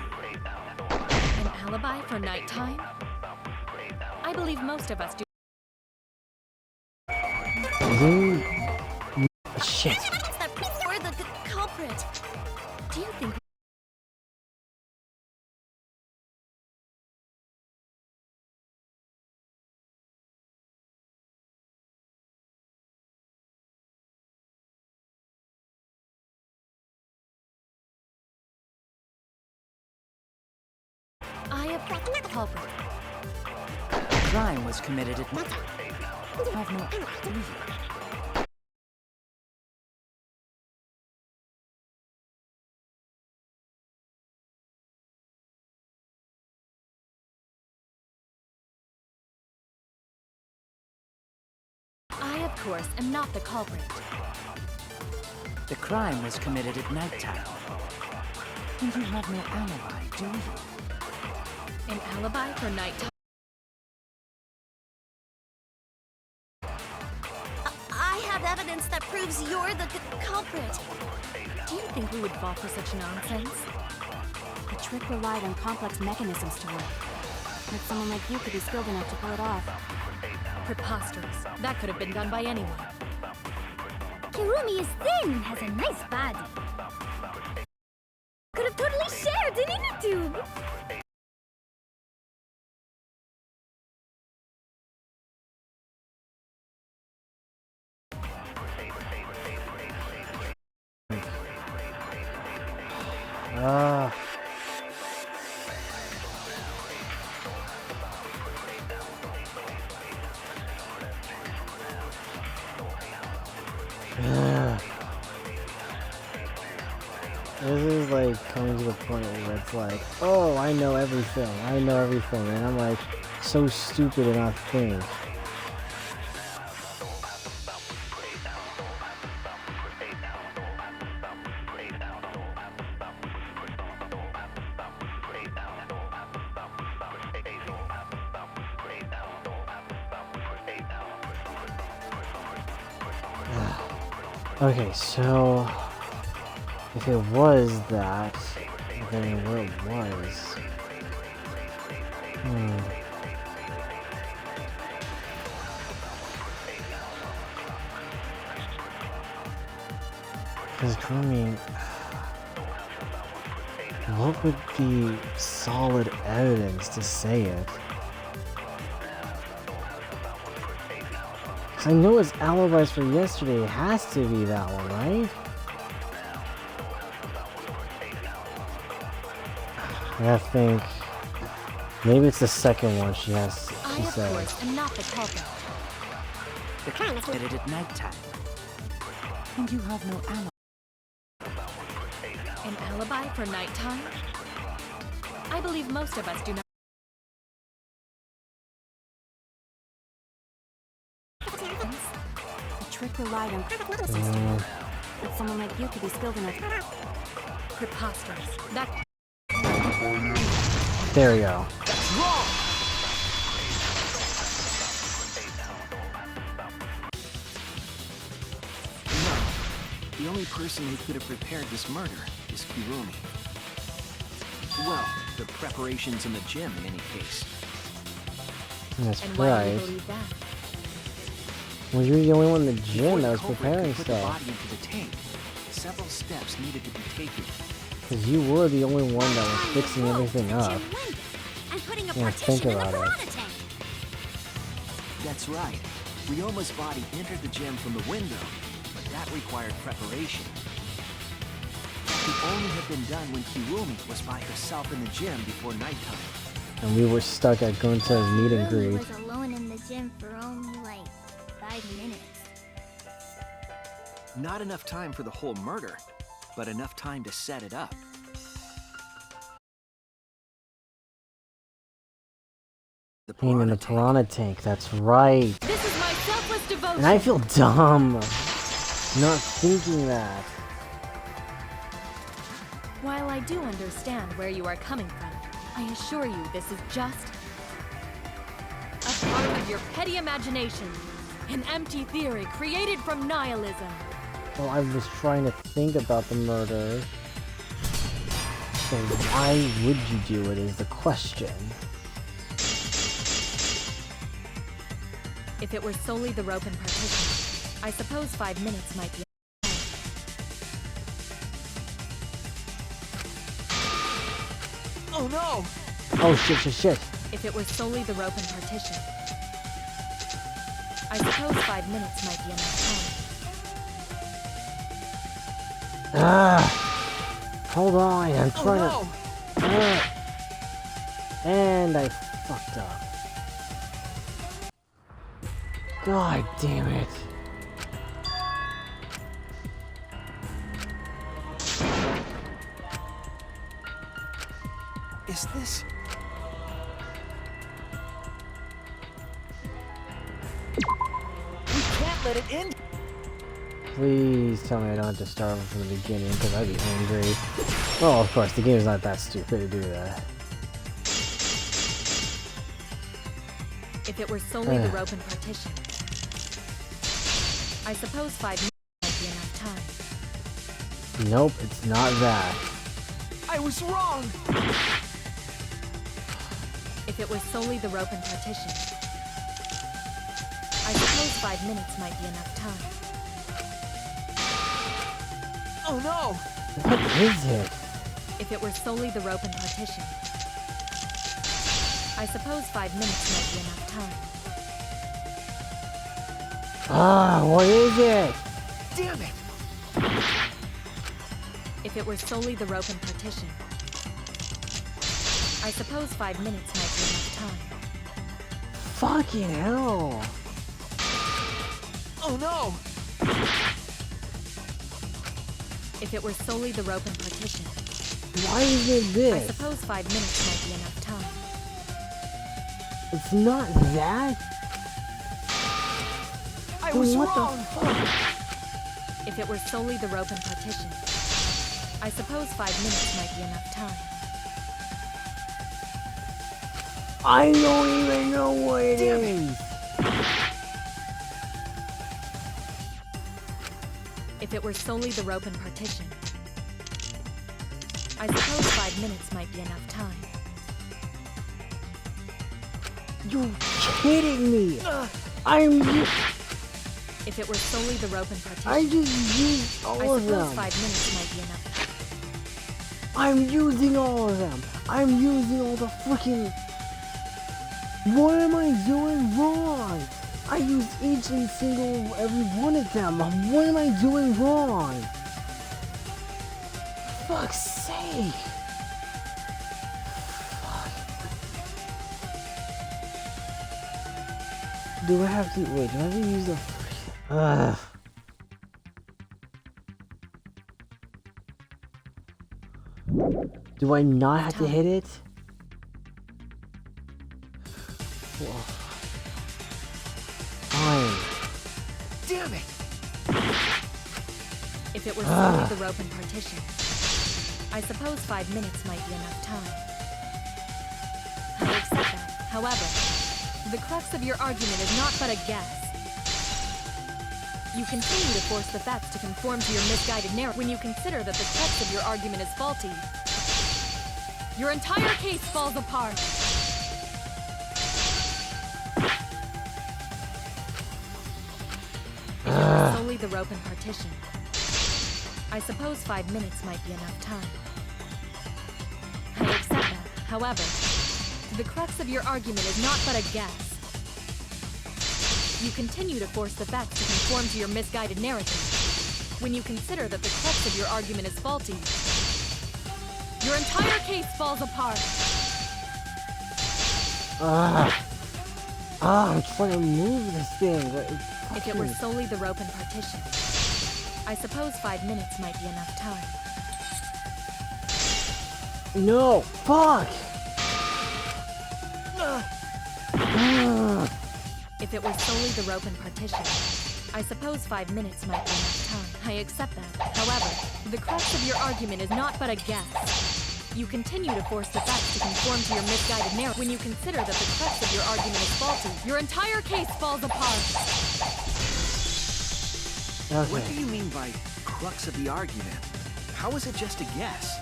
An alibi for nighttime? I believe most of us do. Shit. That proves you're the culprit. Do you think culprit. The crime was committed at night. Have no reason. I, of course, am not the culprit. The crime was committed at nighttime. And you have no alibi, do you? An alibi for nighttime? I have evidence that proves you're the culprit. Do you think we would fall for such nonsense? The trick relied on complex mechanisms to work. But someone like you could be skilled enough to pull it off. Preposterous. That could have been done by anyone. Kirumi is thin and has a nice body. Could have totally shared an inner tube. This is like coming to the point where it's like, oh, I know everything, and I'm like so stupid to not think. Okay, so if it was that, then what it was. Because Kirumi, what would be solid evidence to say it? I know his alibis for yesterday has to be that one, right? I think maybe it's the second one she I, said. of course, am not the culprit. The crime was committed at nighttime. And you have no alibi. An alibi for nighttime? I believe most of us do not. The trick relied on but someone like you could be skilled enough. Preposterous. That. There we go. That's wrong! No. The only person who could have prepared this murder is Kirumi. Well, the preparations in the gym in any case. That's And why do you right. believe that? Well, you're the only one in the gym Before that the was culprit preparing could put the stuff. body into the tank, several steps needed to be taken. Because you were the only one that was fixing everything up. And putting a Yeah, think partition in the about it. piranha tank. That's right. Ryoma's body entered the gym from the window, but that required preparation. It could only have been done when Kirumi was by herself in the gym before nighttime. And we were stuck at Gunta's meet and Kirumi greet. was alone in the gym for only like 5 minutes. Not enough time for the whole murder, but enough time to set it up. The Being in the piranha tank, that's right. This is my selfless devotion. And I feel dumb not thinking that. While I do understand where you are coming from, I assure you this is just a part of your petty imagination. An empty theory created from nihilism. Well, I was trying to think about the murder. So why would you do it is the question. If it were solely the rope and partition, I suppose 5 minutes might be. Oh no! Oh shit. If it were solely the rope and partition, I suppose 5 minutes might be enough time. Hold on, I'm trying no. to... And I fucked up. God damn it. Is this... We can't let it end. Please tell me I don't have to start over from the beginning, because I'd be angry. Oh, of course, the game's not that stupid to do that. If it were solely the rope and partition, I suppose 5 minutes might be enough time. Nope, it's not that. I was wrong! If it was solely the rope and partition, I suppose 5 minutes might be enough time. Oh no! What is it? If it were solely the rope and partition, I suppose 5 minutes might be enough time. Ah, what is it? Damn it! If it were solely the rope and partition, I suppose 5 minutes might be enough time. Fucking hell. Oh no! If it were solely the rope and partition, Why is it I this? suppose 5 minutes might be enough time. It's not that? I Then was what wrong! the fuck? If it were solely the rope and partition, I suppose 5 minutes might be enough time. I don't even know what it is. If it were solely the rope and partition, I suppose 5 minutes might be enough time. You're kidding me. If it were solely the rope and partition, I just used all I of suppose them. 5 minutes might be enough. I'm using all of them. I'm using all the freaking... What am I doing wrong? I used each and single every one of them. What am I doing wrong? Fuck's sake. Fuck. Do I have to... Wait, do I have to use the... Ugh. Do I not have to hit it? Whoa. Fine. Damn it! If it were solely the rope and partition, I suppose 5 minutes might be enough time. I accept that. However, the crux of your argument is not but a guess. You continue to force the facts to conform to your misguided narrative when you consider that the crux of your argument is faulty. Your entire case falls apart. If it were solely the rope and partition, I suppose 5 minutes might be enough time. I accept that. However, the crux of your argument is not but a guess. You continue to force the facts to conform to your misguided narrative when you consider that the crux of your argument is faulty. Your entire case falls apart. I'm trying to move this thing. If it were solely the rope and partition, I suppose 5 minutes might be enough time. No! Fuck! If it were solely the rope and partition, I suppose 5 minutes might be enough time. I accept that. However, the crux of your argument is not but a guess. You continue to force the facts to conform to your misguided narrative when you consider that the crux of your argument is faulty. Your entire case falls apart. Okay. What do you mean by crux of the argument? How is it just a guess?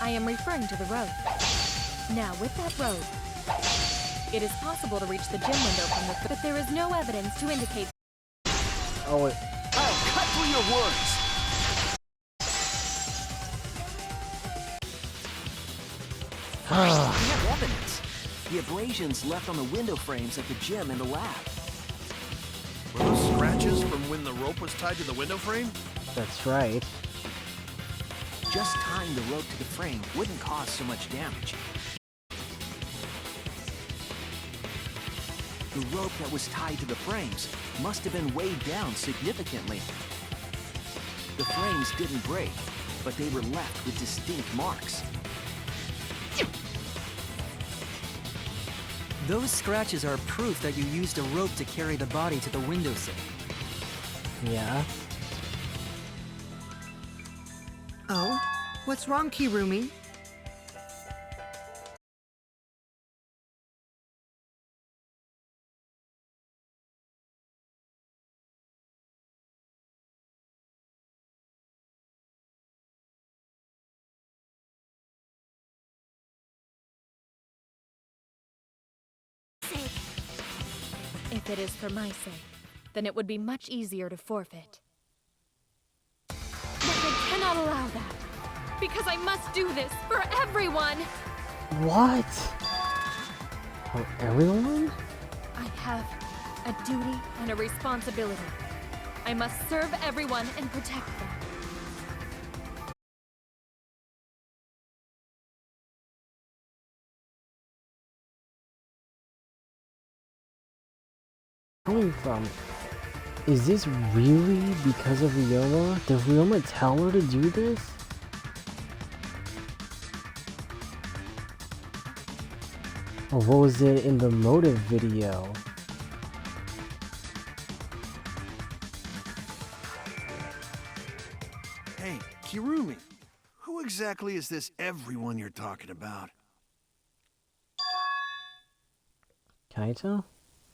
I am referring to the rope. Now, with that rope, it is possible to reach the gym window from the... But there is no evidence to indicate... Oh, wait. I'll cut through your words! We have evidence. The abrasions left on the window frames at the gym and the lab. Were those scratches from when the rope was tied to the window frame? That's right. Just tying the rope to the frame wouldn't cause so much damage. The rope that was tied to the frames must have been weighed down significantly. The frames didn't break, but they were left with distinct marks. Those scratches are proof that you used a rope to carry the body to the windowsill. Yeah. Oh? What's wrong, Kirumi? If it is for my sake, then it would be much easier to forfeit. But I cannot allow that, because I must do this for everyone! What? For everyone? I have a duty and a responsibility. I must serve everyone and protect them. Coming from? Is this really because of Ryoma? Did Ryoma tell her to do this? Or what was it in the motive video? Hey, Kirumi, who exactly is this everyone you're talking about? Kaito?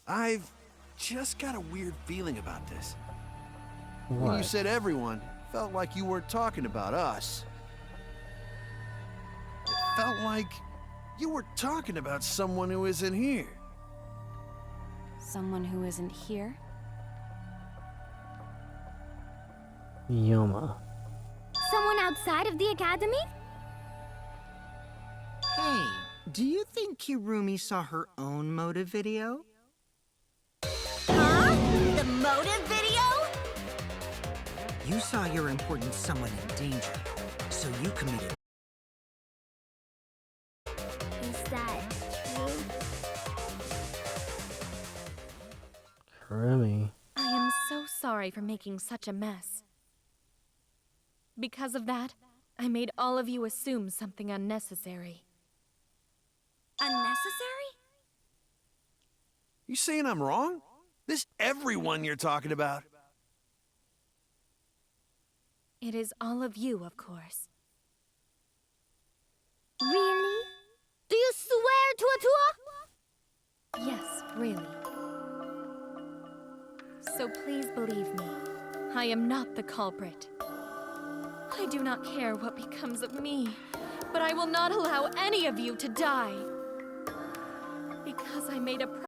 I've just got a weird feeling about this. When you What? said everyone, felt like you weren't talking about us. It felt like you were talking about someone who isn't here. Someone who isn't here? Ryoma. Someone outside of the academy? Hey, do you think Kirumi saw her own motive video? Huh? The motive video? You saw your important someone in danger, so you committed. Is that true? Kirumi. I am so sorry for making such a mess. Because of that, I made all of you assume something unnecessary. Unnecessary? You saying I'm wrong? This everyone you're talking about? It is all of you, of course. Really? Do you swear to Yes, really. So please believe me, I am not the culprit. I do not care what becomes of me, but I will not allow any of you to die. Because I made a promise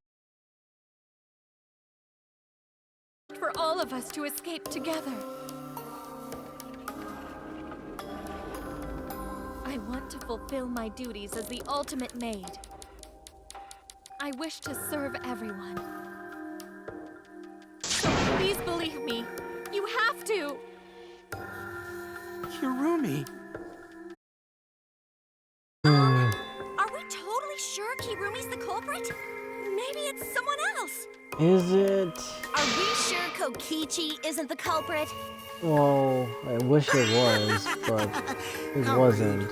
for all of us to escape together. I want to fulfill my duties as the ultimate maid. I wish to serve everyone. So please believe me. You have to! Kirumi. Are we totally sure Kirumi's the culprit? Maybe it's someone else. Is it? Are we sure Kokichi isn't the culprit? Well, I wish it was, but it wasn't.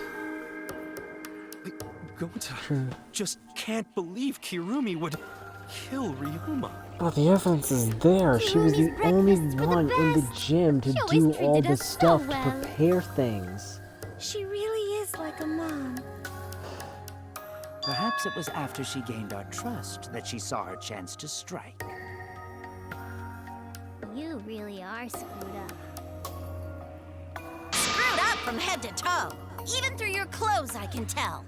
Gota just can't believe Kirumi would kill Ryoma. But the evidence is there. She was the only one in the gym to do all the stuff to prepare things. She really is like a mom. Perhaps it was after she gained our trust that she saw her chance to strike. You really are screwed up. Screwed up from head to toe. Even through your clothes, I can tell.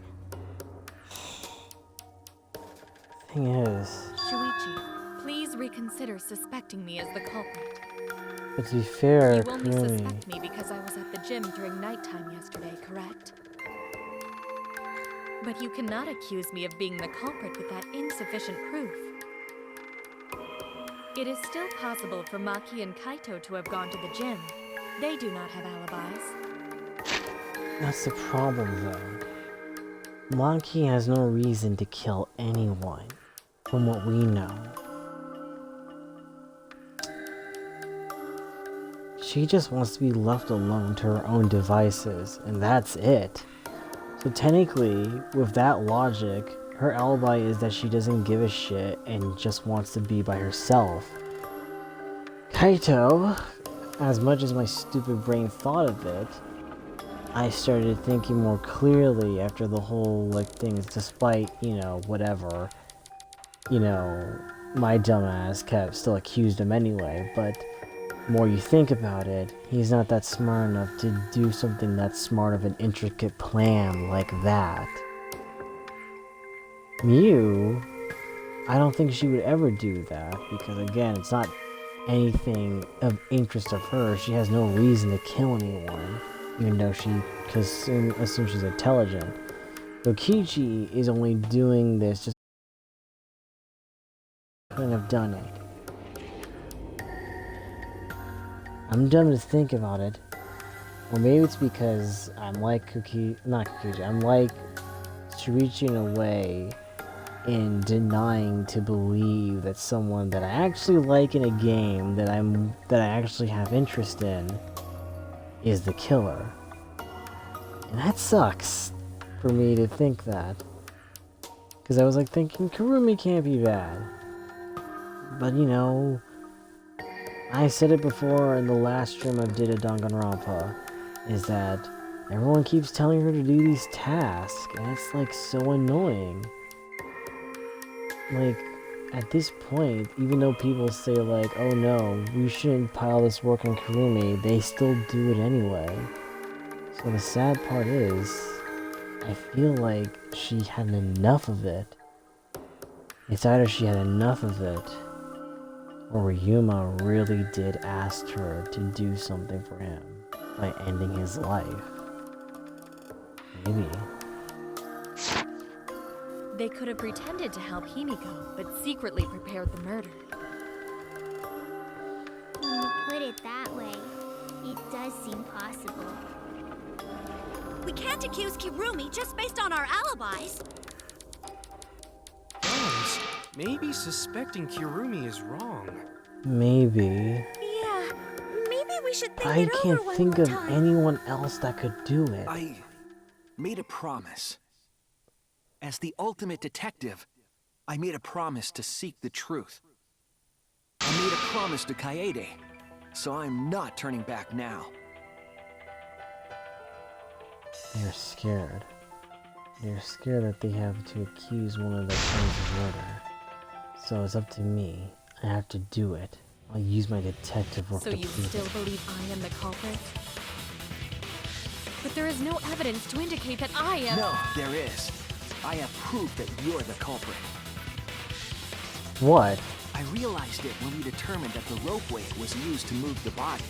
Thing is, Shuichi, please reconsider suspecting me as the culprit. but to be fair, You only Kirumi, suspect me because I was at the gym during nighttime yesterday, correct? But you cannot accuse me of being the culprit with that insufficient proof. It is still possible for Maki and Kaito to have gone to the gym. They do not have alibis. that's the problem though. Maki has no reason to kill anyone, from what we know. She just wants to be left alone to her own devices, and that's it. So technically, with that logic, her alibi is that she doesn't give a shit and just wants to be by herself. Kaito, as much as my stupid brain thought of it, I started thinking more clearly after the whole, like, things, despite, you know, whatever, you know, my dumbass kept still accused him anyway, but the more you think about it, he's not that smart enough to do something that smart of an intricate plan like that. Mew, I don't think she would ever do that, because again, it's not anything of interest of her. She has no reason to kill anyone, even though she assumes she's intelligent. Kokichi is only doing this just couldn't have done it. I'm dumb to think about it. Or maybe it's because I'm like I'm like Shuichi in a way, in denying to believe that someone that I actually like in a game that I actually have interest in is the killer. And that sucks for me to think that. Because I was like thinking Kurumi can't be bad. But you know, I said it before in the last stream I did of Danganronpa, is that everyone keeps telling her to do these tasks, and it's like so annoying. Like, at this point, even though people say like, oh no, we shouldn't pile this work on Kurumi, they still do it anyway. So the sad part is, I feel like she had enough of it. It's either she had enough of it, or Ryuma really did ask her to do something for him by ending his life. Maybe. They could have pretended to help Himiko, but secretly prepared the murder. When you put it that way, it does seem possible. We can't accuse Kirumi just based on our alibis. Guys, maybe suspecting Kirumi is wrong. Maybe. Yeah, maybe we should think I it over can't one think more of time. anyone else that could do it. I made a promise. As the ultimate detective, I made a promise to seek the truth. I made a promise to Kaede, so I'm not turning back now. They're scared. They're scared that they have to accuse one of their friends of murder. So it's up to me. I have to do it. I'll use my detective work So to you prove still it. believe I am the culprit? But there is no evidence to indicate that I am— No, there is. I have proof that you're the culprit. What? I realized it when we determined that the ropeway was used to move the body.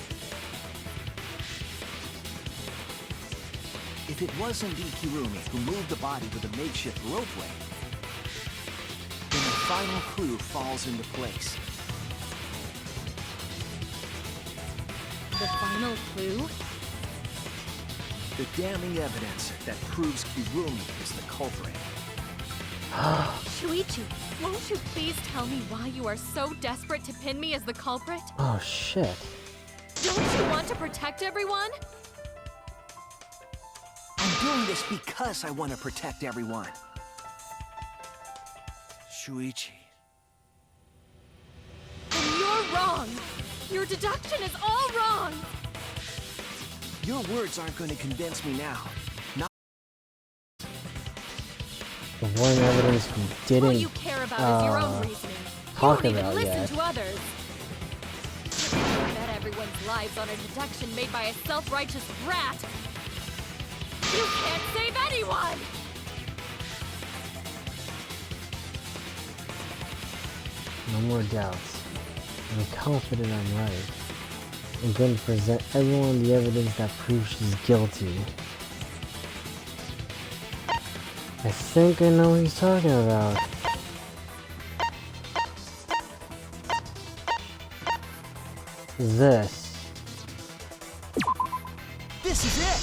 If it was indeed Kirumi who moved the body with a makeshift ropeway, then the final clue falls into place. The final clue? The damning evidence that proves Kirumi is the culprit. Shuichi, won't you please tell me why you are so desperate to pin me as the culprit? Oh shit. Don't you want to protect everyone? I'm doing this because I want to protect everyone. Shuichi. Then you're wrong! Your deduction is all wrong! Your words aren't going to convince me now. Not The one evidence we All didn't you care about is your own reasoning. talk You don't even about listen yet. to others. You bet everyone's lives on a deduction made by a self-righteous brat. You can't save anyone! No more doubts. I'm confident I'm right. I'm going to present everyone the evidence that proves she's guilty. I think I know what he's talking about. This. This is it!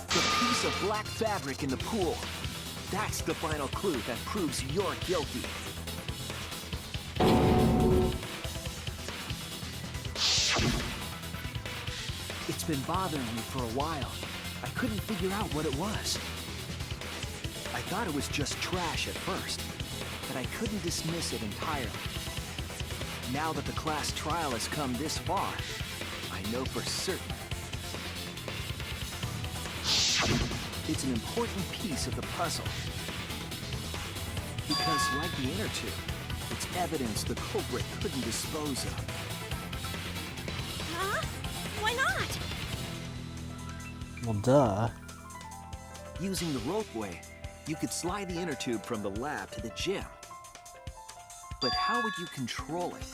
The piece of black fabric in the pool. That's the final clue that proves you're guilty. been bothering me for a while. I couldn't figure out what it was. I thought it was just trash at first, but I couldn't dismiss it entirely. Now that the class trial has come this far, I know for certain. It's an important piece of the puzzle. Because, like the inner tube, it's evidence the culprit couldn't dispose of. Huh? Why not? Well, duh. Using the ropeway, you could slide the inner tube from the lab to the gym. But how would you control it?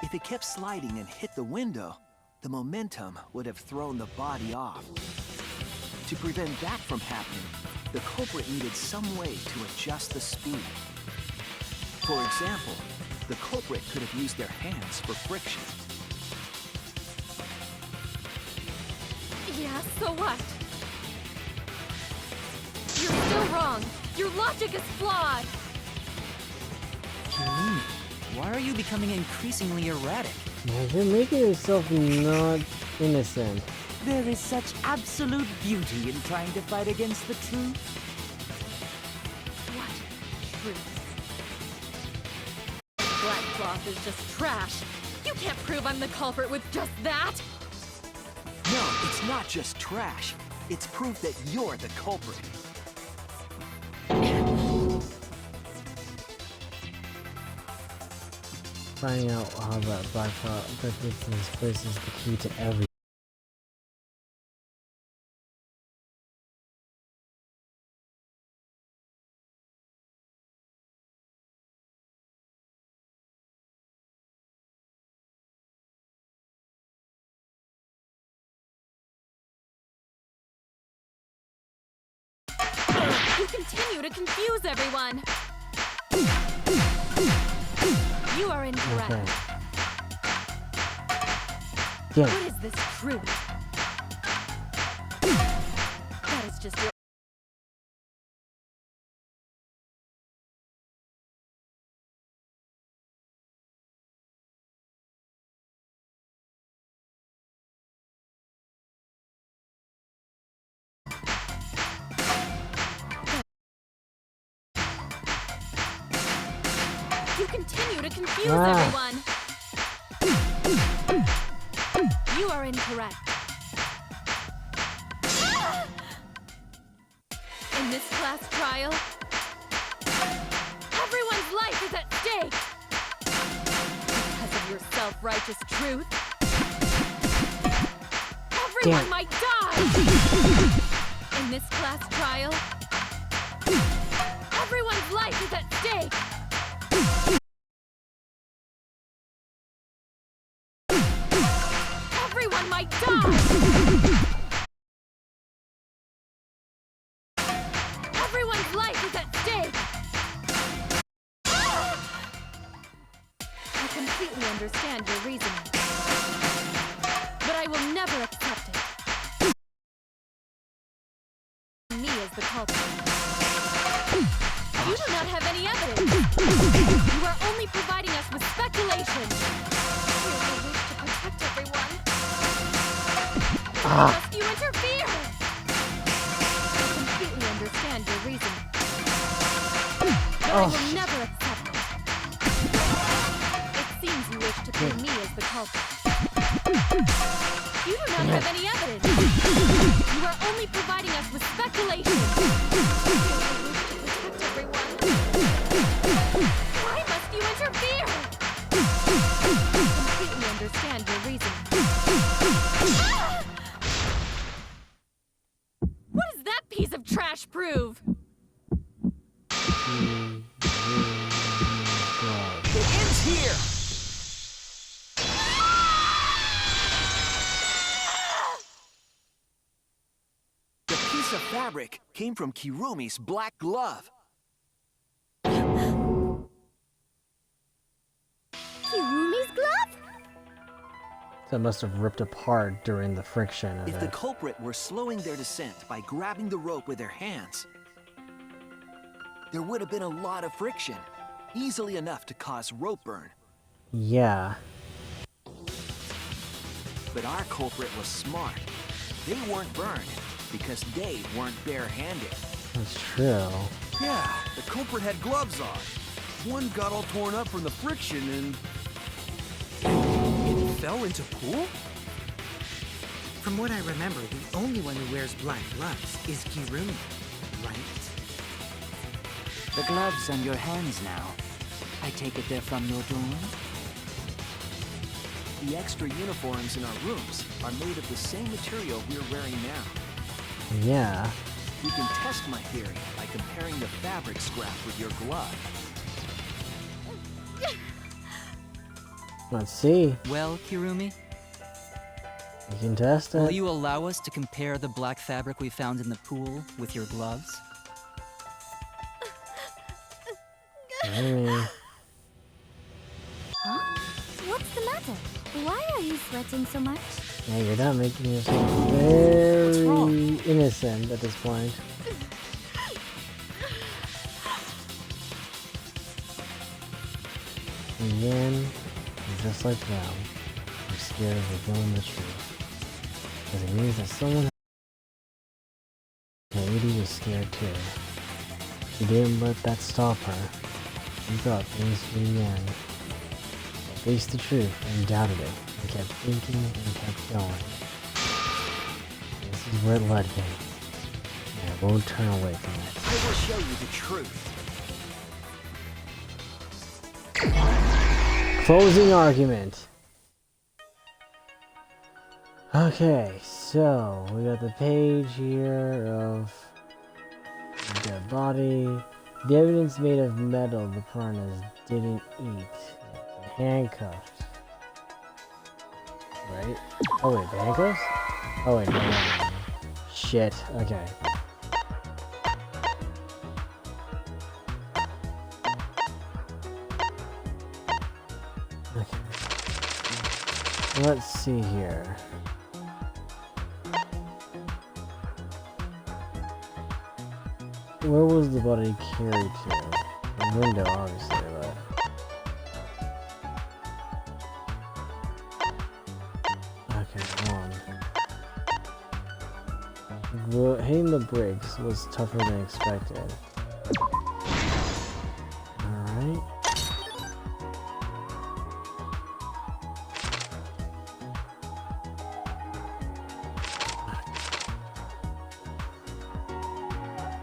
If it kept sliding and hit the window, the momentum would have thrown the body off. To prevent that from happening, the culprit needed some way to adjust the speed. For example, the culprit could have used their hands for friction. Yeah, so what? You're still wrong. Your logic is flawed. Kirumi, why are you becoming increasingly erratic? Man, you're making yourself not innocent. There is such absolute beauty in trying to fight against the truth. What? Truth. Black cloth is just trash. You can't prove I'm the culprit with just that. No, it's not just trash. It's proof that you're the culprit. Finding out how that black place is the key to everything. You continue to confuse everyone. You are incorrect. Okay. Yeah. What is this truth? That is just your... You continue to confuse everyone. You are incorrect. In this class trial, everyone's life is at stake. Because of your self-righteous truth, everyone might die. In this class trial, everyone's life is at stake. Everyone might die! Everyone's life is at stake! I completely understand your reasoning, but I will never accept it. Me as the culprit. You do not have any evidence. You are only providing us with speculation. You have a wish to protect everyone. Why must you interfere? I completely understand your reasoning, but I will never accept it. It seems you wish to paint me as the culprit. You do not have any evidence. You are only providing us with speculation. Why must you interfere? I completely understand your reasoning. What does that piece of trash prove? It ends here! The piece of fabric came from Kirumi's black glove. Kirumi's glove? That must have ripped apart during the friction of If the it. culprit were slowing their descent by grabbing the rope with their hands, there would have been a lot of friction, easily enough to cause rope burn. Yeah. But our culprit was smart. They weren't burned because they weren't barehanded. That's true. Yeah, the culprit had gloves on. One got all torn up from the friction and... It fell into pool? From what I remember, the only one who wears black gloves is Kirumi, right? The gloves on your hands now. I take it they're from your dorm? The extra uniforms in our rooms are made of the same material we're wearing now. Yeah. We can test my theory by comparing the fabric scrap with your glove. Let's see. Well, Kirumi, You can test will it. you allow us to compare the black fabric we found in the pool with your gloves? Maybe. Huh? What's the matter? Why are you sweating so much? Yeah, you're not making yourself very innocent at this point. Again, just like now, I'm scared of revealing the truth. Because it means that someone... Lady was scared too. She didn't let that stop her. She thought things to the end. Faced the truth and doubted it, and kept thinking and kept going. This is where it led me, and I won't turn away from it. I will show you the truth. Closing argument. Okay, so we got the page here of the dead body. The evidence made of metal the piranhas didn't eat. Handcuffed. Right? Oh wait, the handcuffs? Oh wait, no. Shit, okay. Okay. Let's see here. Where was the body carried to? The window, obviously, but... Okay, hold on. Hitting the brakes was tougher than expected. Alright.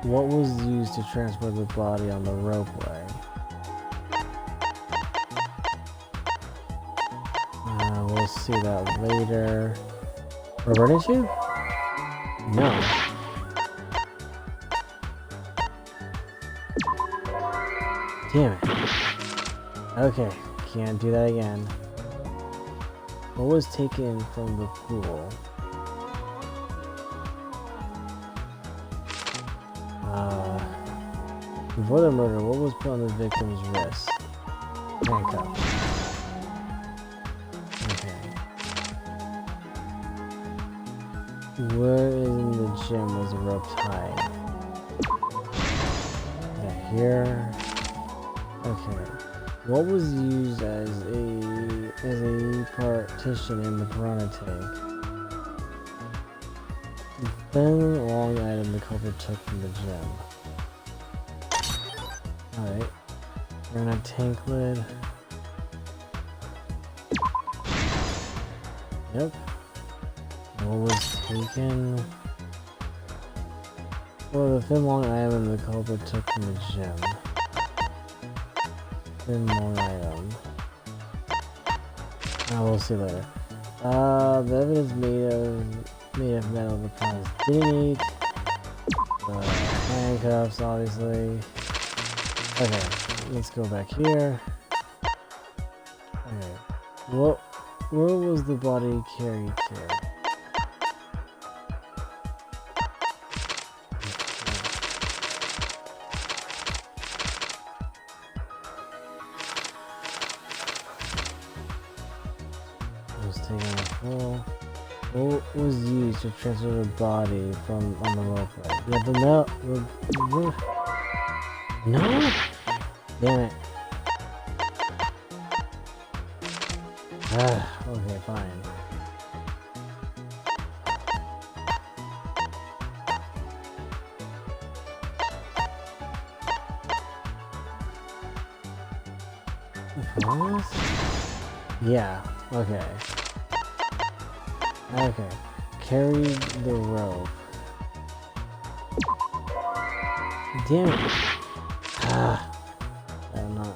What was used to transport the body on the ropeway? We'll see that later. Rubber tissue? No. Damn it. Okay, can't do that again. What was taken from the pool? Before the murder, what was put on the victim's wrist? Handcuffs. Okay. Where in the gym was the rope tied? Yeah, here. Okay. What was used as a partition in the piranha tank? The thin, long item the culprit took from the gym. Alright. We're gonna tank lid. Yep. What was taken? Well, the thin long item the culprit took from the gym. Thin long item. We'll see later. The evidence made of metal the piranhas didn't eat. Handcuffs, obviously. Okay, let's go back here. Okay. Where was the body carried to? What was used to transfer the body from on the ropeway? Yeah, the no? Damn it. Okay, fine. this? Yeah, okay. Okay. Carry the rope. Damn it. I'm not.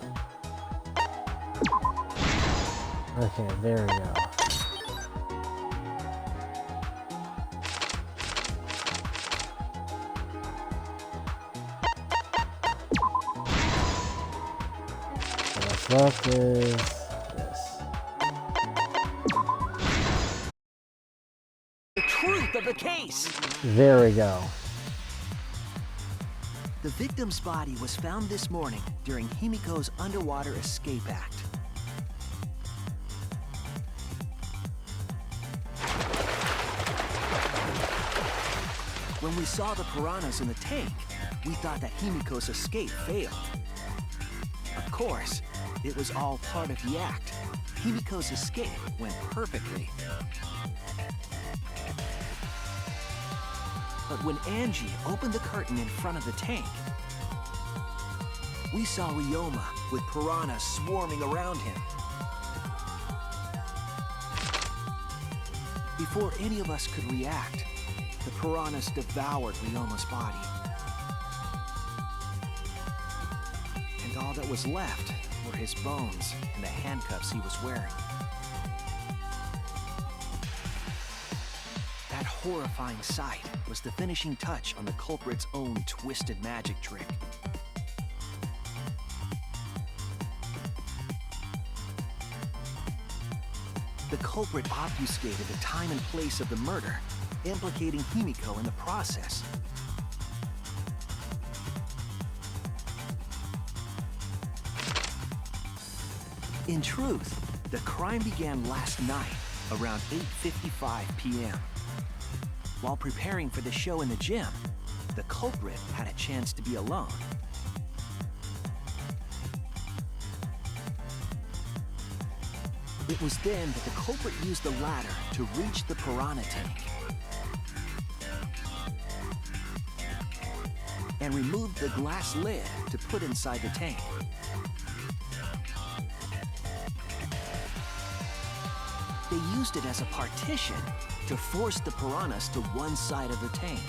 Okay, there we go. What's left is this. The truth of the case! There we go. The victim's body was found this morning during Himiko's underwater escape act. When we saw the piranhas in the tank, we thought that Himiko's escape failed. Of course, it was all part of the act. Himiko's escape went perfectly. But when Angie opened the curtain in front of the tank, we saw Ryoma with piranhas swarming around him. Before any of us could react, the piranhas devoured Ryoma's body. And all that was left were his bones and the handcuffs he was wearing. That horrifying sight was the finishing touch on the culprit's own twisted magic trick. The culprit obfuscated the time and place of the murder, implicating Himiko in the process. In truth, the crime began last night, around 8:55 p.m. While preparing for the show in the gym, the culprit had a chance to be alone. It was then that the culprit used the ladder to reach the piranha tank and removed the glass lid to put inside the tank. They used it as a partition to force the piranhas to one side of the tank.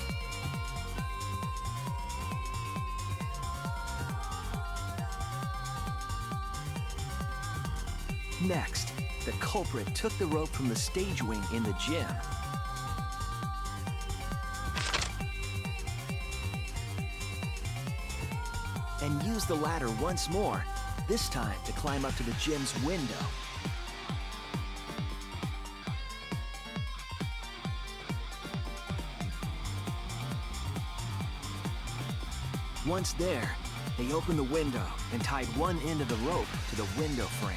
Next, the culprit took the rope from the stage wing in the gym and used the ladder once more, this time to climb up to the gym's window. Once there, they opened the window and tied one end of the rope to the window frame.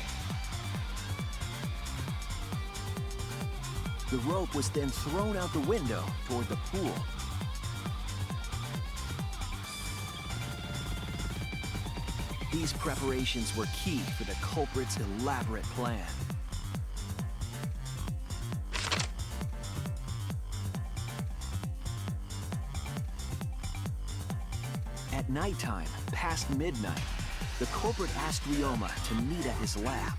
The rope was then thrown out the window toward the pool. These preparations were key for the culprit's elaborate plan. At nighttime, past midnight, the culprit asked Ryoma to meet at his lab.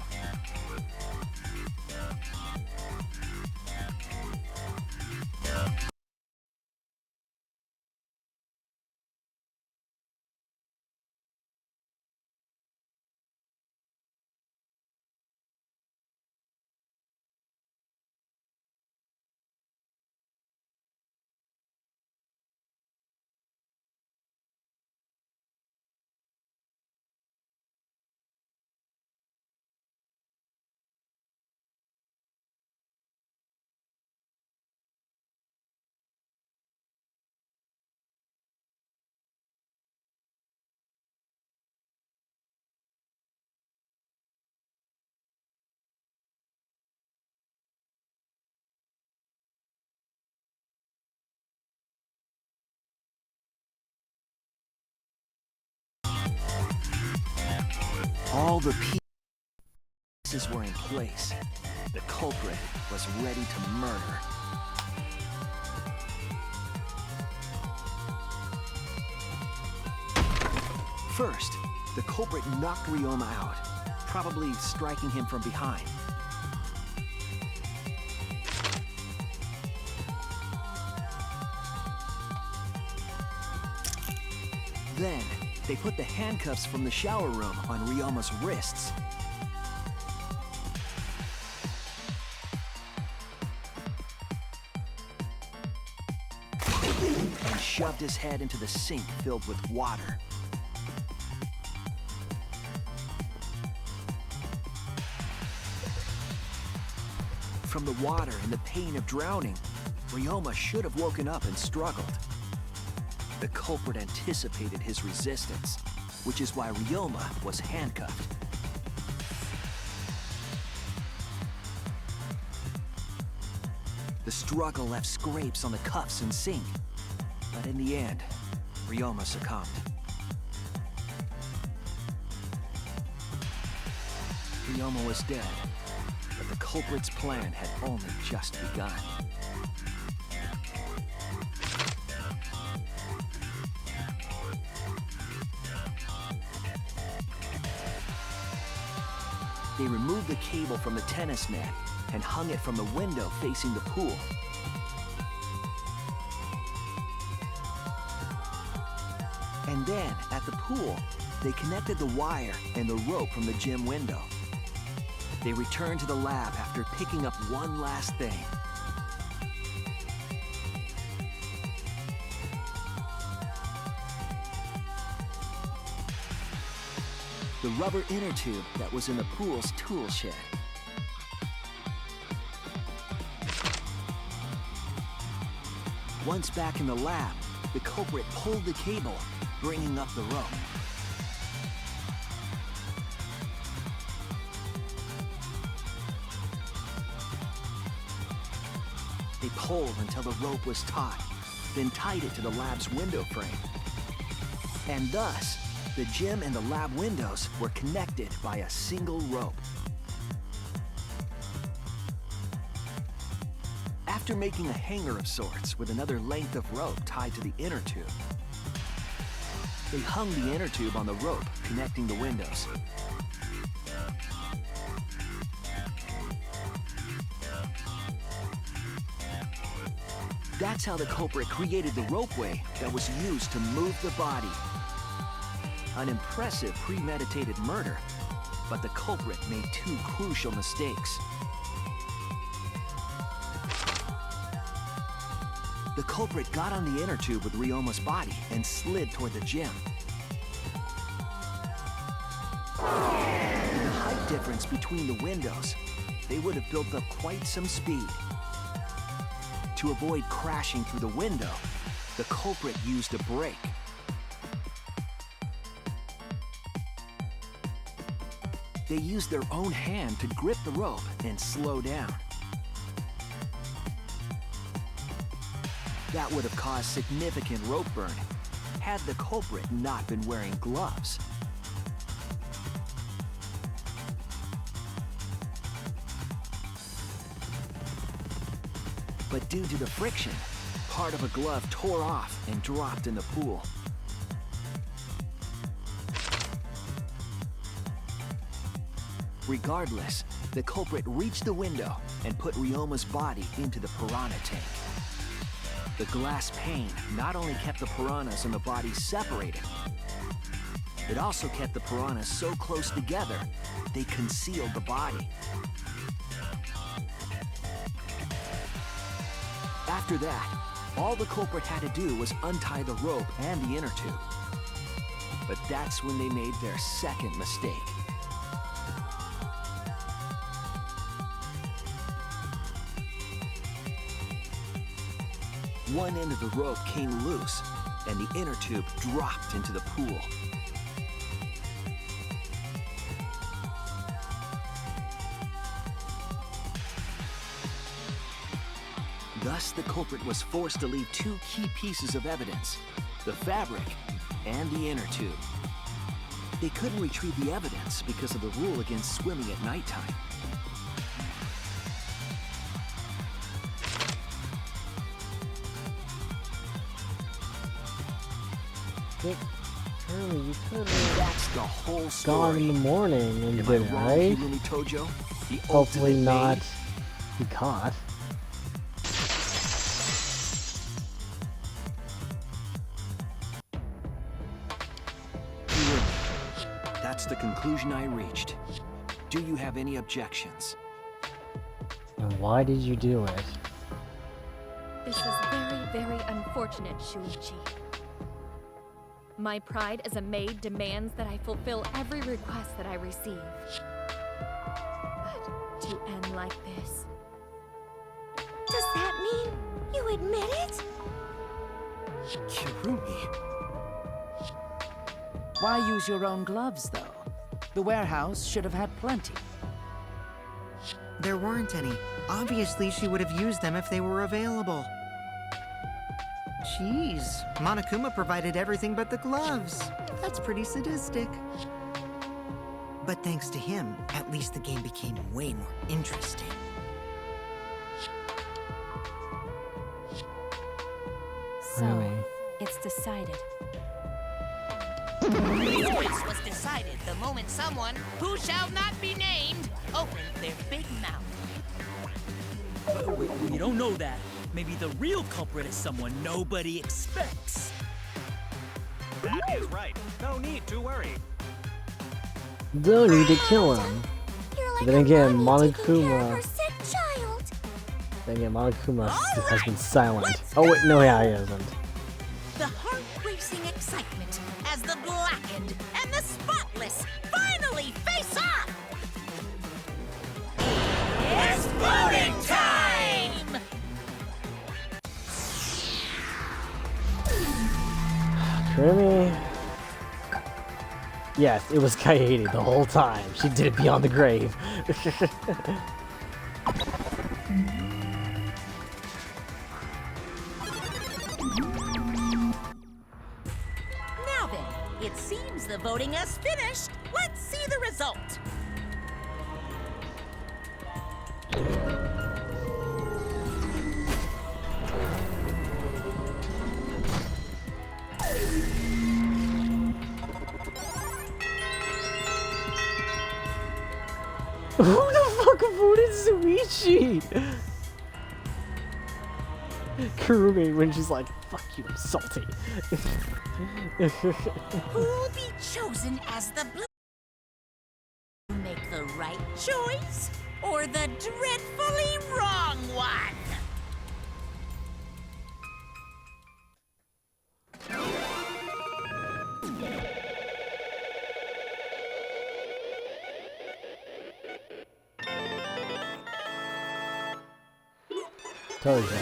All the pieces were in place. The culprit was ready to murder. First, the culprit knocked Ryoma out, probably striking him from behind. Then, they put the handcuffs from the shower room on Ryoma's wrists. And shoved his head into the sink filled with water. From the water and the pain of drowning, Ryoma should have woken up and struggled. The culprit anticipated his resistance, which is why Ryoma was handcuffed. The struggle left scrapes on the cuffs and sink, but in the end, Ryoma succumbed. Ryoma was dead, but the culprit's plan had only just begun. They removed the cable from the tennis net and hung it from the window facing the pool. And then, at the pool, they connected the wire and the rope from the gym window. They returned to the lab after picking up one last thing. The rubber inner tube that was in the pool's tool shed. Once back in the lab, the culprit pulled the cable, bringing up the rope. They pulled until the rope was taut, then tied it to the lab's window frame. And thus, the gym and the lab windows were connected by a single rope. After making a hanger of sorts with another length of rope tied to the inner tube, they hung the inner tube on the rope connecting the windows. That's how the culprit created the ropeway that was used to move the body. An impressive premeditated murder, but the culprit made two crucial mistakes. The culprit got on the inner tube with Ryoma's body and slid toward the gym. With the height difference between the windows, they would have built up quite some speed. To avoid crashing through the window, the culprit used a brake. They used their own hand to grip the rope and slow down. That would have caused significant rope burn had the culprit not been wearing gloves. But due to the friction, part of a glove tore off and dropped in the pool. Regardless, the culprit reached the window and put Ryoma's body into the piranha tank. The glass pane not only kept the piranhas and the body separated, it also kept the piranhas so close together, they concealed the body. After that, all the culprit had to do was untie the rope and the inner tube. But that's when they made their second mistake. One end of the rope came loose, and the inner tube dropped into the pool. Thus, the culprit was forced to leave two key pieces of evidence, the fabric and the inner tube. They couldn't retrieve the evidence because of the rule against swimming at nighttime. Really, you could have That's the whole gone story. in the morning and Am did I it, wrong, right? Hirumi Tojo? The Hopefully ultimate not maid? be caught. Hirumi, that's the conclusion I reached. Do you have any objections? And why did you do it? This is very, very unfortunate, Shuichi. My pride as a maid demands that I fulfill every request that I receive. But to end like this... Does that mean you admit it? Hirumi. Why use your own gloves, though? The warehouse should have had plenty. There weren't any. Obviously, she would have used them if they were available. Jeez, Monokuma provided everything but the gloves. That's pretty sadistic. But thanks to him, at least the game became way more interesting. So, Really? it's decided. The choice was decided the moment someone, who shall not be named, opened their big mouth. We don't know that. Maybe the real culprit is someone nobody expects. That is right. No need to worry. Don't need to kill him. You're like Then a again, mommy taking care of Monokuma. her sick child. Then again, Monokuma has been silent. Oh wait, no, yeah, he isn't. The heart-racing excitement as the blackened and the spotless finally face off! It's voting time! Kirumi. Yes, it was Kaede the whole time. She did it beyond the grave. Now then, it seems the voting has finished. Let's see the result. Who the fuck voted Suichi? Kirumi, when she's like, fuck you, I'm salty. Who'll be chosen as the blue? Make the right choice or the dreadfully wrong one? Tojo.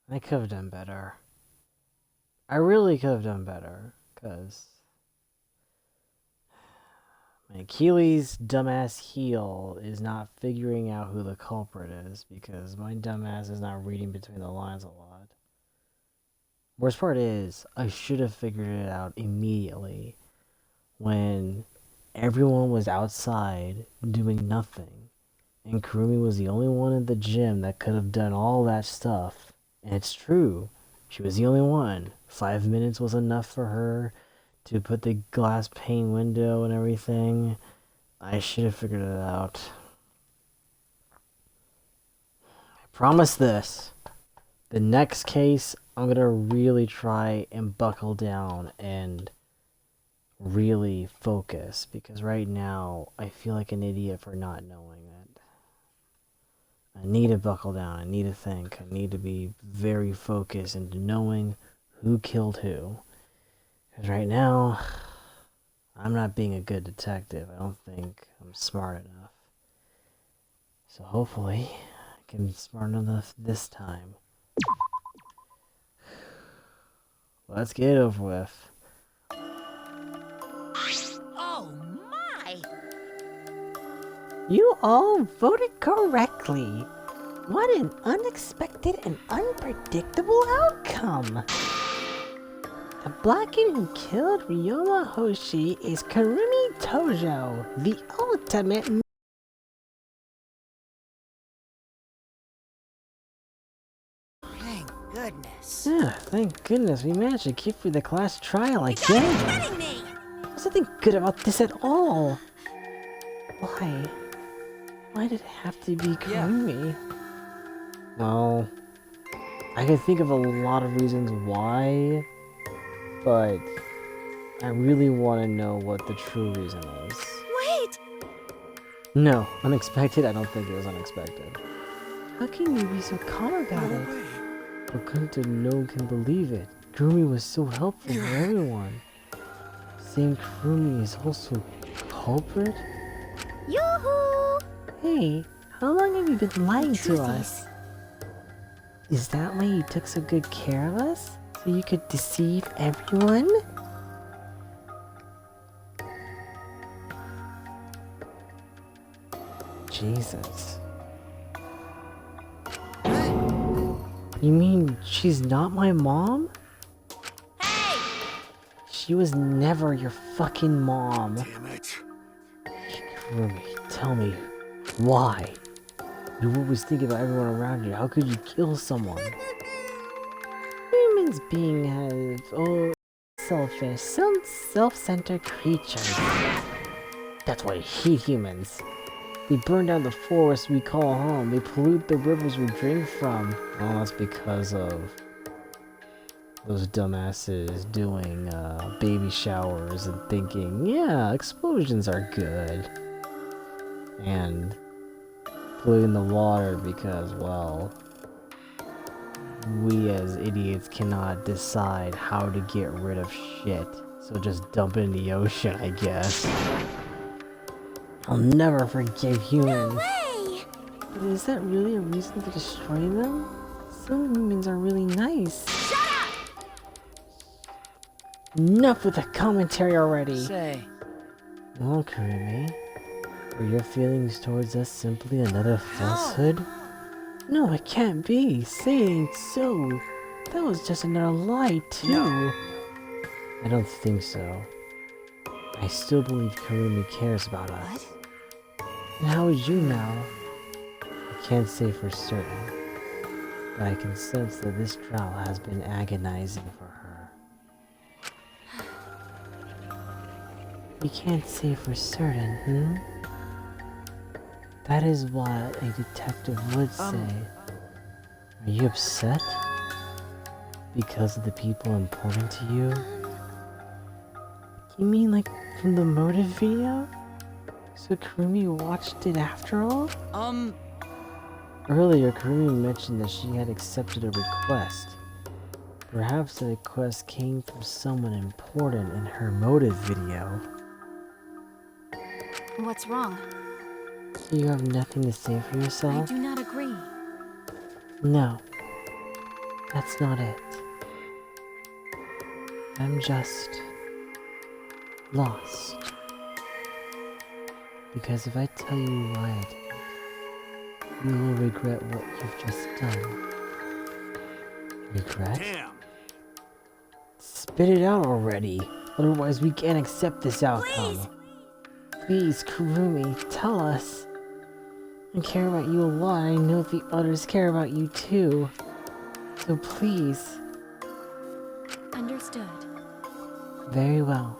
I could have done better. I really could have done better, because my Achilles' dumbass heel is not figuring out who the culprit is, because my dumbass is not reading between the lines a lot. Worst part is, I should have figured it out immediately when everyone was outside doing nothing, and Kurumi was the only one in the gym that could have done all that stuff. And it's true, she was the only one. 5 minutes was enough for her to put the glass pane window and everything. I should have figured it out. I promise this. The next case, I'm gonna really try and buckle down and really focus, because right now I feel like an idiot for not knowing it. I need to buckle down, I need to think, I need to be very focused into knowing who killed who. Because right now, I'm not being a good detective. I don't think I'm smart enough. So hopefully, I can be smart enough this time. Let's get it over with. Oh my! You all voted correctly. What an unexpected and unpredictable outcome. The Blacken who killed Ryoma Hoshi is Karumi Tojo, the ultimate. Thank goodness. Yeah, thank goodness we managed to get through the class trial again. There's nothing good about this at all. Why? Why did it have to be Karumi? Well, I can think of a lot of reasons why, but I really want to know what the true reason is. Wait! No, unexpected? I don't think it was unexpected. How can you be so calm about it? Okunta, no one can believe it. Karumi was so helpful for everyone. Saying Karumi is also culprit? Yoo-hoo! Hey, how long have you been lying to us? Is that why you took so good care of us? So you could deceive everyone? Jesus. You mean she's not my mom? Hey! She was never your fucking mom. Damn it. Karumi, tell me, why? You always think about everyone around you. How could you kill someone? Humans being selfish, self-centered creatures. That's why I hate humans. They burn down the forest we call home. They pollute the rivers we drink from. Well, that's because of those dumbasses doing baby showers and thinking, yeah, explosions are good. And polluting the water because, well, we as idiots cannot decide how to get rid of shit. So just dump it in the ocean, I guess. I'll never forgive humans. No way! But is that really a reason to destroy them? Some humans are really nice. Shut up! Enough with the commentary already! Say, Well, Karumi, were your feelings towards us simply another falsehood? No, it can't be. Say it ain't so. That was just another lie, too. I don't think so. I still believe Karumi cares about us. And how would you know? I can't say for certain, but I can sense that this trial has been agonizing for her. You can't say for certain, That is what a detective would say. Are you upset? Because of the people important to you? You mean like from the motive video? So Karumi watched it after all? Earlier, Karumi mentioned that she had accepted a request. Perhaps the request came from someone important in her motive video. What's wrong? You have nothing to say for I yourself? do not agree. No. That's not it. I'm just lost. Because if I tell you why I did it, you will regret what you've just done. Regret? Damn. Spit it out already. Otherwise we can't accept this outcome. Please, Karumi, tell us. I care about you a lot. I know the others care about you too. So please. Understood. Very well.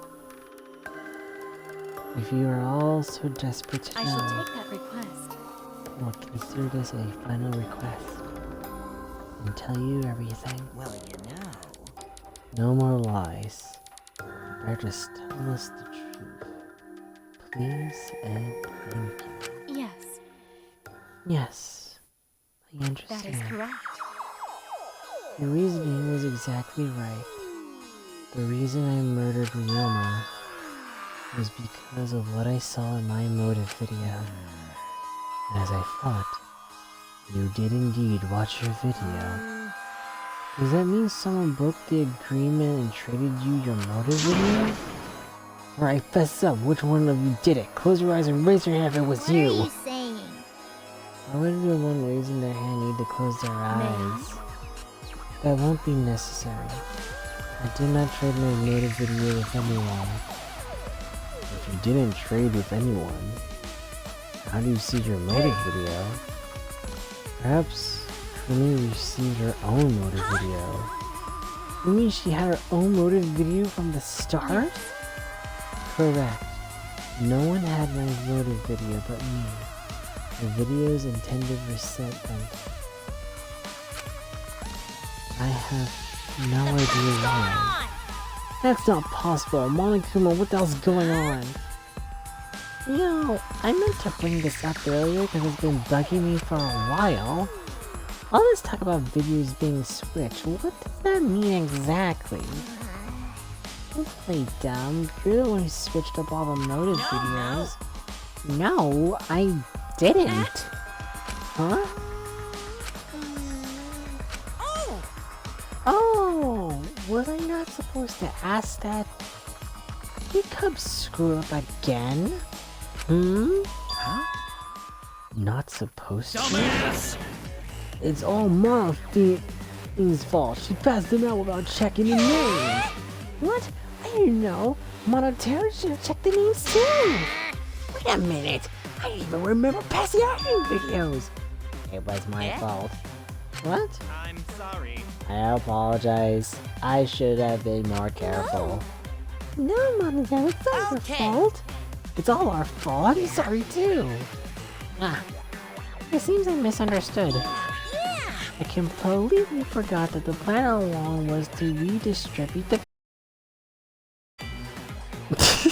If you are all so desperate to I know, shall take that request. I'll consider this a final request. And tell you everything. Well, you know. No more lies. You better just tell us the truth. Please and thank you. Yes, Yes, I understand. that is correct. Your reasoning was exactly right. The reason I murdered Ryoma was because of what I saw in my motive video. And as I thought, you did indeed watch your video. Does that mean someone broke the agreement and traded you your motive video? Alright, fess up. Which one of you did it? Close your eyes and raise your hand if it was you. What are you saying? Why would anyone raising their hand need to close their eyes? That won't be necessary. I did not trade my motive video with anyone. If you didn't trade with anyone, how do you see your motive video? Perhaps Kumi received her own motive video. You mean she had her own motive video from the start? Correct. No one had my motive video but me. The videos intended for segment. I have no idea why. That's not possible. Monokuma, what the hell's going on? You know, I meant to bring this up earlier because it's been bugging me for a while. All this talk about videos being switched, what does that mean exactly? Don't play dumb. You're the one who switched up all the motive videos. No, I didn't. Huh? Oh, was I not supposed to ask that? Did Cub screw up again? Huh? Not supposed to? Dumbass! It's all Monothene's fault. She passed him out without checking the names. What? I didn't know. Monotera should have checked the names too. Wait a minute. I didn't even remember passing out in videos. It was my fault. What? I'm sorry. I apologize. I should have been more careful. No, Monotera, it's not your fault. It's all our fault. I'm sorry too. Ah, it seems I misunderstood. I completely forgot that the plan all along was to redistribute the. It's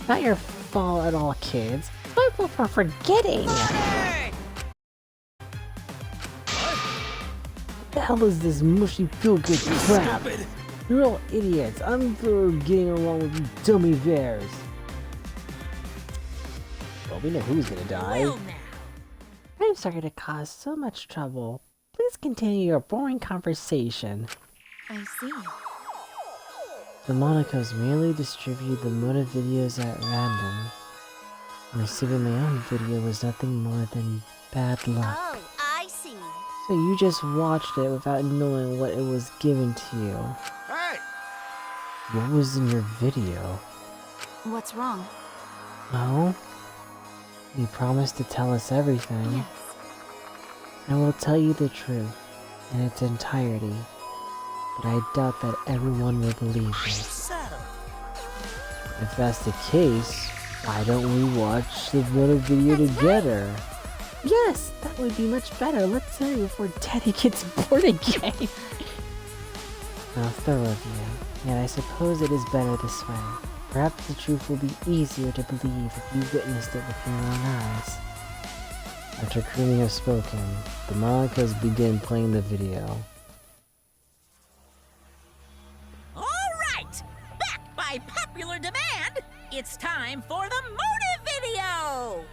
not your fault at all, kids. It's my fault for forgetting. What the hell is this mushy feel-good crap? You're all idiots. I'm for getting along with you dummy bears. Well, we know who's gonna die. I'm sorry to cause so much trouble. Please continue your boring conversation. I see. The Monacos merely distribute the motive videos at random. Receiving my own video was nothing more than bad luck. Oh, I see. So you just watched it without knowing what it was given to you. Hey! What was in your video? What's wrong? Oh? You promised to tell us everything. Yes. I will tell you the truth in its entirety, but I doubt that everyone will believe me. So, If that's the case, why don't we watch the motive video together? Yes, that would be much better. Let's hurry before Daddy gets bored again. How thorough of you. Yet I suppose it is better this way. Perhaps the truth will be easier to believe if you witnessed it with your own eyes. After Kumi has spoken, the Monacos begin playing the video. alright! Back by popular demand, it's time for the motive video!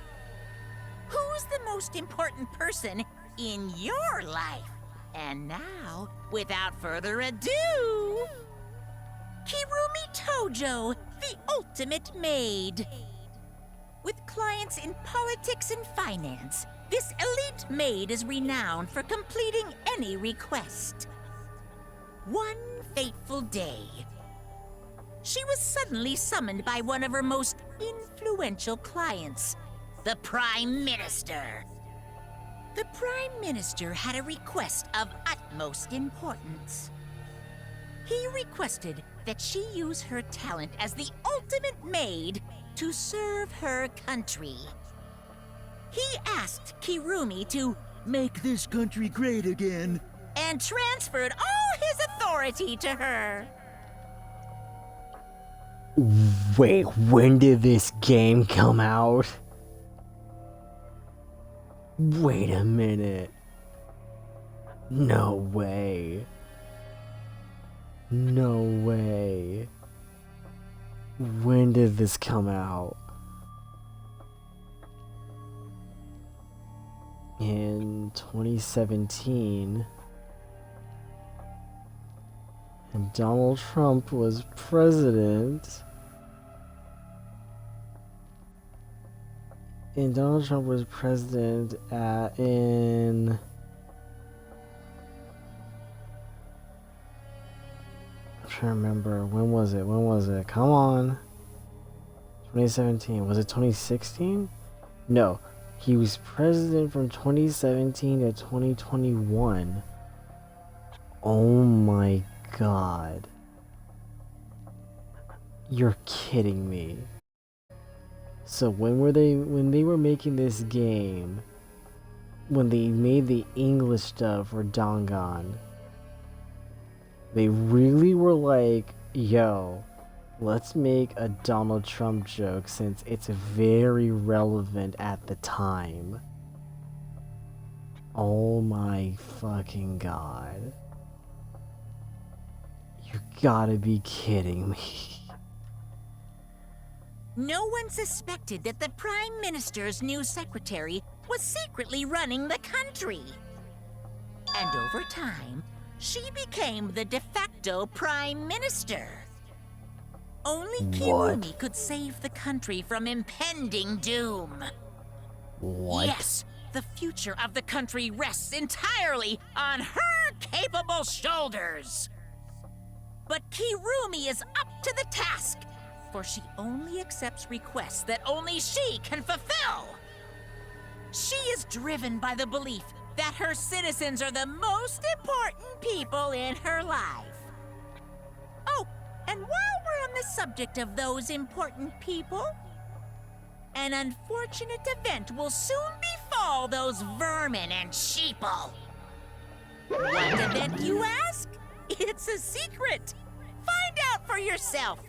Who's the most important person in your life? And now, without further ado, Kirumi Tojo, the ultimate maid. With clients in politics and finance, this elite maid is renowned for completing any request. One fateful day, she was suddenly summoned by one of her most influential clients, the Prime Minister. The Prime Minister had a request of utmost importance. He requested that she use her talent as the ultimate maid to serve her country. He asked Kirumi to Make this country great again. and transferred all his authority to her. Wait, when did this game come out? Wait a minute. No way. No way. When did this come out? In 2017. And Donald Trump was president. And Donald Trump was president in... I'm trying to remember. When was it? When was it? Come on. 2017. Was it 2016? No. He was president from 2017 to 2021. Oh my god. You're kidding me. So when they were making this game, when they made the English dub for Dangan, they really were like, yo, let's make a Donald Trump joke since it's very relevant at the time. Oh my fucking god. You gotta be kidding me. No one suspected that the Prime Minister's new secretary was secretly running the country. And over time, she became the de facto Prime Minister. Only Kirumi could save the country from impending doom. What? Yes, the future of the country rests entirely on her capable shoulders. But Kirumi is up to the task, for she only accepts requests that only she can fulfill. She is driven by the belief that her citizens are the most important people in her life. Oh, and while we're on the subject of those important people, an unfortunate event will soon befall those vermin and sheeple. What event, you ask? It's a secret. Find out for yourself.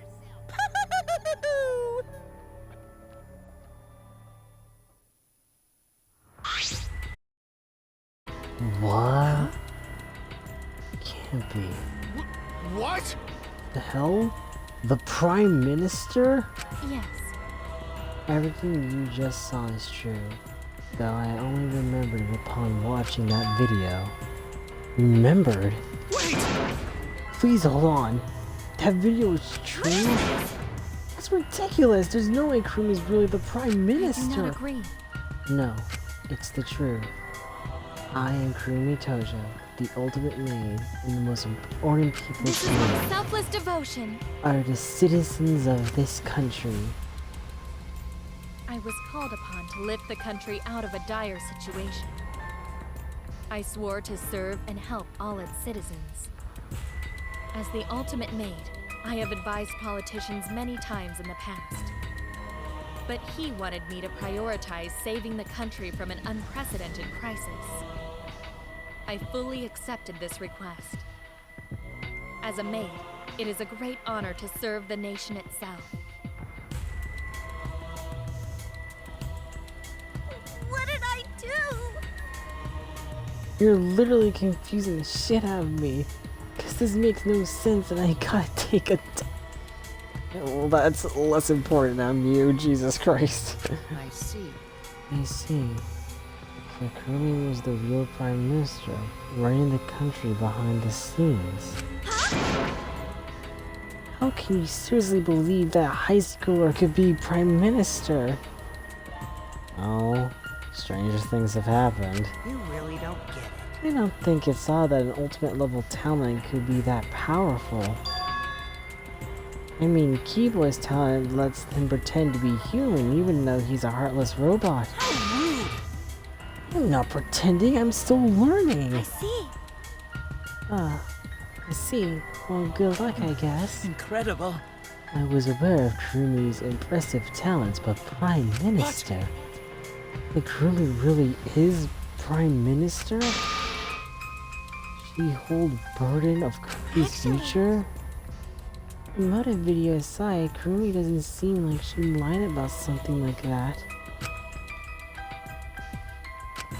What? Can't be. What? The hell? The Prime Minister? Yes. Everything you just saw is true, though I only remembered it upon watching that video. Remembered? Wait! Please hold on. That video is true? That's ridiculous. There's no way Kurumi's really the Prime Minister. I do not agree. No, it's the truth. I am Kurumi Tojo, the ultimate maid and the most important people This to is my me selfless devotion. are the citizens of this country. I was called upon to lift the country out of a dire situation. I swore to serve and help all its citizens. As the ultimate maid, I have advised politicians many times in the past. But he wanted me to prioritize saving the country from an unprecedented crisis. I fully accepted this request. As a maid, it is a great honor to serve the nation itself. What did I do? You're literally confusing the shit out of me. Cause this makes no sense and I gotta take a well, that's less important than you, Jesus Christ. I see. I see. So Kurumi was the real Prime Minister, running the country behind the scenes. How can you seriously believe that a high schooler could be Prime Minister? Oh, stranger things have happened. You really don't get it. I don't think it's odd that an ultimate level talent could be that powerful. I mean, Keyboy's talent lets him pretend to be human even though he's a heartless robot. I'm not pretending, I'm still learning. I see. Ah, I see. Well, good luck, I guess. Incredible. I was aware of Kurumi's impressive talents, but Prime Minister? The Kurumi really is Prime Minister? She hold burden of Kurumi's future? From motive video aside, Kurumi doesn't seem like she'd lie about something like that.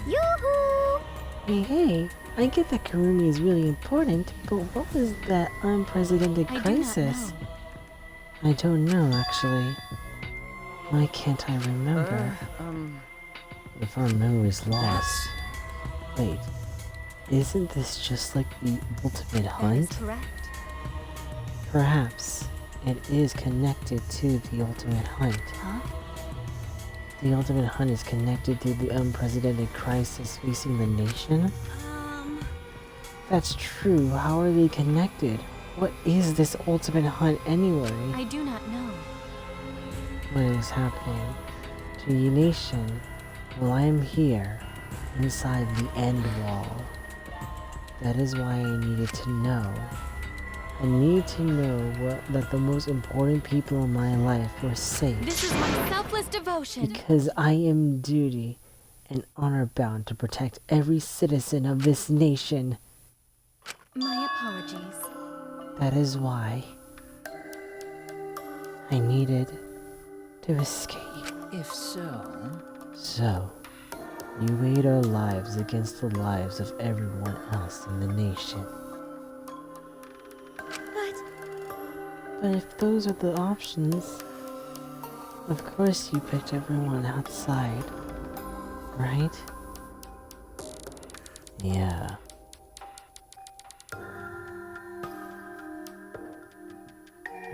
Yoo-hoo! Hey, I get that Kurumi is really important, but what was that unprecedented crisis? I don't know, actually. Why can't I remember? If our memory's lost. Wait, isn't this just like the ultimate hunt? That is correct. Perhaps it is connected to the Ultimate Hunt. Huh? The Ultimate Hunt is connected to the unprecedented crisis facing the nation? That's true. How are they connected? What is this Ultimate Hunt anyway? I do not know. What is happening to the nation while I am here inside the end wall? That is why I needed to know. I need to know that the most important people in my life were safe. This is my selfless devotion. Because I am duty and honor bound to protect every citizen of this nation. My apologies. That is why I needed to escape. If so... So, you weighed our lives against the lives of everyone else in the nation. But if those are the options, of course you picked everyone outside, right? Yeah.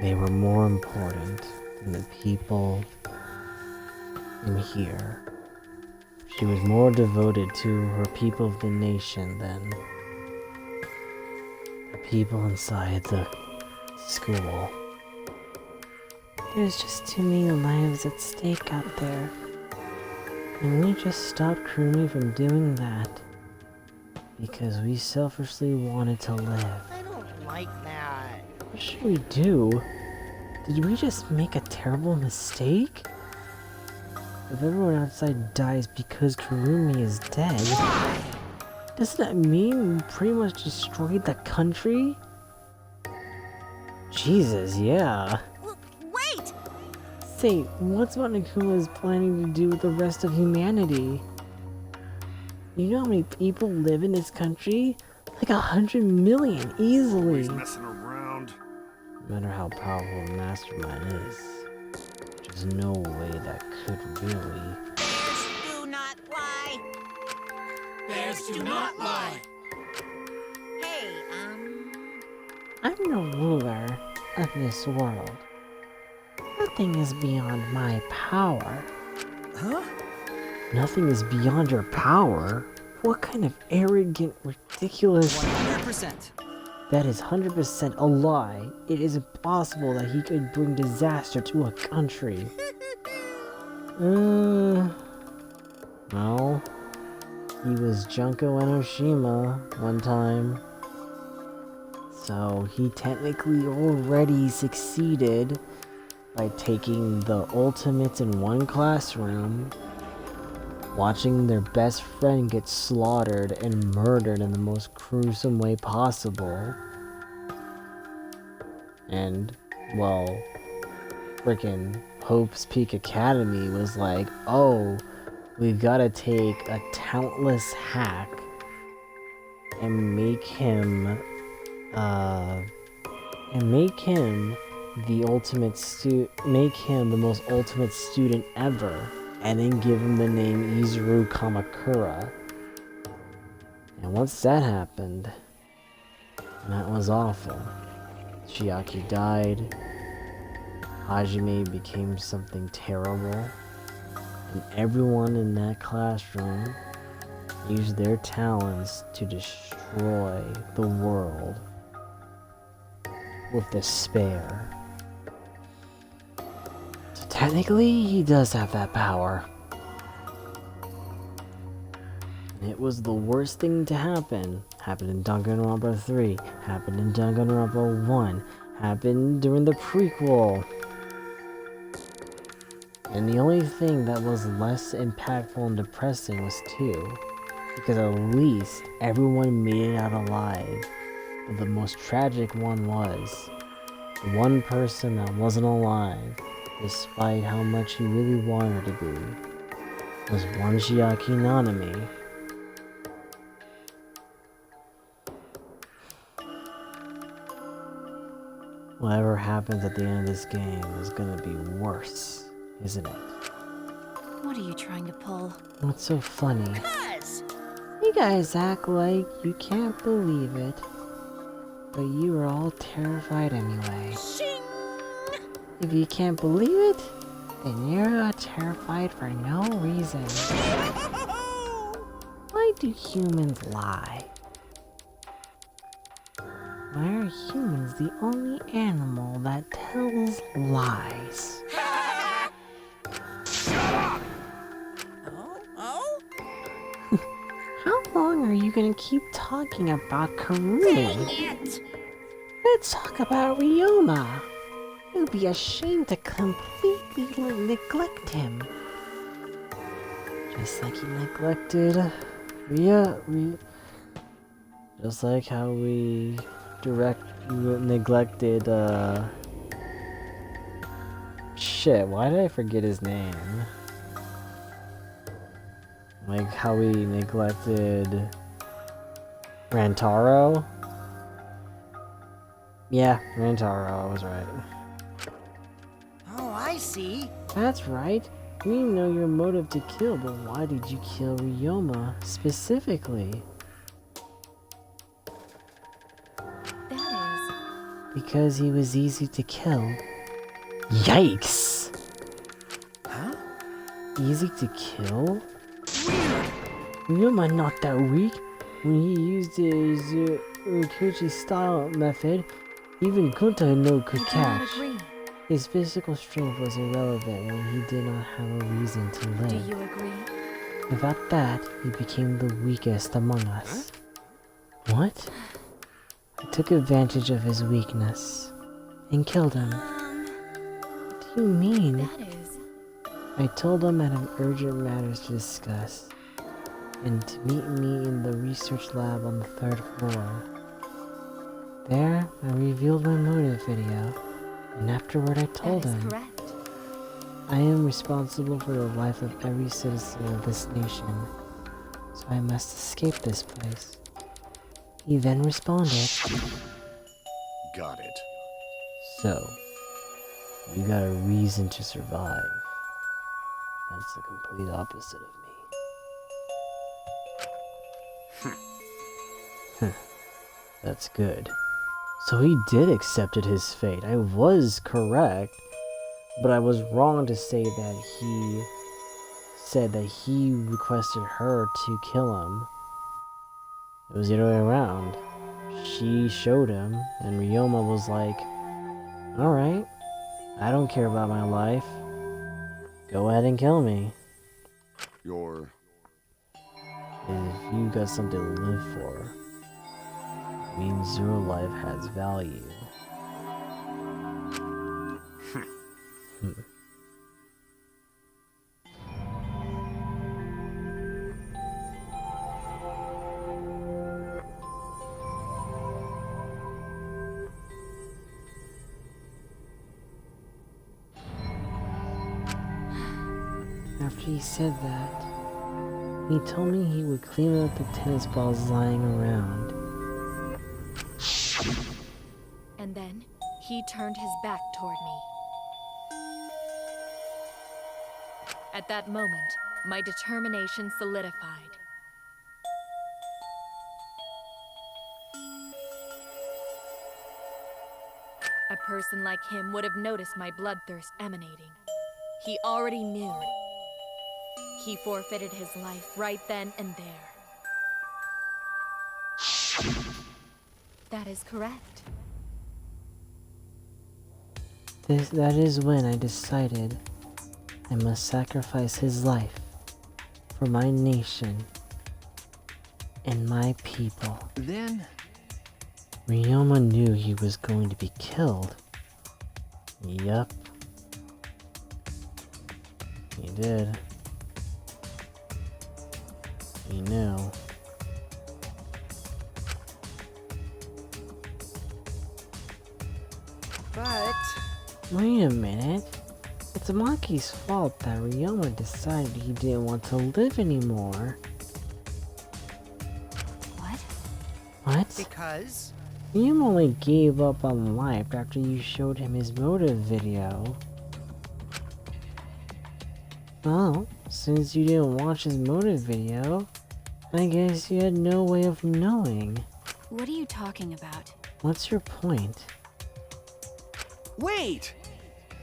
They were more important than the people in here. She was more devoted to her people of the nation than the people inside the school. There's just too many lives at stake out there. And we just stopped Kurumi from doing that because we selfishly wanted to live. I don't like that. What should we do? Did we just make a terrible mistake? If everyone outside dies because Kurumi is dead, doesn't that mean we pretty much destroyed the country? Jesus, yeah. Wait! Say, what's Monokuma planning to do with the rest of humanity? You know how many people live in this country? Like 100 million, easily. He's messing around. No matter how powerful the mastermind is, there's no way that could really. Bears do not lie. Bears do not lie. Hey, I'm the ruler of this world. Nothing is beyond my power. Huh? Nothing is beyond your power? What kind of arrogant, ridiculous... 100%. That is 100% a lie. It is impossible that he could bring disaster to a country. No. He was Junko Enoshima one time. So he technically already succeeded by taking the ultimates in one classroom, watching their best friend get slaughtered and murdered in the most gruesome way possible. And, well, frickin' Hope's Peak Academy was like, oh, we've gotta take a talentless hack and make him the most ultimate student ever, and then give him the name Izuru Kamakura. And once that happened, that was awful. Chiaki died, Hajime became something terrible, and everyone in that classroom used their talents to destroy the world with despair. So technically, he does have that power. And it was the worst thing to happen. Happened in Danganronpa 3, happened in Danganronpa 1, happened during the prequel. And the only thing that was less impactful and depressing was 2. Because at least everyone made it out alive. But the most tragic one was the one person that wasn't alive, despite how much he really wanted to be, was one Chiaki Nanami. Whatever happens at the end of this game is gonna be worse, isn't it? What are you trying to pull? What's so funny? Cuz! You guys act like you can't believe it. but you were all terrified anyway. Shing! If you can't believe it, then you're terrified for no reason. Why do humans lie? Why are humans the only animal that tells lies? Oh? How long are you gonna keep talking about Karumi? Dang it! Let's talk about Ryoma. You'd be ashamed to completely neglect him. Just like you neglected just like how we neglected shit, why did I forget his name? Like how we neglected Rantaro? Yeah, Rantaro, I was right. Oh, I see. That's right. We know your motive to kill, but why did you kill Ryoma specifically? That Because he was easy to kill. Yikes! Huh? Easy to kill? Ryoma not that weak. When he used his Ukochi style method, even Kunta no could catch. His physical strength was irrelevant when he did not have a reason to live. Do you agree? Without that, he became the weakest among us. What? I took advantage of his weakness and killed him. What do you mean? That is... I told him I had urgent matters to discuss, and to meet me in the research lab on the 3rd floor. There, I revealed my motive video, and afterward I told That is him, correct. I am responsible for the life of every citizen of this nation, so I must escape this place. He then responded, Got it. so, you got a reason to survive. That's the complete opposite of me. That's good. So he did accepted his fate. I was correct, but I was wrong to say that he said that he requested her to kill him. It was the other way around. She showed him, and Ryoma was like, alright, I don't care about my life. Go ahead and kill me. You're... If you got something to live for, it means your life has value. After he said that, he told me he would clean up the tennis balls lying around. And then, he turned his back toward me. At that moment, my determination solidified. A person like him would have noticed my bloodthirst emanating. He already knew. He forfeited his life right then and there. That is correct. That is when I decided I must sacrifice his life for my nation and my people. Then... Ryoma knew he was going to be killed. Yup. He did. He knew. But... Wait a minute. It's Maki's fault that Ryoma decided he didn't want to live anymore. What? What? Because... Ryoma only gave up on life after you showed him his motive video. Well, since you didn't watch his motive video, I guess you had no way of knowing. What are you talking about? What's your point? Wait!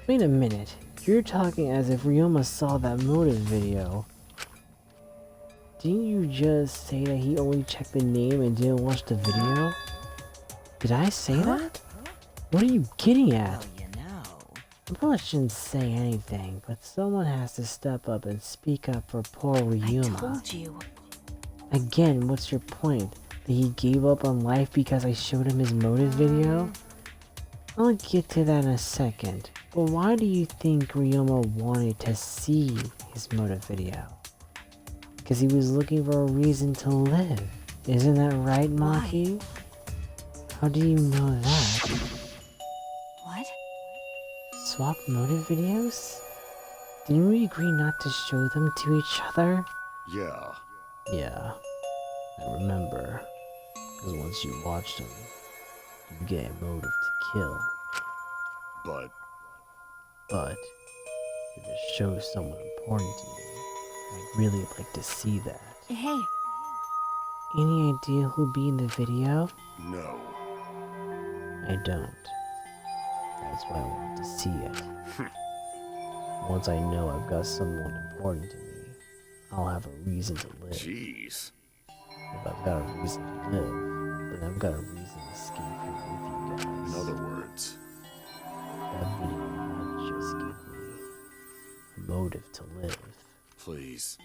Wait a minute. You're talking as if Ryoma saw that motive video. Didn't you just say that he only checked the name and didn't watch the video? Did I say that? What are you getting at? Well, you know. I probably shouldn't say anything, but someone has to step up and speak up for poor Ryoma. I told you. Again, what's your point? That he gave up on life because I showed him his motive video? I'll get to that in a second, but why do you think Ryoma wanted to see his motive video? Because he was looking for a reason to live. Isn't that right, Maki? How do you know that? What? Swap motive videos? Didn't we agree not to show them to each other? Yeah. Yeah, I remember. Because once you watch them, you get a motive to kill. But if it shows someone important to me, I'd really like to see that. Hey. Any idea who'll be in the video? No. I don't. That's why I want to see it. Once I know I've got someone important to me, I'll have a reason to live. Jeez. If I've got a reason to live, then I've got a reason to escape here with you guys. In other words, that video might just give me a motive to live. please.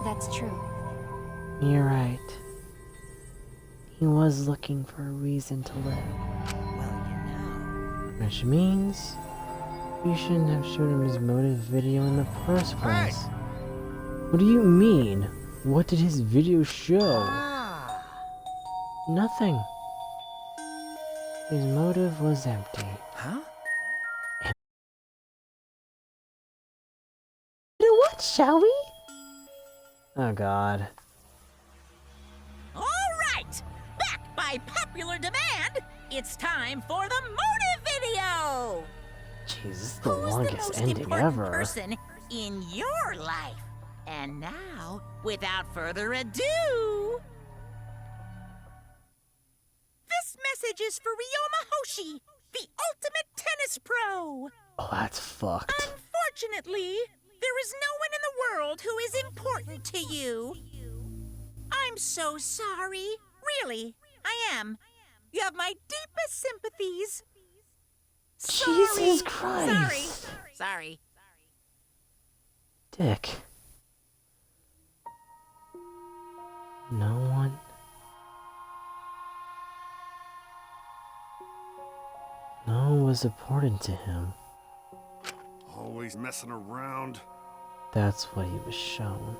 That's true. You're right. He was looking for a reason to live. Well, you know. Which means you shouldn't have shown him his motive video in the first place. Hey! What do you mean? What did his video show? Nothing. His motive was empty. Huh? What, shall we? Oh god. All right! Back by popular demand, it's time for the motive video! Jeez, this is the Who's longest the most ending important ever. person in your life? And now, without further ado... This message is for Ryoma Hoshi, the ultimate tennis pro! Oh, that's fucked. Unfortunately, there is no one in the world who is important to you. I'm so sorry. Really, I am. You have my deepest sympathies. Jesus Christ. Sorry. Dick. No one. No one was important to him. Always messing around. That's what he was shown.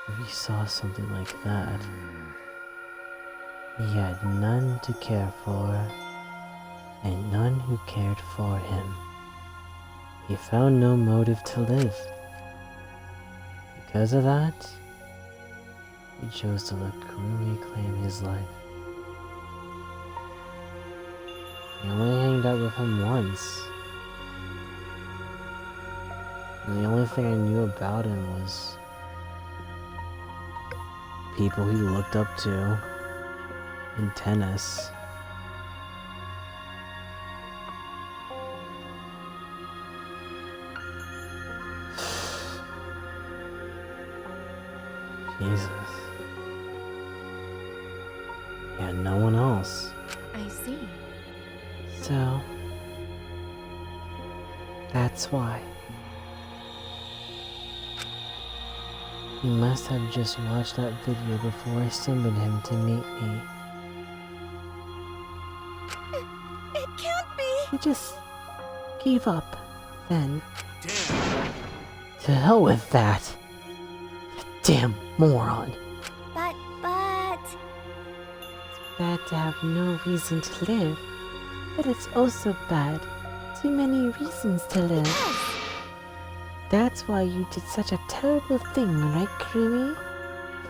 If he saw something like that, he had none to care for, and none who cared for him. He found no motive to live. Because of that, he chose to let Kurumi claim his life. He only hanged out with him once. And the only thing I knew about him was people he looked up to in tennis. Jesus. Yeah, no one else. I see. So, that's why. He must have just watched that video before I summoned him to meet me. It can't be. He just gave up, then. Damn. To hell with that. Damn moron. But... It's bad to have no reason to live, but it's also bad. Too many reasons to live. That's why you did such a terrible thing, right, Kurumi?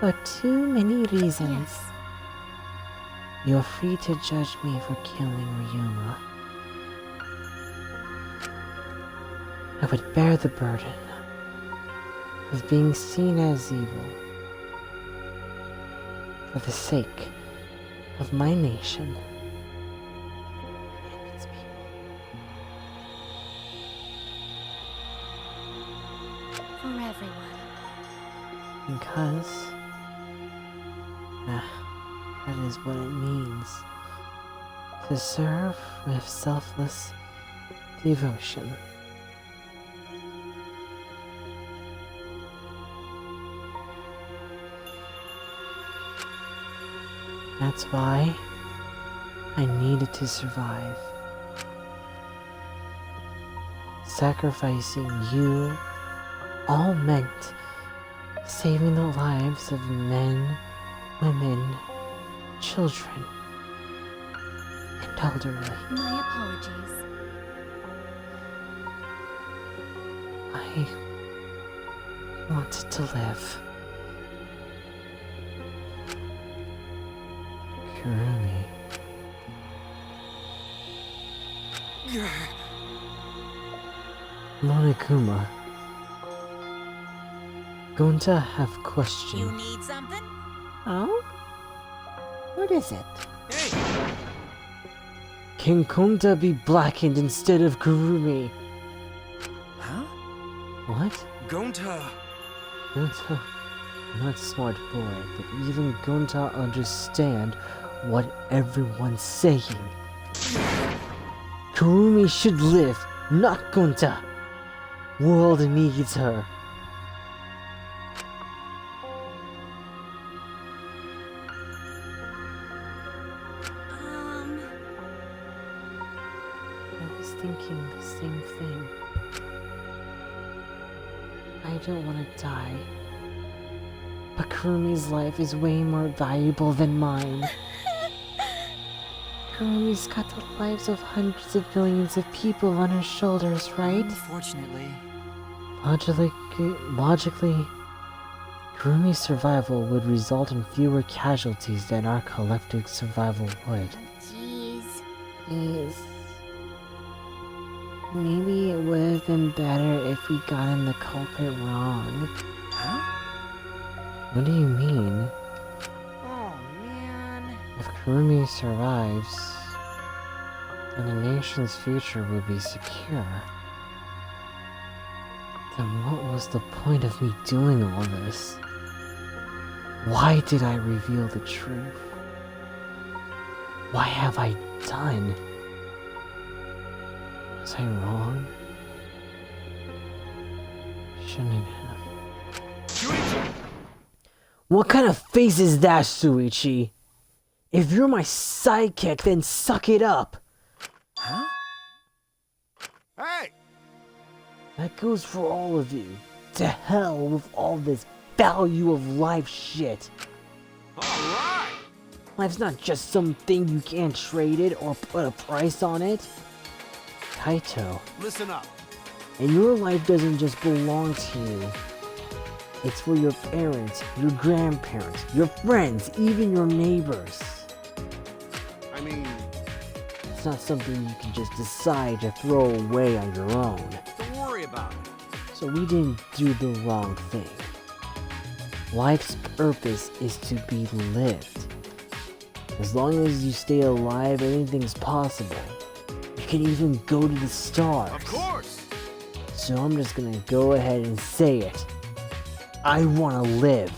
For too many reasons. Yes. You're free to judge me for killing Ryoma. I would bear the burden of being seen as evil for the sake of my nation and its people. For everyone. Because that is what it means to serve with selfless devotion. That's why I needed to survive. Sacrificing you all meant saving the lives of men, women, children, and elderly. My apologies. I wanted to live. Kurumi. Monokuma. Going to have questions. You need something? Oh? What is it? Hey! Can Konta be blackened instead of Kurumi? Huh? What? Gonta. Gonta, not smart boy, but even Gonta understand what everyone's saying. Kurumi should live, not Gonta. World needs her. I was thinking the same thing. I don't want to die. But Kurumi's life is way more valuable than mine. Kurumi's got the lives of hundreds of millions of people on her shoulders, right? Unfortunately. Logically, Kurumi's survival would result in fewer casualties than our collective survival would. Jeez. Please. Maybe it would have been better if we gotten the culprit wrong. Huh? What do you mean? Oh, man. If Kurumi survives, then the nation's future will be secure. Then what was the point of me doing all this? Why did I reveal the truth? Why have I done? Was I wrong? Shouldn't have. Shuichi! What kind of face is that, Shuichi? If you're my sidekick, then suck it up! Huh? Hey! That goes for all of you. To hell with all this value of life shit. Alright! Life's not just something you can't trade it or put a price on it. Kaito, Listen up. and your life doesn't just belong to you. It's for your parents, your grandparents, your friends, even your neighbors. I mean, It's not something you can just decide to throw away on your own. don't worry about it. So we didn't do the wrong thing. Life's purpose is to be lived. As long as you stay alive, anything's possible. You can even go to the stars. Of course! So I'm just gonna go ahead and say it. I wanna live.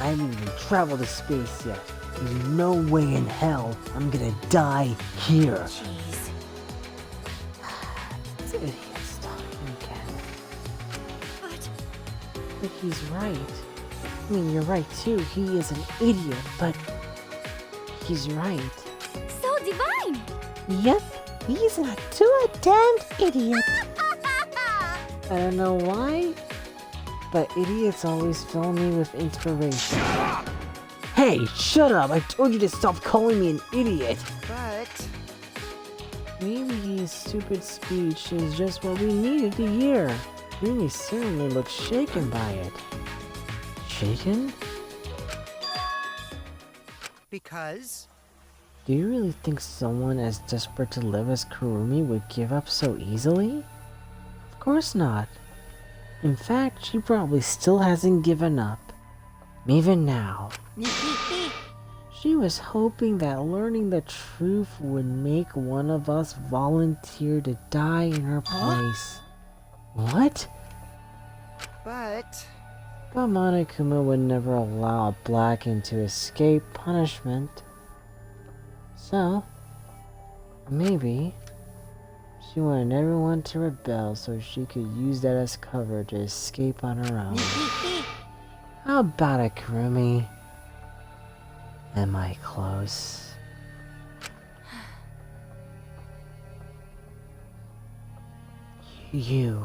I haven't even traveled to space yet. There's no way in hell I'm gonna die here. Jeez. This idiot's talking again. But But he's right. I mean, you're right too. He is an idiot, but he's right. So divine! Yep, he's not too damned idiot. I don't know why, but idiots always fill me with inspiration. Hey, shut up! I told you to stop calling me an idiot! But Maybe his stupid speech is just what we needed to hear. Really certainly looks shaken by it. Shaken? because Do you really think someone as desperate to live as Kurumi would give up so easily? Of course not. In fact, she probably still hasn't given up. Even now. She was hoping that learning the truth would make one of us volunteer to die in her place. What? But Monokuma would never allow a Blackened to escape punishment. So, maybe she wanted everyone to rebel so she could use that as cover to escape on her own. How about it, Kurumi? Am I close? You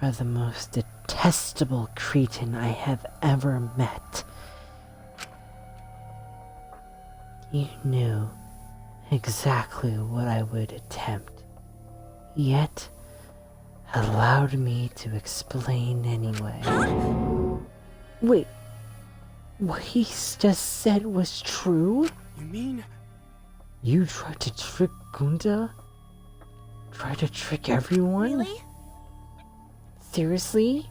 are the most detestable cretin I have ever met. You knew exactly what I would attempt, yet allowed me to explain anyway. Wait, what he just said was true? You mean? You tried to trick Gunda? Tried to trick everyone? Really? Seriously?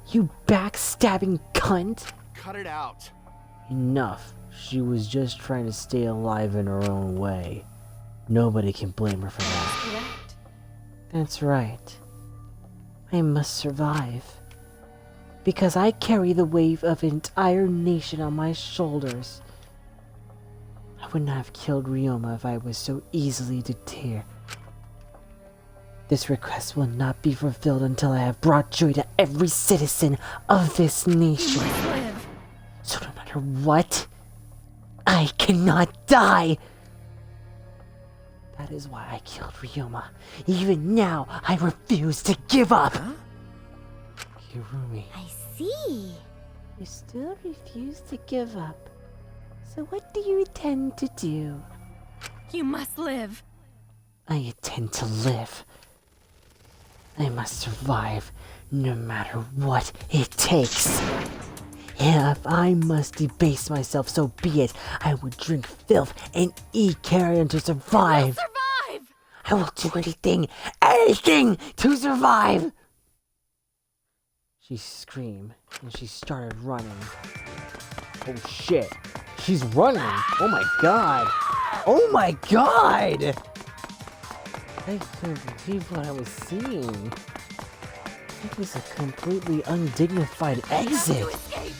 You backstabbing cunt? Cut it out. Enough. She was just trying to stay alive in her own way. Nobody can blame her for that. Correct. That's right. I must survive. Because I carry the weight of an entire nation on my shoulders. I would not have killed Ryoma if I was so easily deterred. This request will not be fulfilled until I have brought joy to every citizen of this nation. Live. So no matter what, I cannot die! That is why I killed Ryoma. Even now, I refuse to give up! Huh? Kurumi. I see. You still refuse to give up. So what do you intend to do? You must live. I intend to live. I must survive, no matter what it takes. If I must debase myself, so be it. I will drink filth and eat carrion to survive. Survive! I will do anything to survive! She screamed, and she started running. Oh shit. She's running! Oh my god! Oh my god! I couldn't believe what I was seeing. It was a completely undignified exit. I have to escape.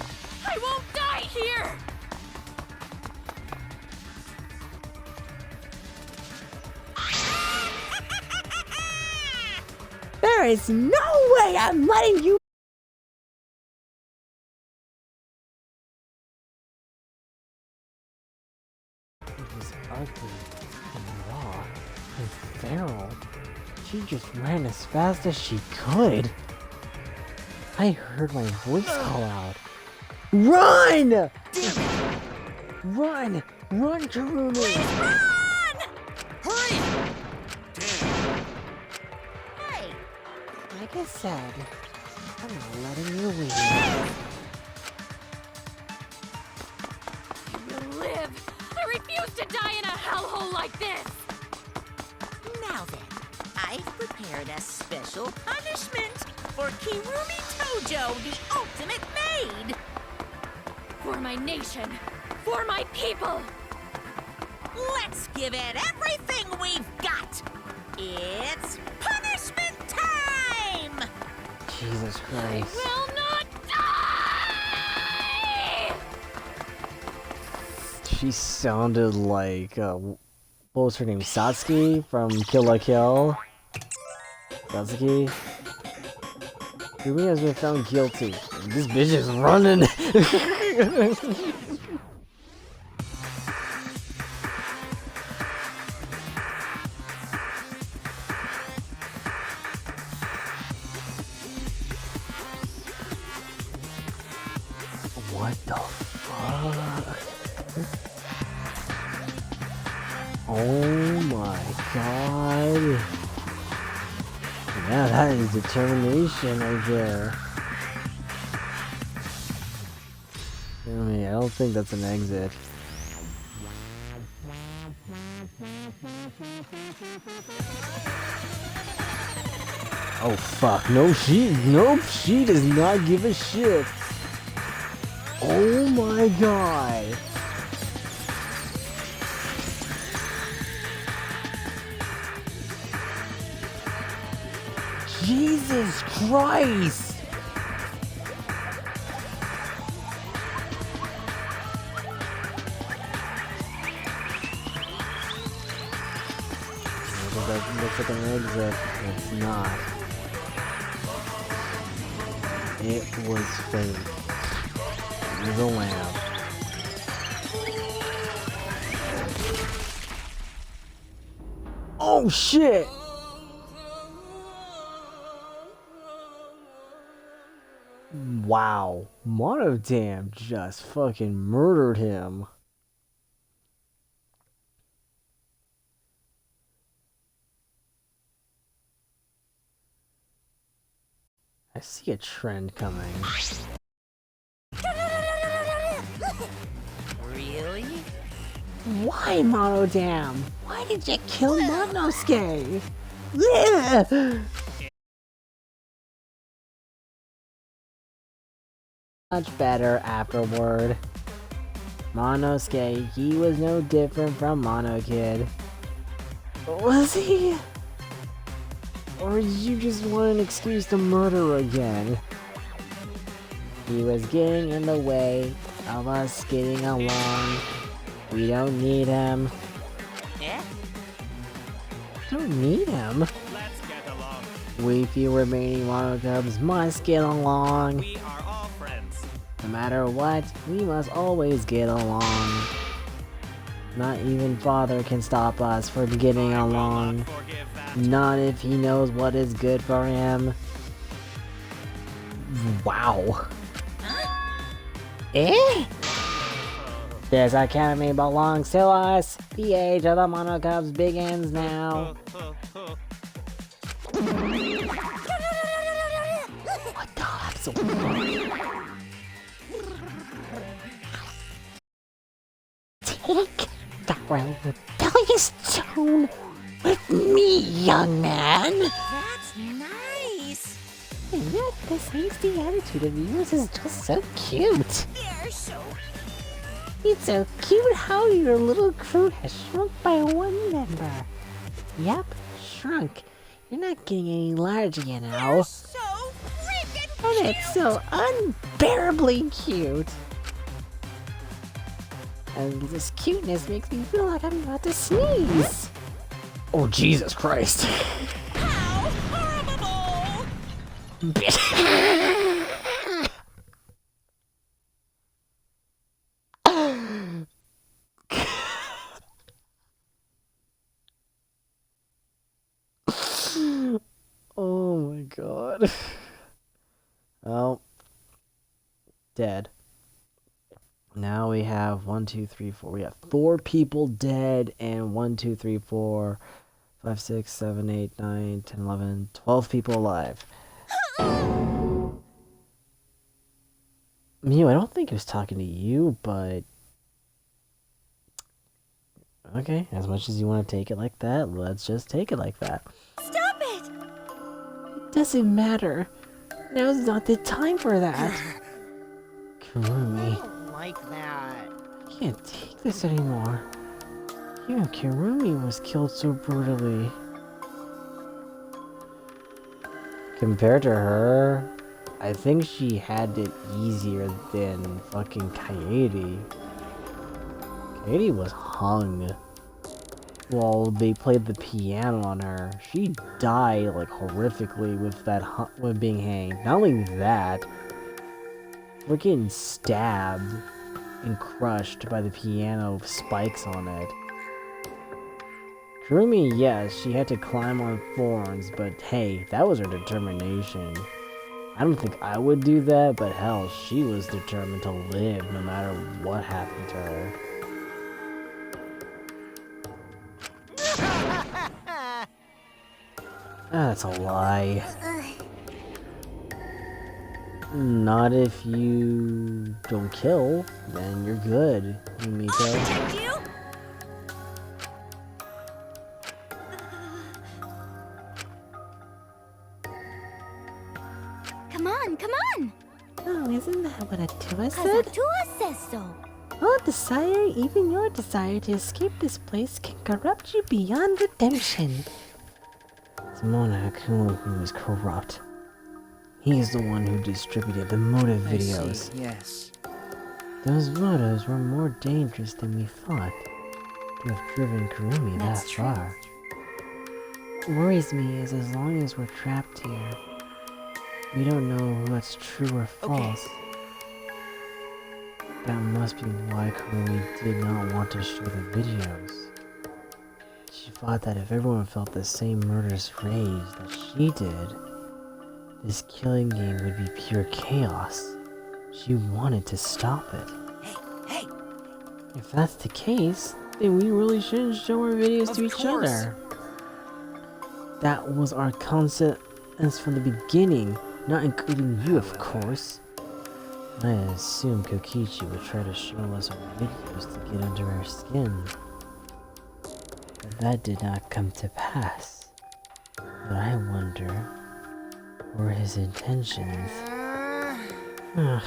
I won't die here. There is no way I'm letting you. It was ugly and raw and feral. She just ran as fast as she could. I heard my voice call out. Run! Run! Run, Kurumi! Run! Hurry! Hey! Like I said, I'm not letting you leave. You will live. I refuse to die in a hellhole like this. Now then, I've prepared a special punishment for Kirumi Tojo, the ultimate maid! For my nation. For my people. Let's give it everything we've got! It's punishment time! Jesus Christ. Will not die! She sounded like, what was her name? Satsuki from Kill la Kill? Satsuki? Kirumi has been found guilty. This bitch is running! What the fuck? Oh my god. Yeah, that is determination right there. I mean, I don't think that's an exit. Oh fuck, no she does not give a shit. Oh my god. Jesus Christ. That looks like an exit. It's not. It was fake. It was a lamp. Oh shit! Wow. Monodam just fucking murdered him. I see a trend coming. Really? Why, Monodam? Why did you kill Monosuke? Yeah! Much better afterward. Monosuke, he was no different from Mono Kid. Was he? Or did you just want an excuse to murder again? He was getting in the way of us getting along. We don't need him. Yeah? Don't need him. Let's get along. We few remaining monocubs must get along. We are all friends. No matter what, we must always get along. Not even Father can stop us from getting along. Not if he knows what is good for him. Wow. Eh? This academy belongs to us. The age of the monocubs begins now. What the heck's so funny? Take the rebellious tone with me, young man. That's nice. And yet, this hasty attitude of yours is just so cute. They're so It's so cute how your little crew has shrunk by one member. Yep, shrunk. You're not getting any larger, you know. so freaking And it's so unbearably cute. And this cuteness makes me feel like I'm about to sneeze. Oh, Jesus Christ. How horrible! Oh my god. Well, dead. Now we have 1, 2, 3, 4. We have 4 people dead, and 1, 2, 3, 4, 5, 6, 7, 8, 9, 10, 11, 12 people alive. Mew, I don't think he was talking to you, but okay, as much as you want to take it like that, let's just take it like that. Stop it! It doesn't matter. Now's not the time for that. Kurumi, Like that. I can't take this anymore. Even Kurumi was killed so brutally. Compared to her, I think she had it easier than fucking Kaede. Kaede was hung while they played the piano on her. She died like horrifically with that with being hanged. Not only that, we're getting stabbed and crushed by the piano with spikes on it. Kurumi, yes, she had to climb on thorns, but hey, that was her determination. I don't think I would do that, but hell, she was determined to live no matter what happened to her. That's a lie. Not if you don't kill, then you're good, Yumiko. Protect you? Come on, come on! Oh, isn't that what Atua Cause said? Atua says so. Oh, desire, even your desire to escape this place can corrupt you beyond redemption. It's Mona Akuma who was corrupt. He's the one who distributed the motive videos. I see, yes. Those motives were more dangerous than we thought to have driven Kurumi that far. What worries me is as long as we're trapped here, we don't know what's true or false. That must be why Kurumi did not want to show the videos. She thought that if everyone felt the same murderous rage that she did, this killing game would be pure chaos. She wanted to stop it. Hey! If that's the case, then we really shouldn't show our videos to each other. That was our concept from the beginning, not including you, of course. I assumed Kokichi would try to show us our videos to get under our skin. But that did not come to pass. But I wonder, were his intentions? Ugh,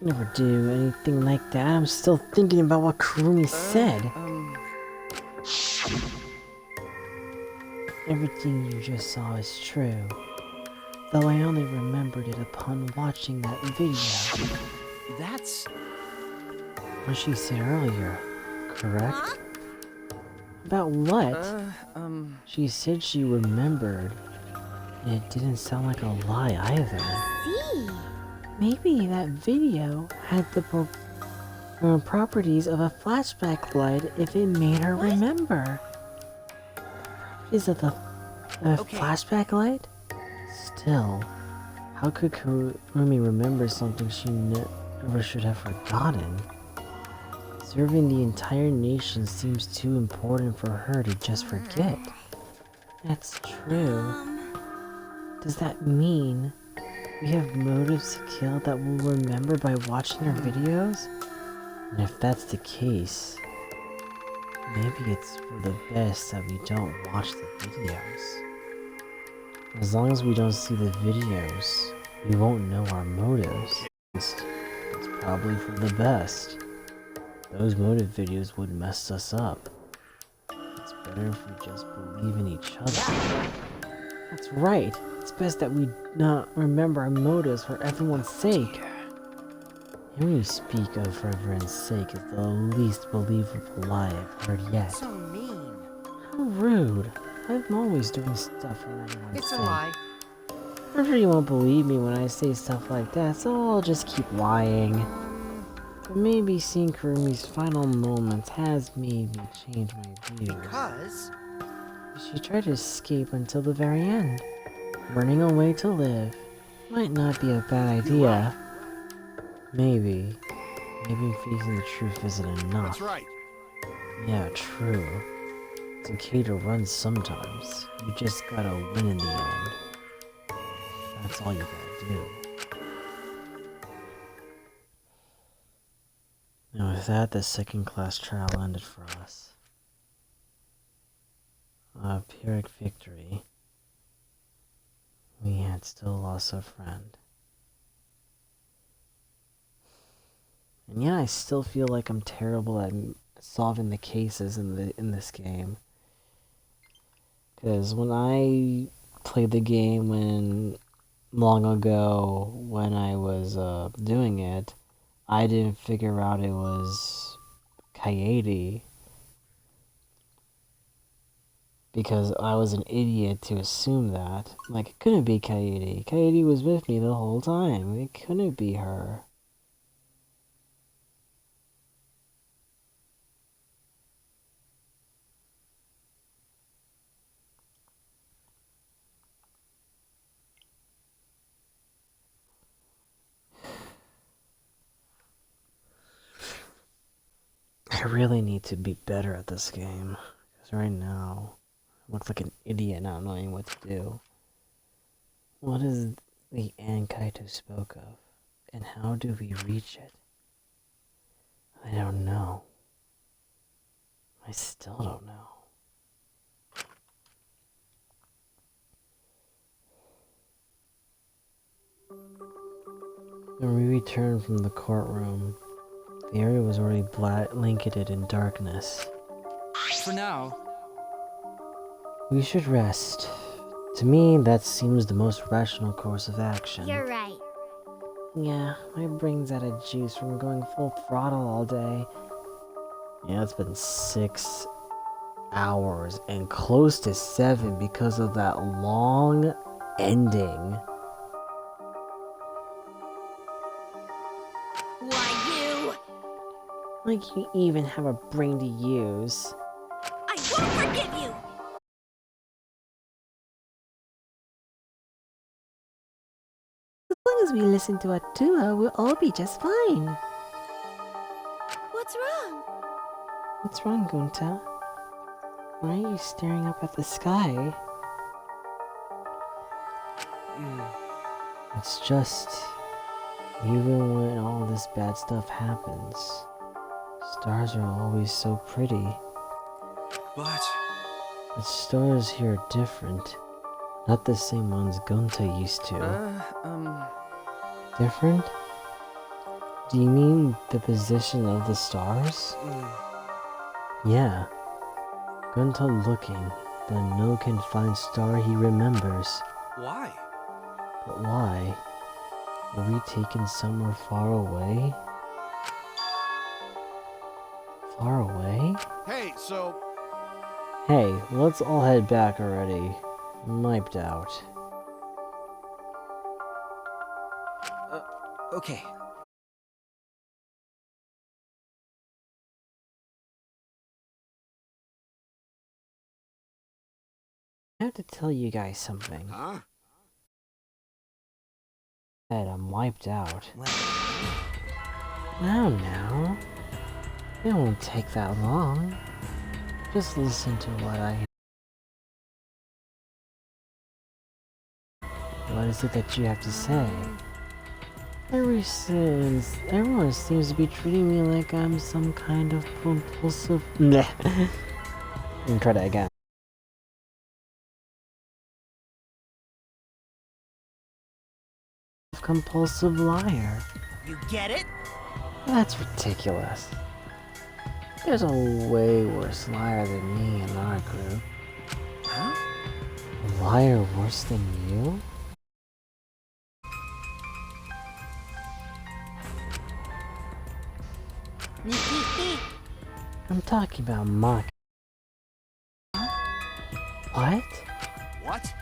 never do anything like that. I'm still thinking about what Kurumi said. Everything you just saw is true. Though I only remembered it upon watching that video. That's what she said earlier, correct? About what? She said she remembered, and it didn't sound like a lie either. See? maybe that video had the properties of a flashback light if it made her remember. Is it the flashback light? Still, how could Kurumi remember something she never should have forgotten? Serving the entire nation seems too important for her to just forget. That's true. Does that mean we have motives to kill that we'll remember by watching our videos? And if that's the case, maybe it's for the best that we don't watch the videos. As long as we don't see the videos, we won't know our motives. It's probably for the best. Those motive videos would mess us up. It's better if we just believe in each other. That's right. It's best that we not remember our motives for everyone's sake. Hearing you speak of for everyone's sake is the least believable lie I've heard yet. So mean. How rude. I'm always doing stuff for everyone's sake. It's a lie. I'm sure you won't believe me when I say stuff like that, so I'll just keep lying. But maybe seeing Kurumi's final moments has made me change my views. Because? She tried to escape until the very end. Running away to live might not be a bad idea. Maybe facing the truth isn't enough. That's right. Yeah, true. It's okay to run sometimes. You just gotta win in the end. That's all you gotta do. And with that, the second class trial ended for us. A Pyrrhic victory. We had still lost a friend. And yeah, I still feel like I'm terrible at solving the cases in this game. Because when I played the game long ago when I was doing it, I didn't figure out it was Kaede. Because I was an idiot to assume that. Like, it couldn't be Kaede. Kaede was with me the whole time. It couldn't be her. I really need to be better at this game. Because right now, I look like an idiot not knowing what to do. What is the end Kaito spoke of, and how do we reach it? I don't know. I still don't know. When we returned from the courtroom, the area was already blanketed in darkness. For now, We should rest. To me, that seems the most rational course of action. You're right. Yeah, my brain's out of juice from going full throttle all day. Yeah, it's been 6 hours and close to 7 because of that long ending. Why, Like you even have a brain to use. I won't forgive you! As long as we listen to Atua, we'll all be just fine. What's wrong? What's wrong, Gunta? Why are you staring up at the sky? It's just, even when all this bad stuff happens, stars are always so pretty. But The stars here are different. Not the same ones Gunta used to. Different? Do you mean the position of the stars? Yeah. Gunta looking, but no confined star he remembers. why? But why? Were we taken somewhere far away? Far away? Hey, so Hey, let's all head back already. I'm wiped out. Okay. I have to tell you guys something. huh? Ed, I'm wiped out. Well, Now. It won't take that long. Just listen to what is it that you have to say? Everyone seems to be treating me like I'm some kind of compulsive. Let me try that again. Compulsive liar. You get it? That's ridiculous. There's a way worse liar than me in our group. huh? A liar worse than you? I'm talking about Maki. What? What?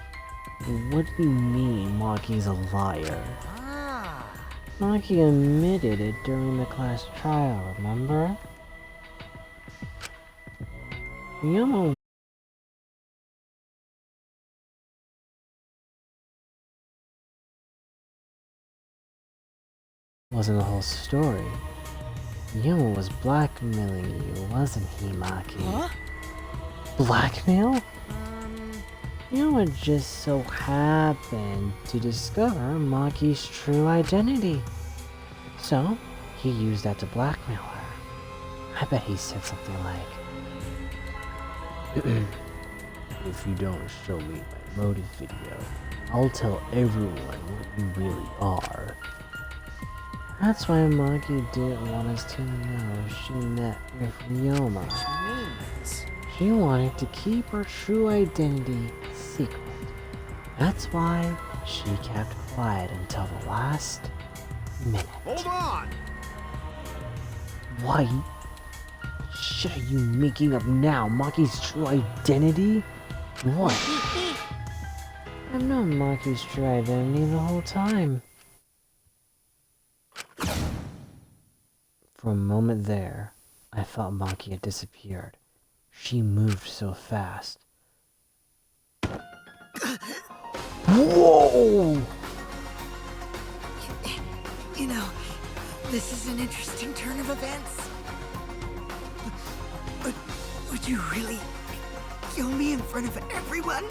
What do you mean Maki's a liar? Ah. Maki admitted it during the class trial, remember? Ryoma wasn't the whole story. Ryoma was blackmailing you, wasn't he, Maki? Huh? Blackmail? Ryoma just so happened to discover Maki's true identity. So, he used that to blackmail her. I bet he said something like, if you don't show me my motive video, I'll tell everyone what you really are. That's why Maki didn't want us to know she met with Ryoma. She wanted to keep her true identity secret. That's why she kept quiet until the last minute. Hold on! Why? Shit are you making up now? Maki's true identity? What? I've known Maki's true identity the whole time. For a moment there, I thought Maki had disappeared. She moved so fast. Whoa! You know, this is an interesting turn of events. Would you really kill me in front of everyone?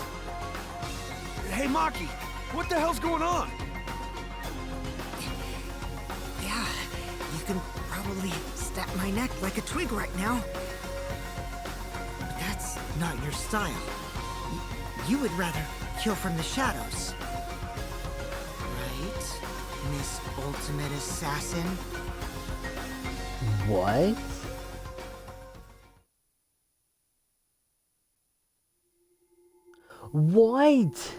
Hey, Maki, what the hell's going on? probably snap my neck like a twig right now. But that's not your style. You would rather kill from the shadows. Right, Miss Ultimate Assassin? What? What?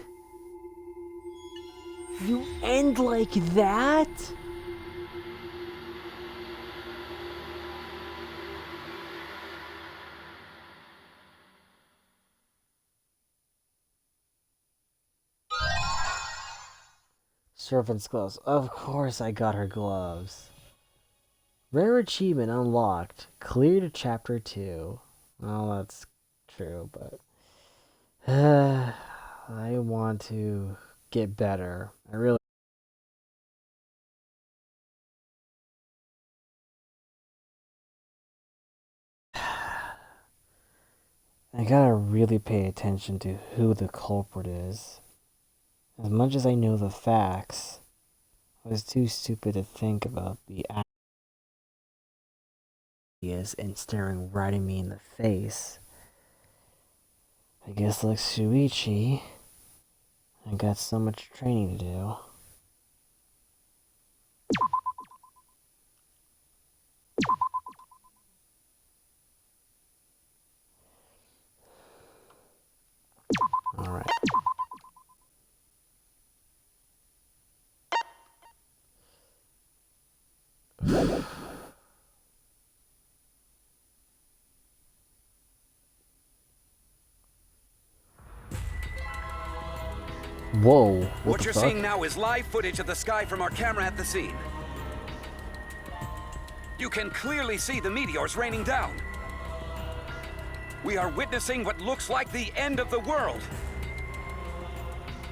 You end like that? Servant's gloves. Of course I got her gloves. Rare achievement unlocked. Clear to chapter 2. Well, that's true, but I want to get better. I really I gotta really pay attention to who the culprit is. As much as I know the facts, I was too stupid to think about the ideas and staring right at me in the face. I guess like Shuichi, I got so much training to do. Alright. Whoa. What you're seeing now is live footage of the sky from our camera at the scene. You can clearly see the meteors raining down. We are witnessing what looks like the end of the world.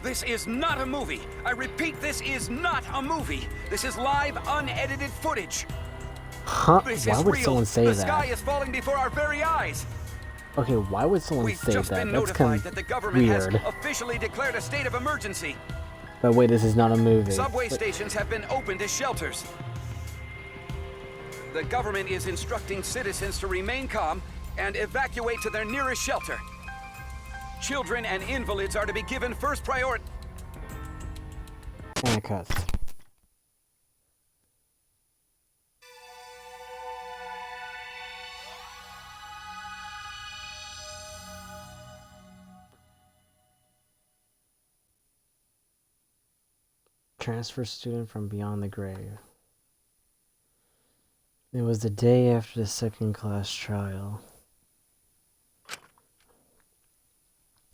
This is not a movie. I repeat, this is not a movie. This is live, unedited footage. Huh? This Why is would real. someone say the that? The sky is falling before our very eyes. Okay, why would someone We've say just that? been That's kind notified of that the government weird. has officially declared a state of emergency. But wait, this is not a movie. Subway stations have been opened as shelters. The government is instructing citizens to remain calm and evacuate to their nearest shelter. Children and invalids are to be given first priority. And it cuts. Transfer student from beyond the grave. It was the day after the second class trial.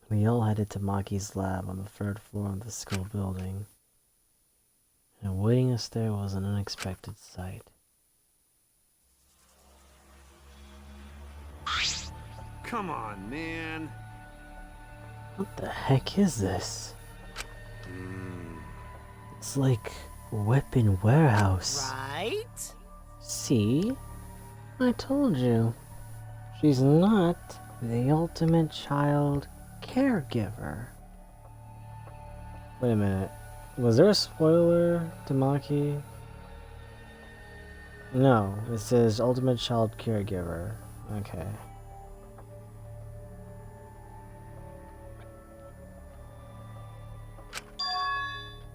We all headed to Maki's lab on the third floor of the school building. And awaiting us there was an unexpected sight. Come on, man. What the heck is this? It's like a weapon warehouse. Right? See? I told you. She's not the ultimate child caregiver. Wait a minute. Was there a spoiler to Maki? No, it says ultimate child caregiver. Okay.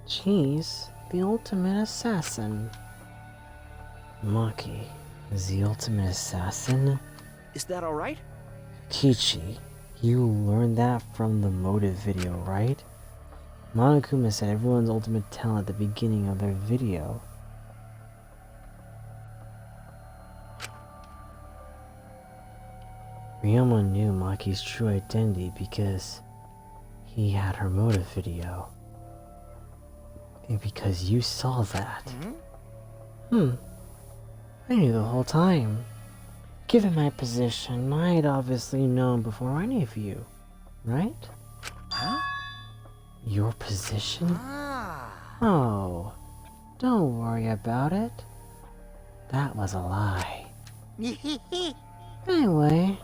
She's the ultimate assassin. Maki is the ultimate assassin? Is that alright? Kichi, you learned that from the motive video, right? Monokuma said everyone's ultimate talent at the beginning of their video. Ryoma knew Maki's true identity because he had her motive video. And because you saw that. I knew the whole time. Given my position, I'd obviously known before any of you, right? Huh? Your position? Oh, don't worry about it. That was a lie. Anyway,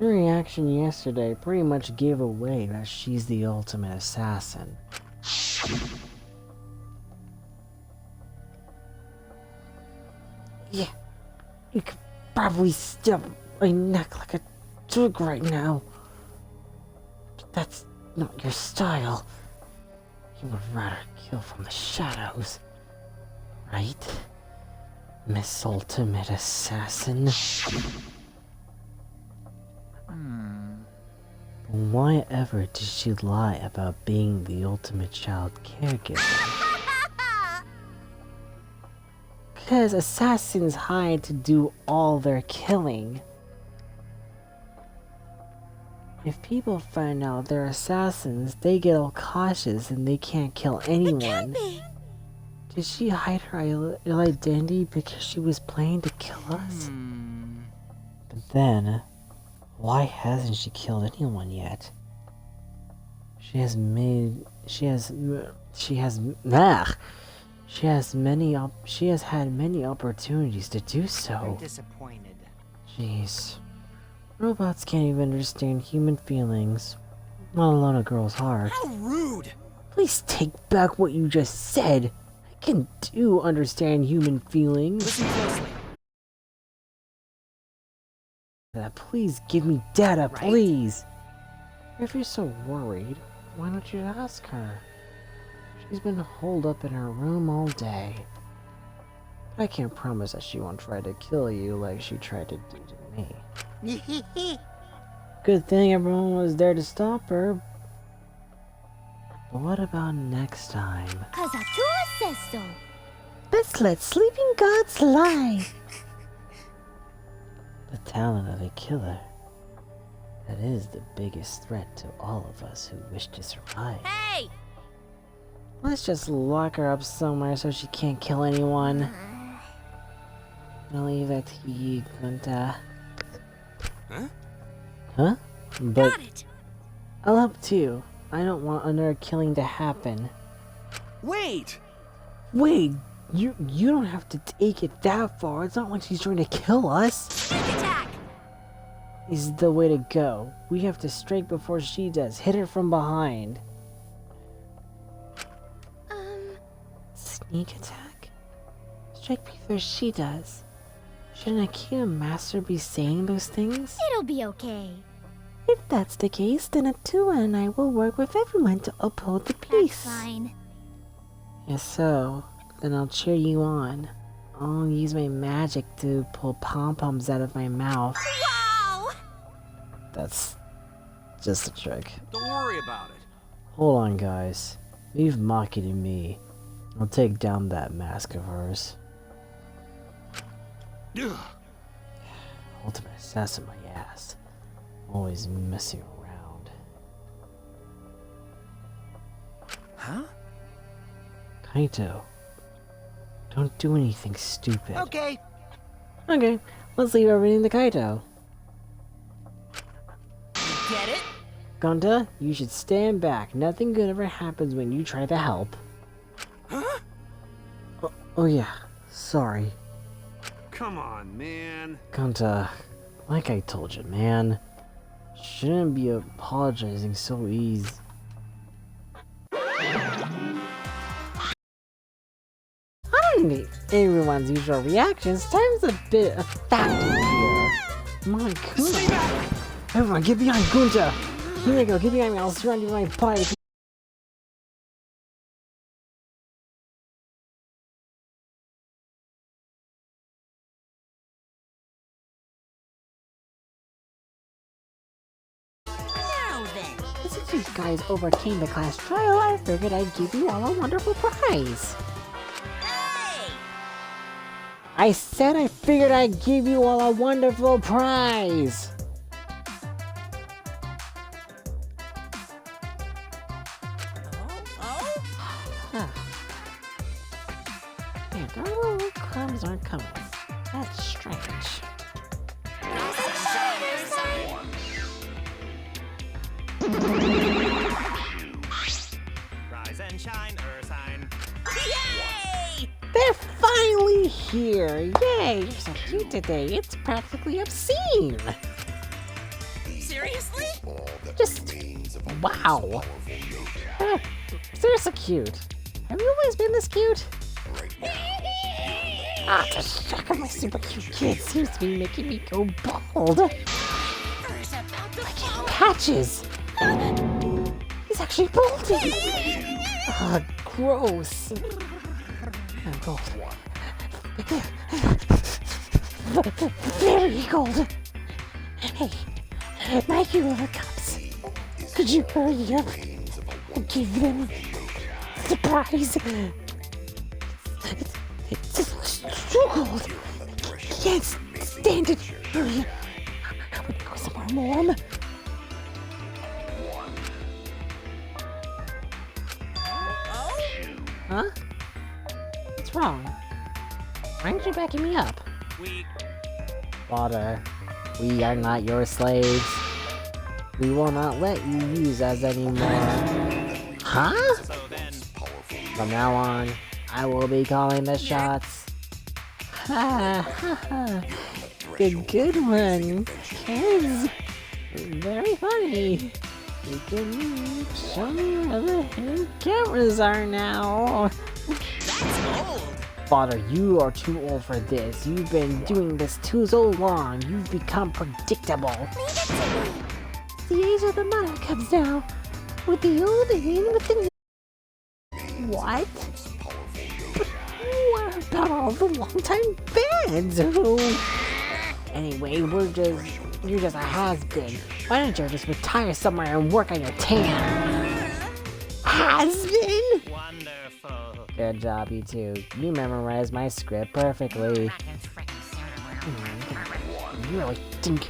your reaction yesterday pretty much gave away that she's the ultimate assassin. Yeah, You could probably snap my neck like a twig right now. But that's not your style. You would rather kill from the shadows, right? Miss Ultimate Assassin? Why ever did she lie about being the ultimate child caregiver? Because assassins hide to do all their killing. If people find out they're assassins, they get all cautious and they can't kill anyone. Did she hide her identity because she was planning to kill us? But then, why hasn't she killed anyone yet? She has had many opportunities to do so. I'm disappointed. Jeez. Robots can't even understand human feelings, let alone a girl's heart. How rude! Please take back what you just said. I can understand human feelings. Listen closely. Please give me data, please. If you're so worried, why don't you ask her? She's been holed up in her room all day. I can't promise that she won't try to kill you like she tried to do to me. Good thing everyone was there to stop her. But what about next time? Cause Atua says so. Let's let sleeping gods lie. The talent of a killer. That is the biggest threat to all of us who wish to survive. Hey! Let's just lock her up somewhere so she can't kill anyone. I'll leave that to you, Gunta. Huh? Huh? But Got it! I'll help too. I don't want another killing to happen. Wait! Wait! You don't have to take it that far. It's not like she's trying to kill us. Sneak attack! Is the way to go. We have to strike before she does. Hit her from behind. Sneak attack? Strike before she does. Shouldn't Akira Master be saying those things? It'll be okay. If that's the case, then Atua and I will work with everyone to uphold the peace. That's fine. Yes, so. Then I'll cheer you on. I'll use my magic to pull pom-poms out of my mouth. Wow! That's just a trick. Don't worry about it. Hold on, guys. Leave Maki to me. I'll take down that mask of hers. Ultimate assassin my ass. Always messing around. Huh? Kaito. Don't do anything stupid. Okay. Okay, let's leave everything to Kaito. Get it? Gunta, you should stand back. Nothing good ever happens when you try to help. Huh? Oh yeah, sorry. Come on, man. Gunta, like I told you, man. Shouldn't be apologizing so easy. I don't need everyone's usual reactions. Time's a bit of factor here. My goodness. Everyone, get behind Gunta! Here we go, get behind me, I'll surround you with my body. Now then. Since you guys overcame the class trial, I figured I'd give you all a wonderful prize. Hey! I said I figured I'd give you all a wonderful prize! Huh. Yeah, darn crumbs aren't coming. That's strange. Rise and shine, Ursine. Yay! They're finally here! Yay! You're so cute today. It's practically obscene! Seriously? Just wow! Seriously cute. Have you always been this cute? The shock of my super cute kid seems to be making me go bald. Like patches. He's actually balding. Gross. I'm gold. Very gold. Hey, my cute little cups. Could you hurry up and give them a surprise? It's too cold. I can't stand it. Hurry. I would go somewhere warm. Huh? What's wrong? Why aren't you backing me up? Father, we are not your slaves. We will not let you use us anymore. Huh? From now on, I will be calling the shots. Ha ha ha. Good one, kids. Very funny. You can show me where the hidden cameras are now. That's old. Father, you are too old for this. You've been doing this too so long. You've become predictable. Leave it to me. The age of the mother comes now. With the old and in with the new. What? But what about all the longtime fans? Anyway, you're just a has-been. Why don't you just retire somewhere and work on your tan? Has-been? Wonderful. Good job, you two. You memorized my script perfectly. You really think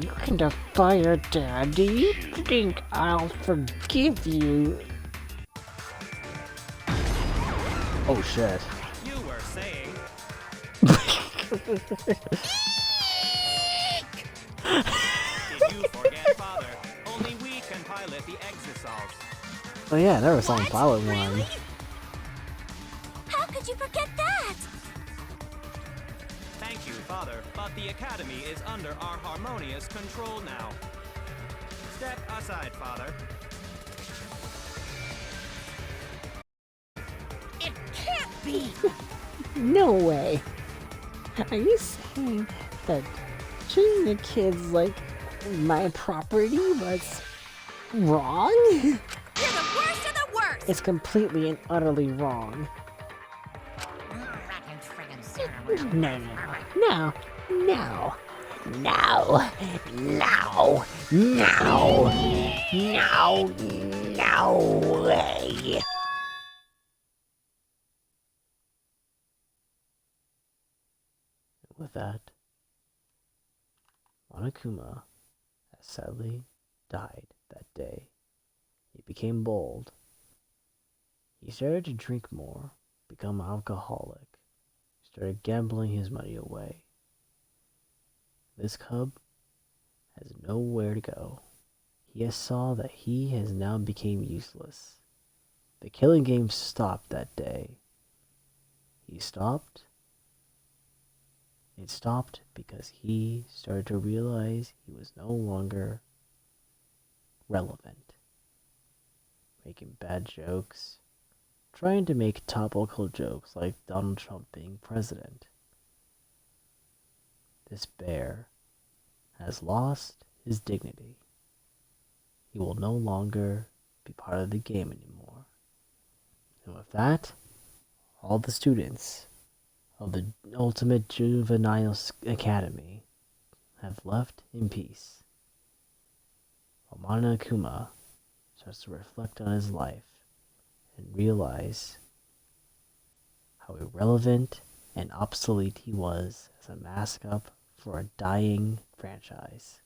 you can defy your dad? Do you think I'll forgive you? Oh shit. You were saying. Did you forget, Father? Only we can pilot the exosols. Oh yeah, there was some pilot one. How could you forget that? Thank you, Father, but the Academy is under our harmonious control now. Step aside, Father. It can't be. No way. Are you saying that treating the kids like my property was wrong? You're the worst of the worst. It's completely and utterly wrong. No. No. No. No. No. No. No. No way. With that, Monokuma has sadly died that day. He became bold. He started to drink more, become alcoholic, started gambling his money away. This cub has nowhere to go. He has saw that he has now become useless. The killing game stopped that day. He stopped. It stopped because he started to realize he was no longer relevant. Making bad jokes, trying to make topical jokes like Donald Trump being president. This bear has lost his dignity. He will no longer be part of the game anymore. And with that, all the students of the Ultimate Juvenile Academy have left in peace. While Monokuma starts to reflect on his life and realize how irrelevant and obsolete he was as a mascot for a dying franchise.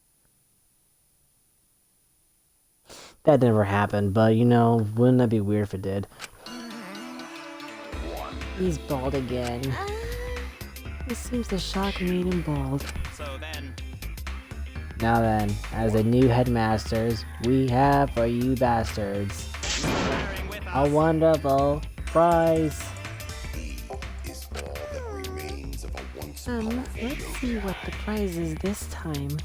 That never happened, but you know, wouldn't that be weird if it did? He's bald again. This seems to shock me and bald. So then. Now then, as the new headmasters, we have for you bastards a wonderful prize. Let's see what the prize is this time.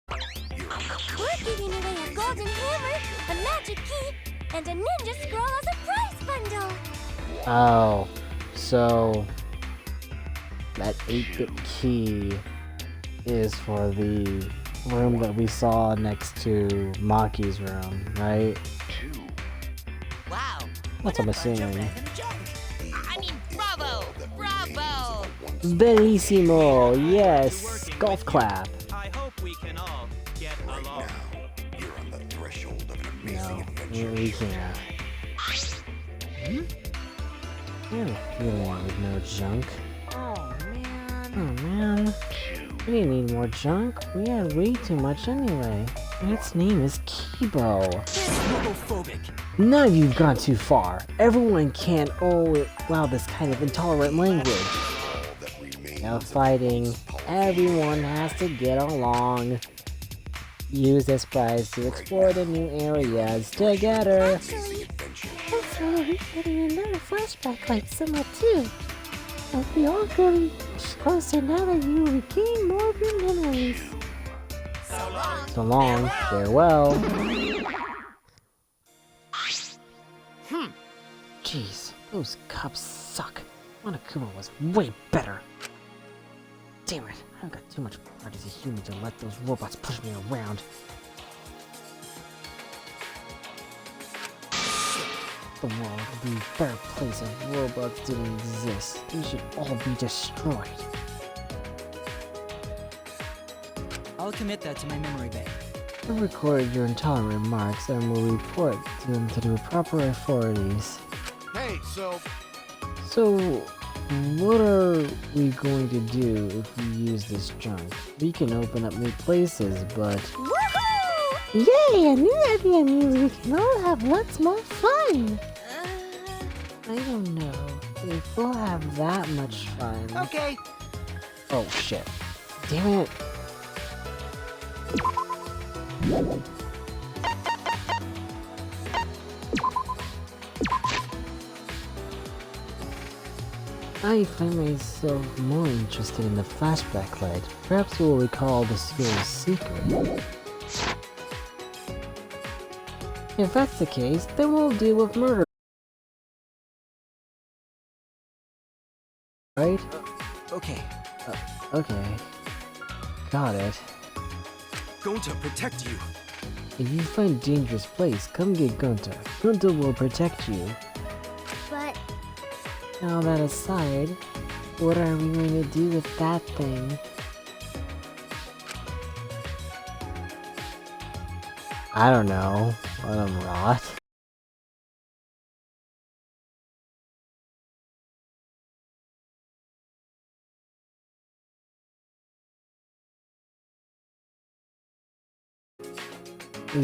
We're giving away a golden hammer, a magic key, and a ninja scroll as a prize bundle. Oh, So that 8-bit key is for the room that we saw next to Maki's room, right? Wow. That's what I'm assuming. I mean, bravo! Bravo! Benissimo! Yes! Golf clap! I hope we can all get along. You're on the threshold of an No, we can't. I have a feeling with no junk. Oh, man. Oh man. We didn't need more junk. We had way too much anyway. And its name is Kibo. Homophobic. None of you've gone too far. Everyone can't allow this kind of intolerant language. No fighting. Everyone has to get along. Use this prize to explore the new areas together. Actually, I thought we'd be getting another flashback like similar too. But we all getting closer now that you regain more of your memories. So long. Farewell. Jeez, those cups suck. Monokuma was way better. Damn it, I've got too much pride as a human to let those robots push me around. The world would be a better place if robots didn't exist. They should all be destroyed. I'll commit that to my memory bank. I recorded your intolerant remarks and will report them to the proper authorities. Hey, so So, what are we going to do if we use this junk? We can open up new places, but... Woohoo! Yay! A new idea means we can all have lots more fun! I don't know if we'll have that much fun. Okay. Oh shit. Damn it. I find myself more interested in the flashback light. Perhaps we'll recall the school's secret. If that's the case, then we'll deal with murder. Right? Okay. Okay. Got it. Gonta, protect you. If you find a dangerous place, come get Gunta. Gunta will protect you. But Now that aside, what are we going to do with that thing? I don't know. Let him rot.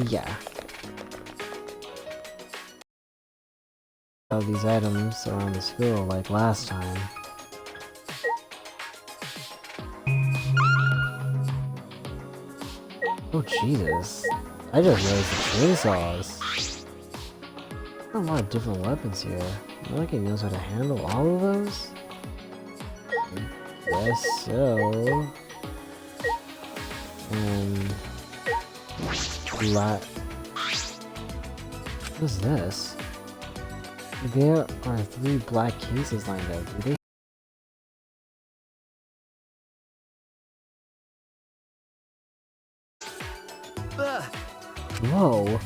Yeah. All these items around the school like last time. Oh Jesus. I just noticed the chainsaws. A lot of different weapons here. Lucky knows how to handle all of those? I guess so. What's this? There are 3 black cases lined up. Do they? Whoa!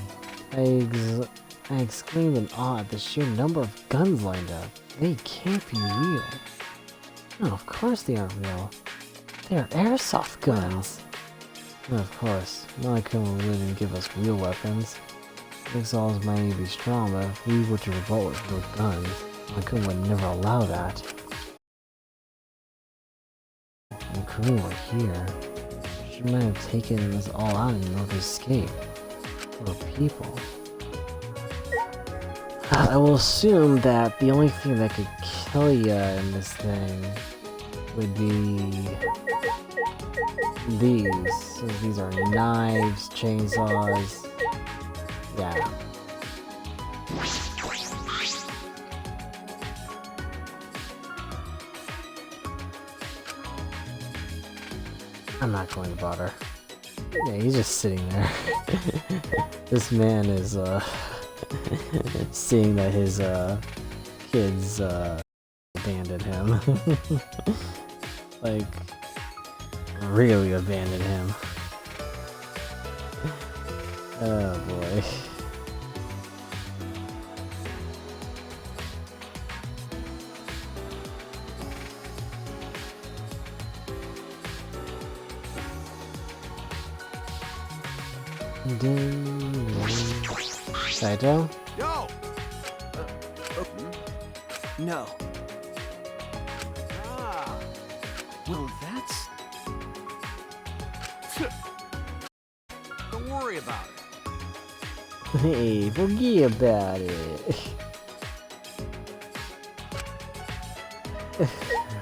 I exclaimed in awe at the sheer number of guns lined up. They can't be real. No, of course they aren't real. They're airsoft guns. And of course, Monokuma wouldn't give us real weapons. Exals might be strong, but if we were to revolt with real guns, Monokuma would never allow that. If Kurumi were here, she might have taken us all out in order to escape. Poor people. I will assume that the only thing that could kill ya in this thing would be these. So these are knives, chainsaws. Yeah. I'm not going to bother. Yeah, he's just sitting there. This man is seeing that his kids abandon him. Like, really abandon him. Oh boy. Saito? Yo! No. Ah. Well, that's... Don't worry about it. Hey, forget about it.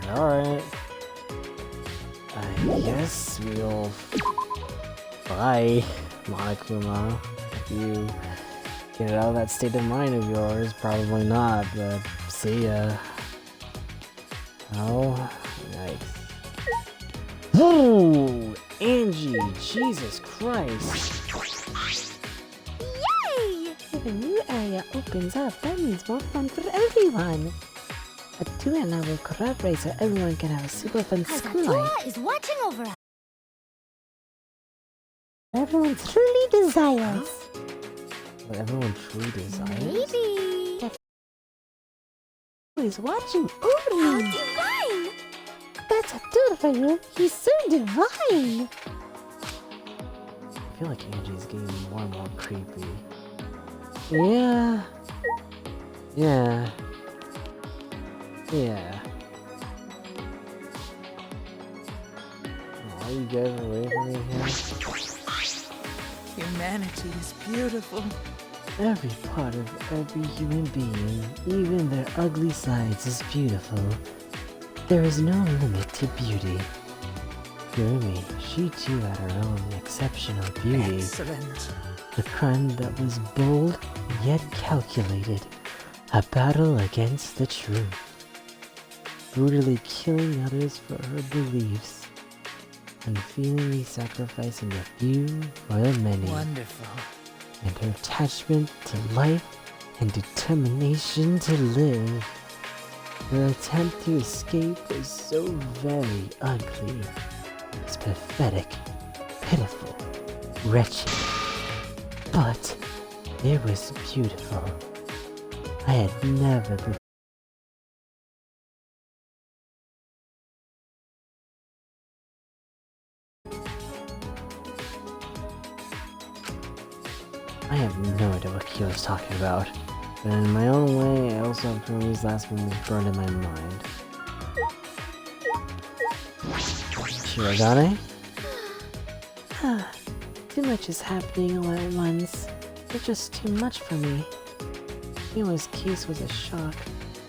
Alright. I guess we'll... Bye, Monokuma. If you get out of that state of mind of yours, probably not, but see ya. Oh, nice. Whoa! Angie, Jesus Christ. Yay! If a new area opens up, that means more fun for everyone. Atua and I will collaborate so everyone can have a super fun school life. Atua is watching over us. Everyone truly desires. What everyone truly desires? Maybe. Who is watching over you? Divine! That's Atua for you. He's so divine. I feel like Angie's getting more and more creepy. Yeah. Yeah. Yeah. Oh, you guys away from me here? Humanity is beautiful. Every part of every human being, even their ugly sides, is beautiful. There is no limit to beauty. Yurumi, she too had her own exceptional beauty. Excellent. A crime that was bold, yet calculated. A battle against the truth. Brutally killing others for her beliefs. Unfeelingly sacrificing the few for the many. Wonderful. And her attachment to life and determination to live. Her attempt to escape was so very ugly. It's pathetic, pitiful, wretched. But it was beautiful. I had never before. I have no idea what Kyo's talking about, but in my own way, I also have Kurumi's last moments burned in my mind. Shirogane? Too much is happening all at once. It's just too much for me. Kyo's case was a shock.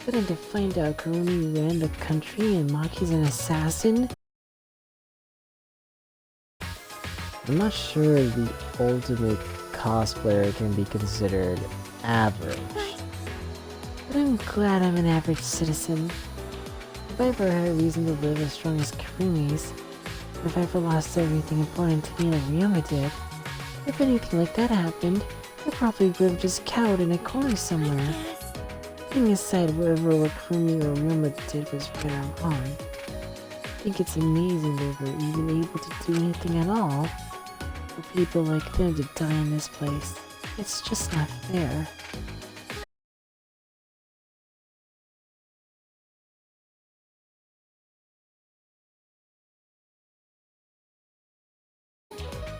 But then to find out Kurumi ran the country and Maki's an assassin? I'm not sure the ultimate cosplayer can be considered average. But I'm glad I'm an average citizen. If I ever had a reason to live as strong as Kurumi's, or if I ever lost everything important to me like Ryoma did, if anything like that happened, I probably would have just cowered in a corner somewhere. Putting aside whatever what Kurumi or Ryoma did was right or wrong, I think it's amazing they were even able to do anything at all. For people like them to die in this place, it's just not fair.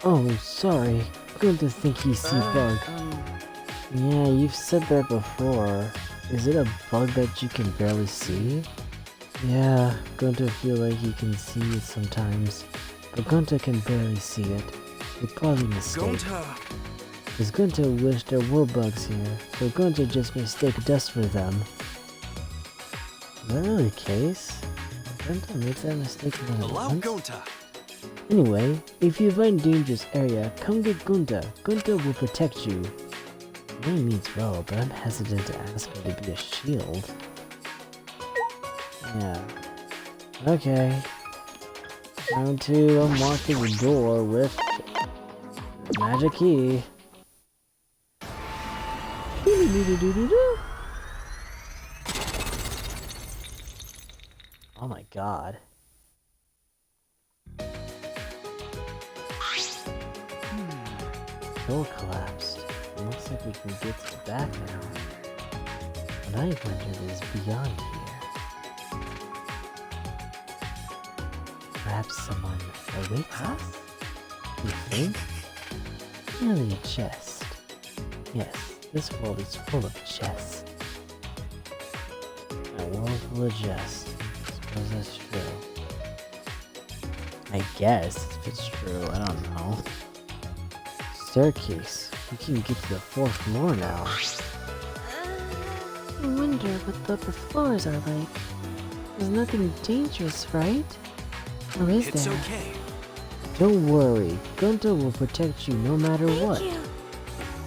Oh, sorry. Going to think he's bug. Yeah, you've said that before. Is it a bug that you can barely see? Yeah, Gunta feel like he can see it sometimes, but Gunta can barely see it. You're probably mistaken. Because Gunta wished there were bugs here, so Gunta just mistake dust for them. Is that really the case? Gunta makes that mistake more than once? Gunta. Anyway, if you find dangerous area, come get Gunta. Gunta will protect you. He means well, but I'm hesitant to ask him to be a shield. Yeah. Okay. Time to unlock the door with magic key. Oh my god. Door collapsed. It looks like we can get to the back now. What I wonder is beyond here. Perhaps someone awaits us? You think? Merely a chest. Yes, this world is full of chests. A world full of chests. I suppose that's true. I guess, if it's true, I don't know. Staircase. We can get to the 4th floor now. I wonder what the upper floors are like. There's nothing dangerous, right? Or is It's there? okay. Don't worry, Gunta will protect you no matter what.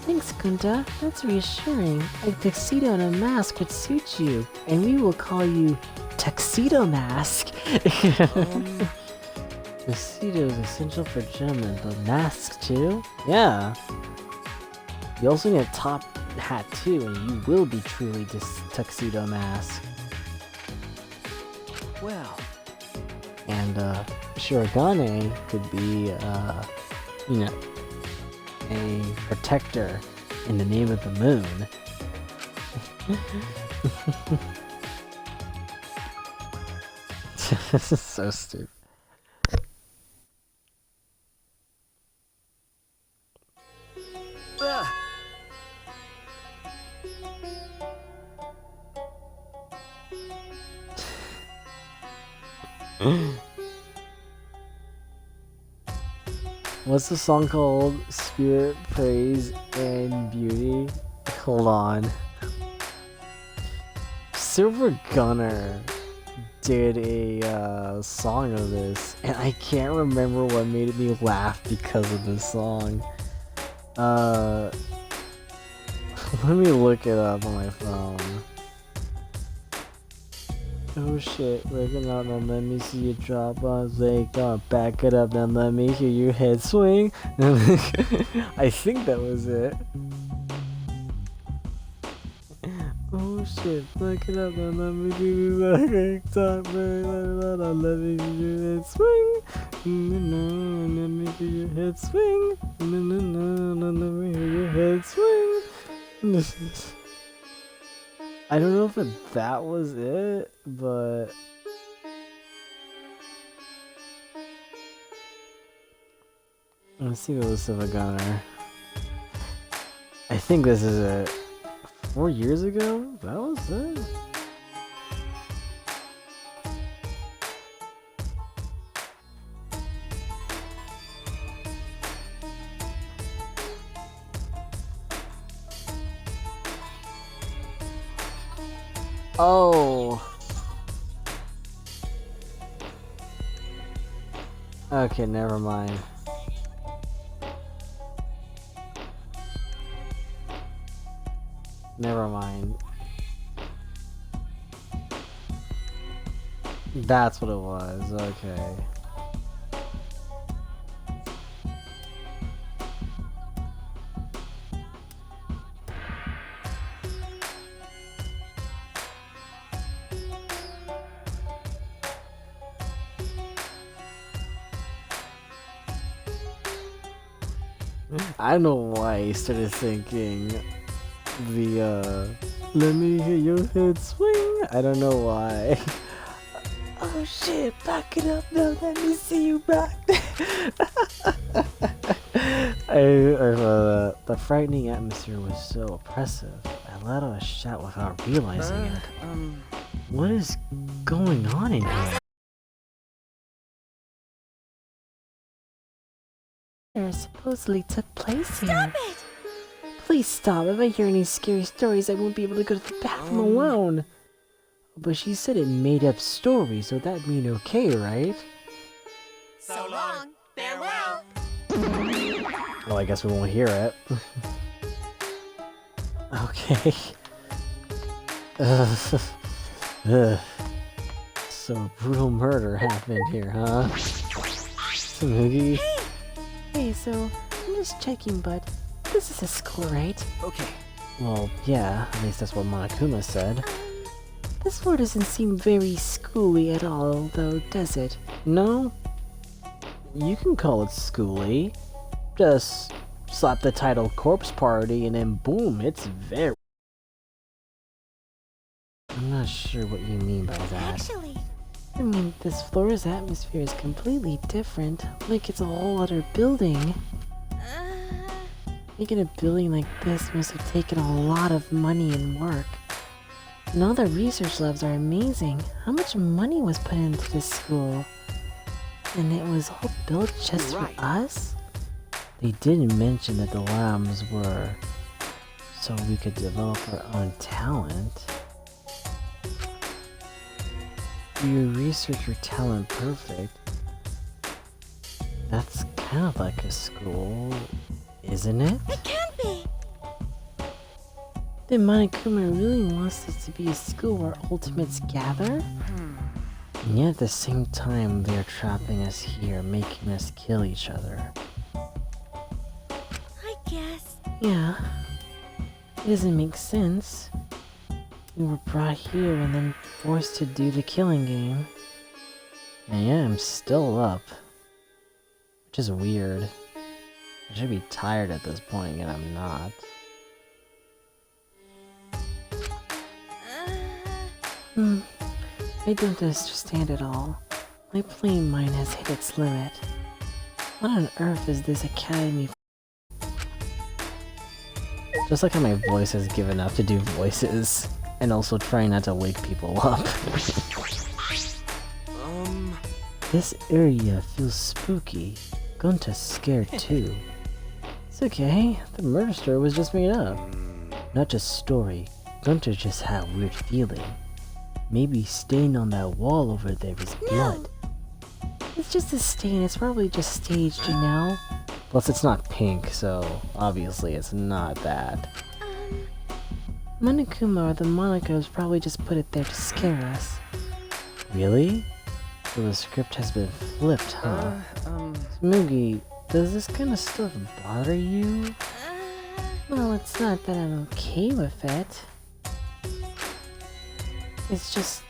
Thanks, Kunta. That's reassuring. A tuxedo and a mask would suit you, And we will call you Tuxedo Mask. Tuxedo is essential for gentlemen, but mask too? Yeah. You also need a top hat too, and you will be truly this Tuxedo Mask. Well. And Shirogane could be, you know, a protector in the name of the moon. This is so stupid. What's the song called? Spirit, Praise, and Beauty? Hold on. Silver Gunner did a song of this, and I can't remember what made me laugh because of this song. Let me look it up on my phone. Oh shit, working out now, let me see you drop on leg, back it up, now let me hear your head swing. I think that was it. Oh shit, back it up, now let me do the top, let me hear your head swing. Let me hear your head swing. Let me hear your head swing. I don't know if that was it, but let's see if it was Silver Gunner. I think this is it. 4 years ago? That was it? Oh. Okay, never mind. Never mind. That's what it was. Okay. I don't know why I started thinking the let me hear your head swing. I don't know why. Oh shit, back it up now, let me see you back. The frightening atmosphere was so oppressive. I let out a shout without realizing it. What is going on in here? Supposedly took place here. Stop it! Please stop. If I hear any scary stories, I won't be able to go to the bathroom alone. But she said it made up stories, so that'd mean okay, right? So long, farewell. Well, I guess we won't hear it. Okay. So brutal murder happened here, huh? Smoogie? Hey, so I'm just checking, but this is a school, right? Okay. Well, yeah, at least that's what Monokuma said. This floor doesn't seem very schooly at all, though, does it? No? You can call it schooly. Just slap the title Corpse Party and then boom, it's very... I'm not sure what you mean by that. Actually, I mean, this floor's atmosphere is completely different, like it's a whole other building. Making a building like this must have taken a lot of money and work. And all the research labs are amazing. How much money was put into this school? And it was all built just for us? They didn't mention that the labs were so we could develop our own talent. You research your talent perfect. That's kind of like a school, isn't it? it can't be. Then Monokuma really wants this to be a school where ultimates gather? And yet at the same time, they're trapping us here, making us kill each other. I guess. Yeah. It doesn't make sense. We were brought here and then forced to do the killing game. And yeah, I'm still up. Which is weird. I should be tired at this point, and I'm not. I don't understand it all. My playing mind has hit its limit. What on earth is this academy? Just like how my voice has given up to do voices, and also trying not to wake people up. This area feels spooky. Gunta's scared too. It's okay, the murder story was just made up. Not just story, Gunta just had a weird feeling. Maybe stain on that wall over there is blood. It's just a stain, it's probably just staged, you know? Plus it's not pink, so obviously it's not that. Monokuma or the Monokos probably just put it there to scare us. Really? So the script has been flipped, huh? Smoogie, does this kind of stuff bother you? Well, it's not that I'm okay with it. It's just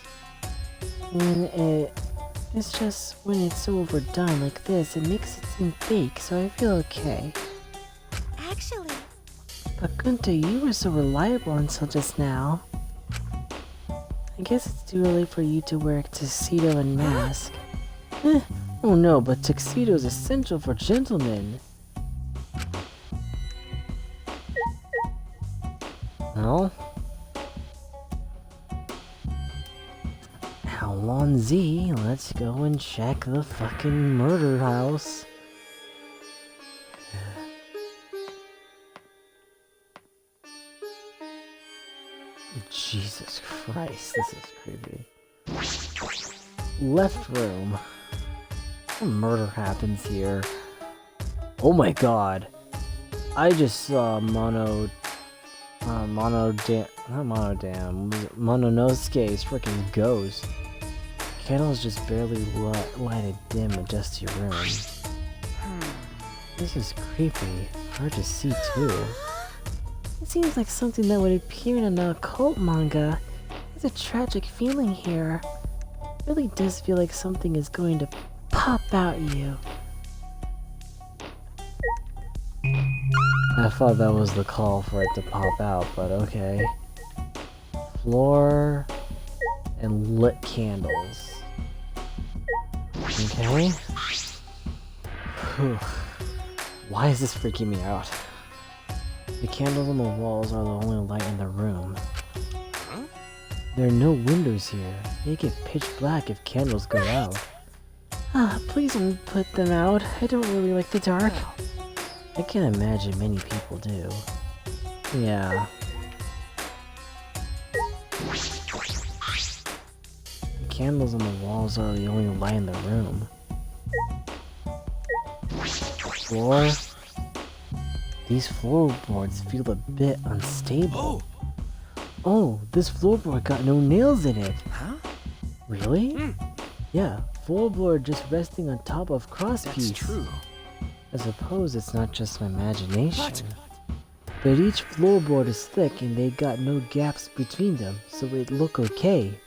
when it's so overdone like this, it makes it seem fake, so I feel okay. Actually. But Gunta, you were so reliable until just now. I guess it's too early for you to wear a tuxedo and mask. Oh no, but tuxedo is essential for gentlemen. Well, Alonzi, let's go and check the fucking murder house. Jesus Christ, this is creepy. Left room. What murder happens here? Oh my god. I just saw Mononosuke's freaking ghost. Candles just barely lighted dim and just your room. This is creepy. Hard to see too. It seems like something that would appear in an occult manga. There's a tragic feeling here. It really does feel like something is going to pop out you. I thought that was the call for it to pop out, but okay. Floor and lit candles. Okay. Whew. Why is this freaking me out? The candles on the walls are the only light in the room. There are no windows here. They get pitch black if candles go out. Please don't put them out. I don't really like the dark. I can imagine many people do. Yeah. The candles on the walls are the only light in the room. Floor? These floorboards feel a bit unstable. Oh, this floorboard got no nails in it. Huh? Really? Yeah, floorboard just resting on top of crosspiece. That's true. I suppose it's not just my imagination. But each floorboard is thick and they got no gaps between them, so it look okay.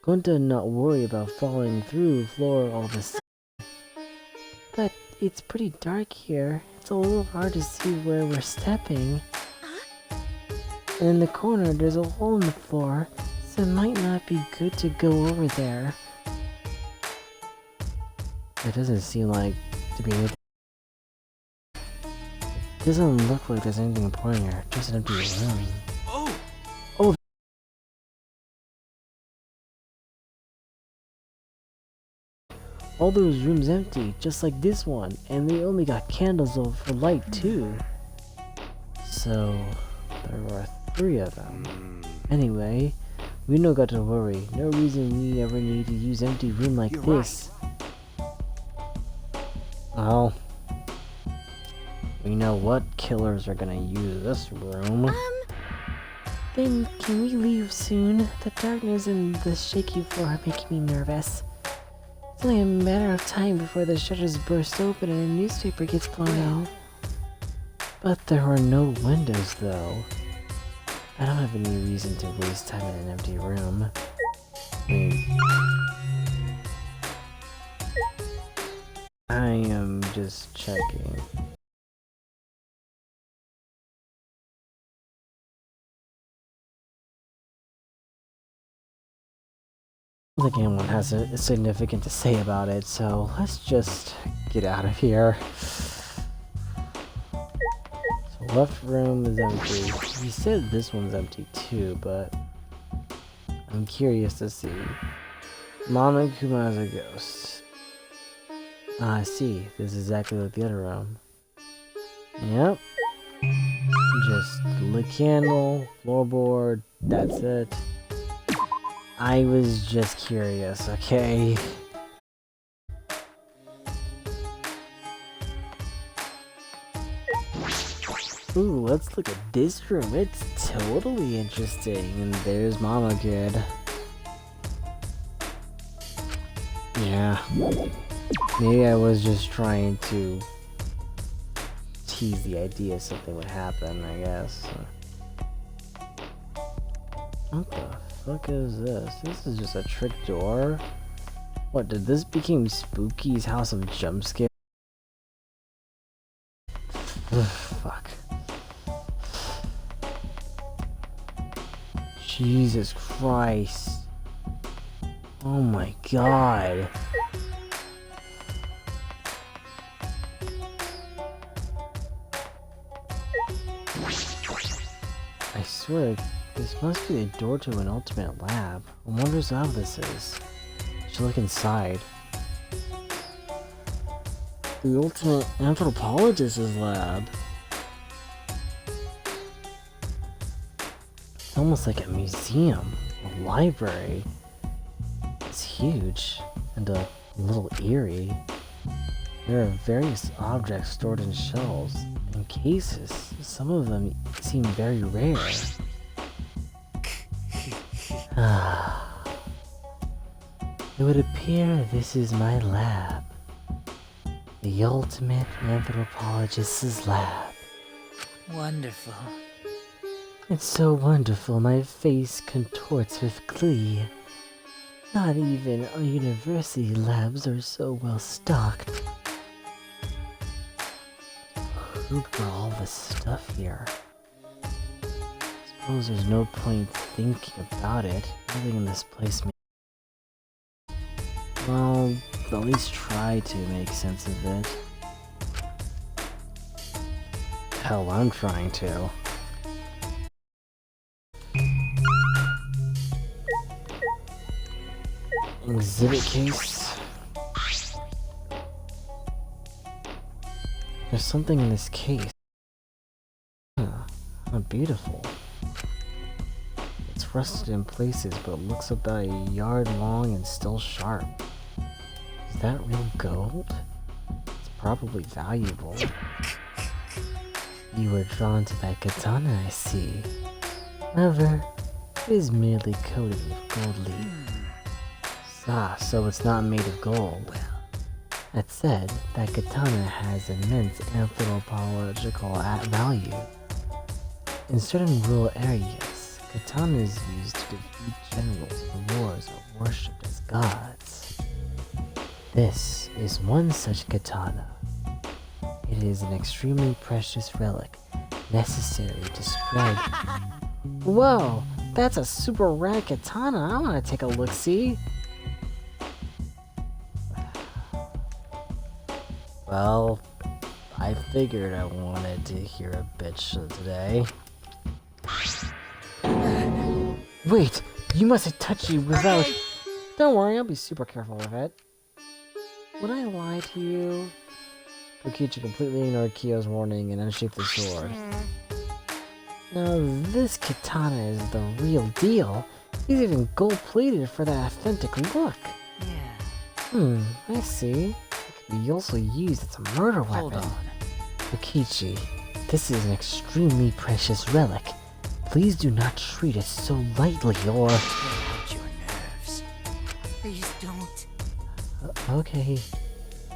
Gunta not worry about falling through floor all the sudden. But it's pretty dark here. It's a little hard to see where we're stepping. And in the corner there's a hole in the floor, so it might not be good to go over there. It doesn't seem like to be anything. It doesn't look like there's anything important here, just an empty room. Oh! All those rooms empty, just like this one, and they only got candles for light too. So, there were 3 of them. Anyway, we no got to worry. No reason we ever need to use empty room like this. Well, we know what killers are gonna use this room. Then can we leave soon? The darkness and the shaky floor are making me nervous. It's only a matter of time before the shutters burst open and a newspaper gets blown out. But there are no windows though. I don't have any reason to waste time in an empty room. I am just checking. I don't think anyone has a significant to say about it, so let's just get out of here. So left room is empty. He said this one's empty too, but I'm curious to see. Monokuma as a ghost. Ah, I see. This is exactly like the other room. Yep. Just lit candle, floorboard, that's it. I was just curious, okay? Ooh, let's look at this room. It's totally interesting. And there's Mama Good. Yeah. Maybe I was just trying to tease the idea something would happen, I guess. What the fuck is this? This is just a trick door? What, did this become Spooky's House of Jump Scare? Fuck. Jesus Christ. Oh my god. I swear, this must be the door to an ultimate lab. I wonder what how this is. I should look inside. The ultimate anthropologist's lab. It's almost like a museum, a library. It's huge and a little eerie. There are various objects stored in shelves and cases. Some of them seem very rare. It would appear this is my lab. The ultimate anthropologist's lab. Wonderful. It's so wonderful my face contorts with glee. Not even our university labs are so well stocked. Who brought all this stuff here? Suppose there's no point thinking about it. Everything in this place well, at least try to make sense of it. Hell, I'm trying to. Exhibit case. There's something in this case. How beautiful. It's rusted in places, but looks about a yard long and still sharp. Is that real gold? It's probably valuable. You were drawn to that katana, I see. However, it is merely coated with gold leaf. Ah, so it's not made of gold. That said, that katana has immense anthropological value. In certain rural areas, katana is used to defeat generals in wars or worshipped as gods. This is one such katana. It is an extremely precious relic, necessary to spread. Whoa, that's a super rad katana. I want to take a look-see. Well, I figured I wanted to hear a bitch today. Wait, you must have touched you without... Don't worry, I'll be super careful with it. Would I lie to you? Kokichi completely ignored Kyo's warning and unsheathed the sword. Now this katana is the real deal. He's even gold-plated for that authentic look. Yeah. I see. It could be also used as a murder weapon. Hold on. Kokichi, this is an extremely precious relic. Please do not treat it so lightly or... Out your nerves. Please don't. Okay,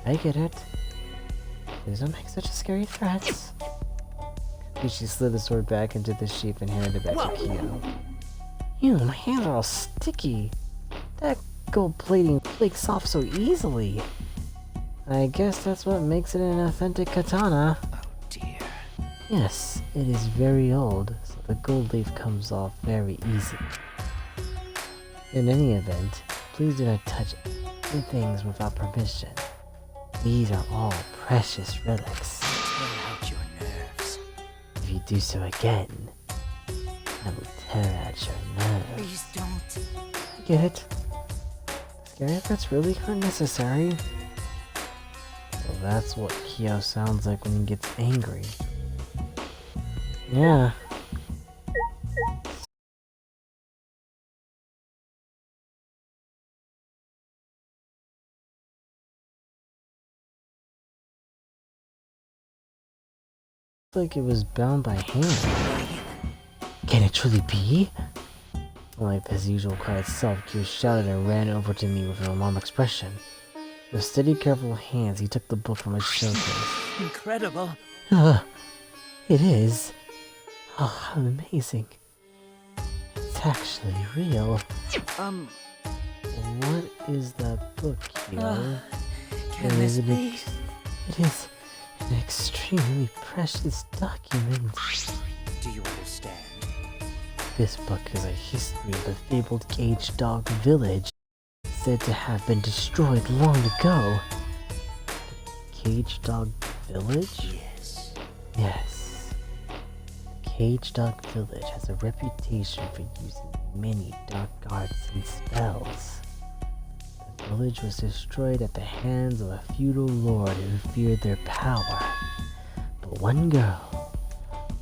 I get it. Please don't make such scary threats. Kokichi slid the sword back into the sheath and handed it back to Kyo. Ew, my hands are all sticky. That gold plating flakes off so easily. I guess that's what makes it an authentic katana. Oh dear. Yes, it is very old, so the gold leaf comes off very easily. In any event, please do not touch any things without permission. These are all precious relics. Tear out your nerves. If you do so again, I will tear out your nerves. Please don't. I get it. Scary threats really aren't necessary. Well, that's what Kyo sounds like when he gets angry. Yeah. Like it was bound by hand. Can it truly be? Unlike his usual quiet self, Kyo shouted and ran over to me with an alarmed expression. With steady, careful hands, he took the book from his showcase. Incredible. It is. Oh, how amazing. It's actually real. What is that book, Kyo? Can this be? It is an extremely precious document. Do you understand? This book is a history of the fabled Cage Dog Village, said to have been destroyed long ago. Cage Dog Village? Yes. Yes. The Cage Dog Village has a reputation for using many dark arts and spells. The village was destroyed at the hands of a feudal lord who feared their power. But one girl,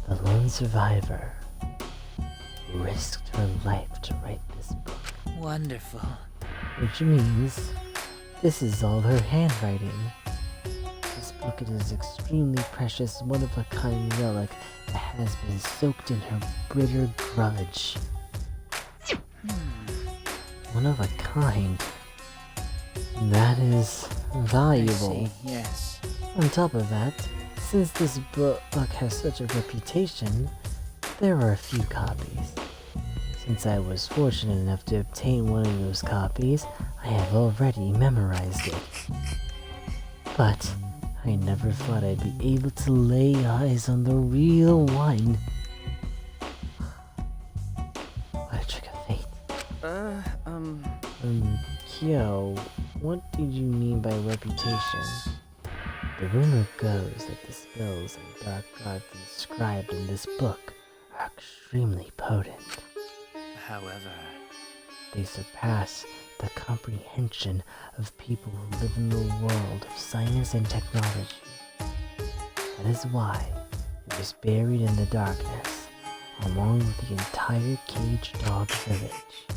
the lone survivor, risked her life to write this book. Wonderful. Which means this is all her handwriting. This book is extremely precious, one-of-a-kind relic that has been soaked in her bitter grudge. One of a kind. That is valuable. I see. Yes. On top of that, since this book has such a reputation, there are a few copies. Since I was fortunate enough to obtain one of those copies, I have already memorized it. But I never thought I'd be able to lay eyes on the real one. What a trick of fate. Kyo, what did you mean by reputation? The rumor goes that the spells and dark arts inscribed in this book are extremely potent. However, they surpass the comprehension of people who live in the world of science and technology. That is why it was buried in the darkness, along with the entire Cage Dog Village.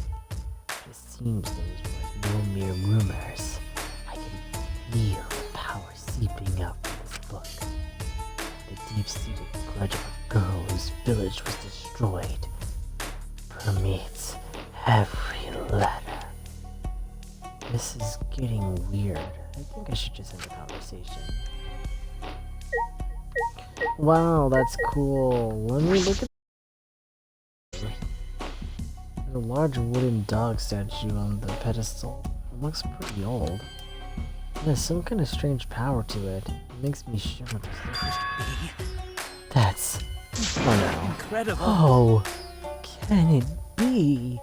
It seems those were no mere rumors. I can feel the power seeping up from this book. The deep-seated grudge of a girl whose village was destroyed permeates every letter. This is getting weird. I think I should just end the conversation. Wow, that's cool. Let me look at There's a large wooden dog statue on the pedestal. It looks pretty old. It has some kind of strange power to it. It makes me shiver. That's... Oh no. Incredible. Oh! Can it be?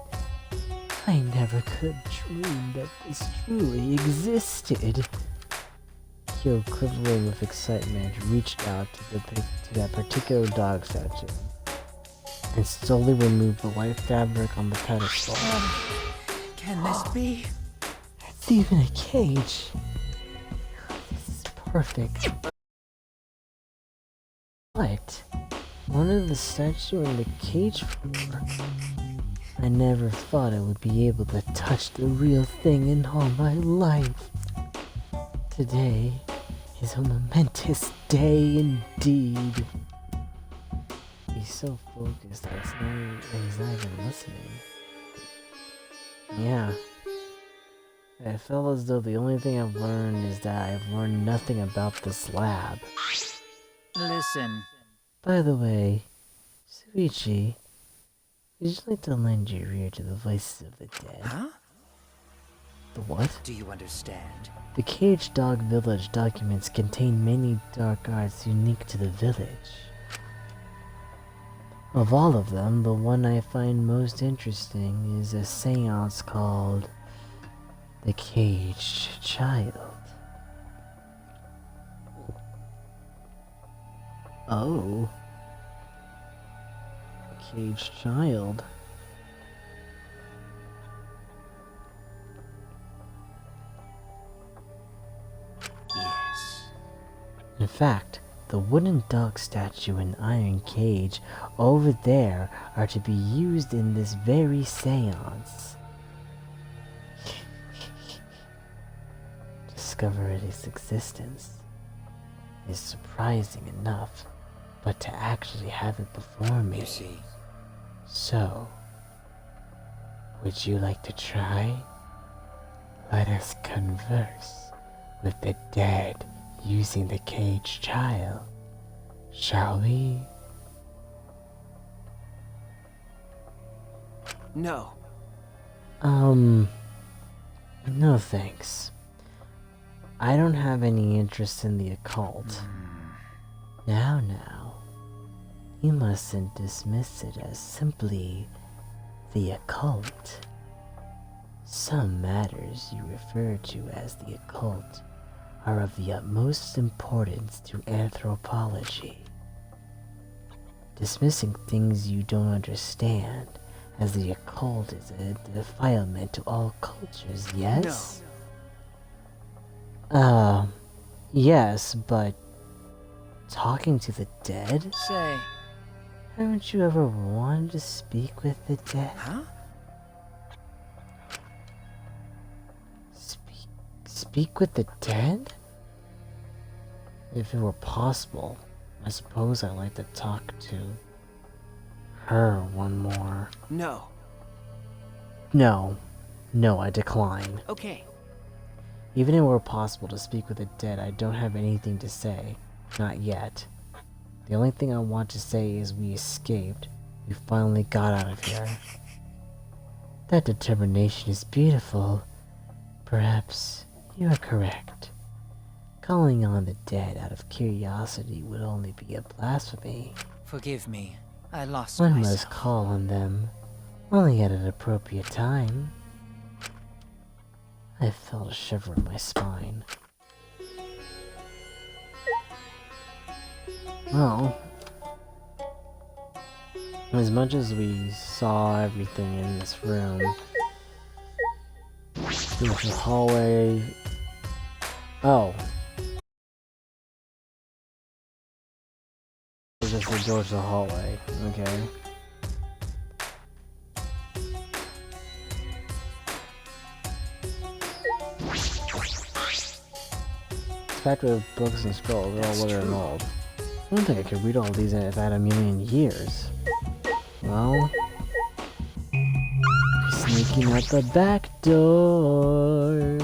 I never could dream that this truly existed. Kyo, quivering with excitement, reached out to that particular dog statue and slowly removed the white fabric on the pedestal. Can this be? It's even a cage. This is perfect. What? One of the statue in the cage floor? I never thought I would be able to touch the real thing in all my life. Today is a momentous day indeed. He's so focused that he's not even listening. Yeah. I felt as though the only thing I've learned is that I've learned nothing about this lab. Listen. By the way, Suichi, would you like to lend your ear to the voices of the dead? Huh? The what? Do you understand? The Cage Dog Village documents contain many dark arts unique to the village. Of all of them, the one I find most interesting is a seance called The Caged Child. Oh. Caged Child. Yes. In fact, the wooden dog statue and iron cage over there are to be used in this very seance. Discover its existence is surprising enough, but to actually have it before me... You see. So, would you like to try? Let us converse with the dead using the caged child, shall we? No. No thanks. I don't have any interest in the occult. Now, you mustn't dismiss it as simply the occult. Some matters you refer to as the occult are of the utmost importance to anthropology. Dismissing things you don't understand as the occult is a defilement to all cultures, yes? No. Yes, but talking to the dead? Say. Haven't you ever wanted to speak with the dead? Huh? Speak with the dead? If it were possible, I suppose I'd like to talk to her one more. No. No, I decline. Okay. Even if it were possible to speak with the dead, I don't have anything to say. Not yet. The only thing I want to say is we escaped. We finally got out of here. That determination is beautiful. Perhaps you are correct. Calling on the dead out of curiosity would only be a blasphemy. Forgive me. I lost One myself. must call on them, only at an appropriate time. I felt a shiver in my spine. Well, as much as we saw everything in this room, there's a hallway. Oh. It's just the door to the hallway. Okay. Packed with books and scrolls, they're all weathered and old. I don't think I could read all these if I had a million years. Well, sneaking out the back door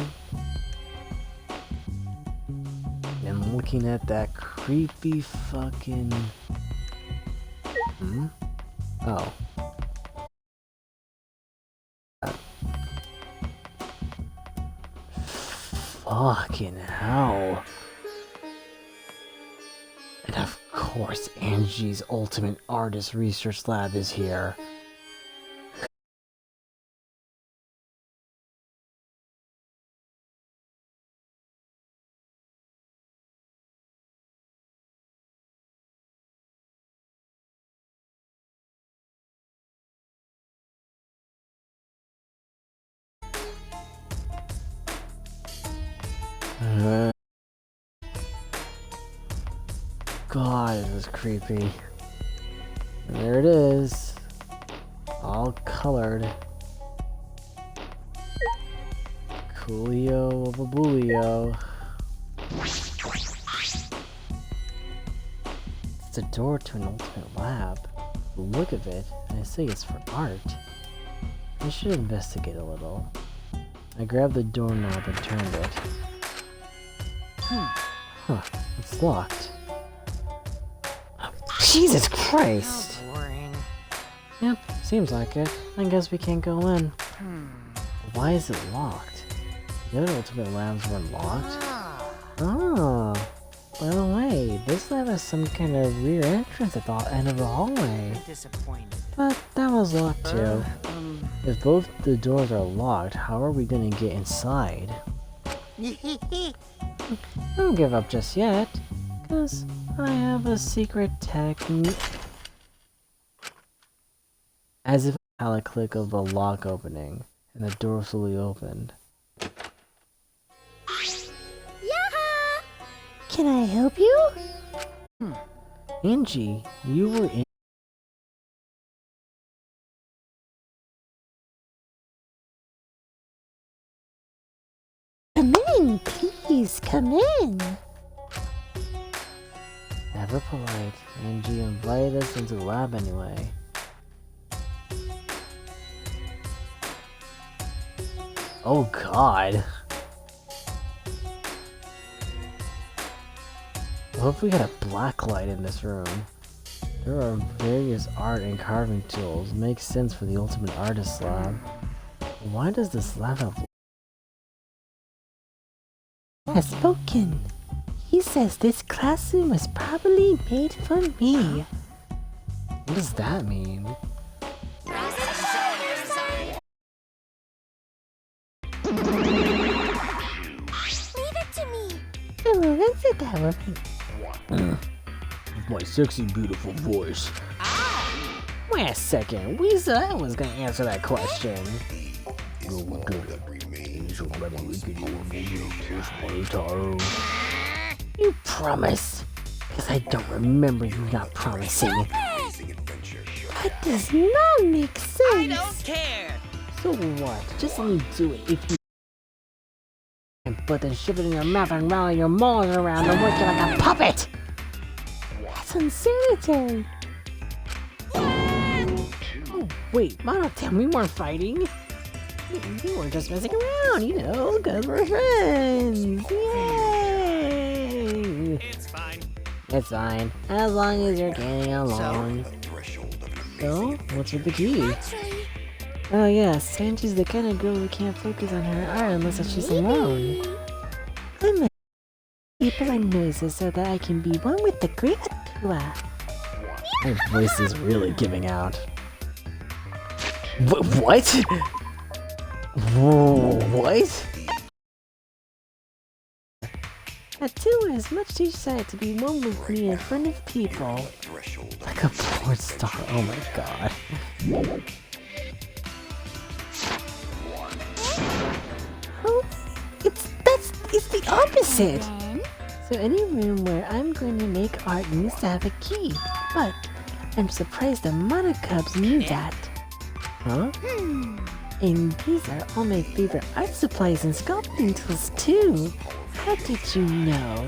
and looking at that creepy fucking... Oh. Fucking hell. And of course, Angie's Ultimate Artist Research Lab is here. God, this is creepy. And there it is. All colored. Coolio of a boolio. It's a door to an ultimate lab. The look of it, I say it's for art. I should investigate a little. I grabbed the doorknob and turned it. Huh, it's locked. Jesus Christ! How boring. Yep, seems like it. I guess we can't go in. Why is it locked? The other ultimate labs were locked? Ah, by the way, this lab has some kind of rear entrance at the end of the hallway. Disappointed. But that was locked too. If both the doors are locked, how are we gonna get inside? Don't give up just yet, cause I have a secret technique. As if I had a click of a lock opening, and the door slowly opened. Yaha! Can I help you? Angie, you were in. Come in, please, come in. Never polite. Angie invited us into the lab anyway. Oh God. What if we had a black light in this room? There are various art and carving tools. Makes sense for the Ultimate Artist Lab. Why does this lab have... Has spoken. He says this classroom was probably made for me. What does that mean? Leave it to me. I will answer that one. With my sexy, beautiful voice. Wait a second, we said I was gonna answer that question. You promise? Because I don't remember you not promising. That does not make sense. I don't care. So what? Just let me do it if you but then shove it in your mouth and rally your maws around and work you like a puppet! That's unsanitary. Oh, wait, Mono, tell me we weren't fighting. We were just messing around, you know, because we're friends. Yay! It's fine. It's fine, as long as you're getting along. So, what's with the key? Oh yeah, Sanji's the kind of girl who can't focus on her art unless she's alone. I'm a people and noises so that I can be one with the great Akua. My voice is really giving out. What? Whoa, what? Atua is much too shy to be one with me in front of people. Like a porn star, oh my god. Oh, it's the opposite. So any room where I'm going to make art needs to have a key. But I'm surprised the Mono Cubs knew that. Huh? And these are all my favorite art supplies and sculpting tools too. How did you know?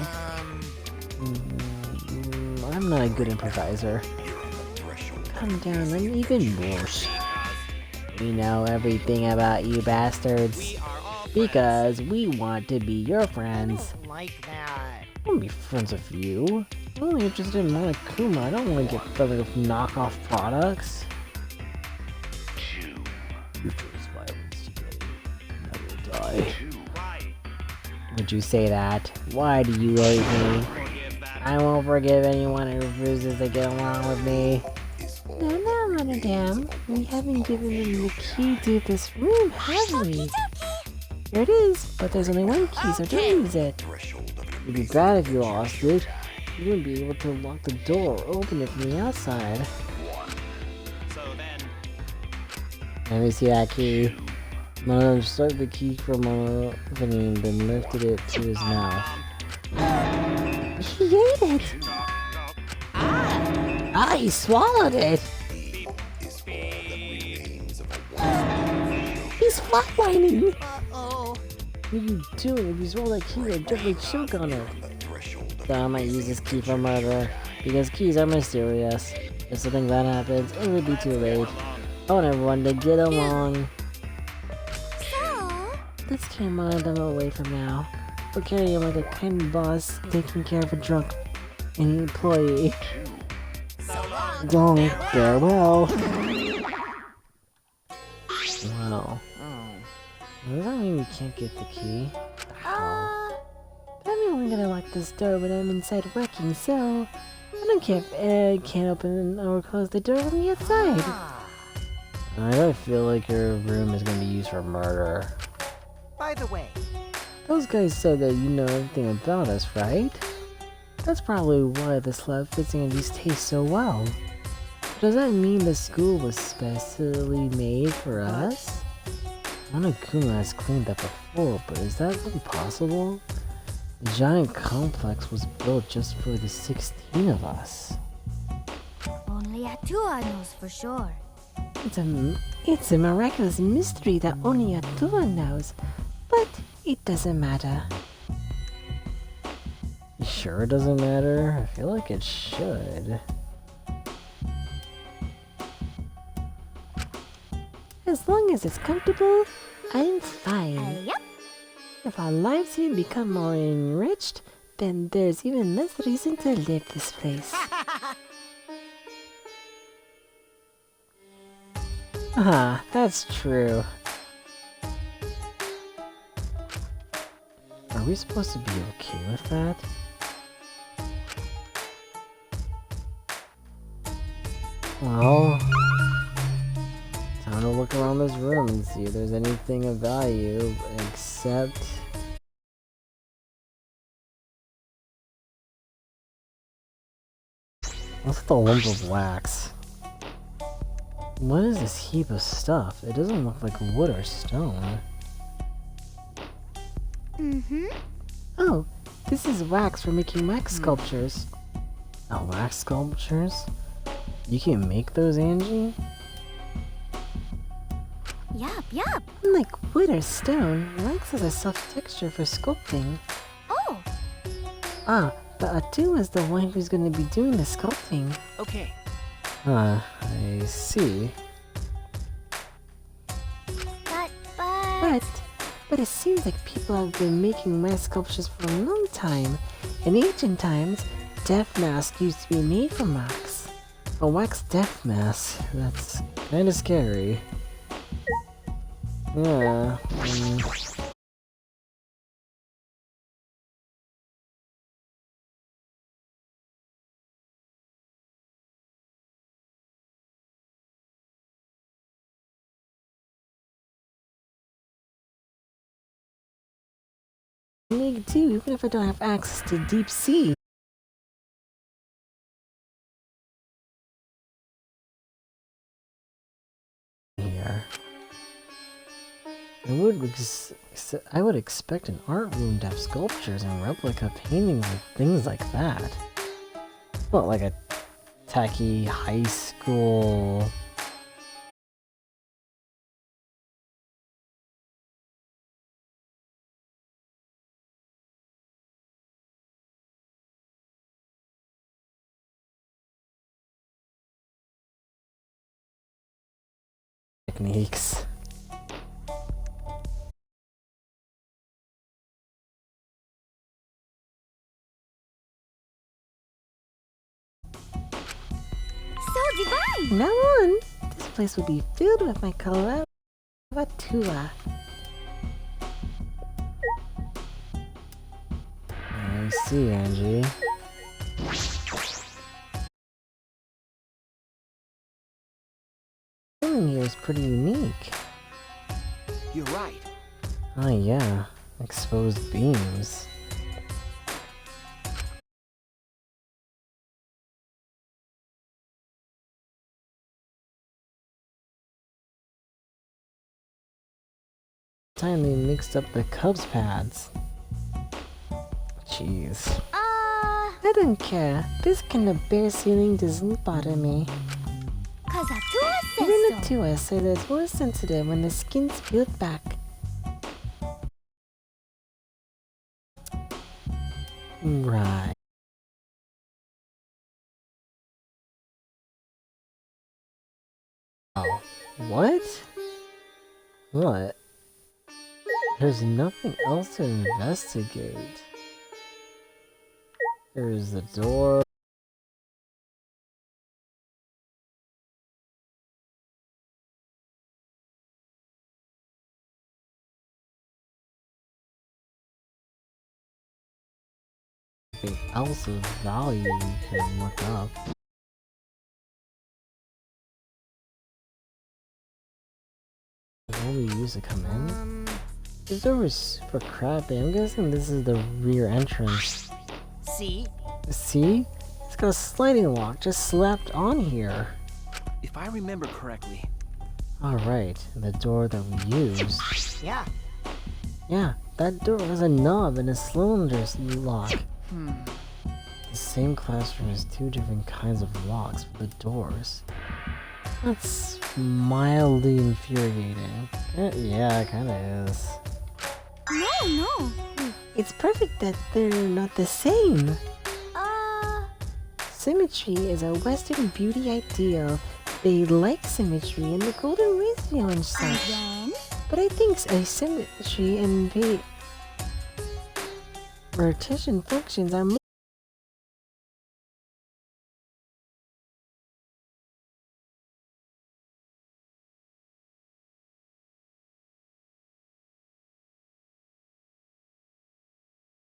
I'm not a good improviser. Calm down, I'm even worse. We know everything about you bastards. Because we want to be your friends. Like that. I want to be friends with you. I'm only interested in Monokuma. I don't want to get friendly with knockoff products. You chose violence today. I will die. Would you say that? Why do you hate me? I won't forgive anyone who refuses to get along with me. No, Madame. We haven't given them the key to this room, have we? Here it is, but there's only one key, so don't use it. It'd be bad if you lost it. You wouldn't be able to lock the door or open it from the outside. Let me see that key. Mom struck the key from opening, then lifted it to his mouth. He ate it! Ah, he swallowed it! He's flatlining! Uh-oh. What are you doing? If you swallow that key, you'll definitely choke on it. So I might use this key for murder, because keys are mysterious. If something bad happens, it would be too late. I want everyone to get along. Let's carry one of them away from now. We'll carry him like a kind boss taking care of a drunk employee. Long farewell. Wow. Does that mean we can't get the key? I'm only gonna lock this door when I'm inside working, so I don't care if Ed can't open or close the door from the outside. I don't feel like your room is gonna be used for murder. By the way, Those guys said that you know everything about us, right? That's probably why the slab fitting of these taste so well. Does that mean the school was specially made for us? Monokuma has claimed that before, but is that really possible? The giant complex was built just for the 16 of us. Only Atua knows for sure. It's a miraculous mystery that only Atua knows, but it doesn't matter. You sure it doesn't matter? I feel like it should. As long as it's comfortable, I'm fine. Yep. If our lives here become more enriched, then there's even less reason to leave this place. Ah, that's true. Are we supposed to be okay with that? Well, time to look around this room and see if there's anything of value, except... What's the lump of wax? What is this heap of stuff? It doesn't look like wood or stone. Mm-hmm. Oh, this is wax for making wax sculptures. Oh, wax sculptures? You can make those, Angie? Yup. Unlike wood or stone, wax has a soft texture for sculpting. Oh, Ah, but Atu is the one who's going to be doing the sculpting. Okay, Huh, I see. But it seems like people have been making wax sculptures for a long time. In ancient times, death masks used to be made from wax. A wax death mask? That's kinda scary. Yeah, Me too, even if I don't have access to deep sea. here. I would expect an art room to have sculptures and replica paintings and things like that. Not like a tacky high school... techniques. so divine! From now on, this place will be filled with my coloratura. I see, Angie. Here is pretty unique. You're right. Oh yeah, exposed beams. Time they mixed up the Cubs pads. Jeez. I don't care. This kind of bare ceiling doesn't bother me. Cause Atua says Even so. Atua said it's more sensitive when the skin's peeled back. Right. Oh. What? What? There's nothing else to investigate. There's the door. Anything else of value you can look up. What we use to come in? This door is for crapping. I'm guessing this is the rear entrance. See? See? It's got a sliding lock just slapped on here. If I remember correctly. Alright, the door that we used. Yeah. Yeah, that door has a knob and a cylinder lock. The same classroom has two different kinds of locks for the doors. That's mildly infuriating. Yeah, it kinda is. No. It's perfect that they're not the same. Symmetry is a Western beauty ideal. They like symmetry and the golden ratio and such. Then? But I think asymmetry and rotation functions are more.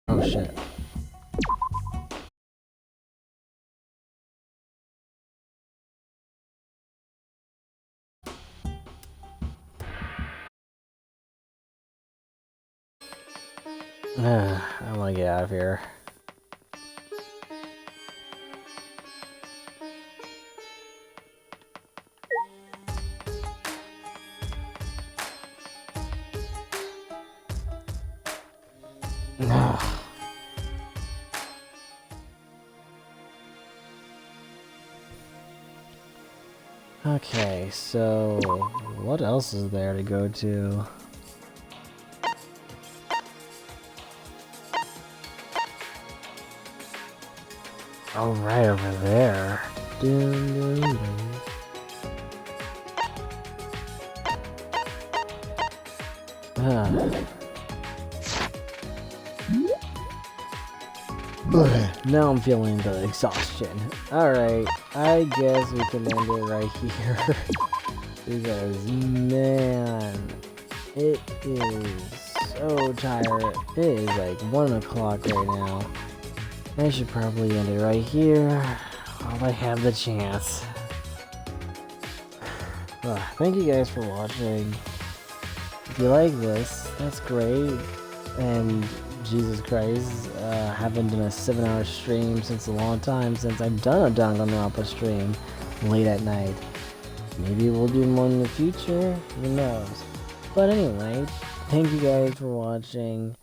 Oh shit. I wanna get out of here. Okay, so what else is there to go to? Oh, right over there. Dun, dun, dun. Now I'm feeling the exhaustion. Alright, I guess we can end it right here. Because, man, it is so tired. It is like 1 o'clock right now. I should probably end it right here while I have the chance. Thank you guys for watching. If you like this, that's great. And Jesus Christ, haven't done a 7-hour stream since a long time since I've done a Danganronpa stream late at night. Maybe we'll do one in the future, who knows. But anyway, thank you guys for watching.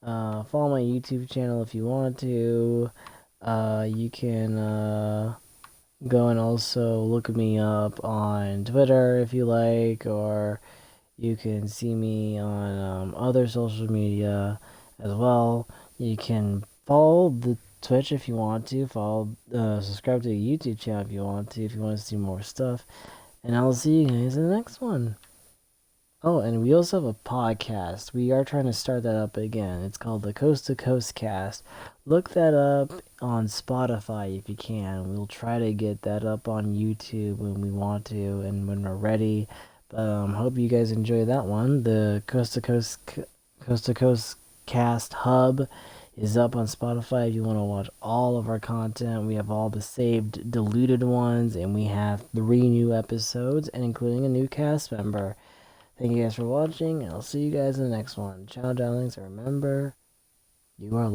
Follow my YouTube channel if you want to. You can go and also look me up on Twitter if you like, or you can see me on other social media as well. You can follow the Twitch if you want to. Subscribe to the YouTube channel if you want to see more stuff. And I'll see you guys in the next one. Oh, and we also have a podcast. We are trying to start that up again. It's called the Coast to Coast Cast. Look that up on Spotify if you can. We'll try to get that up on YouTube when we want to and when we're ready. Hope you guys enjoy that one. The Coast to Coast Cast Hub is up on Spotify if you want to watch all of our content. We have all the saved deleted ones, and we have 3 new episodes, and including a new cast member. Thank you guys for watching, and I'll see you guys in the next one. Ciao, darlings, and remember, you are